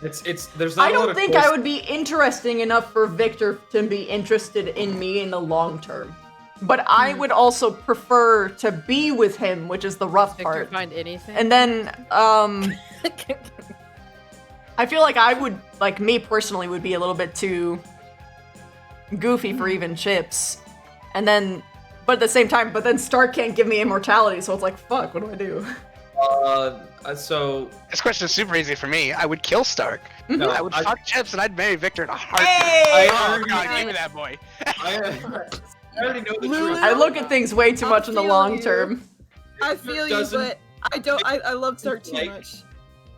There's not I a lot don't of think I would be interesting enough for Victor to be interested in me in the long term. But I would also prefer to be with him, which is the rough Victor part. find anything? And then, I feel like I would, like, me personally would be a little bit too goofy for even Chips. And then, but at the same time, but then Stark can't give me immortality, so it's like, fuck, what do I do? So... This question is super easy for me. I would kill Stark. No, I would fuck Chips and I'd marry Victor in a heartbeat. Hey! Oh god, give me that boy. I already know the truth. I look at things way too much in the long term. I feel you, but I don't. I love Stark too much.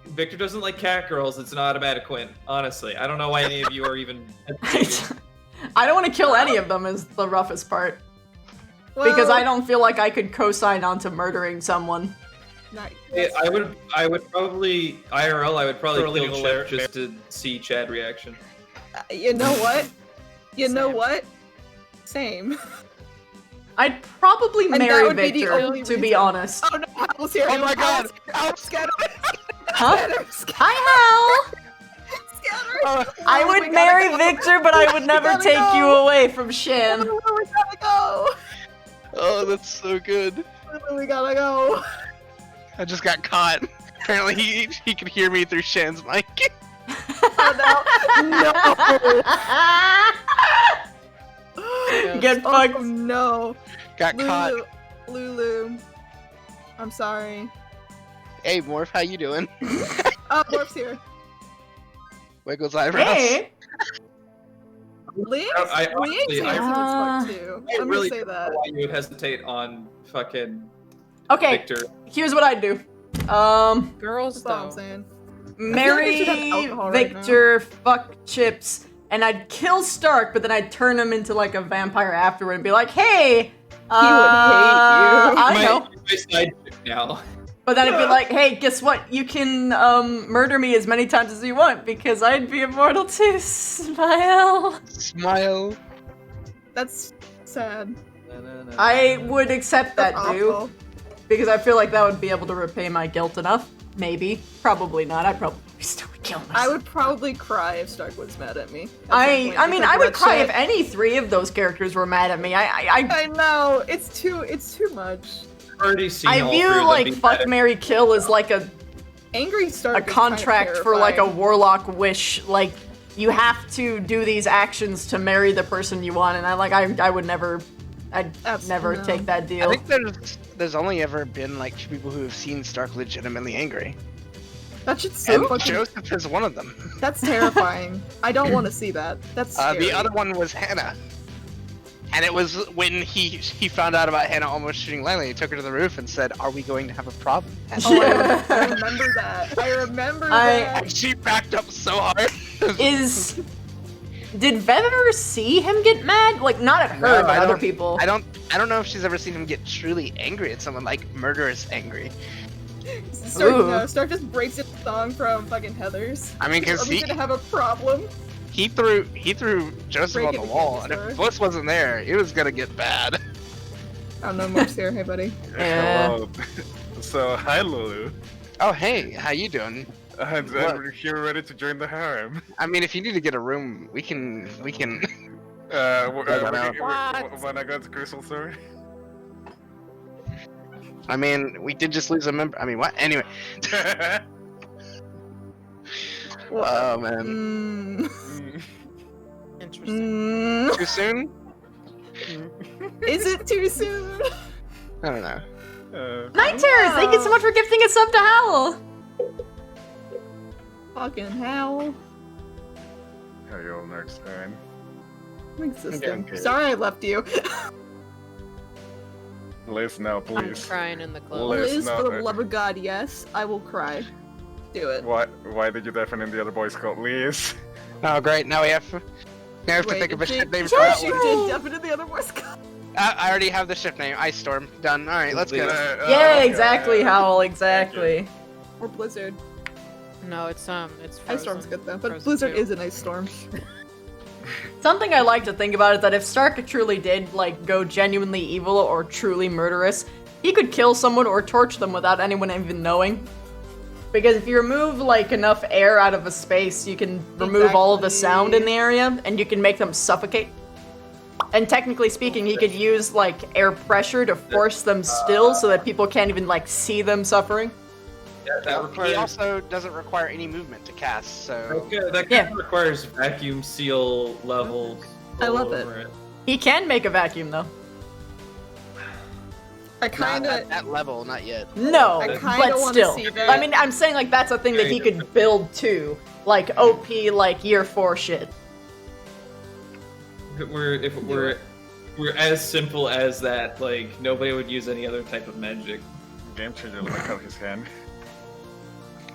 Victor doesn't like cat girls. It's an automatic win. Honestly, I don't know why any of you are even. I don't want to kill any of them is the roughest part. Because I don't feel like I could co-sign on to murdering someone. Yeah, I would probably IRL. I would probably kill Chad just to see Chad reaction. You know what? You know what? Same. I'd probably And that marry would be the Victor, only to be reason. honest. Oh no, Hal's here. Oh my god! Scatter. Huh? Scatter. Hi, Hal! Scatter. I would marry Victor, but I would never take you away from Shan. We gotta go. Oh, that's so good. We gotta go. I just got caught. Apparently, he could hear me through Shan's mic. No. Get fucked. Oh, no. Got caught. Lulu. I'm sorry. Hey, Morph, how you doing? Oh, Morph's here. Wiggles eyebrows. Hey. Link's honestly, handsome as fuck too. I'm really gonna say don't that. know why you would hesitate on fucking Okay, Victor. here's what I'd do. Girls, That's all I'm though. saying. Marry should have alcohol right Victor, fuck Chips, and I'd kill Stark, but then I'd turn him into like a vampire afterward and be like, hey, He would hate you. I know. My side chick now. But then I'd be like, hey, guess what? You can murder me as many times as you want because I'd be immortal too. Smile. Smile. That's sad. I would accept that, That's too. awful. Because I feel like that would be able to repay my guilt enough. Maybe. Probably not. I'd probably still kill myself. I would probably cry if Stark was mad at me. I mean, I would cry if any three of those characters were mad at me. I know. It's too much. Already seen I all three view of them like being fuck, mad. marry, kill as like a Angry Stark. contract for like a warlock wish. Like you have to do these actions to marry the person you want, and I would never, I'd never no. take that deal. I think there's only ever been like 2 people who have seen Stark legitimately angry. That shit's so And fucking. Joseph is one of them. That's terrifying. I don't want to see that. That's scary. The other one was Hannah. And it was when he found out about Hannah almost shooting Layla, he took her to the roof and said, "Are we going to have a problem?" Oh, I remember that. I remember that. And she backed up so hard. Did Vev ever see him get mad? Like not at her, No, but other people. I don't know if she's ever seen him get truly angry at someone, like murderous angry. Stark just breaks a song from fucking Heather's. I mean, because Are we gonna have a problem? he threw Joseph Break on it the with wall, you, and if sorry. Bliss wasn't there, it was gonna get bad. I don't know, Morph's here. Hey, buddy. Hello. So, hi, Lulu. Oh, hey, how you doing? I'm here ready to join the harem. I mean, if you need to get a room, we can. When I got to Crystal Story. I mean, we did just lose a member. I mean, what? Anyway. Oh man. Interesting. Too soon? Is it too soon? I don't know. Night Terrors, thank you so much for gifting a sub to Howl. Fucking hell. How you all next time? I'm existing. Okay. Sorry I left you. Liz, now, I'm please. crying in the club. Liz, no, for the love of God, yes. I will cry. Do it. Why did you definitely the other boys called Liz? Oh, great. Now we have to Wait, think of a ship name did for that you one. did definitely the other voice. I already have the ship name. Ice Storm. Done. All right, let's go. Yeah, exactly, Howl, exactly. Or Blizzard. No, it's Ice Storm's Frozen. good though, but Frozen Blizzard 2. is an Ice Storm. Something I like to think about is that if Stark truly did like go genuinely evil or truly murderous, he could kill someone or torch them without anyone even knowing. Because if you remove like enough air out of a space, you can remove all of the sound in the area, and you can make them suffocate. And technically speaking, he could use like air pressure to force them still, so that people can't even like see them suffering. Yeah, that requires. He also doesn't require any movement to cast, so. That kind of requires vacuum seal levels. I love over it. He can make a vacuum though. I Not kind of. at that level, not yet. No, I kinda but wanna still. see that. I mean, I'm saying like that's a thing that he could build too, like OP, like year 4 shit. If it were as simple as that, like nobody would use any other type of magic. Game changer, let me cut his hand.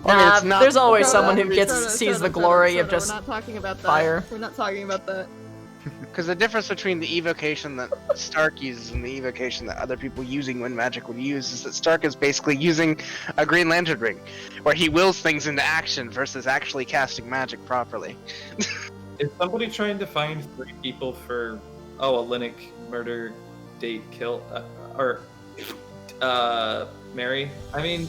There's always Troda, someone who Troda, sees Troda, the Troda, glory Troda, of just We're not talking about that. fire. We're not talking about that. Because the difference between the evocation that Stark uses and the evocation that other people using when magic would use is that Stark is basically using a Green Lantern ring, where he wills things into action versus actually casting magic properly. Is somebody trying to find 3 people for a Linux murder date kill Mary? I mean,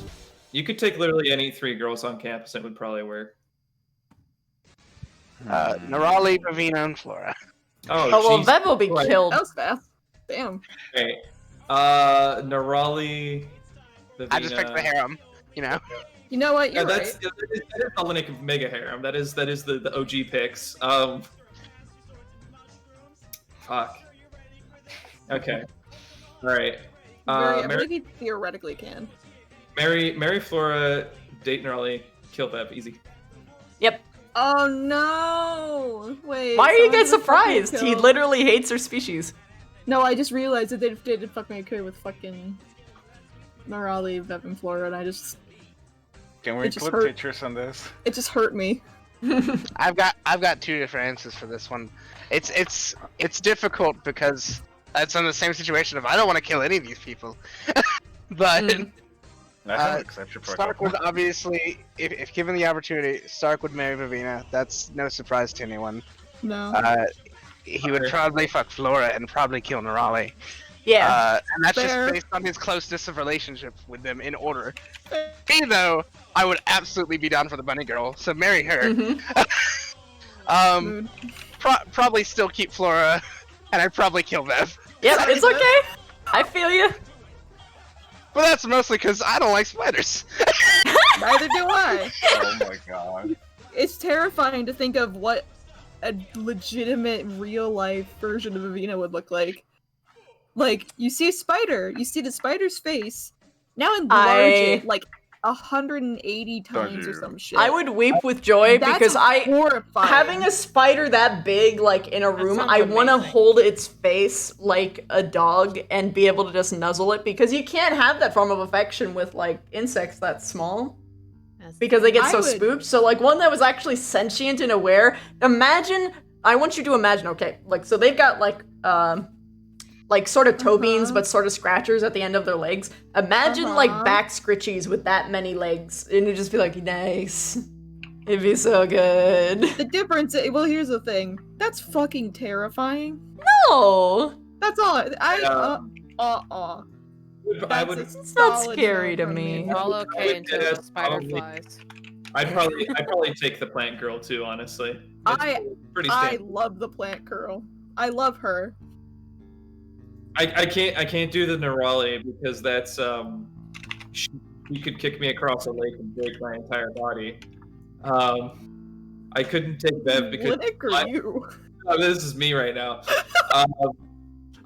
you could take literally any 3 girls on campus, it would probably work. Nerali, Pavina, and Flora. Oh well, jeez. Vev will be Right. killed. That was fast. Damn. Okay. Nerali. I just picked the harem, you know. You know what? Yeah, You're that is right. the Hellenic Mega Harem. That is the OG picks. Fuck. Okay. All right. I believe he theoretically can. Mary Flora, date Nerali, kill Bev, easy. Yep. Oh no! Wait. Why are you someone guys did fucking surprised? He kill- literally hates her species. No, I just realized that they did fuck me with fucking Nerali, Vev, and Flora, and I just Can we It just include hurt. pictures on this? it just hurt me. I've got two different answers for this one. It's difficult because it's in the same situation of I don't want to kill any of these people, but I have an exception for a Stark couple. would obviously, if given the opportunity, Stark would marry Vivina. That's no surprise to anyone. No. He would probably fuck Flora and probably kill Nerali. Yeah. And that's Fair. just based on his closeness of relationship with them in order. Me though, I would absolutely be down for the bunny girl, so marry her. Mood. Probably still keep Flora, and I'd probably kill Vev. Yep, it's okay. I feel you. But that's mostly because I don't like spiders. Neither do I. Oh my god. It's terrifying to think of what a legitimate real life version of Avina would look like. Like, you see a spider, you see the spider's face, now enlarge it like 180 times or some shit. I would weep with joy That's because horrifying. having a spider that big, like in a room, sounds I want to amazing. hold its face like a dog and be able to just nuzzle it because you can't have that form of affection with like insects that small. Because they get I so would- spooked. So like one that was actually sentient and aware. Imagine, I want you to imagine, okay, like so they've got like sort of toe beans but sort of scratchers at the end of their legs. Imagine like back scritchies with that many legs and it'd just be like, nice. It'd be so good. The difference, well, here's the thing. That's fucking terrifying. No! That's all. I would. It's not scary to me. It's all okay until Yeah, the spider probably. flies. I'd probably take the plant girl too, honestly. It's pretty I standard. love the plant girl. I love her. I can't do the Nerali because that's she could kick me across a lake and break my entire body. I couldn't take Bev because Linnick or you? Oh, this is me right now.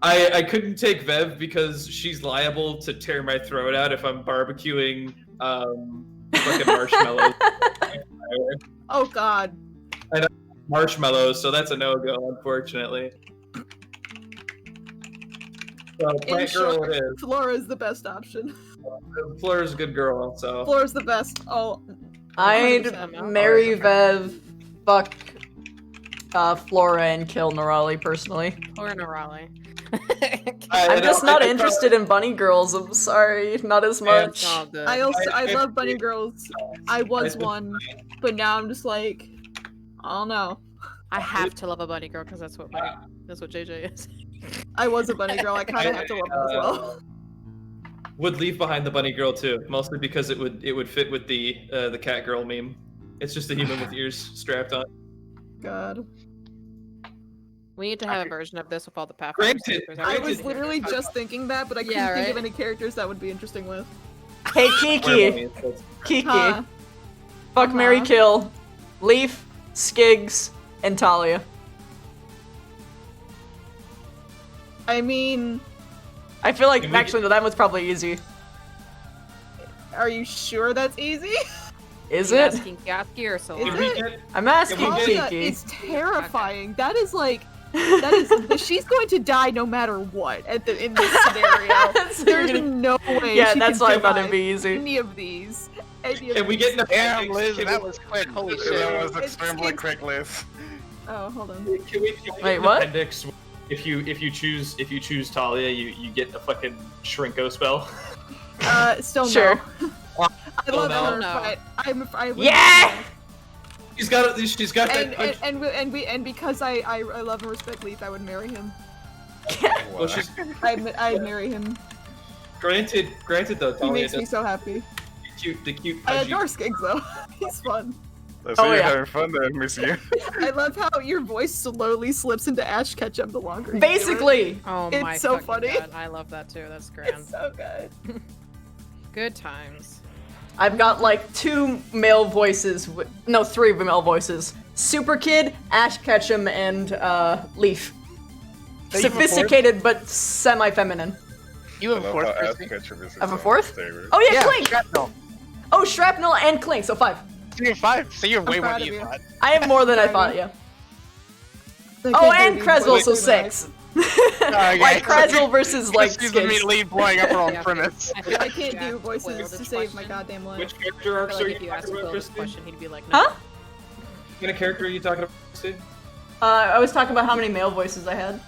I couldn't take Vev because she's liable to tear my throat out if I'm barbecuing fucking marshmallows. Oh god. Marshmallows, so that's a no-go, unfortunately. So In plant girl short, it is. Flora's the best option. Flora's a good girl, so. Flora's the best. Oh. I'd 100%. marry Vev, fuck Flora, and kill Nerali personally. Or Nerali. I'm just not interested in bunny girls. I'm sorry, not as much. I love bunny girls. I was one, but now I'm just like, I don't know. I have to love a bunny girl because that's what JJ is. I was a bunny girl. I kind of have to love them as well. Would leave behind the bunny girl too, mostly because it would fit with the cat girl meme. It's just a human with ears strapped on. God. We need to have a version of this with all the path. I was literally just thinking that, but I couldn't think of any characters that would be interesting with. Hey Kiki, Kiki, Huh. fuck, Mary, kill, Leaf, Skiggs, and Talia. I mean, I feel like actually no, that was probably easy. are you sure that's easy? Is Are you it? asking Kaki or Soul? Is it? I'm asking Talia Kiki. is terrifying. That is like, she's going to die no matter what in this scenario. There's no way. Yeah, she that's can why I thought it'd survive be easy. Any of these. Can we get an Damn, appendix? Liz, that was quick. Holy shit. That was extremely quick, Liz. Oh, hold on. Can we Wait, get an what? appendix? If you choose Talia, you get a fucking Shrinko spell. Still Sure. no. I love no. her, No. but I would Yeah! She's got that. and because I love and respect Leaf, I would marry him. Well, she's I'd marry him. granted though. He Talia makes me does so happy. the cute. I pudgy- adore Skiggs though. He's fun. I see Oh, you yeah. having fun there, Miss You. I love how your voice slowly slips into Ash Ketchum the longer you do it. Basically. Oh It's my so fucking funny. God. I love that too. That's grand. It's so good. Good times. I've got like 2 male voices. No, 3 male voices. Super Kid, Ash Ketchum, and Leaf. So you have a fourth? Sophisticated but semi-feminine. You I have a love fourth, how Ash Christy? Ketchum is his Have a own 4th? favorite. Oh yeah, Yeah, Clink! shrapnel. Oh, Shrapnel and Clink, so 5. So you're 5. So you're way more proud than of you you. thought. I have more than I thought, yeah. Oh, and Creswell, so 6. Okay. Like Creswell versus like Christy's Skids. immediately blowing up her own Yeah. premise. I feel I like can't if do you asked Will voices this to save my question- goddamn life. Which character I arcs feel are like if you you asked talking Will about, this Christy? question, he'd be like, Huh? no. What kind of character are you talking about, Christy? I was talking about how many male voices I had.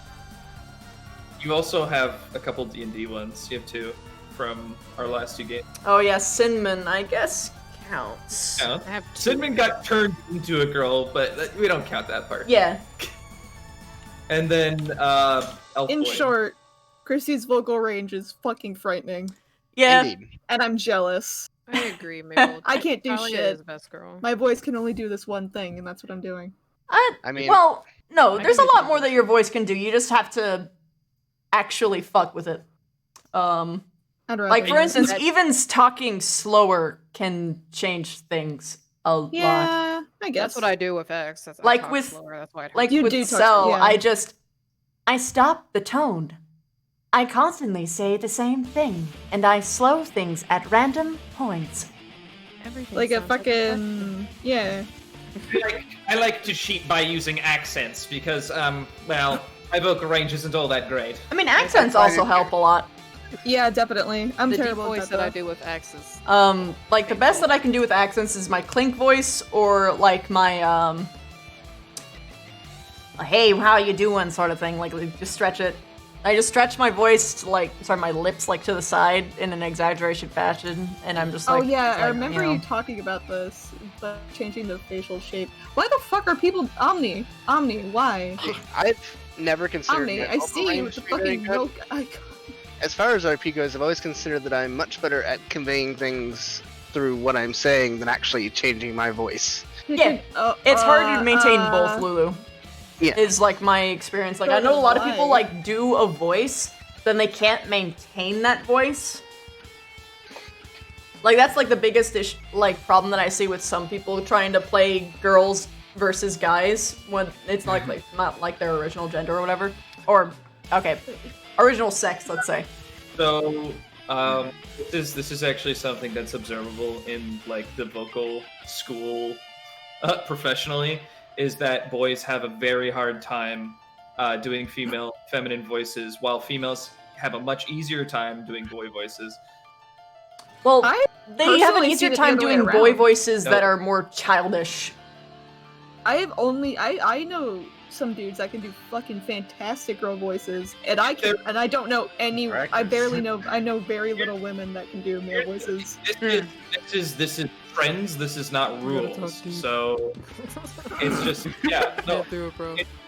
You also have a couple D&D ones. You have 2 from our last 2 games. Oh yeah, Cinnamon, I guess counts. Yeah. I have 2. Cinnamon got turned into a girl, but we don't count that part. Yeah. And then Elf In Boy. short, Chrissy's vocal range is fucking frightening, Yeah. Indeed. and I'm jealous. I agree, Mabel. I can't do Talia shit. is the best girl. My voice can only do this one thing, and that's what I'm doing. I mean, Well, no, I there's a can do lot more that your voice can do. You just have to actually fuck with it. I'd rather Like for not. instance, even talking slower can change things a lot. Yeah, I guess. That's what I do with X. That's, I Like talk with- slower, that's why it Like You with do talk- Cell, yeah. I stop the tone. I constantly say the same thing, and I slow things at random points. Everything Like a sounds like fucking yeah. I like to cheat by using accents because, well, my vocal range isn't all that great. I mean, accents also help a lot. Yeah, definitely. I'm the deep terrible voice at that I that. do with X is Like the best that I can do with accents is my Clink voice or like my hey, how you doing sort of thing. Like just stretch it. I just stretch my voice to my lips like to the side in an exaggeration fashion, and I'm just like. Oh yeah, I like, remember you know. you talking about this, but changing the facial shape. Why the fuck are people Omni? Why? I've never considered Omni, my I vocal see you range with the to be very fucking good. milk icon. As far as RP goes, I've always considered that I'm much better at conveying things through what I'm saying than actually changing my voice. Yeah, it's hard to maintain both, Lulu. Yeah. Is like my experience. Like I know a lot of people like do a voice, then they can't maintain that voice. Like that's like the biggest problem that I see with some people trying to play girls versus guys when it's not like their original gender or whatever. Or okay, original sex, let's say. So, this is actually something that's observable in like the vocal school professionally. Is that boys have a very hard time doing feminine voices, while females have a much easier time doing boy voices. Well, I they have an personally easier see it the time other way doing boy around. voices that No. are more childish. I know some dudes that can do fucking fantastic girl voices, and I can, and I don't know any. I barely know. I know very little women that can do male voices. This is trends. This is not rules. So it's just no.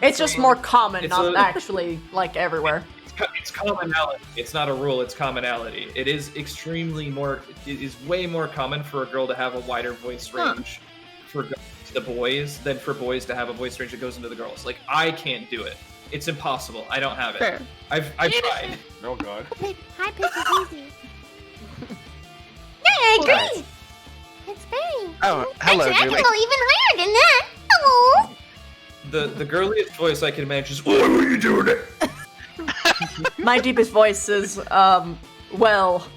It's just more common, It's not a- actually like everywhere. It's commonality. It's not a rule. It's commonality. It is extremely more. It is way more common for a girl to have a wider voice range for the boys than for boys to have a voice range that goes into the girls. Like I can't do it. It's impossible. I don't have it. Fair. I've tried. Oh god. High pitch is easy. I agree. It's very. Oh, hello, Actually, I can Julie. go even higher than that. Hello. The girliest voice I can imagine is, "Why were you doing it?" My deepest voice is, well,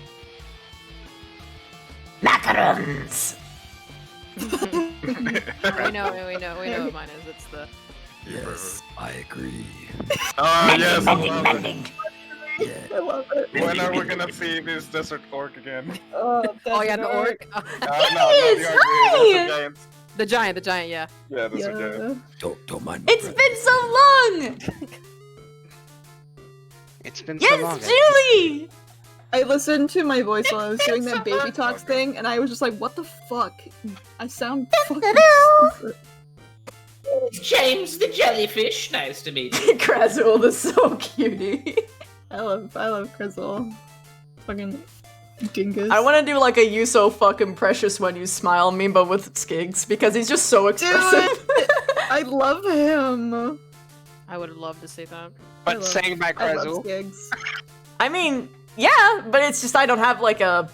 macarons. we know what mine is. It's the Yes, I agree. Oh yes, I love it. I love it. When are we gonna see this desert orc again? Oh, oh yeah, the orc. No, not the orc. Hi! That's a giant. The giant, yeah. Yeah, that's a giant. Don't mind me. It's been so long. It's been so long. Yes, Julie. I listened to my voice while I was doing that baby talks thing, and I was just like, "What the fuck? I sound fucking stupid." James the jellyfish. Nice to meet you. Creswell is so cutie. I love Crizzle. Fucking Dingus. I want to do like a "you so fucking precious when you smile" meme, but with Skiggs because he's just so expressive. I love him. I would love to see that. But sang by I love Krezul. Skiggs. I mean, yeah, but it's just I don't have like a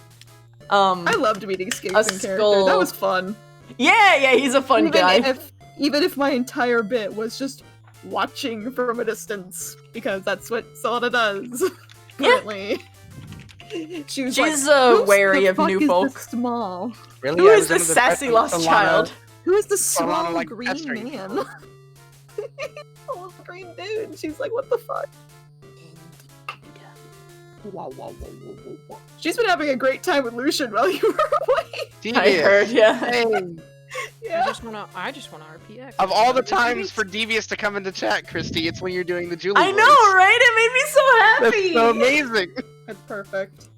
I loved meeting Skiggs a in character. skull. That was fun. Yeah, he's a fun guy. Even if my entire bit was just watching from a distance, because that's what Zelda does. Currently. She's wary of new folk. Small. Really? Who I is was the under the sassy impression lost Solana- child? Who is the Solana, small like, green pestering man? people. Little green dude. And she's like, what the fuck? She's been having a great time with Lucian while you were away. I heard, yeah. Yeah. I just wanna RPX. Of all the times for Devious to come into chat, Christy, it's when you're doing the Julie I know, voice. right? It made me so happy. That's so amazing. That's perfect.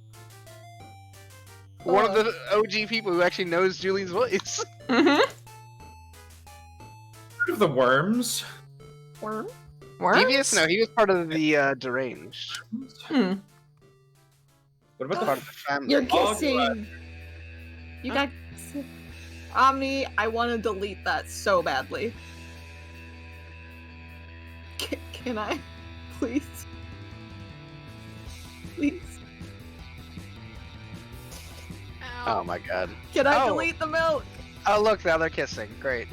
One of the OG people who actually knows Julie's voice. Mm-hmm. The worms. Worm? Devious? No, he was part of the deranged. Hmm. What about Part of the family. You're kissing. You got Omni. I want to delete that so badly. Can I, please? Please. Oh my god. Can I Oh. delete the milk? Oh look, now they're kissing. Great.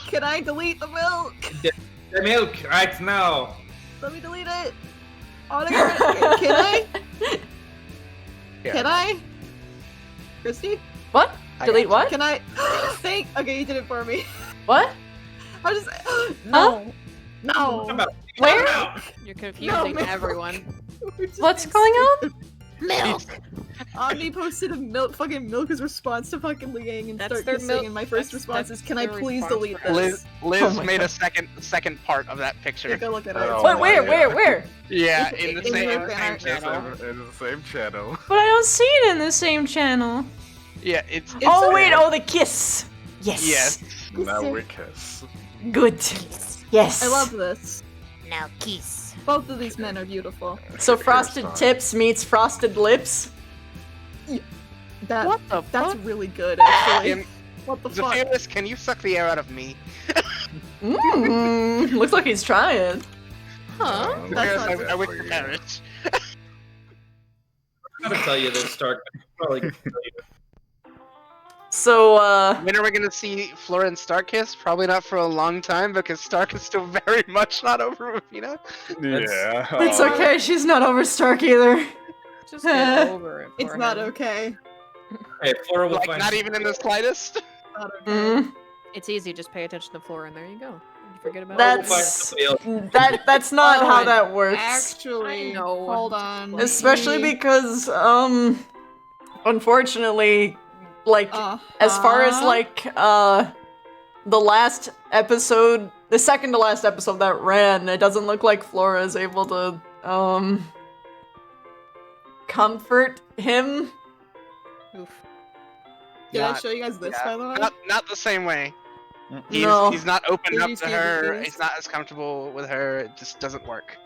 Can I delete the milk? The milk right now. Let me delete it. I wanna get rid of it. Can I? Here. Can I? Christy? What? Delete what? Can I? Okay, you did it for me. What? I just. No. No. Where? You're confusing No, everyone. What's going on? Milk. Omni posted a fucking Milk's response to fucking Liang and That's start their kissing, milk- and my first response is, "Can I their please response delete for this?" Liz Oh my made a God. second part of that picture. Take a look at it. Oh, Wait, where? Yeah, It's in the in same, your same banner. channel. It's the same channel. But I don't see it in the same channel. Yeah, it's. Oh wait, the kiss. Yes. Yes. Now we kiss. Good. Yes. I love this. Now kiss. Both of these men are beautiful. So frosted tips meets frosted lips. That What the that's fuck? really good, actually. Kim, What the fuck? Zephyrus, can you suck the air out of me? Looks like he's trying. Huh? That's Zephyrus, not I wish the marriage. I'm gonna tell you this, Stark. I'm probably gonna tell you. So, When are we gonna see Flora and Stark kiss? Probably not for a long time because Stark is still very much not over Ravina. Yeah. it's oh. okay. She's not over Stark either. Just get over it. It's for not him. okay. Hey, Flora will Like, find. not even in the slightest? Not okay. Mm, It's easy. Just pay attention to Flora, and there you go. You forget about Flora will it. find that's somebody else. that's not how Oh, that works. Actually, I know. hold on. Especially because unfortunately, like as far as like the last episode, the second to last episode that ran, it doesn't look like Flora is able to comfort him. Oof. Did I Not- show you guys this, yeah, by the way? Not the same way. He's, No. he's not open Did up you to see the her. videos? He's not as comfortable with her. It just doesn't work.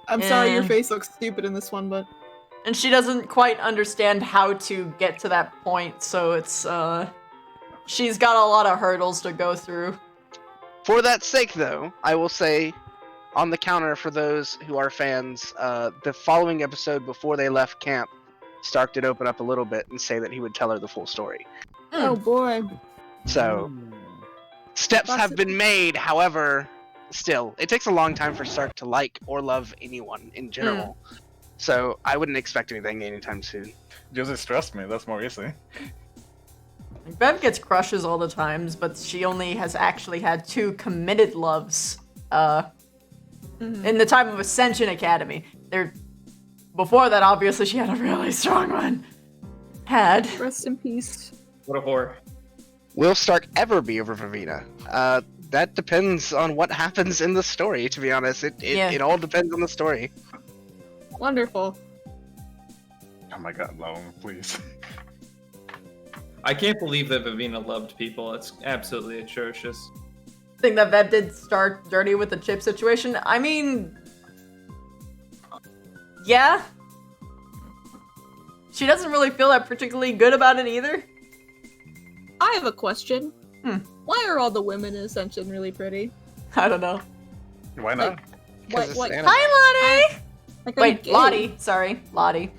I'm sorry, your Eh. face looks stupid in this one, but And she doesn't quite understand how to get to that point, so it's she's got a lot of hurdles to go through. For that sake, though, I will say, on the counter for those who are fans, the following episode before they left camp, Stark did open up a little bit and say that he would tell her the full story. oh boy. So, steps That's have it. been made, however, still, it takes a long time for Stark to like or love anyone in general. So, I wouldn't expect anything anytime soon. Just trust me, that's more easy. Bev gets crushes all the times, but she only has actually had 2 committed loves in the time of Ascension Academy. Before that, obviously, she had a really strong one. Rest in peace. What a whore. Will Stark ever be over Vavina? That depends on what happens in the story, to be honest. It all depends on the story. Wonderful. Oh my god, Lone, please. I can't believe that Vavina loved people. It's absolutely atrocious. I think that Bev did start dirty with the chip situation. I mean, yeah. she doesn't really feel that particularly good about it either. I have a question. Hmm. Why are all the women in Ascension really pretty? I don't know. Why not? Hi, Lottie! Like, I'm Wait, gay. Lottie. Sorry, Lottie.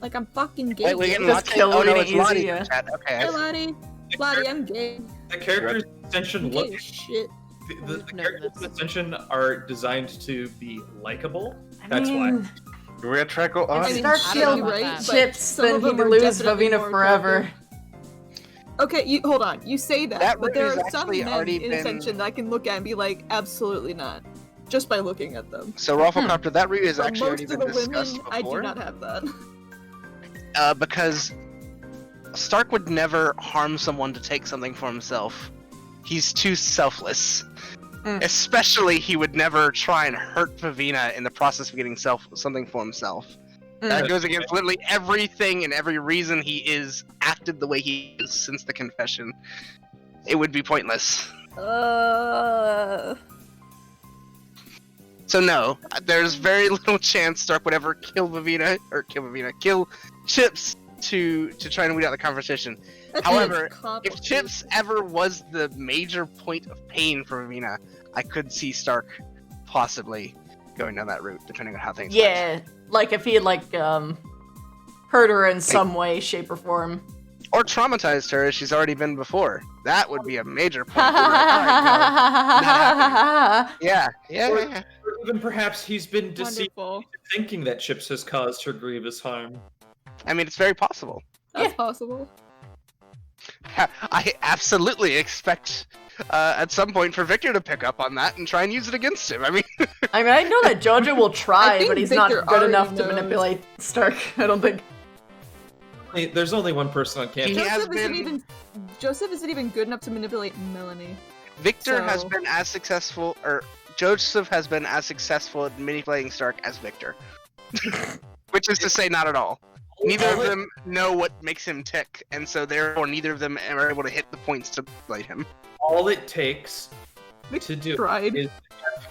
Like, I'm fucking gay. Wait, we're getting Just Lottie. killing Oh no, it it's easy, Lottie. yeah. Chat. Okay. Hey, Lottie. Lottie, I'm gay. The characters I'm Ascension gay look. as shit. The characters in Ascension are designed to be likable. That's why. Do we attract all I mean, Start I kill don't know about that, Chips, but some then of he them could are lose definitely Vavina more forever. attractive. Okay, hold on. You say that, That but there movie's are some actually men already in been- Ascension that I can look at and be like, absolutely not. Just by looking at them. So Rafflecopter, that route has But actually already most of been the women, discussed I do before. not have that. Because Stark would never harm someone to take something for himself. He's too selfless. Especially, he would never try and hurt Vavina in the process of getting something for himself. That goes against literally everything and every reason he is acted the way he is since the confession. It would be pointless. So no, there's very little chance Stark would ever kill Chips to try and weed out the conversation. That However, seems complicated. if Chips ever was the major point of pain for Vavina, I could see Stark possibly going down that route, depending on how things went. Yeah, like if he had hurt her in some way, shape, or form. Or traumatized her as she's already been before. That would be a major point. Yeah. Or even perhaps he's been deceived Wonderful. into thinking that Chips has caused her grievous harm. I mean, it's very possible. That's possible. I absolutely expect at some point for Victor to pick up on that and try and use it against him. I mean, I know that Jojo will I try, think but he's Victor not good already enough to knows. manipulate Stark. I don't think. Hey, there's only one person on campus. Joseph isn't even good enough to manipulate Melanie. Victor has So- been as successful, or Joseph has been as successful at manipulating Stark as Victor. Which is to say, not at all. Neither of them know what makes him tick, and so therefore neither of them are able to hit the points to manipulate him. All it takes to do tried.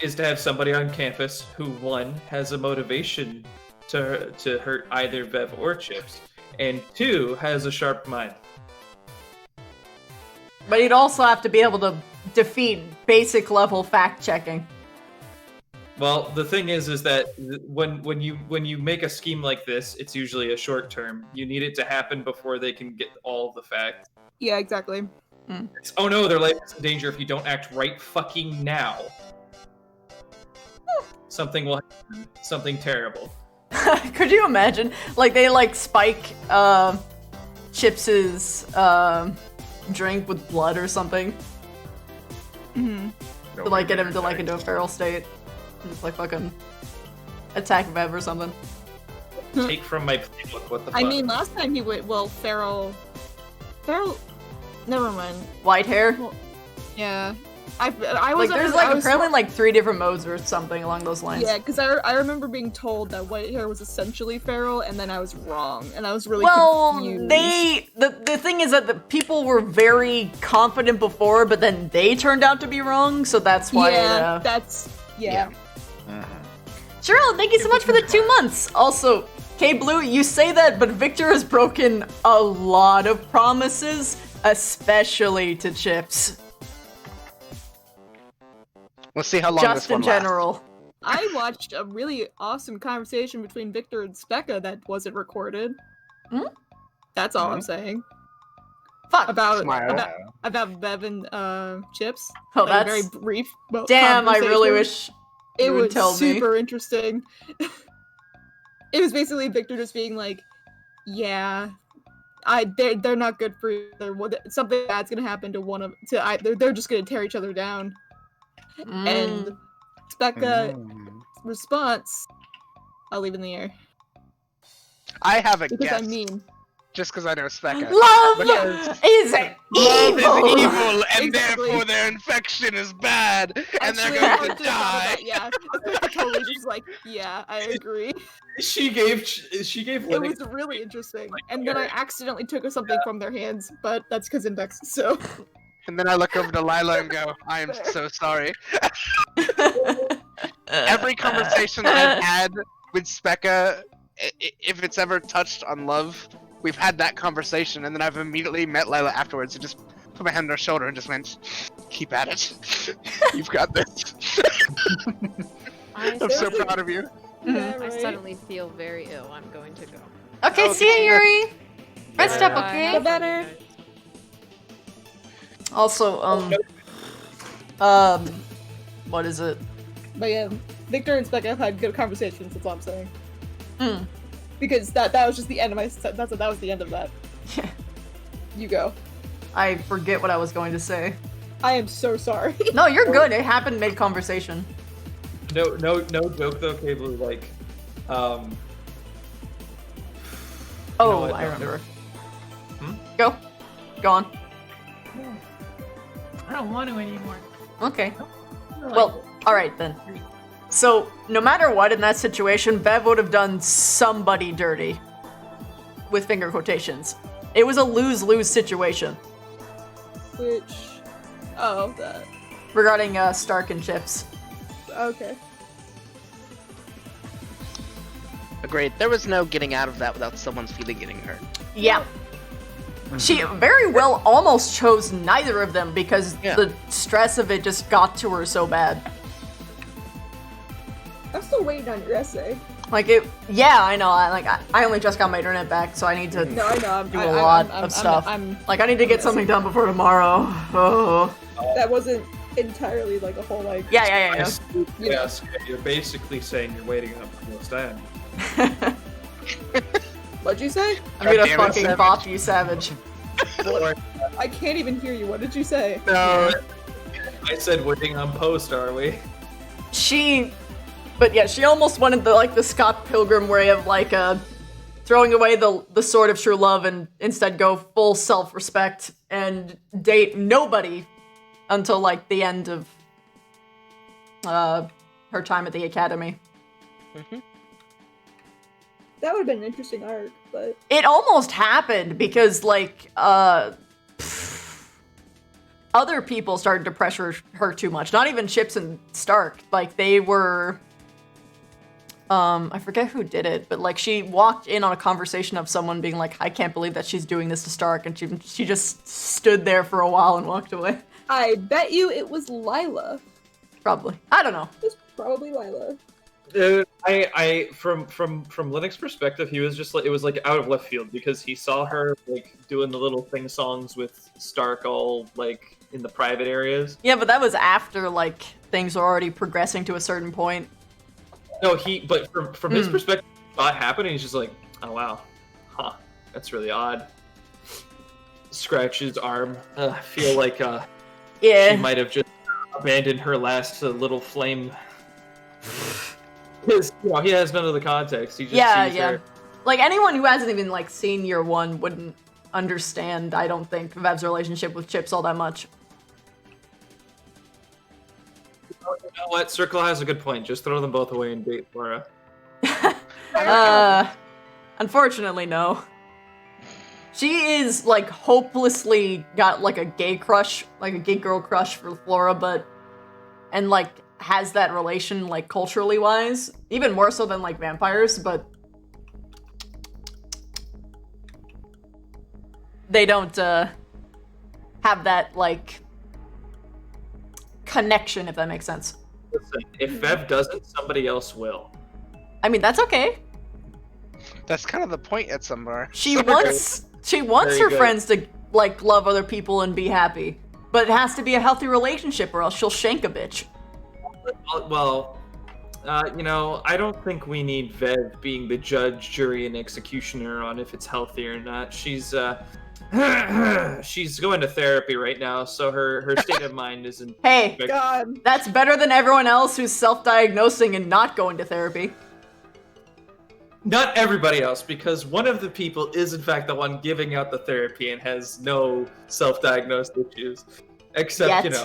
is to have somebody on campus who, one, has a motivation to hurt either Vev or Chips, and two, has a sharp mind. But he'd also have to be able to defeat basic level fact checking. Well, the thing is that when you make a scheme like this, it's usually a short term. You need it to happen before they can get all the facts. Yeah, exactly. It's, oh no, their life is in danger if you don't act right fucking now. Something will happen. Something terrible. Could you imagine? Like they spike Chips's drink with blood or something. Mm-hmm. To get him to into a feral state. And just fucking attack Vev or something. Take from my playbook. What the fuck? I mean, last time he went, Feral, never mind. White hair? Well, yeah. I was there's apparently 3 different modes or something along those lines. Yeah, because I remember being told that white hair was essentially feral, and then I was wrong, and I was really confused. The thing is that the people were very confident before, but then they turned out to be wrong, so that's why. Yeah. Cheryl, thank you so much for the 2 months. Also, K Blue, you say that, but Victor has broken a lot of promises, especially to Chips. Let's see how long Just this one in general. I watched a really awesome conversation between Victor and Specca that wasn't recorded. That's all I'm saying. Fuck. About Smile. about Bev and Chips. Oh, Like, a that's- very brief. Damn, I really conversation. wish It you would was tell me. super interesting. It was basically Victor just being like, "Yeah, they're not good for either. Something bad's gonna happen to one of they're just gonna tear each other down." And Specca's response, I'll leave in the air. I have a Because guess. I mean, just because I know Specca. Love Because is love evil. is evil, and Exactly. therefore their infection is bad, and actually, they're I going to actually thought die. about- yeah, Specca totally just like, yeah, I agree. She gave It Linux. was really interesting. And then I accidentally took something from their hands, but that's because index, so. And then I look over to Lila and go, I am so sorry. Every conversation I've had with Specca if it's ever touched on love, we've had that conversation, and then I've immediately met Lila afterwards and just put my hand on her shoulder and just went, "Keep at it. You've got this." I'm so proud of you. Yeah, I right. suddenly feel very ill. I'm going to go. Okay, see you, Yuri. Rest up, okay? Feel better. Also, what is it? But yeah, Victor and Spec have had good conversations. That's all I'm saying. Hmm. Because that was just the end of my. That was the end of that. Yeah. You go. I forget what I was going to say. I am so sorry. No, you're good. It happened mid-conversation. No joke though, Cable. Like, Oh, what, I no, remember. Hmm? Go on. I don't want to anymore. Okay. Well, alright then. So, no matter what in that situation, Bev would have done somebody dirty. With finger quotations. It was a lose-lose situation. Which, oh, that. Regarding Stark and Chips. Okay. Agreed. There was no getting out of that without someone's feeling getting hurt. Yeah. She very well almost chose neither of them because the stress of it just got to her so bad. I'm still waiting on your essay. Like it, yeah, I know. I only just got my internet back, so I need to No, I know. do a lot of stuff. Like I need to get something done before tomorrow. Oh. That wasn't entirely like a whole like. Yeah. Yes, you're basically saying you're waiting up for the stand. What'd you say? I'm gonna fucking bop you, Savage. I can't even hear you. What did you say? No. I said waiting on post, are we? But yeah, she almost wanted the Scott Pilgrim way of throwing away the sword of true love and instead go full self-respect and date nobody until the end of her time at the academy. Mm-hmm. That would have been an interesting arc, but It almost happened because other people started to pressure her too much. Not even Chips and Stark. They were I forget who did it, but she walked in on a conversation of someone being like, I can't believe that she's doing this to Stark, and she just stood there for a while and walked away. I bet you it was Lila. Probably. I don't know. It's probably Lila. I from Linux perspective, he was just it was out of left field because he saw her doing the little thing songs with Stark all in the private areas. Yeah, but that was after things were already progressing to a certain point. No, but from his perspective, he saw it happen, and he's just like, oh wow, huh, that's really odd. Scratch his arm. I feel like she might have just abandoned her last little flame. Because he has none of the context. He just sees her. Anyone who hasn't even seen year one wouldn't understand, I don't think, Vev's relationship with Chips all that much. You know what? Circle has a good point. Just throw them both away and date Laura. Unfortunately, no. She is hopelessly got a gay crush, a gay girl crush for Flora, and has that relation culturally wise, even more so than vampires, but they don't have that connection, if that makes sense. Listen, if Bev doesn't, somebody else will. I mean, that's okay. That's kind of the point at somewhere. She wants her friends to love other people and be happy, but it has to be a healthy relationship or else she'll shank a bitch. Well, I don't think we need Vev being the judge, jury, and executioner on if it's healthy or not. She's she's going to therapy right now, so her state of mind isn't. Hey, God, that's better than everyone else who's self-diagnosing and not going to therapy. Not everybody else, because one of the people is in fact the one giving out the therapy and has no self-diagnosed issues, except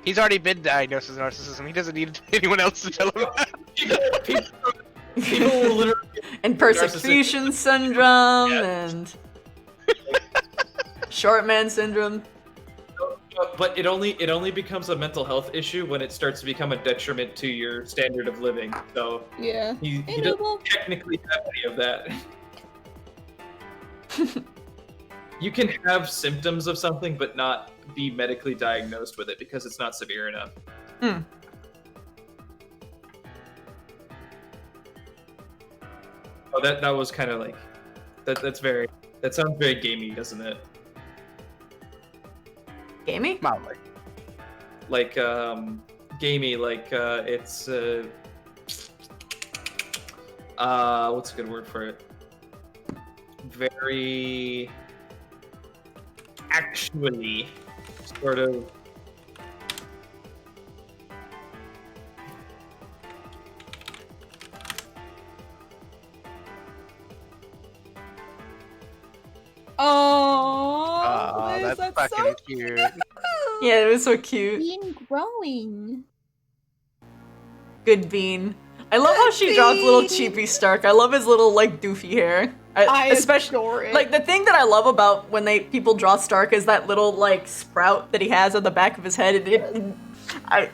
He's already been diagnosed with narcissism. He doesn't need anyone else to tell him that. people will literally and persecution syndrome and short man syndrome. but it only becomes a mental health issue when it starts to become a detriment to your standard of living. So Yeah. he doesn't technically have any of that. You can have symptoms of something, but not be medically diagnosed with it because it's not severe enough. Oh, that was kind of like that sounds very gamey, doesn't it? Gamey? Mildly. Like gamey, like it's what's a good word for it? Very actually sort of Oh, that's that's fucking so cute. Yeah, it was so cute. Being growing. Good Bean. I love how she draws little cheapy Stark. I love his little like doofy hair. I especially adore it. like the thing that I love about when people draw Stark is that little like sprout that he has on the back of his head. I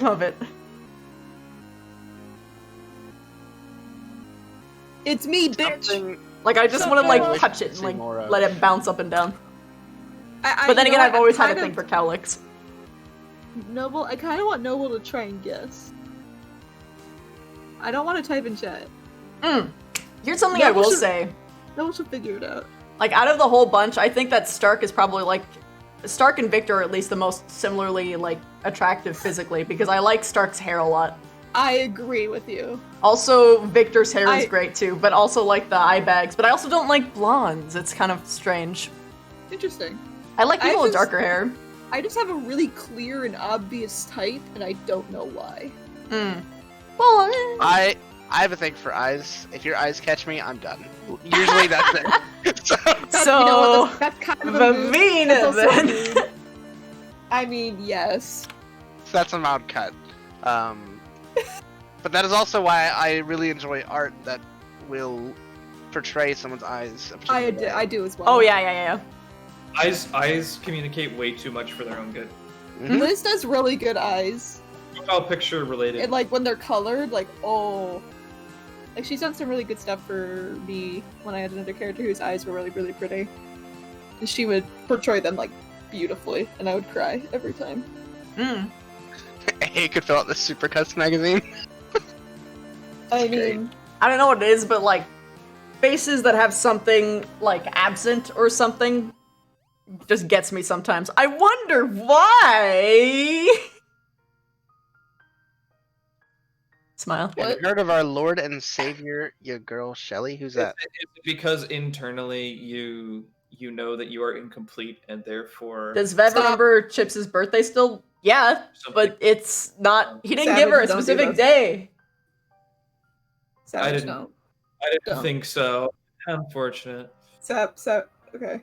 love it. It's me, bitch. Like I just want to like touch it and like let it bounce up and down. But then again, I've always had a thing for Cowlicks. Noble, I kind of want Noble to try and guess. I don't want to type in chat. Here's something I will say. Noble should figure it out. Like out of the whole bunch, I think that Stark is probably like Stark and Victor are at least the most similarly like attractive physically because I like Stark's hair a lot. I agree with you. Also, Victor's hair is great too, but also like the eye bags. But I also don't like blondes. It's kind of strange. Interesting. I like people with darker hair. I just have a really clear and obvious type, and I don't know why. Well, I have a thing for eyes. If your eyes catch me, I'm done. Usually that's it. So, you know what, that's kind of a move. Vavina That's also a then. move. I mean, yes. So that's a mild cut. But that is also why I really enjoy art that will portray someone's eyes. I do as well. Oh yeah. Eyes communicate way too much for their own good. Liz does really good eyes. Profile picture related. And like when they're colored, like like she's done some really good stuff for me when I had another character whose eyes were really, really pretty. And she would portray them like beautifully, and I would cry every time. You could fill out the Supercuts magazine. I mean, I don't know what it is, but like faces that have something like absent or something just gets me sometimes. I wonder why. Smile. Have you heard of our Lord and Savior, your girl Shelly? Who's that? It's because internally you know that you are incomplete and therefore. Does Vev remember Chips' birthday still? Yeah, but it's not. He didn't give her a specific day. I didn't think so. Unfortunate. Okay.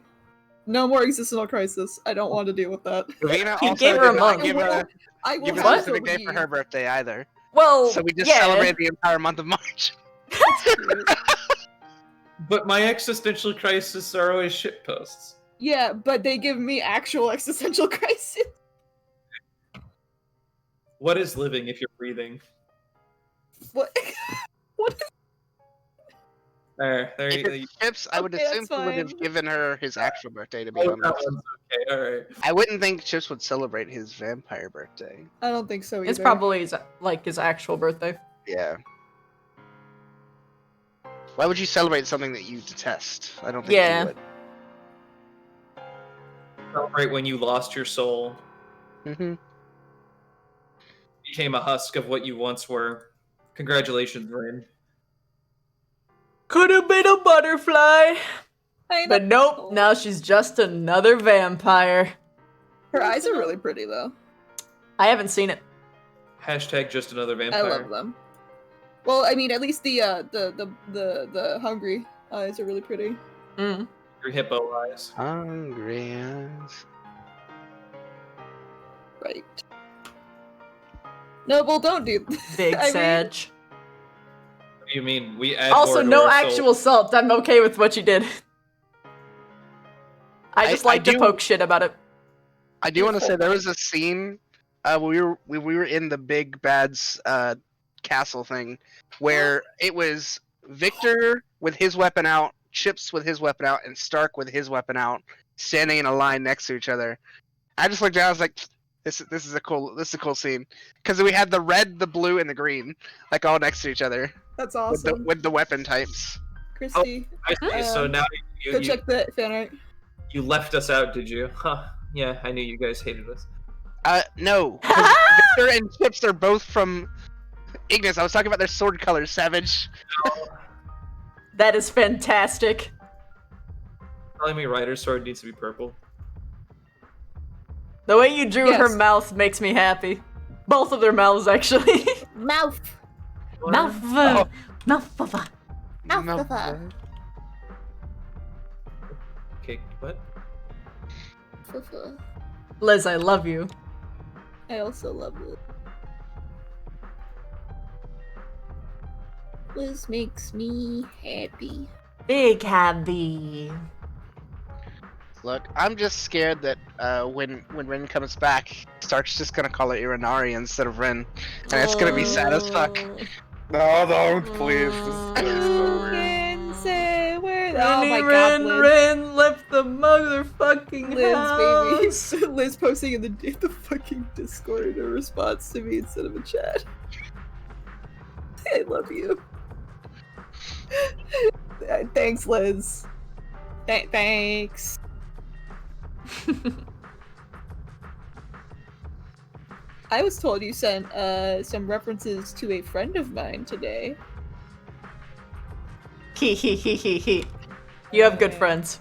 No more existential crisis. I don't want to deal with that. Ravina He also gave her a did not month. give her I a specific day for her birthday either. Well, so we just yeah. celebrated the entire month of March. But my existential crisis are always shit posts. Yeah, but they give me actual existential crisis. What is living if you're breathing? What? What? There If you it's Chips, I would Okay, assume that's he would have fine. given her his actual birthday, to be Oh, honest. that one's okay, alright. I wouldn't think Chips would celebrate his vampire birthday. I don't think so either. It's probably his actual birthday. Yeah. Why would you celebrate something that you detest? I don't think Yeah. you would. Celebrate when you lost your soul. Mm-hmm. Became a husk of what you once were. Congratulations, Rin. Could have been a butterfly. But nope, now she's just another vampire. Her eyes are really pretty though. I haven't seen it. Hashtag just another vampire. I love them. Well, I mean, at least the hungry eyes are really pretty. Mm. Your hippo eyes. Hungry eyes. Right. Noble, don't do. Big I mean- Sag. What do you mean? We add Also, more to no our actual salt. I'm okay with what you did. I just like to do- poke shit about it. I do want to say there was a scene we were in the big bad's castle thing where it was Victor with his weapon out, Chips with his weapon out, and Stark with his weapon out, standing in a line next to each other. I just looked down. I was like, "This is a cool scene," because we had the red, the blue, and the green like all next to each other. That's awesome. With the weapon types. Christy, I see. So now go check the fan art. You left us out, did you? Huh. Yeah, I knew you guys hated us. No. 'Cause Victor and Chips are both from Ignis. I was talking about their sword colors, Savage. That is fantastic. Telling me Ryder's sword needs to be purple. The way you drew her Yes. mouth makes me happy. Both of their mouths, actually. Mouth. Mouth. Oh. Mouth. Mouth. Okay, what? Liz, I love you. I also love it. This makes me happy. Big happy. Look, I'm just scared that when Ren comes back, Stark's just gonna call it Iranari instead of Ren, and it's gonna be sad as fuck. No, don't, please. This is getting so weird. Can say where. Oh my god, Ren, Liz. Ren left the motherfucking Liz, house. baby. Liz posting in the fucking Discord a response to me instead of a chat. I love you. Thanks, Liz. Thanks. I was told you sent some references to a friend of mine today. He. You have good friends.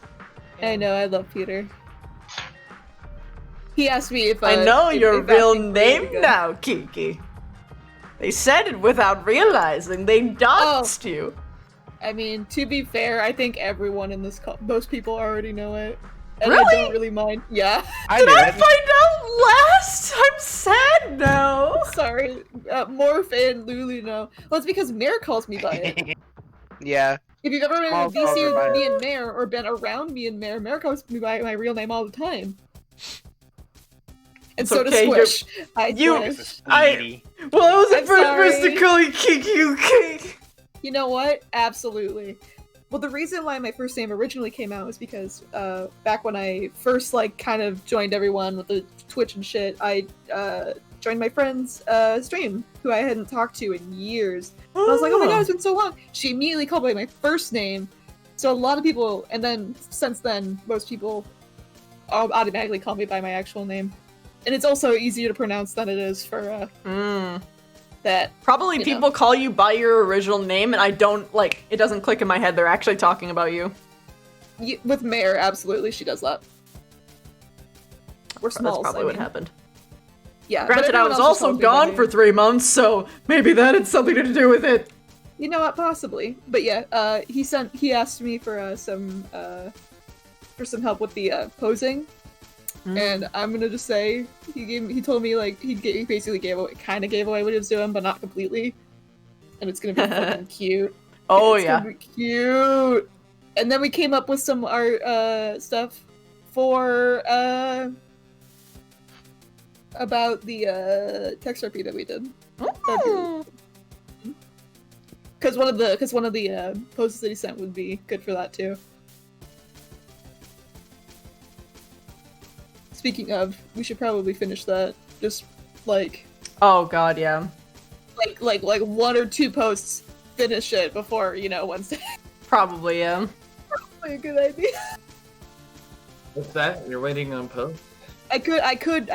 I know, I love Peter. He asked me if I know if- your if real acting name really good. now, Kiki. They said it without realizing. They doxed you. I mean, to be fair, I think everyone in this most people already know it. And Really? I don't really mind. Yeah. Did I find out last? I'm sad now. Sorry. Morph and Lulu know. Well, it's because Mare calls me by it. Yeah. If you've ever been in Small a VC calls with by me it. and Mare, or been around me and Mare calls me by my real name all the time. And It's so okay, does Squish. you- Squish. Well, I was the I'm first person sorry. to call you Kiki, okay? You know what? Absolutely. Well, the reason why my first name originally came out was because back when I first kind of joined everyone with the Twitch and shit, I joined my friend's stream, who I hadn't talked to in years. And I was like, oh my god, it's been so long. She immediately called by my first name, so a lot of people, and then since then, most people automatically call me by my actual name. And it's also easier to pronounce than it is for that. Probably you people know. call you by your original name, and I don't, it doesn't click in my head. They're actually talking about you. With Mare, absolutely, she does that. We're That's smalls, probably I what mean. happened. Yeah. but Granted, I everyone was else just also calls me by gone name. for 3 months, so maybe that had something to do with it. You know what? Possibly, but yeah. He asked me for some help with the posing, and I'm gonna just say he told me he basically gave away what he was doing, but not completely, and it's gonna be fucking cute. Oh It's yeah. gonna be cute. And then we came up with some art stuff for about the text RP that we did. Because one of the poses that he sent would be good for that too. Speaking of, we should probably finish that. Just Oh god, yeah. like 1 or 2 posts. Finish it before Wednesday. Probably, yeah. Probably a good idea. What's that? You're waiting on post? I could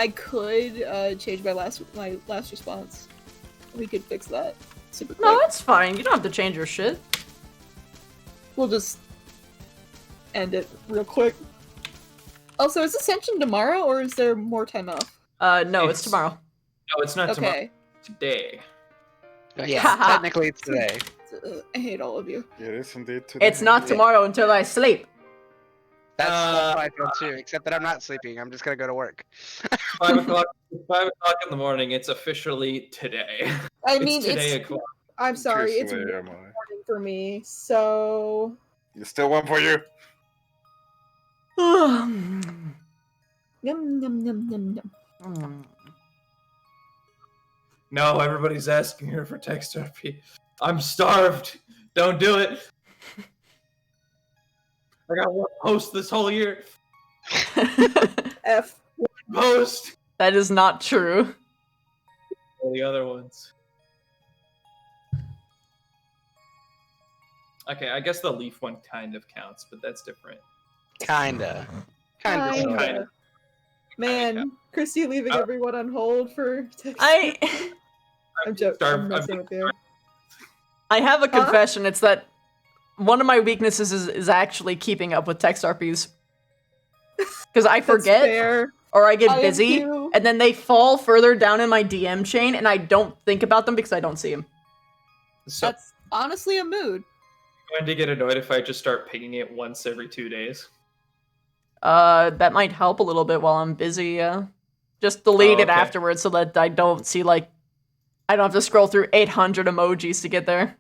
change my last response. We could fix that super quick. No, it's fine. You don't have to change your shit. We'll just end it real quick. Also, is Ascension tomorrow or is there more time off? No, it's tomorrow. No, it's not tomorrow. Okay. Today. Yeah, technically it's today. I hate all of you. It is indeed today. It's not tomorrow until I sleep. That's how I feel too, except that I'm not sleeping. I'm just gonna go to work. 5 o'clock. 5 o'clock in the morning. It's officially today. I mean, today it's. o'clock. I'm sorry, it's Tuesday, really am I? morning for me. So You still one for you. Yum yum yum yum yum. No, everybody's asking her for text RP. I'm starved. Don't do it. I got one post this whole year. F. One post. That is not true. All the other ones. Okay, I guess the leaf one kind of counts, but that's different. Kinda. Man, Christy leaving everyone on hold for text. I'm joking. I'm messing with you. I have a confession. It's that one of my weaknesses is actually keeping up with text RPs. Because I forget, or I get busy, and then they fall further down in my DM chain, and I don't think about them because I don't see them. So, That's honestly a mood. going to get annoyed if I just start pinging it once every 2 days. That might help a little bit while I'm busy, yeah. Just delete it okay. afterwards so that I don't see, like, I don't have to scroll through 800 emojis to get there.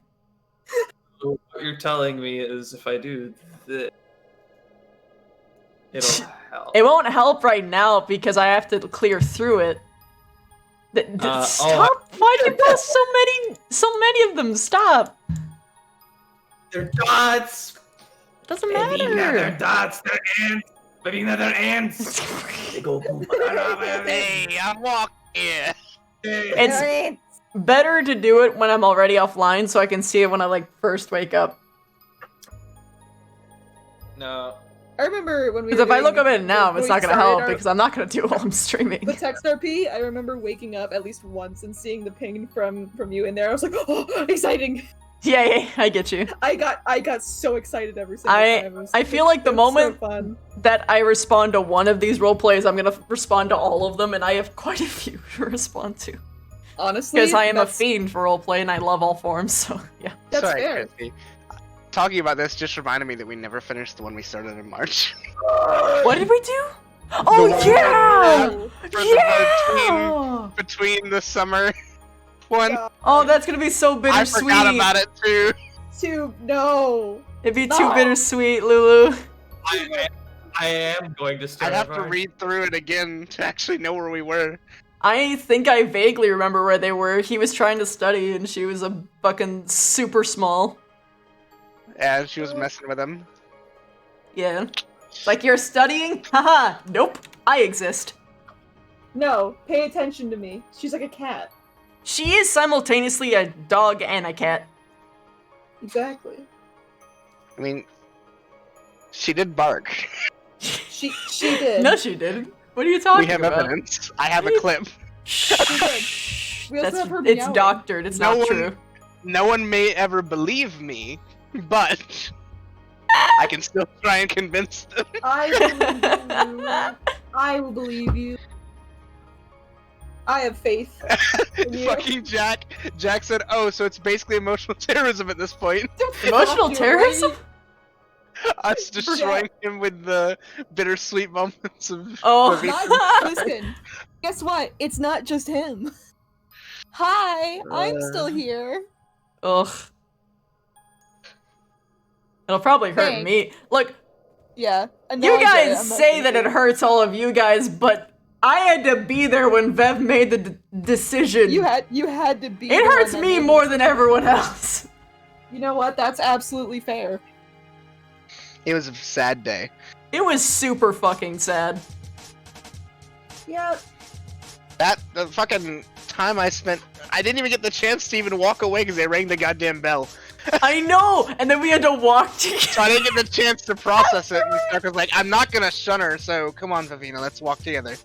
So what you're telling me is if I do this, it'll help. It won't help right now because I have to clear through it. Stop! Why do you post so many of them? Stop! They're dots! Doesn't matter. They're dots, they're ants! They're ants! They go boom. Hey, I'm walking here. It's better to do it when I'm already offline so I can see it when I, like, first wake up. No. I remember when we. Because if I look up at it now, when it's we not gonna started help our- because I'm not gonna do it while I'm streaming. The text RP, I remember waking up at least once and seeing the ping from you in there. I was like, oh, exciting! Yeah, I get you. I got so excited every single time. I feel like the moment that I respond to one of these role plays, I'm gonna respond to all of them, and I have quite a few to respond to. Honestly, because I am a fiend for roleplay and I love all forms. So yeah, that's Sorry, fair. Christy. Talking about this just reminded me that we never finished the one we started in March. What did we do? Oh yeah! Yeah! Between the summer one. Oh, that's gonna be so bittersweet. I forgot about it too. No. It'd be too bittersweet, Lulu. I am going to start. I'd have to read through it again to actually know where we were. I think I vaguely remember where they were. He was trying to study and she was a fucking super small. Yeah, she was messing with him. Yeah. It's like, you're studying? Haha, nope. I exist. No, pay attention to me. She's like a cat. She is simultaneously a dog and a cat. Exactly. I mean, she did bark. She did. No, she didn't. What are you talking about? We have evidence. I have a clip. She did. We also have her It's meowing. doctored. It's not true. No one may ever believe me, but I can still try and convince them. I believe you. I will believe you. I have faith. in you. Fucking Jack. Jack said, "Oh, so it's basically emotional terrorism at this point." Emotional terrorism? Us destroying him with the bittersweet moments of. Oh. Listen, guess what? It's not just him. Hi, I'm still here. Ugh. It'll probably hurt Thanks. me. Look, Yeah. and you now I get it, guys I'm not say that it thinking. hurts all of you guys, but I had to be there when Vev made the decision. You had to be. It there hurts when I me made more this than decision. everyone else. You know what? That's absolutely fair. It was a sad day. It was super fucking sad. Yeah. The fucking time I spent, I didn't even get the chance to even walk away because they rang the goddamn bell. I know, and then we had to walk together. So I didn't get the chance to process it. And Stark was like, "I'm not gonna shun her, so come on, Vivina, let's walk together."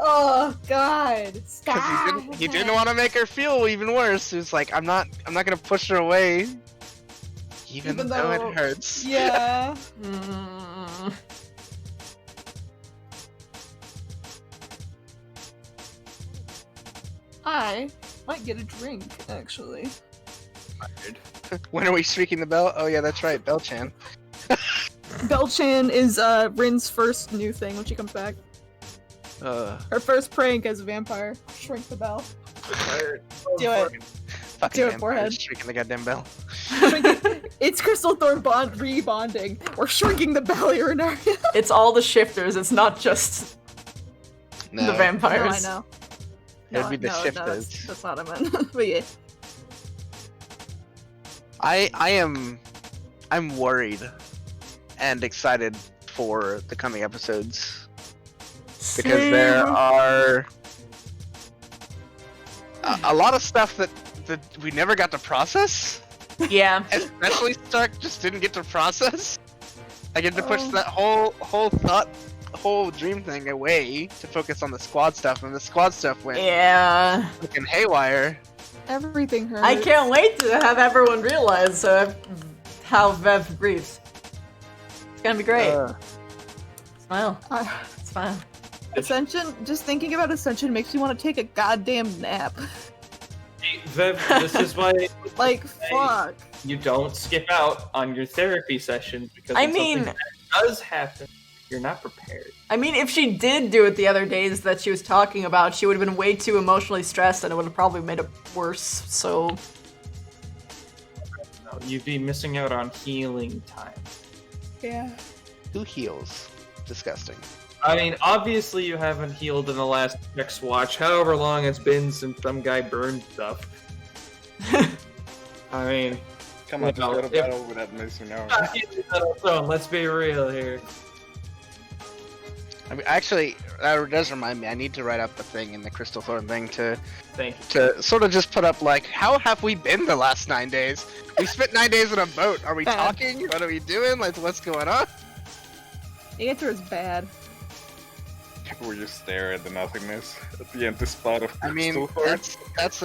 Oh God. Because Stop. he didn't want to make her feel even worse. He was like, I'm not gonna push her away, even though it hurts. Yeah. Mm. I might get a drink, actually. When are we streaking the bell? Oh yeah, that's right, Bell-chan. Belchan is Rin's first new thing when she comes back. Her first prank as a vampire. Shrink the bell. Do it. Fucking Zero vampires forehead. Shrinking the goddamn bell. It's Crystal Thorn rebonding. We're shrinking the barrier area. It's all the shifters. It's not just No. the vampires. No, I know. It'd be the no, shifters. that's not what I meant. But yeah. I'm worried and excited for the coming episodes because there are a lot of stuff that we never got to process. Yeah. Especially Stark just didn't get to process. I get to push that whole dream thing away to focus on the squad stuff, and the squad stuff went fucking haywire. Everything hurts. I can't wait to have everyone realize how Vev grieves. It's gonna be great. Smile. Smile. Ascension, just thinking about Ascension makes me want to take a goddamn nap. Vev, this is why Like, fuck. you don't skip out on your therapy sessions because I when something mean- bad does happen, you're not prepared. I mean, if she did do it the other days that she was talking about, she would have been way too emotionally stressed and it would have probably made it worse, so... No, you'd be missing out on healing time. Yeah. Who heals? Disgusting. I mean, obviously you haven't healed in the last X watch, however long it's been since some guy burned stuff. I mean... Come on, just go to battle without missing out. Let's be real here. I mean, actually, that does remind me. I need to write up the thing in the Crystal Thorn thing to sort of just put up like, how have we been the last 9 days? We spent 9 days on a boat. Are we talking? What are we doing? Like, what's going on? The answer is bad. Where you stare at the nothingness at the empty spot of I mean, Crystal Thorn. that's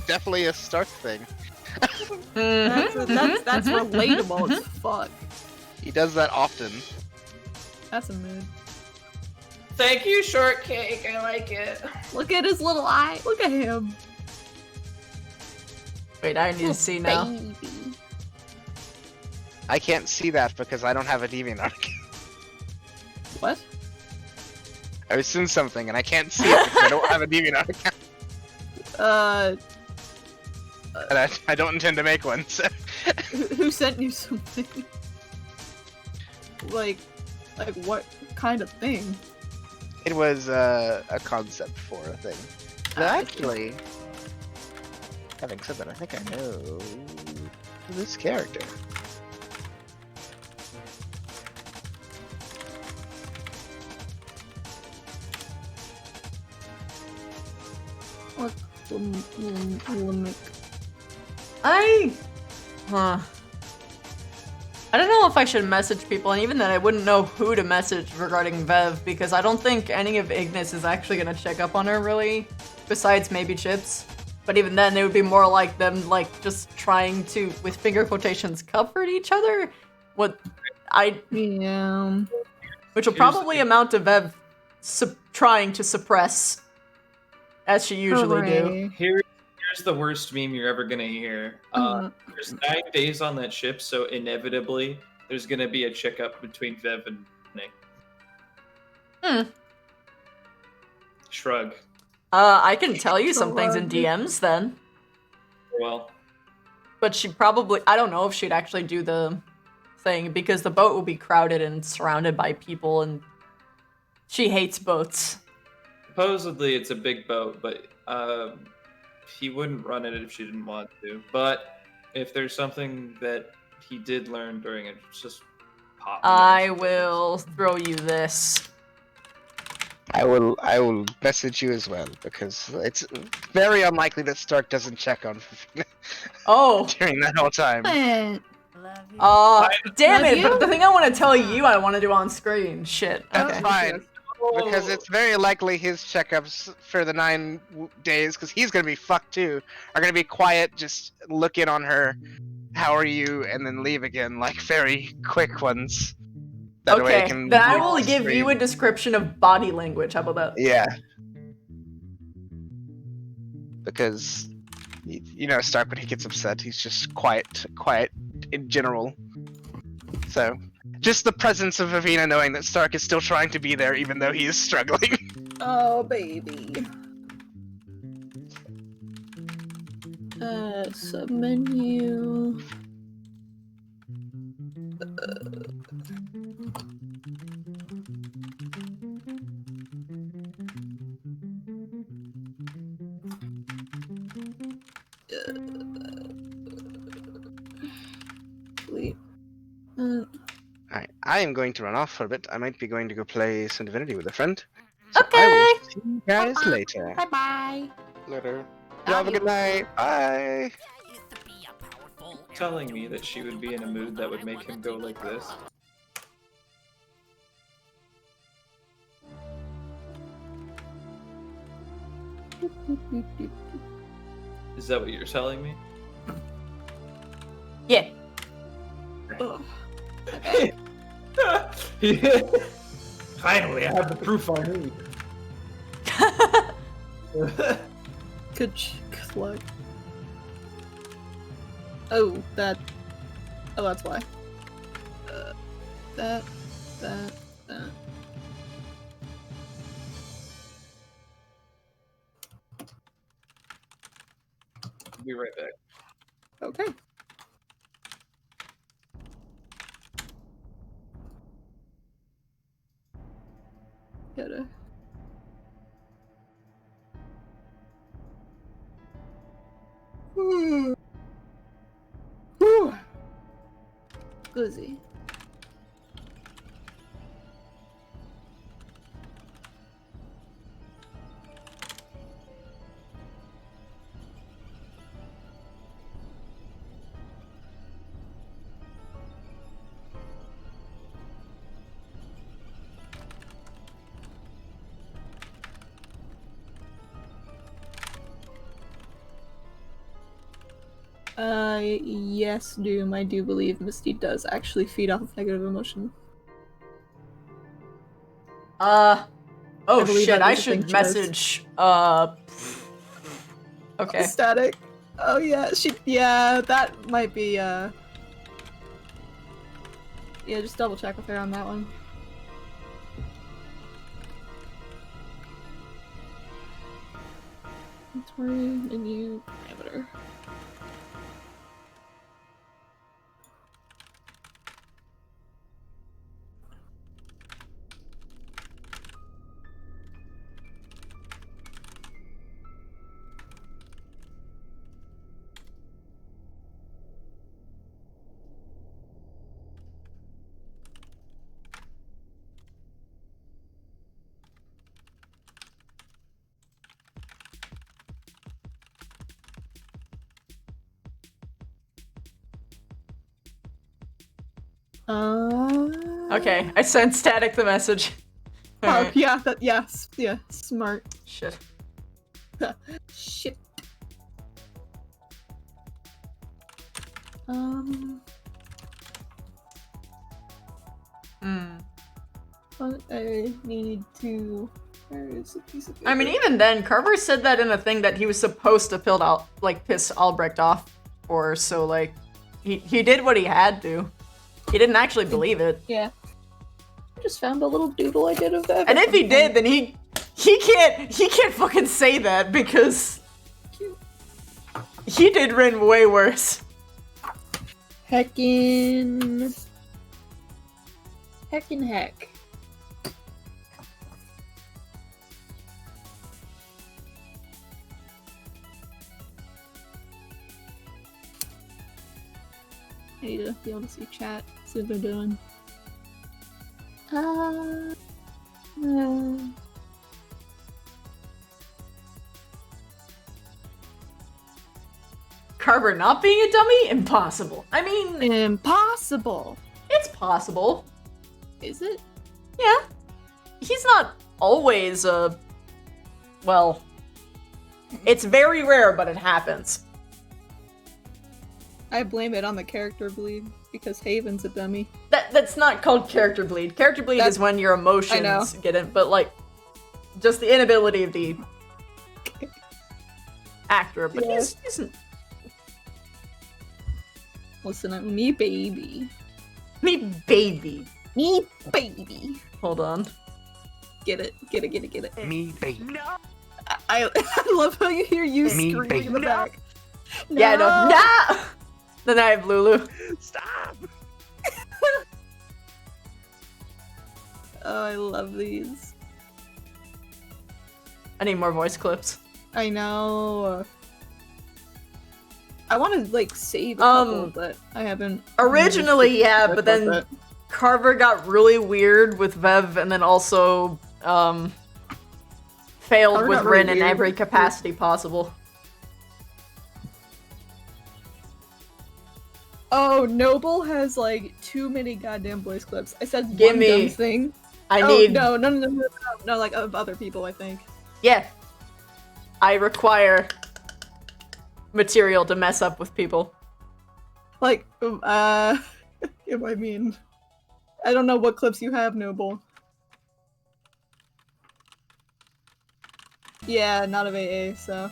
definitely a Stark thing. That's relatable as fuck. He does that often. That's a mood. Thank you, Shortcake. I like it. Look at his little eye. Look at him. Wait, I need to see now. Baby. I can't see that because I don't have a DeviantArt. What? I was in something and I can't see it because I don't have a DeviantArt account. And I don't intend to make one, so... Who sent you something? Like what kind of thing? It was a concept for a thing. But actually, having said that, I think I know this character. What? I don't know if I should message people, and even then I wouldn't know who to message regarding Vev, because I don't think any of Ignis is actually gonna check up on her, really, besides maybe Chips. But even then, it would be more like them, like, just trying to, with finger quotations, comfort each other? Yeah. Which will probably amount to Vev trying to suppress, as she usually do. Here's the worst meme you're ever gonna hear. There's 9 days on that ship, so inevitably there's gonna be a checkup between Vev and Nick. Shrug. I can tell you some things in DMs then. Well. But she probably, I don't know if she'd actually do the thing, because the boat will be crowded and surrounded by people, and she hates boats. Supposedly it's a big boat, but he wouldn't run it if she didn't want to. But if there's something that he did learn during it, just pop. I will throw you this. I will message you as well, because it's very unlikely that Stark doesn't check on during that whole time. Damn Love it, you? but the thing I want to tell you I want to do on screen. Shit. That's Okay. fine. Because it's very likely his checkups for the 9 days, because he's gonna be fucked too, are gonna be quiet, just look in on her, how are you, and then leave again, like very quick ones. That way I Okay, can then I will give you a description of body language. How about that? Yeah. Because, you know, Stark, when he gets upset, he's just quiet in general. So, just the presence of Avina knowing that Stark is still trying to be there even though he is struggling. Oh, baby. Submenu. Wait. Alright, I am going to run off for a bit. I might be going to go play some Divinity with a friend. So I will see you guys later. Bye-bye. Later. Y'all have a good night. Bye. Telling me that she would be in a mood that would make him go like this. Is that what you're telling me? Yeah. Finally, I have the proof I need. Good luck. Oh, that. Oh, that's why. That. I'll be right back. Okay. Gotta. Whew. Glizzy. Yes, Doom. I do believe Misty does actually feed off of negative emotion. Oh believe shit, that I was a thing should she does. message, okay. Static. Oh yeah, yeah, that might be, yeah, just double check with her on that one. Inventory, menu, parameter. Okay, I sent Static the message. Oh, Alright. yeah, yeah, smart. Shit. Shit. But I need to. Where is the piece of paper? I mean, even then, Carver said that in a thing that he was supposed to piss Albrecht off for, so, like, he did what he had to. He didn't actually believe it. Yeah. I just found a little doodle I did of that. And if he did, then he can't fucking say that, because he did Rin way worse. Heckin' heck. I need to be able to see chat, see what they're doing. Carver not being a dummy? Impossible. I mean... Impossible! It's possible. Is it? Yeah. He's not always well... It's very rare, but it happens. I blame it on the character bleed, because Haven's a dummy. That's not called character bleed. Character bleed is when your emotions get in, but like, just the inability of the actor. But Yeah. he's Listen, I'm me baby. me baby. Me baby. Hold on. Get it. Me baby. I love how you hear you Me screaming in the baby. back. Yeah, no. No! Then I have Lulu. Stop! Oh, I love these. I need more voice clips. I know. I want to like save a couple, but I haven't. Originally, yeah, but then Carver got really weird with Vev, and then also failed Carver with got really Rin in weird. every capacity possible. Oh, Noble has like too many goddamn voice clips. I said Give one me- dumb thing. I Oh, need. no, like of other people, I think. Yeah. I require material to mess up with people. Like, if I mean, I don't know what clips you have, Noble. Yeah, not of AA, so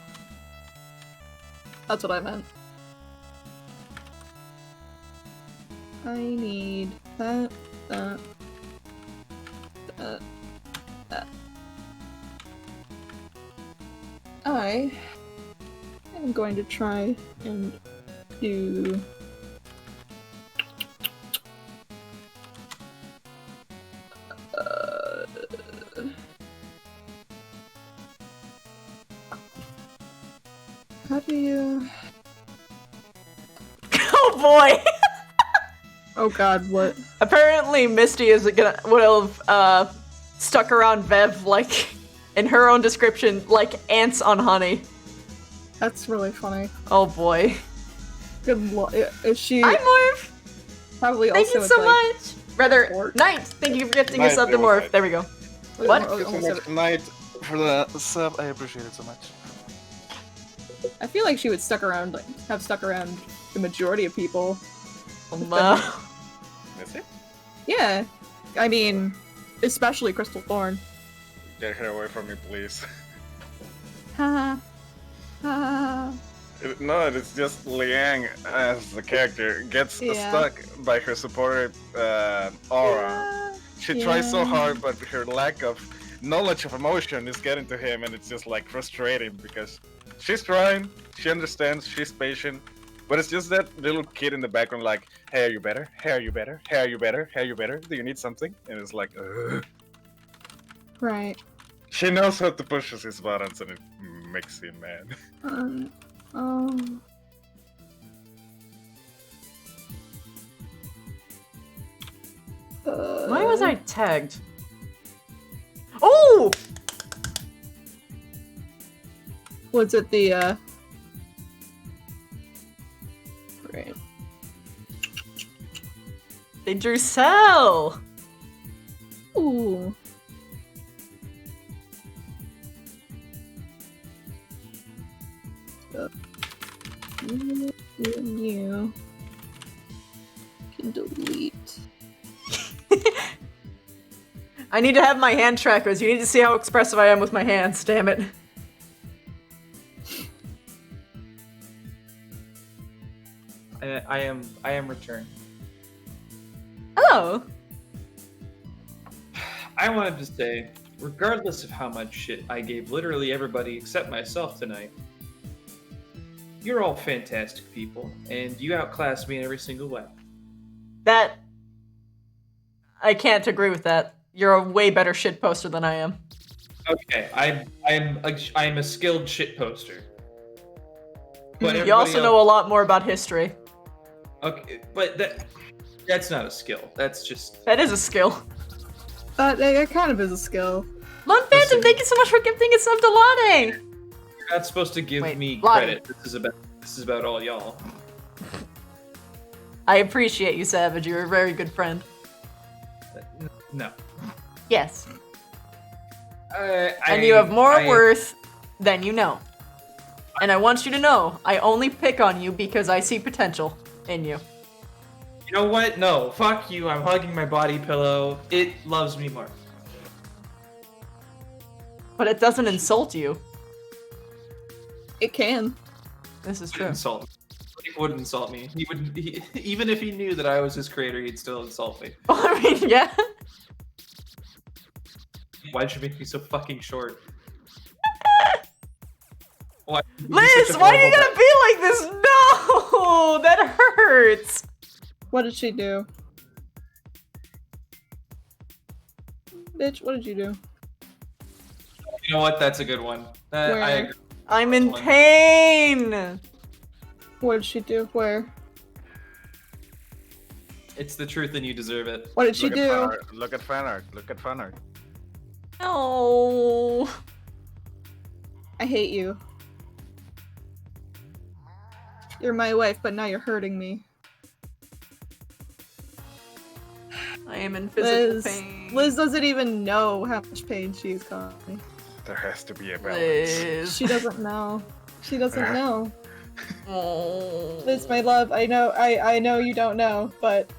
that's what I meant. I need that. I am going to try and do. How do you? Oh boy! Oh god, what? Apparently, Misty is gonna would have stuck around Vev like in her own description, like ants on honey. That's really funny. Oh boy. Good luck. Is she? Hi, Morph. Probably Thank also you with, so like, much. Rather, Knight. Thank you for gifting Knight, us up to it was Morph. Knight. There we go. Wait, What? oh, Thank you so much, Knight, for the sub. I appreciate it so much. I feel like she would have stuck around the majority of people. No. Is it? Yeah, I mean, especially Crystal Thorn. Get her away from me, please. Ha ha. No, it's just Liang as the character gets Yeah. stuck by her supportive aura. She tries so Yeah. hard, but her lack of knowledge of emotion is getting to him, and it's just like frustrating because she's trying, she understands, she's patient, but it's just that little kid in the background like, hey, are you better? Hey, are you better? Hey, are you better? Hey, are you better? Do you need something? And it's like, ugh. Right. She knows how to push his buttons, and it makes him mad. Why was I tagged? Oh! Was it the Right. They drew Cell! Ooh. You can delete. I need to have my hand trackers. You need to see how expressive I am with my hands, damn it. I am returned. Hello. I wanted to say, regardless of how much shit I gave literally everybody except myself tonight, you're all fantastic people, and you outclassed me in every single way. That... I can't agree with that. You're a way better shit poster than I am. Okay, I'm a skilled shit poster. But You also everybody know a lot more about history. Okay, but that's not a skill. That's just... That is a skill. It kind of is a skill. Lon Phantom, thank you so much for gifting us up to Lane! You're not supposed to give me Lottie. credit. This is about all y'all. I appreciate you, Savage. You're a very good friend. No. Yes. And you have more worth than you know. And I want you to know, I only pick on you because I see potential in you. You know what? No, fuck you. I'm hugging my body pillow. It loves me more. But it doesn't insult you. It can. This is It true. insult me. He wouldn't insult me. He wouldn't. Even if he knew that I was his creator, he'd still insult me. I mean, yeah. Why'd you make me so fucking short? Why? Liz, why are you gonna be like this? No! That hurts! What did she do? Bitch, what did you do? You know what? That's a good one. I Where? agree. I'm in pain! What did she do? Where? It's the truth and you deserve it. What did she do? Look at fan art. Look at fan art. No. I hate you. You're my wife, but now you're hurting me. I am in physical Liz, pain. Liz doesn't even know how much pain she's causing me. There has to be a balance. Liz. She doesn't know. She doesn't know. Oh. Liz, my love, I know you don't know, but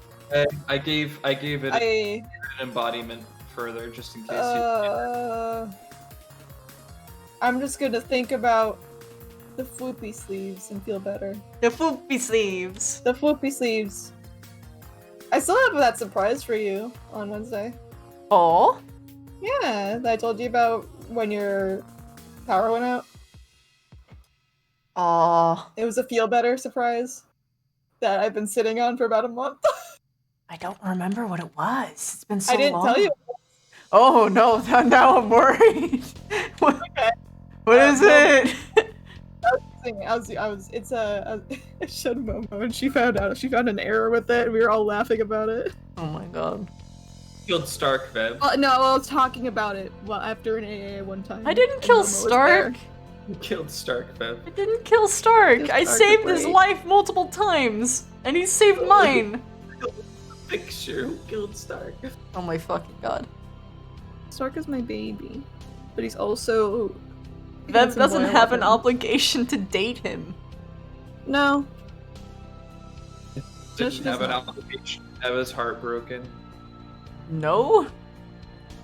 I gave it an embodiment further, just in case. I'm just gonna think about the floopy sleeves and feel better. The floopy sleeves. The floopy sleeves. I still have that surprise for you on Wednesday. Oh? Yeah, that I told you about when your power went out. Aw. It was a feel better surprise that I've been sitting on for about a month. I don't remember what it was. It's been so I long. didn't tell you. Oh no, now I'm worried. What is it? It's I showed Momo and she found an error with it and we were all laughing about it. Oh my god. Killed Stark, Bev. No, I was talking about it after an AA one time. I didn't kill Momo was Stark. there. You killed Stark, Bev. I didn't kill Stark. Just I Stark saved was his great. life multiple times, and he saved mine. Picture who killed Stark. Oh my fucking god. Stark is my baby, but he's also. Vev doesn't have an obligation to date him. No. Didn't have an obligation. I was heartbroken. No?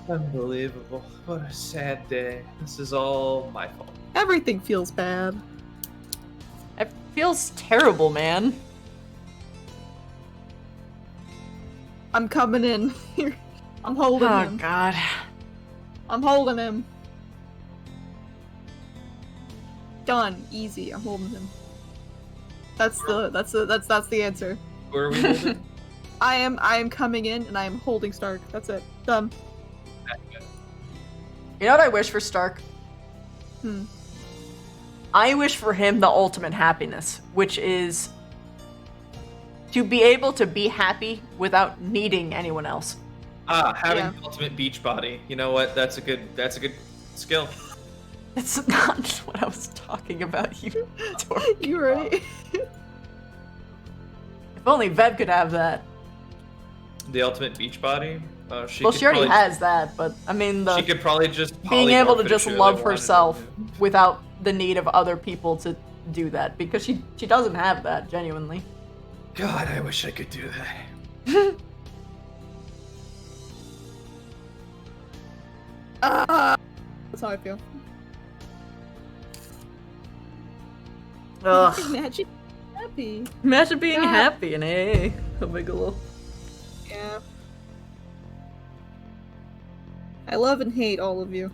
Unbelievable. What a sad day. This is all my fault. Everything feels bad. It feels terrible, man. I'm coming in. Here. I'm holding Oh him. god. I'm holding him. Done. Easy. I'm holding him. That's the answer. Who are we holding? I am coming in and I am holding Stark. That's it. Done. You know what I wish for Stark? I wish for him the ultimate happiness, which is to be able to be happy without needing anyone else. Having the ultimate beach body. You know what? That's a good skill. That's not what I was talking about, you dork. You're right. If only Vev could have that. The ultimate beach body? She already has that, but I mean she could probably just being able to polymorph just it if she love really wanted herself to. without the need of other people to do that, because she doesn't have that, genuinely. God, I wish I could do that. That's how I feel. Ugh. Imagine happy. Imagine being God. happy in AA. Omegalo. Yeah. I love and hate all of you.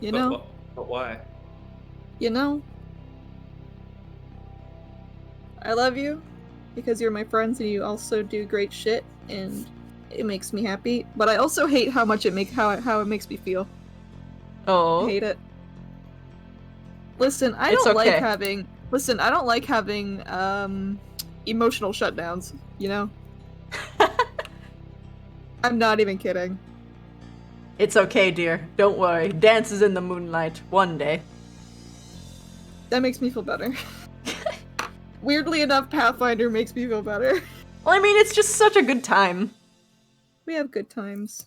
You know? But why? You know? I love you because you're my friends and you also do great shit and it makes me happy. But I also hate how much it how it makes me feel. Oh. I hate it. Listen, I It's don't like okay. having I don't like having emotional shutdowns, you know? I'm not even kidding. It's okay, dear. Don't worry. Dances in the moonlight. One day. That makes me feel better. Weirdly enough, Pathfinder makes me feel better. Well, I mean, it's just such a good time. We have good times.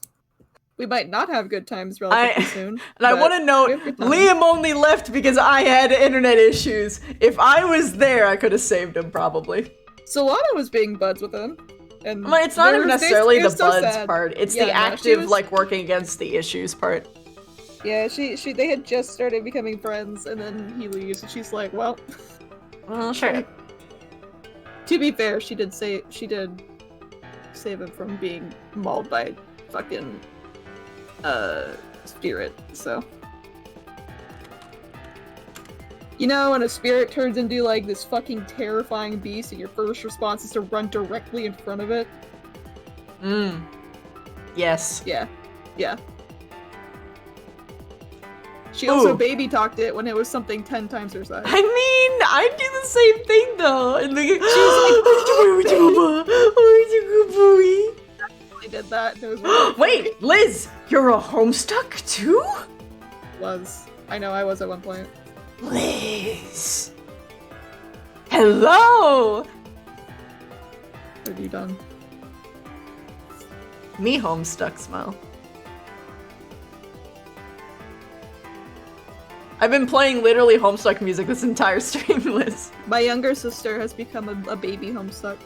We might not have good times relatively soon. And I but want to we note, have good times. Liam only left because I had internet issues. If I was there, I could have saved him, probably. Solana was being buds with him. And Well, it's not they even were- necessarily they the were so buds sad. part. It's Yeah, the no, she active, was- like, working against the issues part. Yeah, they had just started becoming friends, and then he leaves, and she's like, well... Well, sure. To be fair, she did save him from being mauled by fucking spirit, so You know, when a spirit turns into like this fucking terrifying beast and your first response is to run directly in front of it? Yes. Yeah. Yeah. She also baby talked it when it was something 10 times her size. I mean, I do the same thing though. And like, I did that. It was really Wait, Liz, you're a Homestuck too? was. I know I was at one point. Liz. Hello. What have you done? Me Homestuck smile. I've been playing literally Homestuck music this entire stream, Liz. My younger sister has become a baby Homestuck.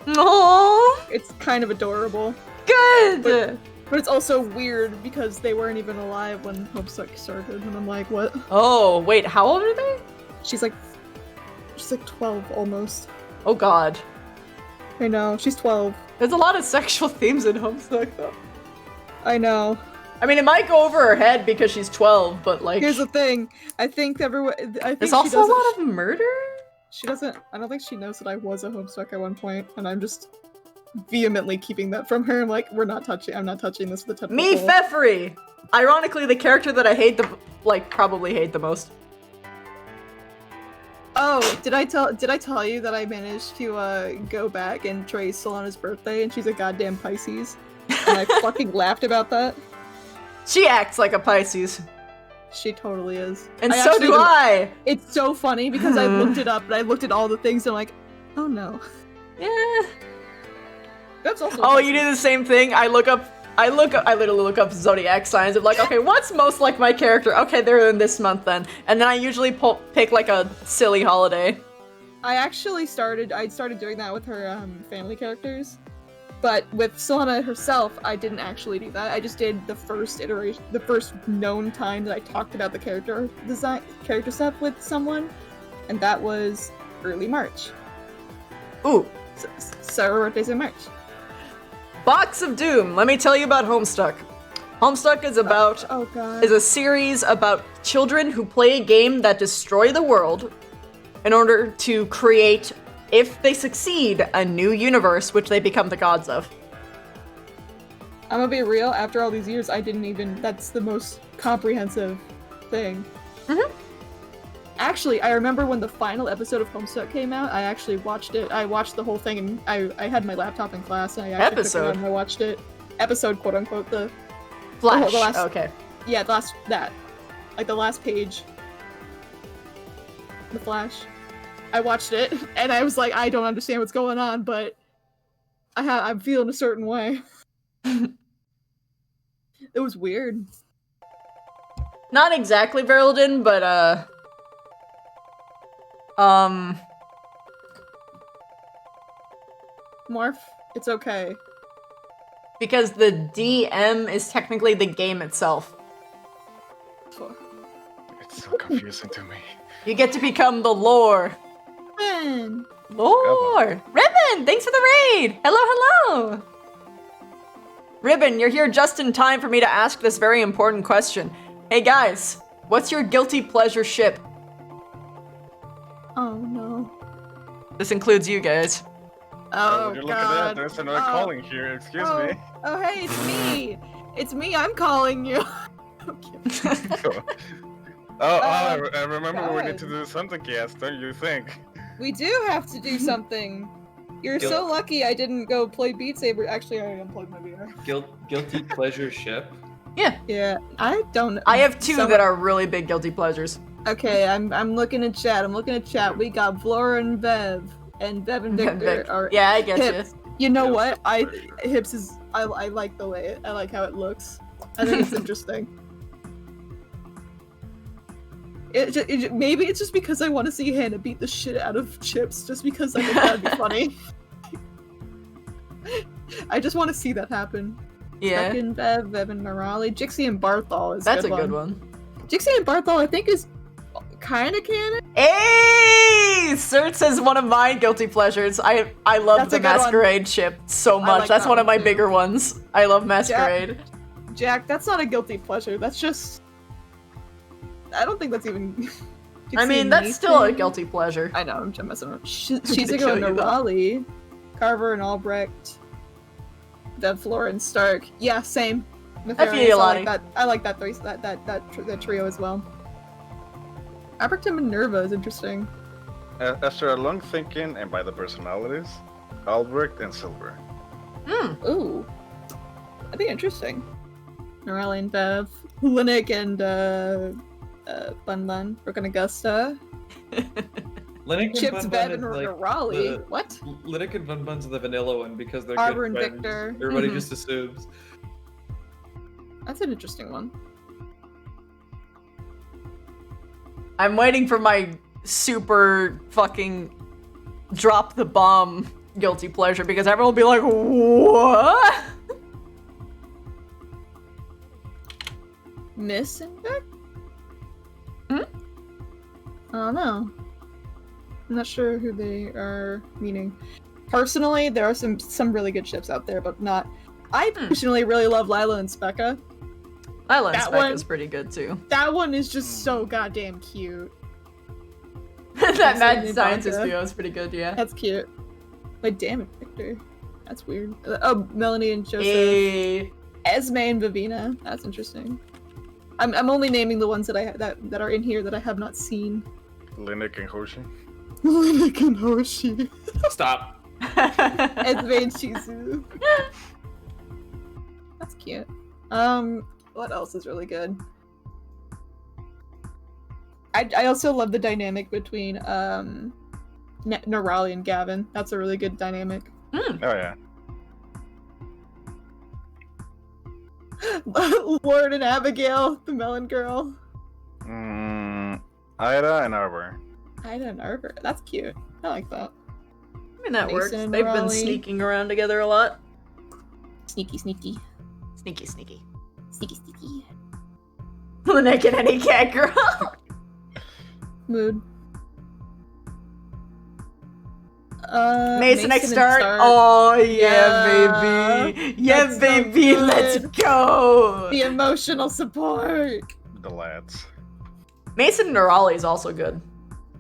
Aww. It's kind of adorable. Good. But it's also weird because they weren't even alive when Homestuck started, and I'm like, what? Oh, wait, how old are they? She's like 12 almost. Oh god. I know, she's 12. There's a lot of sexual themes in Homestuck though. I know. I mean, it might go over her head because she's 12, but like... Here's the thing. I think everyone... There's also a lot of murder? She doesn't... I don't think she knows that I was a Homestuck at one point, and I'm just vehemently keeping that from her. I'm like, I'm not touching this with a 10-foot Me, pole. Pfeffery! Ironically, the character that I hate probably hate the most. Oh, did I tell you that I managed to go back and trace Solana's birthday, and she's a goddamn Pisces? And I fucking laughed about that. She acts like a Pisces. She totally is. And so do I! It's so funny because I looked it up and I looked at all the things and I'm like, oh no. Yeah. That's also Oh, you do the same thing? I literally look up zodiac signs. I'm like, okay, what's most like my character? Okay, they're in this month then. And then I usually pick like a silly holiday. I started doing that with her family characters. But with Solana herself, I didn't actually do that. I just did the first iteration, the first known time that I talked about the character stuff with someone, and that was early March. Ooh. So her birthday's in March. Box of Doom. Let me tell you about Homestuck. Homestuck is about is a series about children who play a game that destroy the world in order to create, if they succeed, a new universe which they become the gods of. I'm gonna be real, after all these years, that's the most comprehensive thing. Actually, I remember when the final episode of Homestuck came out, I actually watched it. I watched the whole thing, and I had my laptop in class, and I actually took it out and I watched it. Episode, quote unquote, the Flash, okay. Yeah, the last page. The Flash. I watched it, and I was like, I don't understand what's going on, but I'm feeling a certain way. It was weird. Not exactly Verildin, but Morph, it's okay. Because the DM is technically the game itself. It's so confusing to me. You get to become the lore. Lore! Ribbon, thanks for the raid! Hello, hello! Ribbon, you're here just in time for me to ask this very important question. Hey guys, what's your guilty pleasure ship? Oh no. This includes you guys. Oh would you god. look at that? There's another calling here, excuse me. Oh hey, it's me! It's me, I'm calling you! I remember we need to do something, yes, don't you think? We do have to do something! You're so lucky I didn't go play Beat Saber. Actually, I unplugged my VR. Guilty pleasure ship? Yeah. Yeah, I don't know. I have two that are really big guilty pleasures. Okay, I'm looking at chat. We got Vlora and Bev. And Bev and Victor are yeah, I get Hips. You know what? Hips is I like the way I like how it looks. I think it's interesting. Maybe it's just because I want to see Hannah beat the shit out of Chips, just because I think that'd be funny. I just want to see that happen. Yeah. Second Bev and Morale, Jixie and Barthol is That's a good one. Jixie and Barthol, I think, is kind of canon. Hey! Cert says one of my guilty pleasures. I love the Masquerade ship so much. Like that's that one of my too. bigger ones. I love Masquerade. Jack, that's not a guilty pleasure. That's just... I don't think that's even... I mean, that's still a guilty pleasure. I know, I'm messing around. gonna Shizuko kill and you, though. Raleigh, Carver and Albrecht, Devflor and Stark. Yeah, same. feel I you, like that that trio as well. Albrecht and Minerva is interesting. After a long thinking and by the personalities, Albrecht and Silver. Ooh. That'd be interesting. Norelli and Bev. Linnick and Bunbun. Brooke and Augusta. Linnick Chips, and Bev, Bunbun and is like Raleigh. What? Linnick and Bunbun's the vanilla one because they're Arbor good and friends. Victor. Everybody Mhm. just assumes. That's an interesting one. I'm waiting for my super fucking drop the bomb guilty pleasure because everyone will be like, what? Miss and Vic? I don't know. I'm not sure who they are meaning. Personally, there are some really good ships out there, but not. I personally really love Lila and Specca. Lila and That Spec one- is pretty good too. That one is just so goddamn cute. That mad Ivanka. scientist duo is pretty good, yeah. That's cute. Wait, damn it, Victor. That's weird. Oh, Melanie and Joseph. Hey. Esme and Vivina. That's interesting. I'm only naming the ones that that are in here that I have not seen. Linnick and Hoshi. Linnick and Hoshi. Stop. Esme and Shizu. That's cute. What else is really good? I also love the dynamic between Nerali and Gavin. That's a really good dynamic. Oh yeah. Lord and Abigail, the melon girl. Ida and Arbor. Ida and Arbor. That's cute. I like that. I mean, that Mason works. and They've been Raleigh. sneaking around together a lot. Sneaky, sneaky. Sneaky, sneaky. Sneaky, sneaky. The naked any cat girl. Mood. Mason X and Start. Stark. Oh yeah, Yeah. baby. Yeah, That's so baby. Let's good. go. The emotional support. The lads. Mason Nerali is also good.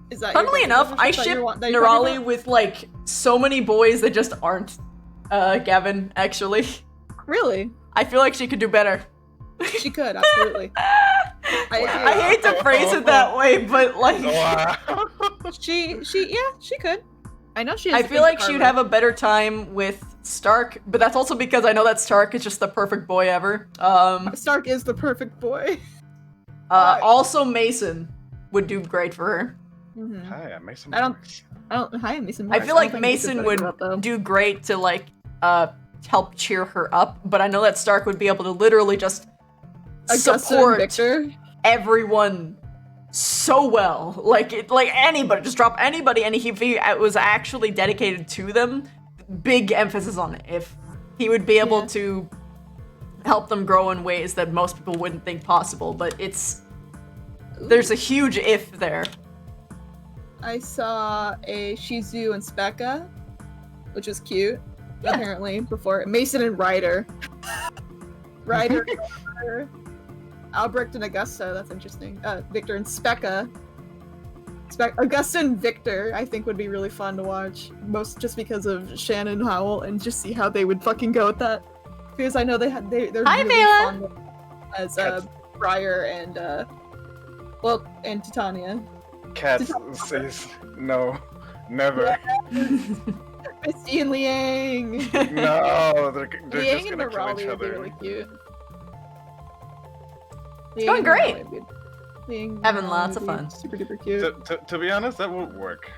Is that Funnily your enough, I that ship you're that you're talking Nerali about? with like so many boys that just aren't Gavin, actually. Really? I feel like she could do better. She could, absolutely. I hate to phrase it that way, but like She could. I know she has I a feel good like she'd karma. have a better time with Stark, but that's also because I know that Stark is just the perfect boy ever. Stark is the perfect boy. Also Mason would do great for her. Mhm. Hi, I'm Mason. I don't. Hi, Mason. I Morris. feel don't like think Mason Mason's would better than that, do great to like help cheer her up, but I know that Stark would be able to literally just Augusta and support Victor. everyone so well. Like anybody, just drop anybody, and if he was actually dedicated to them, big emphasis on it. If he would be able to help them grow in ways that most people wouldn't think possible, but there's a huge if there. I saw a Shizu and Specca, which was cute. Apparently, before Mason and Ryder. Ryder, Albrecht and Augusta. That's interesting. Victor and Specca. Augusta and Victor, I think, would be really fun to watch. Most just because of Shannon Howell and just see how they would fucking go with that. Because I know they're Hi, really Mela. fun as Briar and and Titania. Cat says no, never. Misty and Liang. No, they're Liang just and gonna kill Nerali each would be other. really cute. It's going great. Liang Having and lots Nerali of would fun. be super duper cute. To be honest, that won't work.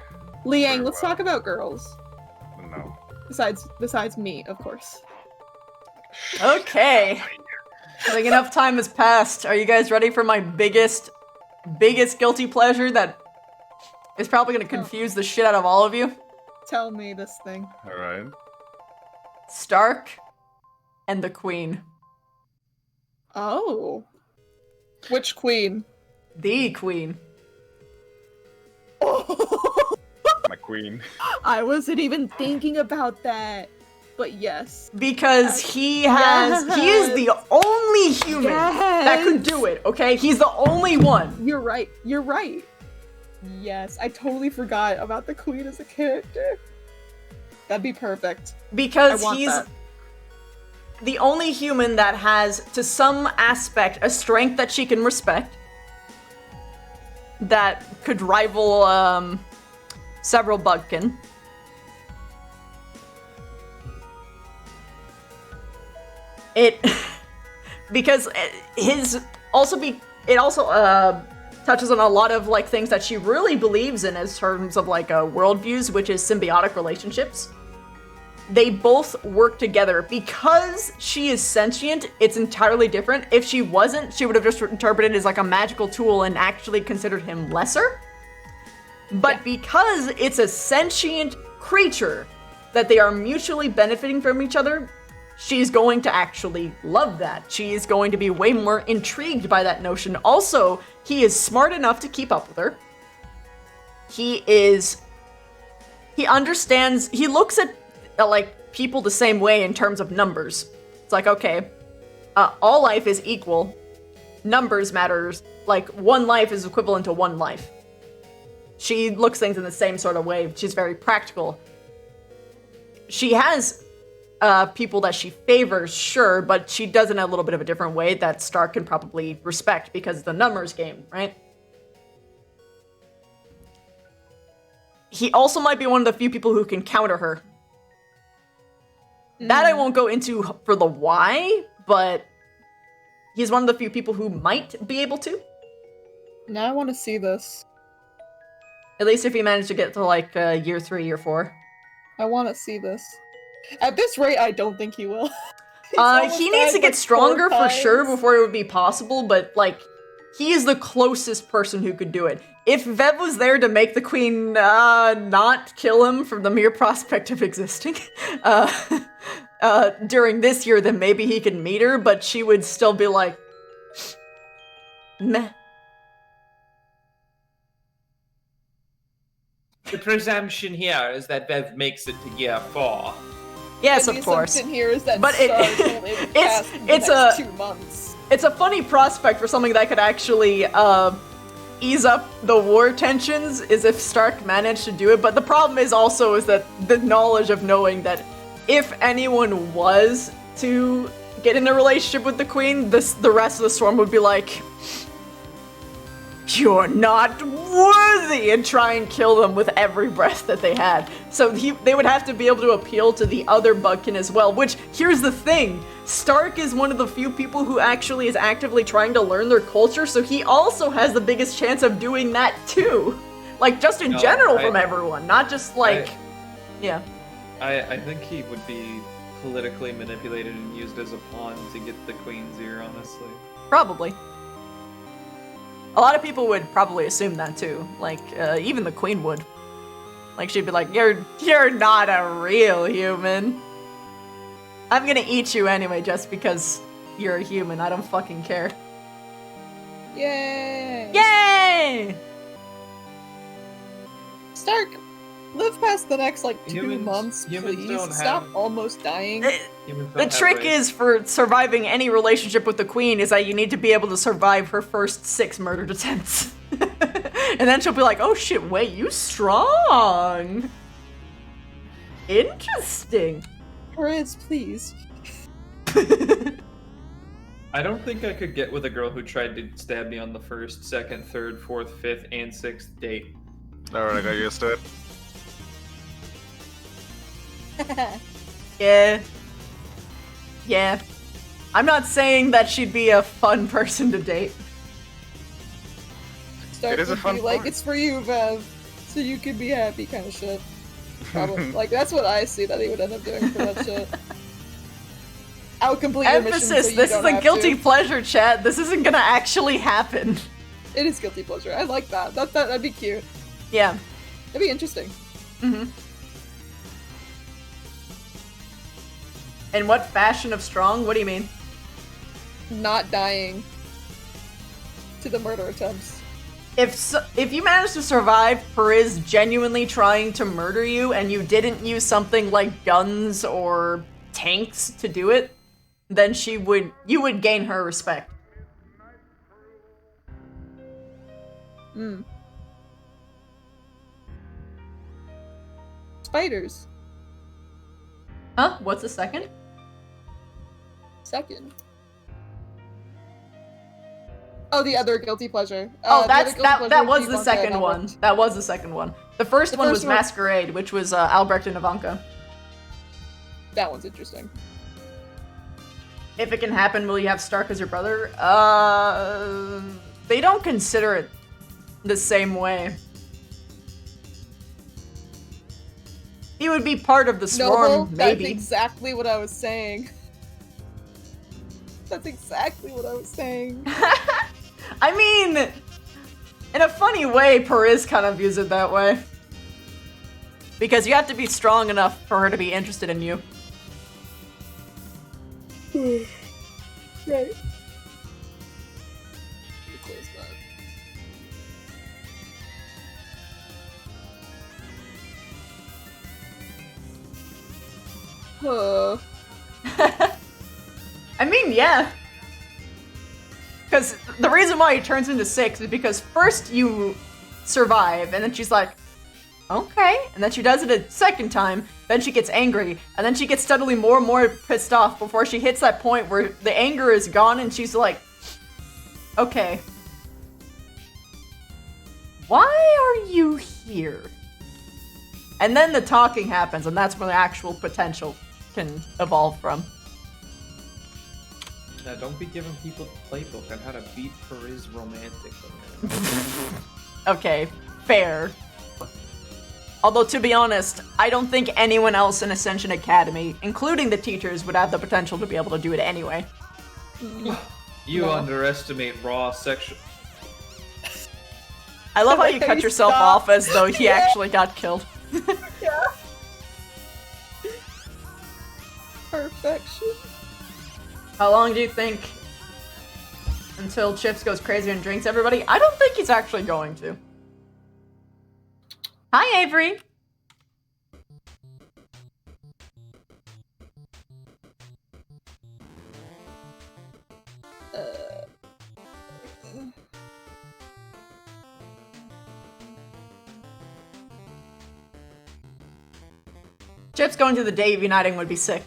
Liang, very let's well. talk about girls. No. Besides me, of course. Okay. I think enough time has passed. Are you guys ready for my biggest guilty pleasure that is probably gonna confuse the shit out of all of you? Tell me this thing. All right. Stark and the Queen. Oh. Which queen? The Queen. My queen. I wasn't even thinking about that. But yes. Because he is the only human that could do it, okay? He's the only one. You're right. You're right. Yes, I totally forgot about the queen as a character. That'd be perfect. Because I want he's that. the only human that has, to some aspect, a strength that she can respect that could rival several Bugkin. Because it also touches on a lot of like things that she really believes in as terms of like worldviews, which is symbiotic relationships. They both work together. Because she is sentient, it's entirely different. If she wasn't, she would have just interpreted it as like a magical tool and actually considered him lesser. But because it's a sentient creature that they are mutually benefiting from each other, she's going to actually love that. She is going to be way more intrigued by that notion. Also, he is smart enough to keep up with her. He understands, he looks at like people the same way in terms of numbers. It's like, okay, all life is equal. Numbers matters. Like one life is equivalent to one life. She looks things in the same sort of way. She's very practical. She has people that she favors, sure, but she does it in a little bit of a different way that Stark can probably respect because it's the numbers game, right? He also might be one of the few people who can counter her. That I won't go into for the why, but he's one of the few people who might be able to. Now I want to see this. At least if he managed to get to like year 3, year 4. I want to see this. At this rate, I don't think he will. He needs to get stronger for sure before it would be possible, but like, he is the closest person who could do it. If Vev was there to make the queen not kill him from the mere prospect of existing during this year, then maybe he could meet her, but she would still be like, meh. The presumption here is that Bev makes it to year 4. Yes, and of course. The assumption here is that but it's 2 months. It's a funny prospect for something that could actually ease up the war tensions, is if Stark managed to do it. But the problem is also is that the knowledge of knowing that if anyone was to get in a relationship with the queen, the rest of the Storm would be like, "You're not worthy," and try and kill them with every breath that they had. So they would have to be able to appeal to the other Bugkin as well, which, here's the thing, Stark is one of the few people who actually is actively trying to learn their culture, so he also has the biggest chance of doing that too. Like, just in general from everyone, not just like, yeah. I think he would be politically manipulated and used as a pawn to get the queen's ear, honestly. Probably. A lot of people would probably assume that too. Like, even the queen would. Like, she'd be like, you're not a real human. I'm gonna eat you anyway just because you're a human. I don't fucking care. Yay! Yay! Stark, live past the next, like, 2 Humans- months, humans please. don't Stop have- almost dying. The trick is for surviving any relationship with the queen is that you need to be able to survive her first 6 murdered attempts. And then she'll be like, oh shit, wait, you strong. Interesting. Chris, please. I don't think I could get with a girl who tried to stab me on the 1st, 2nd, 3rd, 4th, 5th, and 6th date. Alright, I got used to it. Yeah. I'm not saying that she'd be a fun person to date. Stark It is a would fun be like, part. it's for you, Bev, so you can be happy kind of shit. Probably. Like, that's what I see that he would end up doing for that shit. I'll complete your mission so Emphasis, you this is don't a have guilty to. pleasure, chat. This isn't gonna actually happen. It is guilty pleasure. I like that. That'd be cute. Yeah. That'd be interesting. Mm-hmm. In what fashion of strong? What do you mean? Not dying to the murder attempts. If you managed to survive Perez genuinely trying to murder you and you didn't use something like guns or tanks to do it, then you would gain her respect. spiders. Huh? What's the second? Second. Oh, the other guilty pleasure. Oh, the other guilty pleasure that is was the Ivanka second and one. Albrecht. That was the second one. The first one was Masquerade, which was Albrecht and Ivanka. That one's interesting. If it can happen, will you have Stark as your brother? They don't consider it the same way. He would be part of the swarm, Noble, maybe. that's exactly what I was saying. That's exactly what I was saying. I mean, in a funny way, Periz kind of views it that way. Because you have to be strong enough for her to be interested in you. Right. I mean, yeah. Because the reason why he turns into 6 is because first you survive, and then she's like, okay. And then she does it a second time, then she gets angry, and then she gets steadily more and more pissed off before she hits that point where the anger is gone and she's like, okay. Why are you here? And then the talking happens, and that's where the actual potential can evolve from. Now, don't be giving people the playbook on how to beat Periz romantically. Okay, fair. Although, to be honest, I don't think anyone else in Ascension Academy, including the teachers, would have the potential to be able to do it anyway. You underestimate raw sexual. I love how you cut yourself off as though he actually got killed. Yeah. Perfection. How long do you think until Chips goes crazy and drinks everybody? I don't think he's actually going to. Hi, Avery. Chips going to the Day of Uniting would be sick.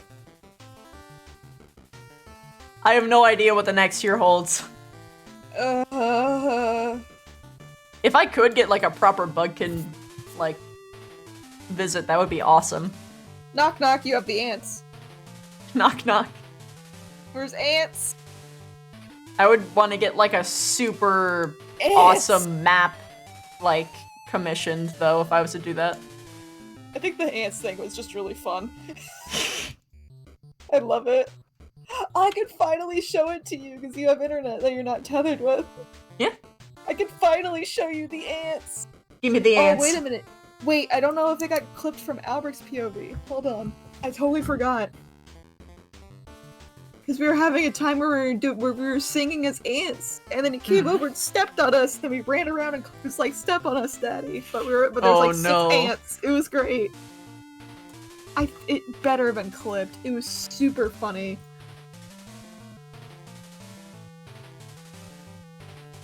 I have no idea what the next year holds. If I could get like a proper Bugkin like visit, that would be awesome. Knock knock, you have the ants. Knock knock. Where's ants? I would want to get like a super Ants. awesome map like commissioned though if I was to do that. I think the ants thing was just really fun. I love it. I can finally show it to you because you have internet that you're not tethered with. Yeah. I can finally show you the ants. Give me the ants. Oh, wait a minute. Wait, I don't know if it got clipped from Albrecht's POV. Hold on. I totally forgot. Because we were having a time where we were singing as ants, and then he came over and stepped on us, and we ran around and was like, "Step on us, Daddy!" But there was like 6 ants. It was great. It better have been clipped. It was super funny.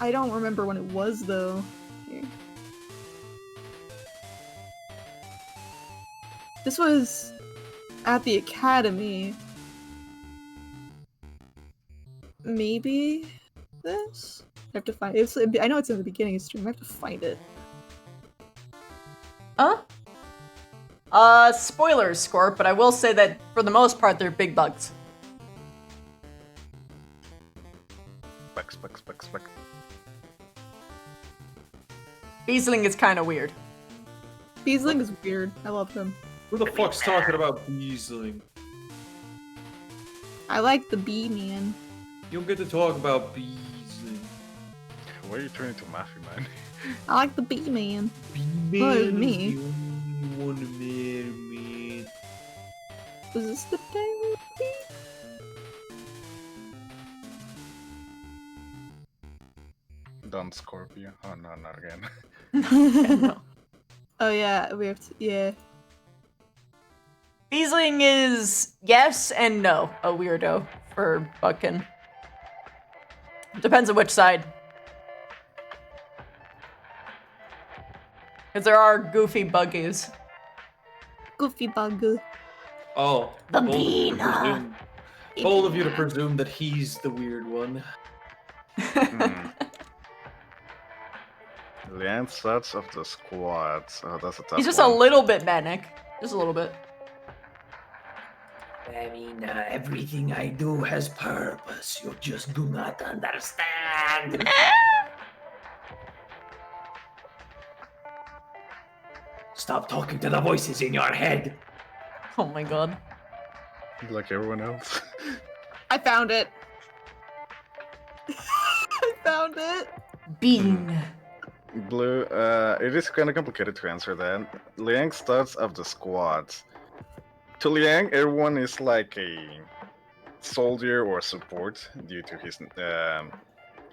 I don't remember when it was though. Here. This was at the academy. Maybe this? I have to find it. I know it's in the beginning of the stream. I have to find it. Spoilers, Scorp, but I will say that for the most part, they're big bugs. Bugs. Beesling is kind of weird. Beesling is weird. I love him. Who the fuck's talking about Beesling? I like the bee man. You don't get to talk about Beesling. Why are you turning to Maffy, man? I like the bee man. Bee Well, it was man me. is the only one to marry me. Was this the day we bee? Don't Scorpio. Oh no, not again. No. Oh yeah, we have to. Yeah. Beesling is yes and no a weirdo for Buckin. Depends on which side. Because there are goofy buggies. Goofy bug. Oh, The bold of you to Bina. presume- bold of you to presume that he's the weird one. Liang starts of the squads. Oh, that's a tough He's just one. a little bit manic. Just a little bit. I mean, everything I do has purpose. You just do not understand. Stop talking to the voices in your head. Oh my god. Like everyone else. I found it. I found it. Bean. Blue, it is kind of complicated to answer that. Liang starts of the squads. To Liang, everyone is like a soldier or support due to his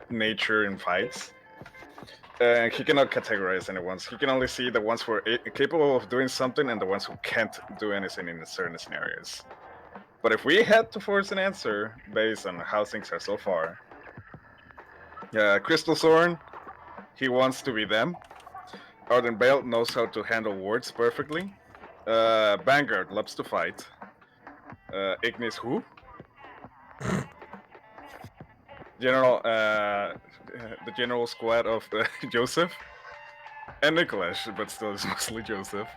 nature in fights. He cannot categorize anyone. He can only see the ones who are capable of doing something and the ones who can't do anything in certain scenarios. But if we had to force an answer based on how things are so far, Crystal Soren, he wants to be them. Arden Bale knows how to handle words perfectly. Vanguard loves to fight. Ignis who? General, the general squad of Joseph. And Nicholas, but still it's mostly Joseph.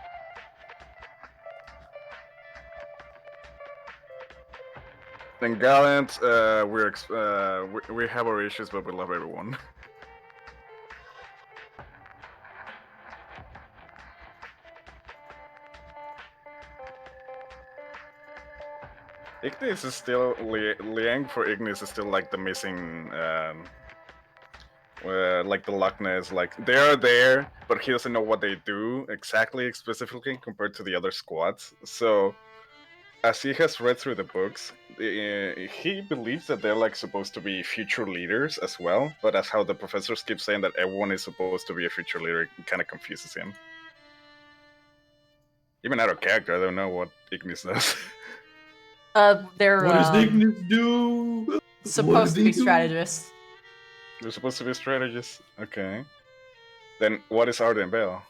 Then Gallant, we have our issues, but we love everyone. Ignis is still Liang for Ignis is still like the missing, like the Loch-Ness. Like they are there, but he doesn't know what they do exactly, specifically compared to the other squads. So, as he has read through the books, he believes that they're like supposed to be future leaders as well. But as how the professors keep saying that everyone is supposed to be a future leader, it kind of confuses him. Even out of character, I don't know what Ignis does. They're What does Ignis do? supposed to be strategists. They're supposed to be strategists. Okay. Then what is Arden Bale?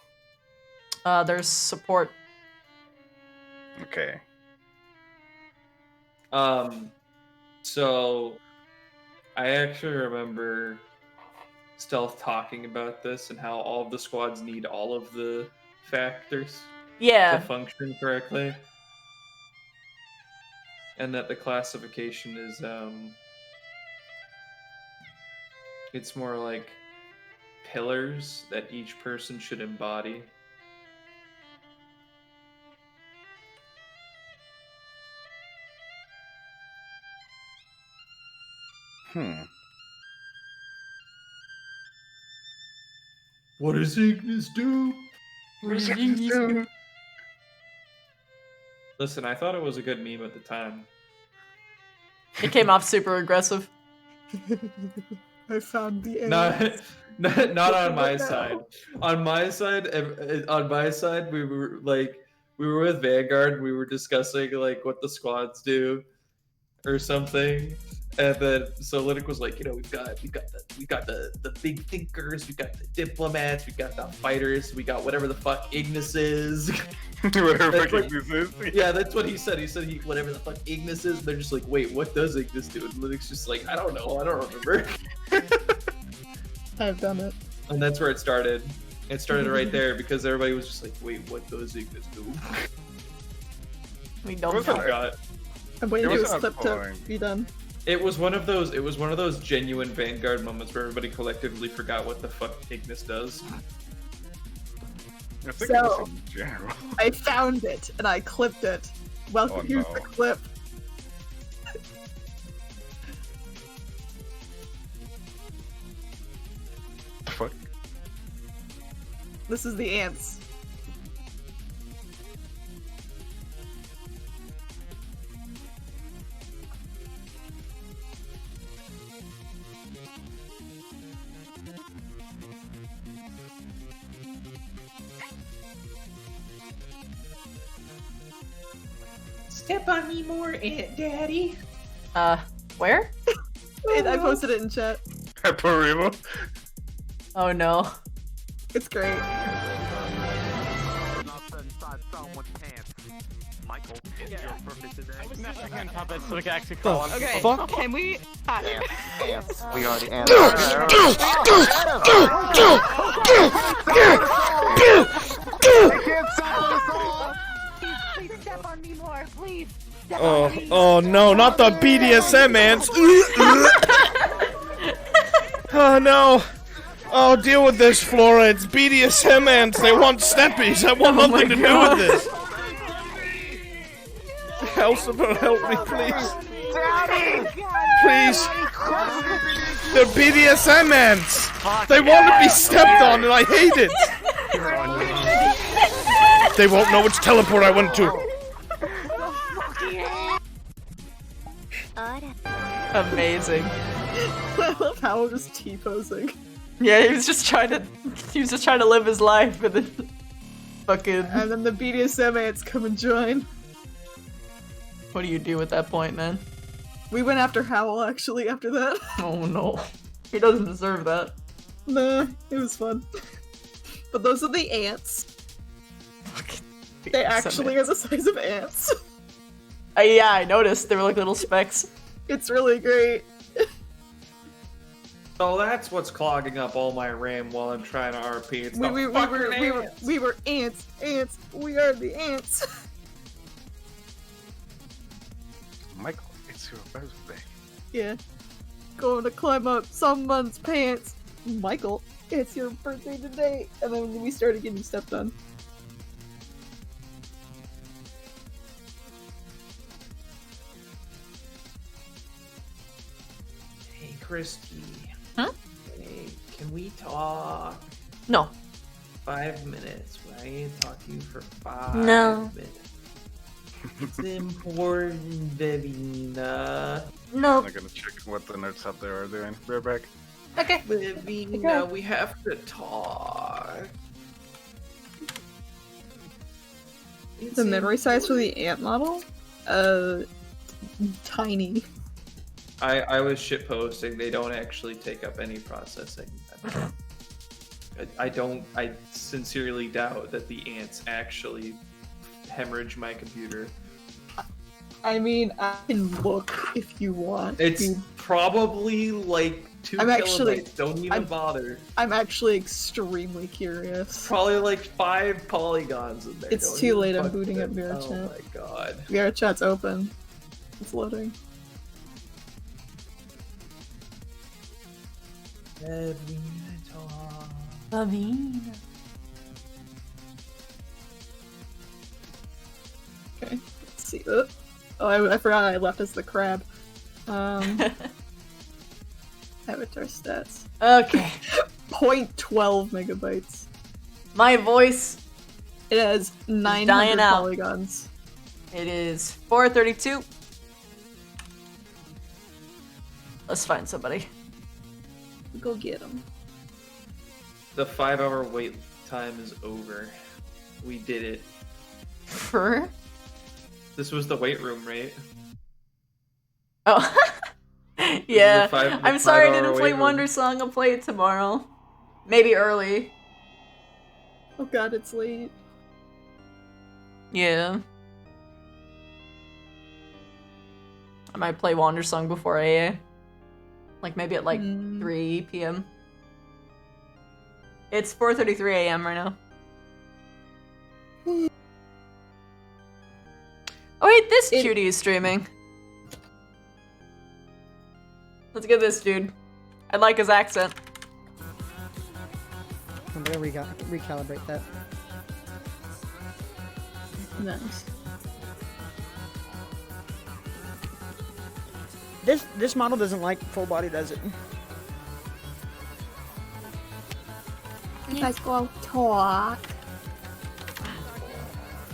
There's support. Okay. So I actually remember Stealth talking about this and how all of the squads need all of the factors Yeah. to function correctly. And that the classification is it's more like pillars that each person should embody. What does Ignis do? What does Ignis do? Listen, I thought it was a good meme at the time. It came off super aggressive. I found the Not on my side. On my side, we were with Vanguard. We were discussing like what the squads do, or something. And then so Linux was like, we got the big thinkers, we got the diplomats, we got the fighters, we got whatever the fuck Ignis is. Whatever the fuck Ignis is. Yeah, that's what he said. He said whatever the fuck Ignis is. They're just like, wait, what does Ignis do? And Linux just like, I don't know, I don't remember. I've done it. And that's where it started. It started right there because everybody was just like, wait, what does Ignis do? We don't know. I'm waiting to do a clip to be done. It was one of those genuine Vanguard moments where everybody collectively forgot what the fuck Ignis does. I think So- it was in general. I found it and I clipped it. Welcome, Oh, here's no. the clip. The fuck? This is the ants. Step on me more, Aunt Daddy. Where? I posted it in chat. Hyperimo? Oh no. It's great. Puppets so we can actually crawl on Okay, people. can we? We are the Please step on me more, please. Oh no, not the BDSM ants! Oh no! Oh, deal with this, Flora. It's BDSM ants. They want steppies. I want nothing to do with this. Elsaber, help me, please. Please. They're BDSM ants. They want to be stepped on, and I hate it. They won't know which teleport I went to. Amazing. I love how I'm just T-posing. Yeah, he was just trying to live his life, and then fucking. And then the BDSM ants come and join. What do you do at that point, man? We went after Howl actually after that. Oh no, he doesn't deserve that. Nah, it was fun. But those are the ants. They actually are the size of ants. Yeah, I noticed. They were like little specks. It's really great. So that's what's clogging up all my RAM while I'm trying to RP. It's We the were fucking ants. we were ants. We are the ants. Michael, it's your birthday. Yeah. Going to climb up someone's pants. Michael, it's your birthday today. And then we started getting stepped on. Hey, Christy. Huh? Hey, can we talk? No. 5 minutes. I ain't talk to you for 5 No. minutes. It's important, Vivina. No. I'm gonna check what the nerds out there are doing. Be right back. Okay. Vivina, we have to talk. The memory size for the ant model? Tiny. I was shit posting. They don't actually take up any processing. I sincerely doubt that the ants actually hemorrhage my computer. I mean, I can look if you want. It's to. probably like 2 I'm kilobytes. actually- Don't even bother. I'm actually extremely curious. Probably like 5 polygons in there. It's Don't too even late, I'm fuck booting with up it. VRChat. Oh my god. VRChat's open. It's loading. Lavina. Okay, let's see. Oh, I forgot I left as the crab. Avatar stats. Okay. 0.12 megabytes. My voice. It has 900 dying out. polygons. It is 4:32. Let's find somebody. Go get them. The 5-hour wait time is over. We did it. For? This was the weight room, right? Oh. Yeah. The I'm sorry I 5-hour didn't play wait room. Wonder Song. I'll play it tomorrow. Maybe early. Oh god, it's late. Yeah. I might play Wander Song before AA. Like maybe at like 3 p.m. It's 4:33 a.m. right now. Oh wait, this cutie is streaming. Let's get this dude. I like his accent. I'm gonna recalibrate that. Nice. This model doesn't like full body, does it? Let's go talk.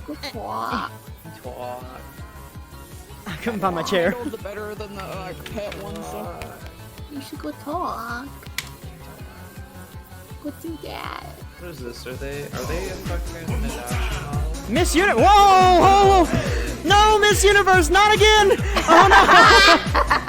Go talk. I couldn't find my chair. The better than the pet one, so. You should go talk. Go do that. What is this? Are they a fucking adoption model? Miss Universe. Whoa! No, Miss Universe, not again! Oh no!